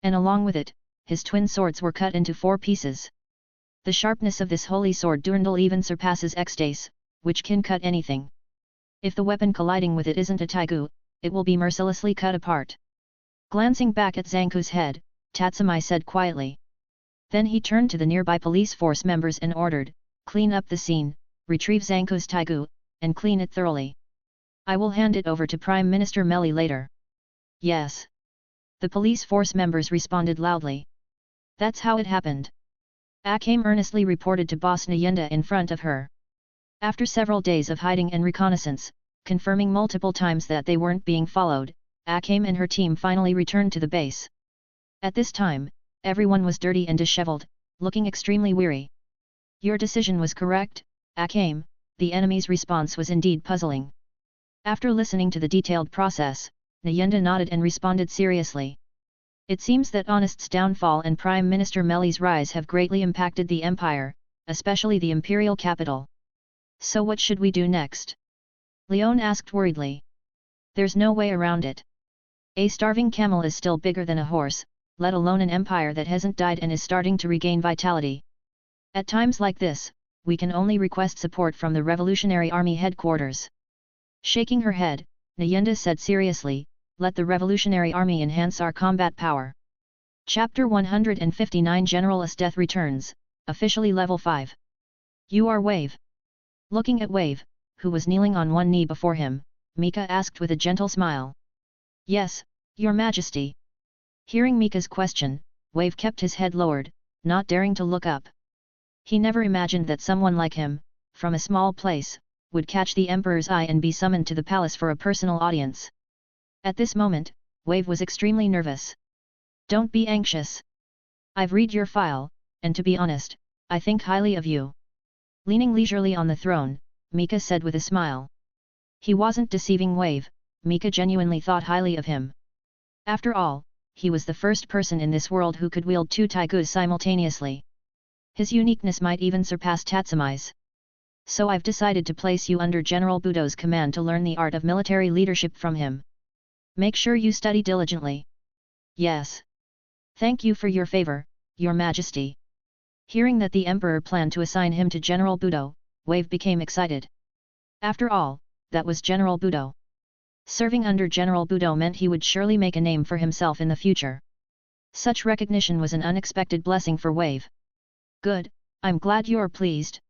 B: And along with it, his twin swords were cut into 4 pieces. The sharpness of this holy sword Durndal even surpasses Esdeath, which can cut anything. If the weapon colliding with it isn't a taigu, it will be mercilessly cut apart. Glancing back at Zanku's head, Tatsumi said quietly. Then he turned to the nearby police force members and ordered, clean up the scene, retrieve Zanku's taigu, and clean it thoroughly. I will hand it over to Prime Minister Melly later. Yes. The police force members responded loudly. That's how it happened. Akame earnestly reported to Boss Nyenda in front of her. After several days of hiding and reconnaissance, confirming multiple times that they weren't being followed, Akame and her team finally returned to the base. At this time, everyone was dirty and disheveled, looking extremely weary. Your decision was correct, Akame. The enemy's response was indeed puzzling. After listening to the detailed process, Nyenda nodded and responded seriously. It seems that Honest's downfall and Prime Minister Melly's rise have greatly impacted the empire, especially the imperial capital. So what should we do next? Leon asked worriedly. There's no way around it. A starving camel is still bigger than a horse, let alone an empire that hasn't died and is starting to regain vitality. At times like this, we can only request support from the Revolutionary Army headquarters. Shaking her head, Nyenda said seriously, let the Revolutionary Army enhance our combat power. Chapter 159 General Esdeath returns, officially level 5. You are Wave. Looking at Wave, who was kneeling on one knee before him, Mika asked with a gentle smile. Yes, Your Majesty. Hearing Mika's question, Wave kept his head lowered, not daring to look up. He never imagined that someone like him, from a small place, would catch the Emperor's eye and be summoned to the palace for a personal audience. At this moment, Wave was extremely nervous. Don't be anxious. I've read your file, and to be honest, I think highly of you. Leaning leisurely on the throne, Mika said with a smile. He wasn't deceiving Wave, Mika genuinely thought highly of him. After all, he was the first person in this world who could wield 2 taigus simultaneously. His uniqueness might even surpass Tatsumi's. So I've decided to place you under General Budo's command to learn the art of military leadership from him. Make sure you study diligently. Yes. Thank you for your favor, Your Majesty. Hearing that the Emperor planned to assign him to General Budo, Wave became excited. After all, that was General Budo. Serving under General Budo meant he would surely make a name for himself in the future. Such recognition was an unexpected blessing for Wave. Good, I'm glad you're pleased.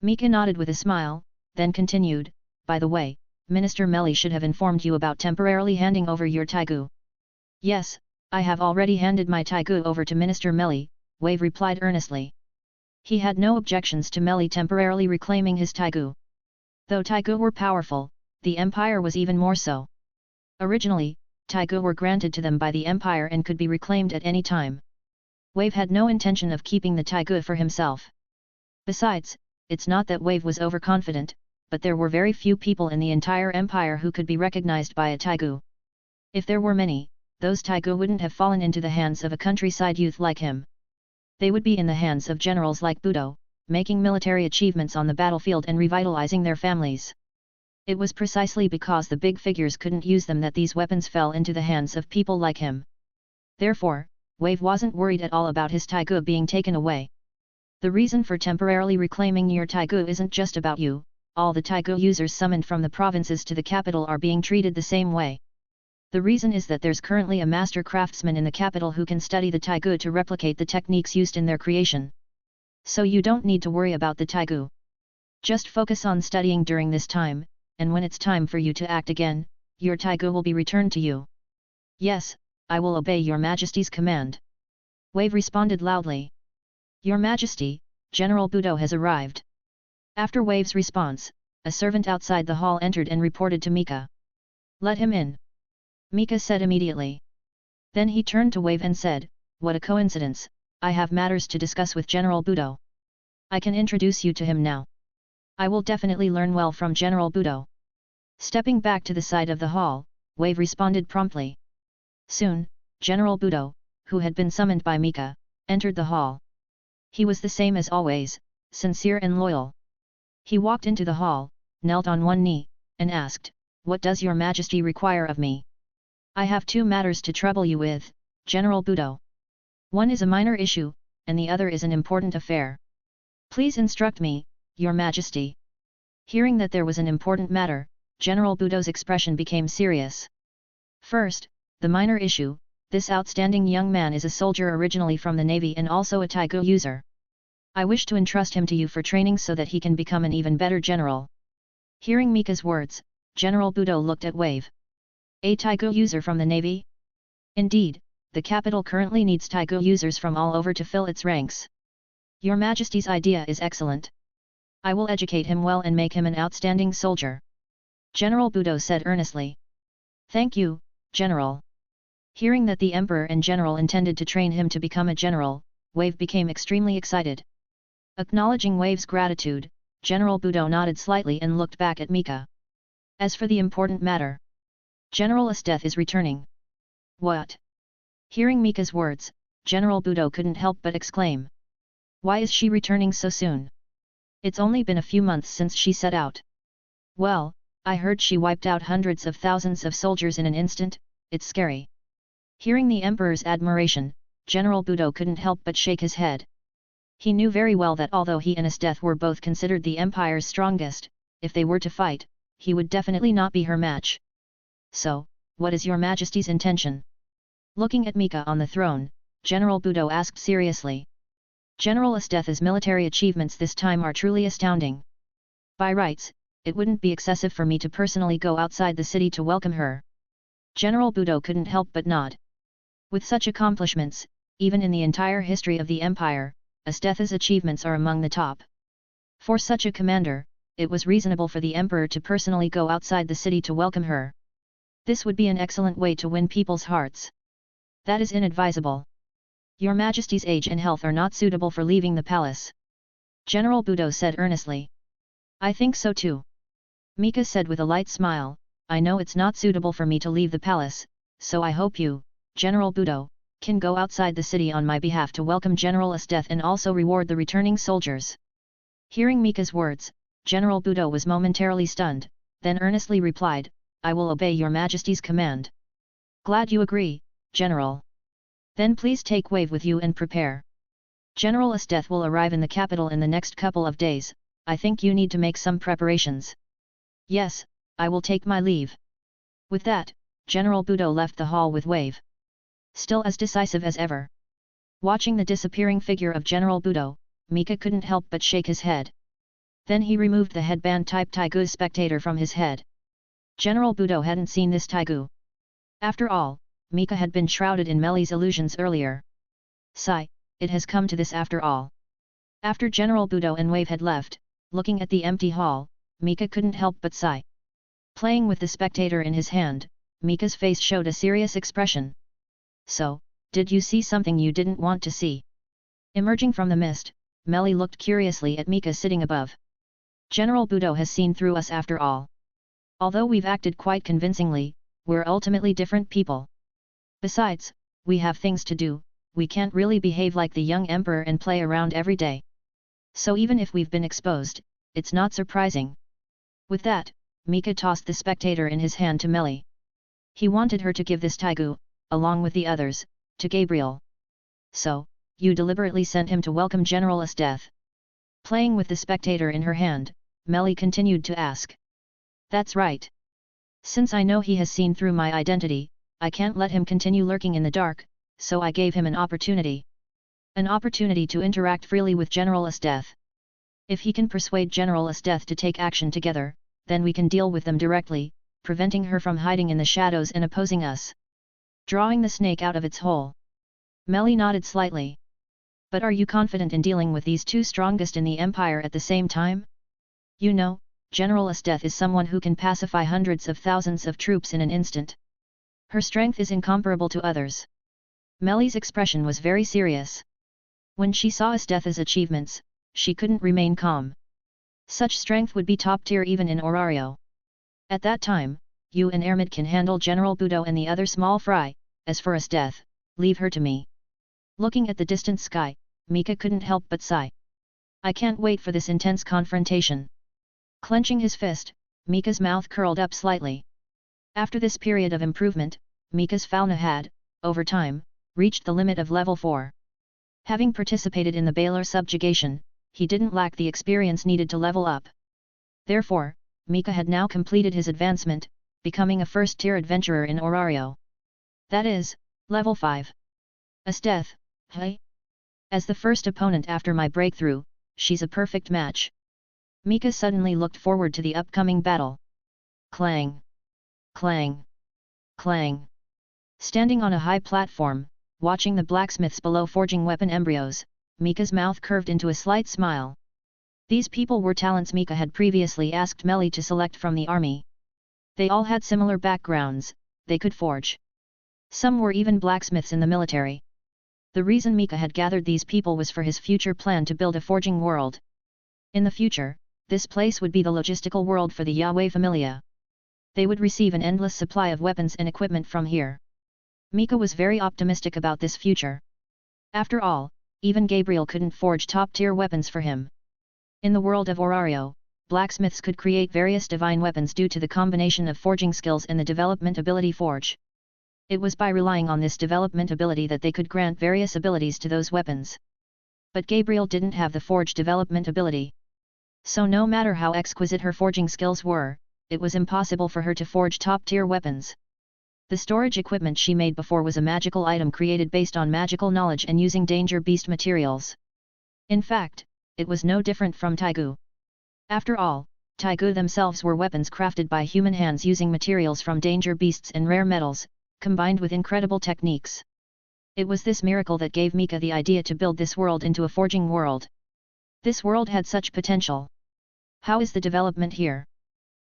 B: Mika nodded with a smile, then continued, by the way, Minister Melly should have informed you about temporarily handing over your taigu. Yes, I have already handed my taigu over to Minister Melly, Wave replied earnestly. He had no objections to Melly temporarily reclaiming his taigu. Though taigu were powerful, the empire was even more so. Originally, taigu were granted to them by the empire and could be reclaimed at any time. Wave had no intention of keeping the taigu for himself. Besides, it's not that Wave was overconfident, but there were very few people in the entire empire who could be recognized by a taigu. If there were many, those taigu wouldn't have fallen into the hands of a countryside youth like him. They would be in the hands of generals like Budo, making military achievements on the battlefield and revitalizing their families. It was precisely because the big figures couldn't use them that these weapons fell into the hands of people like him. Therefore, Wave wasn't worried at all about his Taigu being taken away. The reason for temporarily reclaiming your Taigu isn't just about you, all the Taigu users summoned from the provinces to the capital are being treated the same way. The reason is that there's currently a master craftsman in the capital who can study the Taigu to replicate the techniques used in their creation. So you don't need to worry about the Taigu. Just focus on studying during this time, and when it's time for you to act again, your Taigu will be returned to you. Yes, I will obey your Majesty's command. Wave responded loudly. Your Majesty, General Budo has arrived. After Wave's response, a servant outside the hall entered and reported to Mika. Let him in. Mika said immediately. Then he turned to Wave and said, what a coincidence, I have matters to discuss with General Budo. I can introduce you to him now. I will definitely learn well from General Budo. Stepping back to the side of the hall, Wave responded promptly. Soon, General Budo, who had been summoned by Mika, entered the hall. He was the same as always, sincere and loyal. He walked into the hall, knelt on one knee, and asked, what does your Majesty require of me? I have two matters to trouble you with, General Budo. One is a minor issue, and the other is an important affair. Please instruct me, Your Majesty. Hearing that there was an important matter, General Budo's expression became serious. First, the minor issue, this outstanding young man is a soldier originally from the Navy and also a Taigu user. I wish to entrust him to you for training so that he can become an even better general. Hearing Mika's words, General Budo looked at Wave. A Taigu user from the Navy? Indeed, the capital currently needs Taigu users from all over to fill its ranks. Your Majesty's idea is excellent. I will educate him well and make him an outstanding soldier. General Budo said earnestly. Thank you, General. Hearing that the Emperor and General intended to train him to become a general, Wave became extremely excited. Acknowledging Wave's gratitude, General Budo nodded slightly and looked back at Mika. As for the important matter, General Esdeath is returning. What? Hearing Mika's words, General Budo couldn't help but exclaim. Why is she returning so soon? It's only been a few months since she set out. Well, I heard she wiped out hundreds of thousands of soldiers in an instant, it's scary. Hearing the Emperor's admiration, General Budo couldn't help but shake his head. He knew very well that although he and Esdeath were both considered the Empire's strongest, if they were to fight, he would definitely not be her match. So, what is your Majesty's intention? Looking at Mika on the throne, General Budo asked seriously. General Esdeath's military achievements this time are truly astounding. By rights, it wouldn't be excessive for me to personally go outside the city to welcome her. General Budo couldn't help but nod. With such accomplishments, even in the entire history of the Empire, Esdeath's achievements are among the top. For such a commander, it was reasonable for the Emperor to personally go outside the city to welcome her. This would be an excellent way to win people's hearts. That is inadvisable. Your Majesty's age and health are not suitable for leaving the palace. General Budo said earnestly. I think so too. Mika said with a light smile, I know it's not suitable for me to leave the palace, so I hope you, General Budo, can go outside the city on my behalf to welcome General Esdeath and also reward the returning soldiers. Hearing Mika's words, General Budo was momentarily stunned, then earnestly replied, I will obey your Majesty's command. Glad you agree, General. Then please take Wave with you and prepare. General Esdeath will arrive in the capital in the next couple of days, I think you need to make some preparations. Yes, I will take my leave. With that, General Budo left the hall with Wave. Still as decisive as ever. Watching the disappearing figure of General Budo, Mika couldn't help but shake his head. Then he removed the headband-type Taigu spectator from his head. General Budo hadn't seen this Taigu. After all, Mika had been shrouded in Melly's illusions earlier. Sigh, it has come to this after all. After General Budo and Wave had left, looking at the empty hall, Mika couldn't help but sigh. Playing with the spectator in his hand, Mika's face showed a serious expression. So, did you see something you didn't want to see? Emerging from the mist, Melly looked curiously at Mika sitting above. General Budo has seen through us after all. Although we've acted quite convincingly, we're ultimately different people. Besides, we have things to do, we can't really behave like the young emperor and play around every day. So even if we've been exposed, it's not surprising. With that, Mika tossed the spectator in his hand to Melly. He wanted her to give this Taigu, along with the others, to Gabriel. so, you deliberately sent him to welcome General Esdeath. Playing with the spectator in her hand, Melly continued to ask. That's right. Since I know he has seen through my identity, I can't let him continue lurking in the dark, so I gave him an opportunity. An opportunity to interact freely with General Esdeath. If he can persuade General Esdeath to take action together, then we can deal with them directly, preventing her from hiding in the shadows and opposing us. Drawing the snake out of its hole. Melly nodded slightly. But are you confident in dealing with these two strongest in the Empire at the same time? You know, General Esdeath is someone who can pacify hundreds of thousands of troops in an instant. Her strength is incomparable to others. Melly's expression was very serious. When she saw Esdeath's achievements, she couldn't remain calm. Such strength would be top tier even in Orario. At that time, you and Ermid can handle General Budo and the other small fry. As for Esdeath, leave her to me. Looking at the distant sky, Mika couldn't help but sigh. I can't wait for this intense confrontation. Clenching his fist, Mika's mouth curled up slightly. After this period of improvement, Mika's fauna had, over time, reached the limit of level 4. Having participated in the Baylor subjugation, he didn't lack the experience needed to level up. Therefore, Mika had now completed his advancement, becoming a first-tier adventurer in Orario. That is, level 5. Esdeath, hey? As the first opponent after my breakthrough, she's a perfect match. Mika suddenly looked forward to the upcoming battle. Clang! Clang! Clang! Standing on a high platform, watching the blacksmiths below forging weapon embryos, Mika's mouth curved into a slight smile. These people were talents Mika had previously asked Melly to select from the army. They all had similar backgrounds, they could forge. Some were even blacksmiths in the military. The reason Mika had gathered these people was for his future plan to build a forging world. In the future, this place would be the logistical world for the Yahweh Familia. They would receive an endless supply of weapons and equipment from here. Mika was very optimistic about this future. After all, even Gabriel couldn't forge top-tier weapons for him. In the world of Orario, blacksmiths could create various divine weapons due to the combination of forging skills and the development ability forge. It was by relying on this development ability that they could grant various abilities to those weapons. But Gabriel didn't have the forge development ability. So no matter how exquisite her forging skills were, it was impossible for her to forge top-tier weapons. The storage equipment she made before was a magical item created based on magical knowledge and using danger beast materials. In fact, it was no different from Taigu. After all, Taigu themselves were weapons crafted by human hands using materials from danger beasts and rare metals, combined with incredible techniques. It was this miracle that gave Mika the idea to build this world into a forging world. This world had such potential. How is the development here?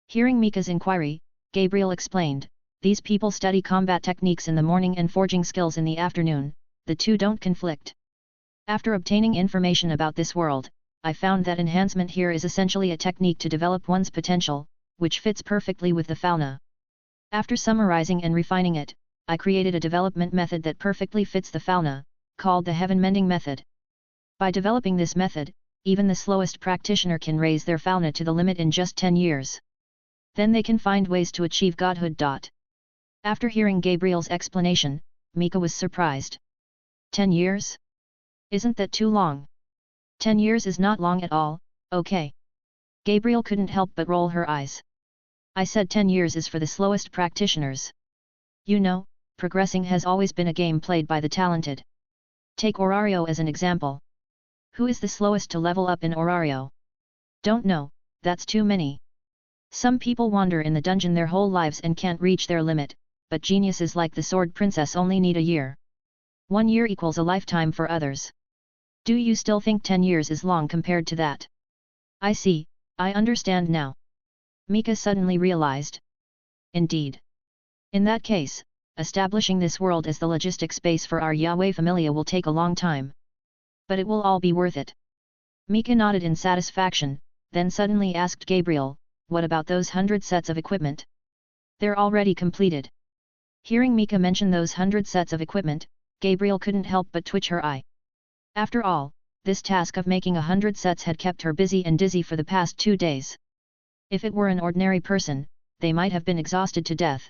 B: Hearing Mika's inquiry, Gabriel explained, these people study combat techniques in the morning and forging skills in the afternoon, the two don't conflict. After obtaining information about this world, I found that enhancement here is essentially a technique to develop one's potential, which fits perfectly with the fauna. After summarizing and refining it, I created a development method that perfectly fits the fauna, called the Heaven Mending Method. By developing this method, even the slowest practitioner can raise their fauna to the limit in just 10 years. Then they can find ways to achieve godhood. After hearing Gabriel's explanation, Mika was surprised. 10 years? Isn't that too long? 10 years is not long at all, okay. Gabriel couldn't help but roll her eyes. I said 10 years is for the slowest practitioners. You know, progressing has always been a game played by the talented. Take Orario as an example. Who is the slowest to level up in Orario? Don't know, that's too many. Some people wander in the dungeon their whole lives and can't reach their limit, but geniuses like the Sword Princess only need a year. 1 year equals a lifetime for others. Do you still think 10 years is long compared to that? I see, I understand now. Mika suddenly realized. Indeed. In that case, establishing this world as the logistic space for our Yahweh Familia will take a long time. But it will all be worth it. Mika nodded in satisfaction, then suddenly asked Gabriel, what about those 100 sets of equipment? They're already completed. Hearing Mika mention those 100 sets of equipment, Gabriel couldn't help but twitch her eye. After all, this task of making 100 sets had kept her busy and dizzy for the past 2 days. If it were an ordinary person, they might have been exhausted to death.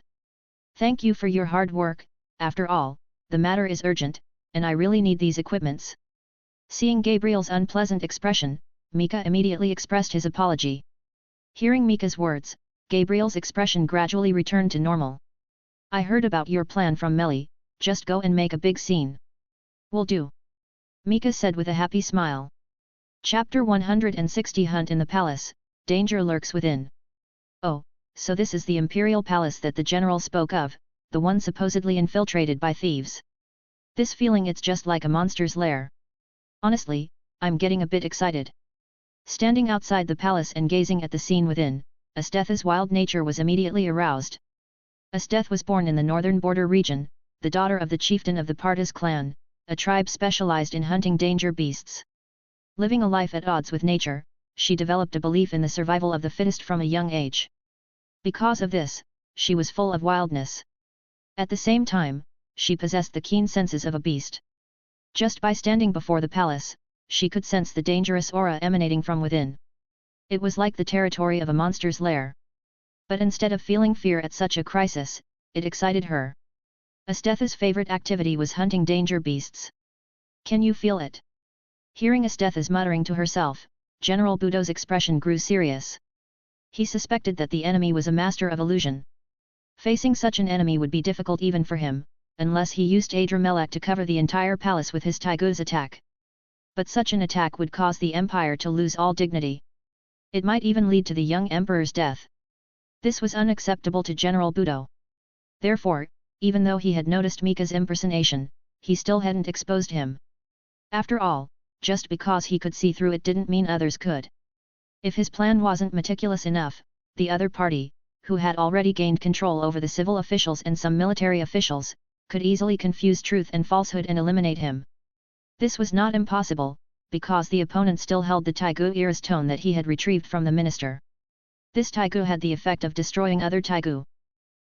B: Thank you for your hard work, after all, the matter is urgent, and I really need these equipments. Seeing Gabriel's unpleasant expression, Mika immediately expressed his apology. Hearing Mika's words, Gabriel's expression gradually returned to normal. I heard about your plan from Melly, just go and make a big scene. Will do. Mika said with a happy smile. Chapter 160 Hunt in the Palace, Danger Lurks Within. Oh, so this is the Imperial Palace that the general spoke of, the one supposedly infiltrated by thieves. This feeling, it's just like a monster's lair. Honestly, I'm getting a bit excited. Standing outside the palace and gazing at the scene within, Esdeath's wild nature was immediately aroused. Esdeath was born in the northern border region, the daughter of the chieftain of the Partas clan, a tribe specialized in hunting danger beasts. Living a life at odds with nature, she developed a belief in the survival of the fittest from a young age. Because of this, she was full of wildness. At the same time, she possessed the keen senses of a beast. Just by standing before the palace, she could sense the dangerous aura emanating from within. It was like the territory of a monster's lair. But instead of feeling fear at such a crisis, it excited her. Esdeath's favorite activity was hunting danger beasts. Can you feel it? Hearing Esdeath muttering to herself, General Budo's expression grew serious. He suspected that the enemy was a master of illusion. Facing such an enemy would be difficult even for him, unless he used Adramelech to cover the entire palace with his Taigu's attack. But such an attack would cause the empire to lose all dignity. It might even lead to the young emperor's death. This was unacceptable to General Budo. Therefore, even though he had noticed Mika's impersonation, he still hadn't exposed him. After all, just because he could see through it didn't mean others could. If his plan wasn't meticulous enough, the other party, who had already gained control over the civil officials and some military officials, could easily confuse truth and falsehood and eliminate him. This was not impossible, because the opponent still held the Taigu Ira's tone that he had retrieved from the minister. This Taigu had the effect of destroying other Taigu.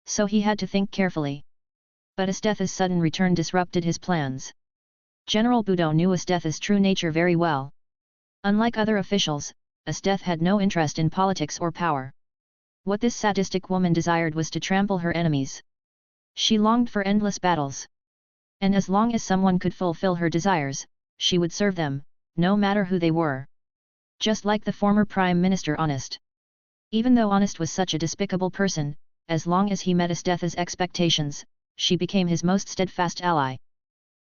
B: So he had to think carefully. But Esdeath's sudden return disrupted his plans. General Budo knew Esdeath's true nature very well. Unlike other officials, Esdeath had no interest in politics or power. What this sadistic woman desired was to trample her enemies. She longed for endless battles. And as long as someone could fulfill her desires, she would serve them, no matter who they were. Just like the former Prime Minister Honest. Even though Honest was such a despicable person, as long as he met Esdeath's expectations, she became his most steadfast ally.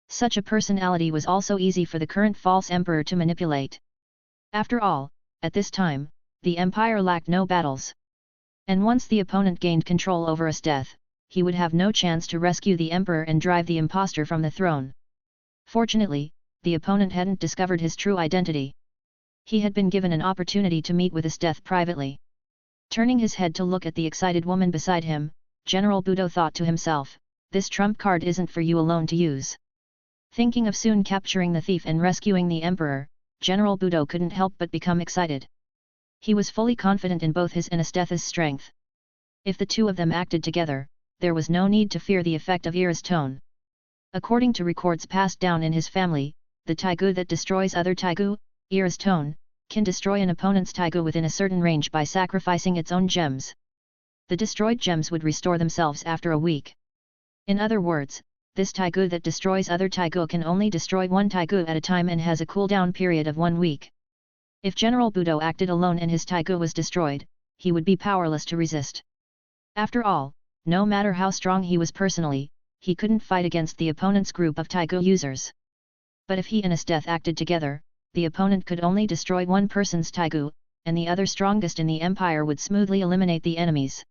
B: Such a personality was also easy for the current false emperor to manipulate. After all, at this time, the empire lacked no battles. And once the opponent gained control over Esdeath, he would have no chance to rescue the emperor and drive the impostor from the throne. Fortunately, the opponent hadn't discovered his true identity. He had been given an opportunity to meet with Esdeath privately. Turning his head to look at the excited woman beside him, General Budo thought to himself, this trump card isn't for you alone to use. Thinking of soon capturing the thief and rescuing the emperor, General Budo couldn't help but become excited. He was fully confident in both his and Esdeath's strength. If the two of them acted together, there was no need to fear the effect of Ira's tone. According to records passed down in his family, the Taigu that destroys other Taigu, Ira's tone, can destroy an opponent's Taigu within a certain range by sacrificing its own gems. The destroyed gems would restore themselves after a week. In other words, this Taigu that destroys other Taigu can only destroy one Taigu at a time and has a cooldown period of 1 week. If General Budo acted alone and his Taigu was destroyed, he would be powerless to resist. After all, no matter how strong he was personally, he couldn't fight against the opponent's group of Taigu users. But if he and Esdeath acted together, the opponent could only destroy one person's Taigu, and the other strongest in the empire would smoothly eliminate the enemies.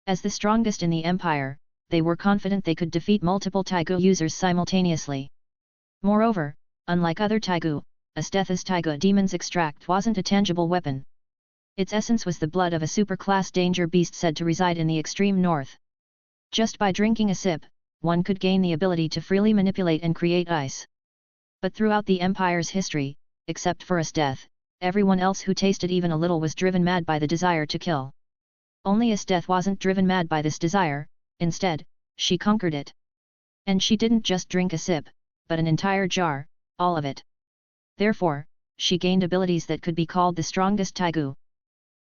B: As the strongest in the empire, they were confident they could defeat multiple Taigu users simultaneously. Moreover, unlike other Taigu, Esdeath's Taigu Demon's Extract wasn't a tangible weapon. Its essence was the blood of a super-class danger beast said to reside in the extreme north. Just by drinking a sip, one could gain the ability to freely manipulate and create ice. But throughout the empire's history, except for Esdeath, everyone else who tasted even a little was driven mad by the desire to kill. Only Esdeath wasn't driven mad by this desire. Instead, she conquered it. And she didn't just drink a sip, but an entire jar, all of it. Therefore, she gained abilities that could be called the strongest Taigu.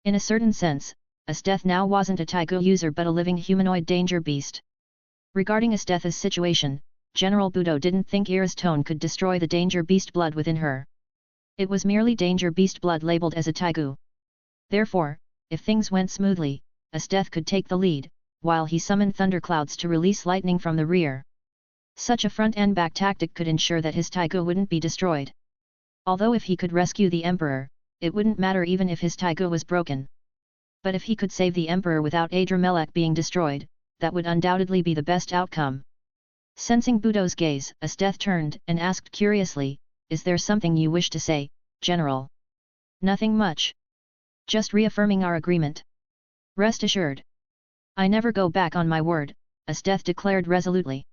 B: In a certain sense, Esdeath now wasn't a Taigu user but a living humanoid danger beast. Regarding Esdeath's situation, General Budo didn't think Ira's tone could destroy the danger beast blood within her. It was merely danger beast blood labeled as a taigu. Therefore, if things went smoothly, Esdeath could take the lead, while he summoned thunderclouds to release lightning from the rear. Such a front and back tactic could ensure that his taigu wouldn't be destroyed. Although if he could rescue the Emperor, it wouldn't matter even if his taigu was broken. But if he could save the Emperor without Adramelech being destroyed, that would undoubtedly be the best outcome. Sensing Budo's gaze, Esdeath turned and asked curiously, "Is there something you wish to say, General?" "Nothing much. Just reaffirming our agreement. Rest assured. I never go back on my word," Esdeath declared resolutely.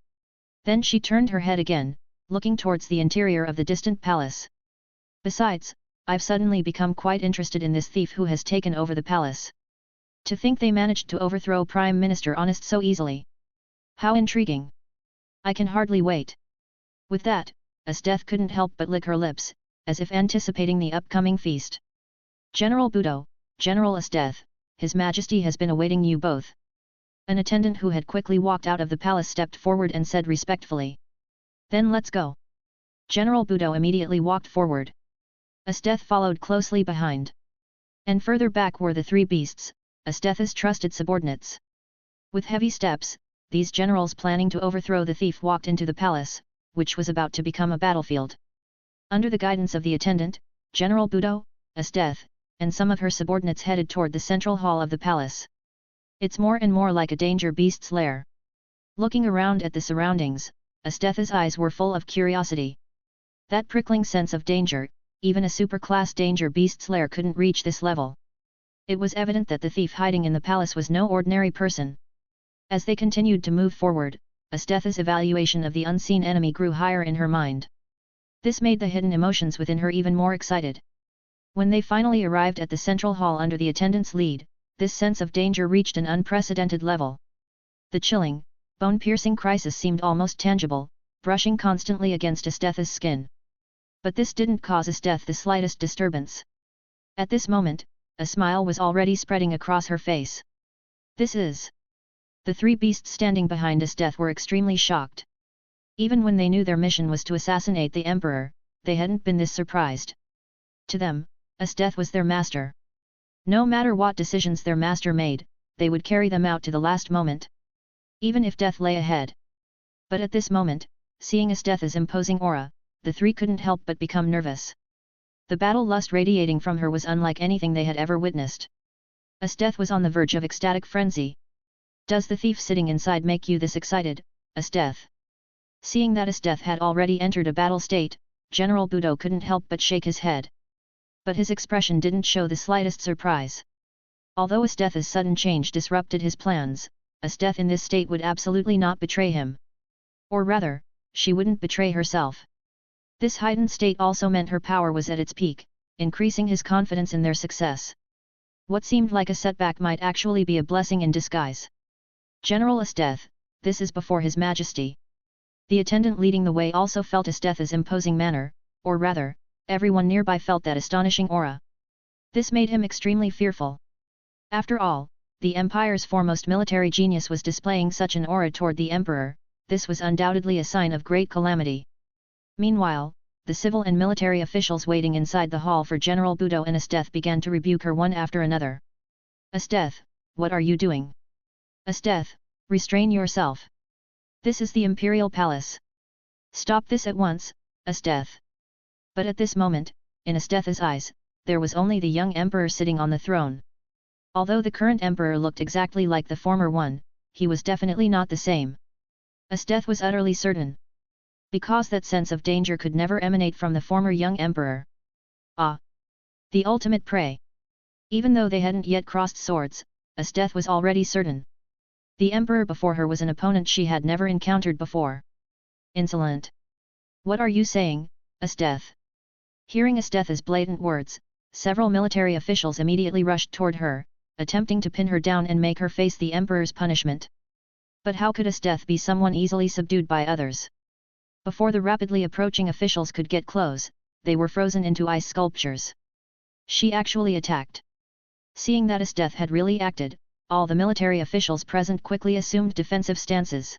B: Then she turned her head again, looking towards the interior of the distant palace. "Besides, I've suddenly become quite interested in this thief who has taken over the palace. To think they managed to overthrow Prime Minister Honest so easily. How intriguing. I can hardly wait." With that, Esdeath couldn't help but lick her lips, as if anticipating the upcoming feast. "General Budo, General Esdeath, His Majesty has been awaiting you both." An attendant who had quickly walked out of the palace stepped forward and said respectfully. "Then let's go." General Budo immediately walked forward. Esdeath followed closely behind. And further back were the three beasts, Esdeath's trusted subordinates. With heavy steps, these generals planning to overthrow the thief walked into the palace, which was about to become a battlefield. Under the guidance of the attendant, General Budo, Esdeath, and some of her subordinates headed toward the central hall of the palace. It's more and more like a danger beast's lair. Looking around at the surroundings, Esdeath's eyes were full of curiosity. That prickling sense of danger, even a superclass danger beast's lair couldn't reach this level. It was evident that the thief hiding in the palace was no ordinary person. As they continued to move forward, Esdeath's evaluation of the unseen enemy grew higher in her mind. This made the hidden emotions within her even more excited. When they finally arrived at the central hall under the attendant's lead, this sense of danger reached an unprecedented level. The chilling, bone-piercing crisis seemed almost tangible, brushing constantly against Esdeath's skin. But this didn't cause Esdeath the slightest disturbance. At this moment, a smile was already spreading across her face. "This is..." The three beasts standing behind Esdeath were extremely shocked. Even when they knew their mission was to assassinate the Emperor, they hadn't been this surprised. To them, Esdeath was their master. No matter what decisions their master made, they would carry them out to the last moment. Even if death lay ahead. But at this moment, seeing Esdeath's imposing aura, the three couldn't help but become nervous. The battle lust radiating from her was unlike anything they had ever witnessed. Esdeath was on the verge of ecstatic frenzy. "Does the thief sitting inside make you this excited, Esdeath?" Seeing that Esdeath had already entered a battle state, General Budo couldn't help but shake his head. But his expression didn't show the slightest surprise. Although Esdeath's sudden change disrupted his plans, Esdeath in this state would absolutely not betray him. Or rather, she wouldn't betray herself. This heightened state also meant her power was at its peak, increasing his confidence in their success. What seemed like a setback might actually be a blessing in disguise. "General Esdeath, this is before His Majesty." The attendant leading the way also felt Esdeath's imposing manner, or rather, everyone nearby felt that astonishing aura. This made him extremely fearful. After all, the Empire's foremost military genius was displaying such an aura toward the Emperor. This was undoubtedly a sign of great calamity. Meanwhile, the civil and military officials waiting inside the hall for General Budo and Esdeath began to rebuke her one after another. "Esdeath, what are you doing? Esdeath, restrain yourself. This is the Imperial Palace. Stop this at once, Esdeath." But at this moment, in Esdeath's eyes, there was only the young Emperor sitting on the throne. Although the current Emperor looked exactly like the former one, he was definitely not the same. Esdeath was utterly certain. Because that sense of danger could never emanate from the former young Emperor. Ah! The ultimate prey! Even though they hadn't yet crossed swords, Esdeath was already certain. The Emperor before her was an opponent she had never encountered before. Insolent! What are you saying, Esdeath? Hearing Esdeath's blatant words, several military officials immediately rushed toward her, attempting to pin her down and make her face the Emperor's punishment. But how could Esdeath be someone easily subdued by others? Before the rapidly approaching officials could get close, they were frozen into ice sculptures. She actually attacked. Seeing that Esdeath had really acted, all the military officials present quickly assumed defensive stances.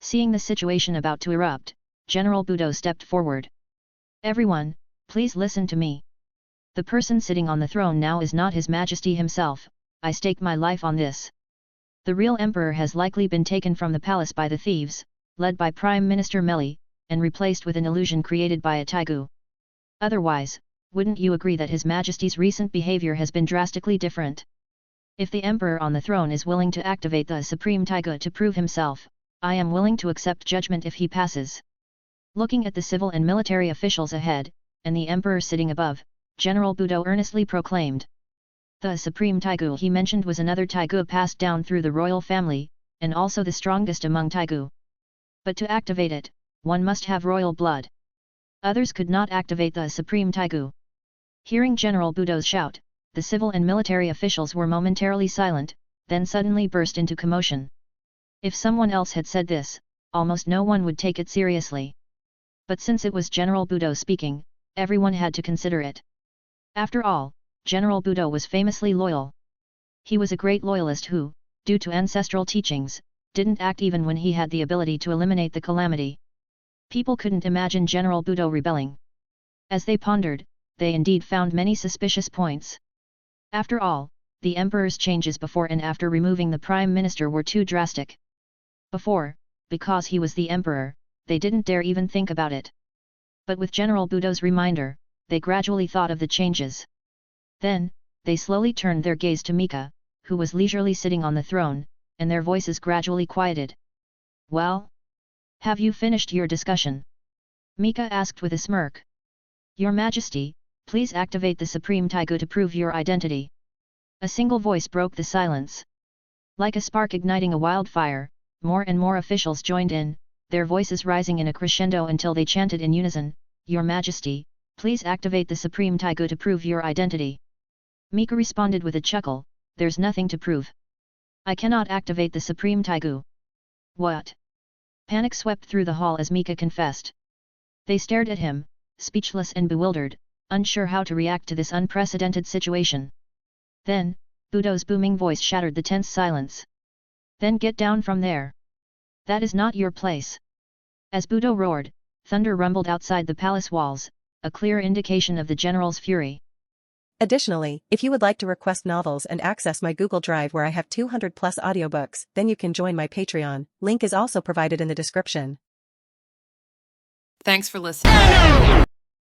B: Seeing the situation about to erupt, General Budo stepped forward. Everyone, please listen to me. The person sitting on the throne now is not His Majesty himself, I stake my life on this. The real emperor has likely been taken from the palace by the thieves, led by Prime Minister Melly, and replaced with an illusion created by a Taigu. Otherwise, wouldn't you agree that His Majesty's recent behavior has been drastically different? If the emperor on the throne is willing to activate the Supreme Taigu to prove himself, I am willing to accept judgment if he passes. Looking at the civil and military officials ahead, and the emperor sitting above, General Budo earnestly proclaimed. The Supreme Taigu he mentioned was another Taigu passed down through the royal family, and also the strongest among Taigu. But to activate it, one must have royal blood. Others could not activate the Supreme Taigu. Hearing General Budo's shout, the civil and military officials were momentarily silent, then suddenly burst into commotion. If someone else had said this, almost no one would take it seriously. But since it was General Budo speaking, everyone had to consider it. After all, General Budo was famously loyal. He was a great loyalist who, due to ancestral teachings, didn't act even when he had the ability to eliminate the calamity. People couldn't imagine General Budo rebelling. As they pondered, they indeed found many suspicious points. After all, the emperor's changes before and after removing the prime minister were too drastic. Before, because he was the emperor, they didn't dare even think about it. But with General Budo's reminder, they gradually thought of the changes. Then, they slowly turned their gaze to Mika, who was leisurely sitting on the throne, and their voices gradually quieted. Well? Have you finished your discussion? Mika asked with a smirk. Your Majesty, please activate the Supreme Taigu to prove your identity. A single voice broke the silence. Like a spark igniting a wildfire, more and more officials joined in, their voices rising in a crescendo until they chanted in unison, Your Majesty, please activate the Supreme Taigu to prove your identity. Mika responded with a chuckle, there's nothing to prove. I cannot activate the Supreme Taigu. What? Panic swept through the hall as Mika confessed. They stared at him, speechless and bewildered, unsure how to react to this unprecedented situation. Then, Budo's booming voice shattered the tense silence. Then get down from there. That is not your place. As Budo roared, thunder rumbled outside the palace walls, a clear indication of the general's fury.
A: Additionally, if you would like to request novels and access my Google Drive where I have 200+ audiobooks, then you can join my Patreon. Link is also provided in the description.
C: Thanks for listening.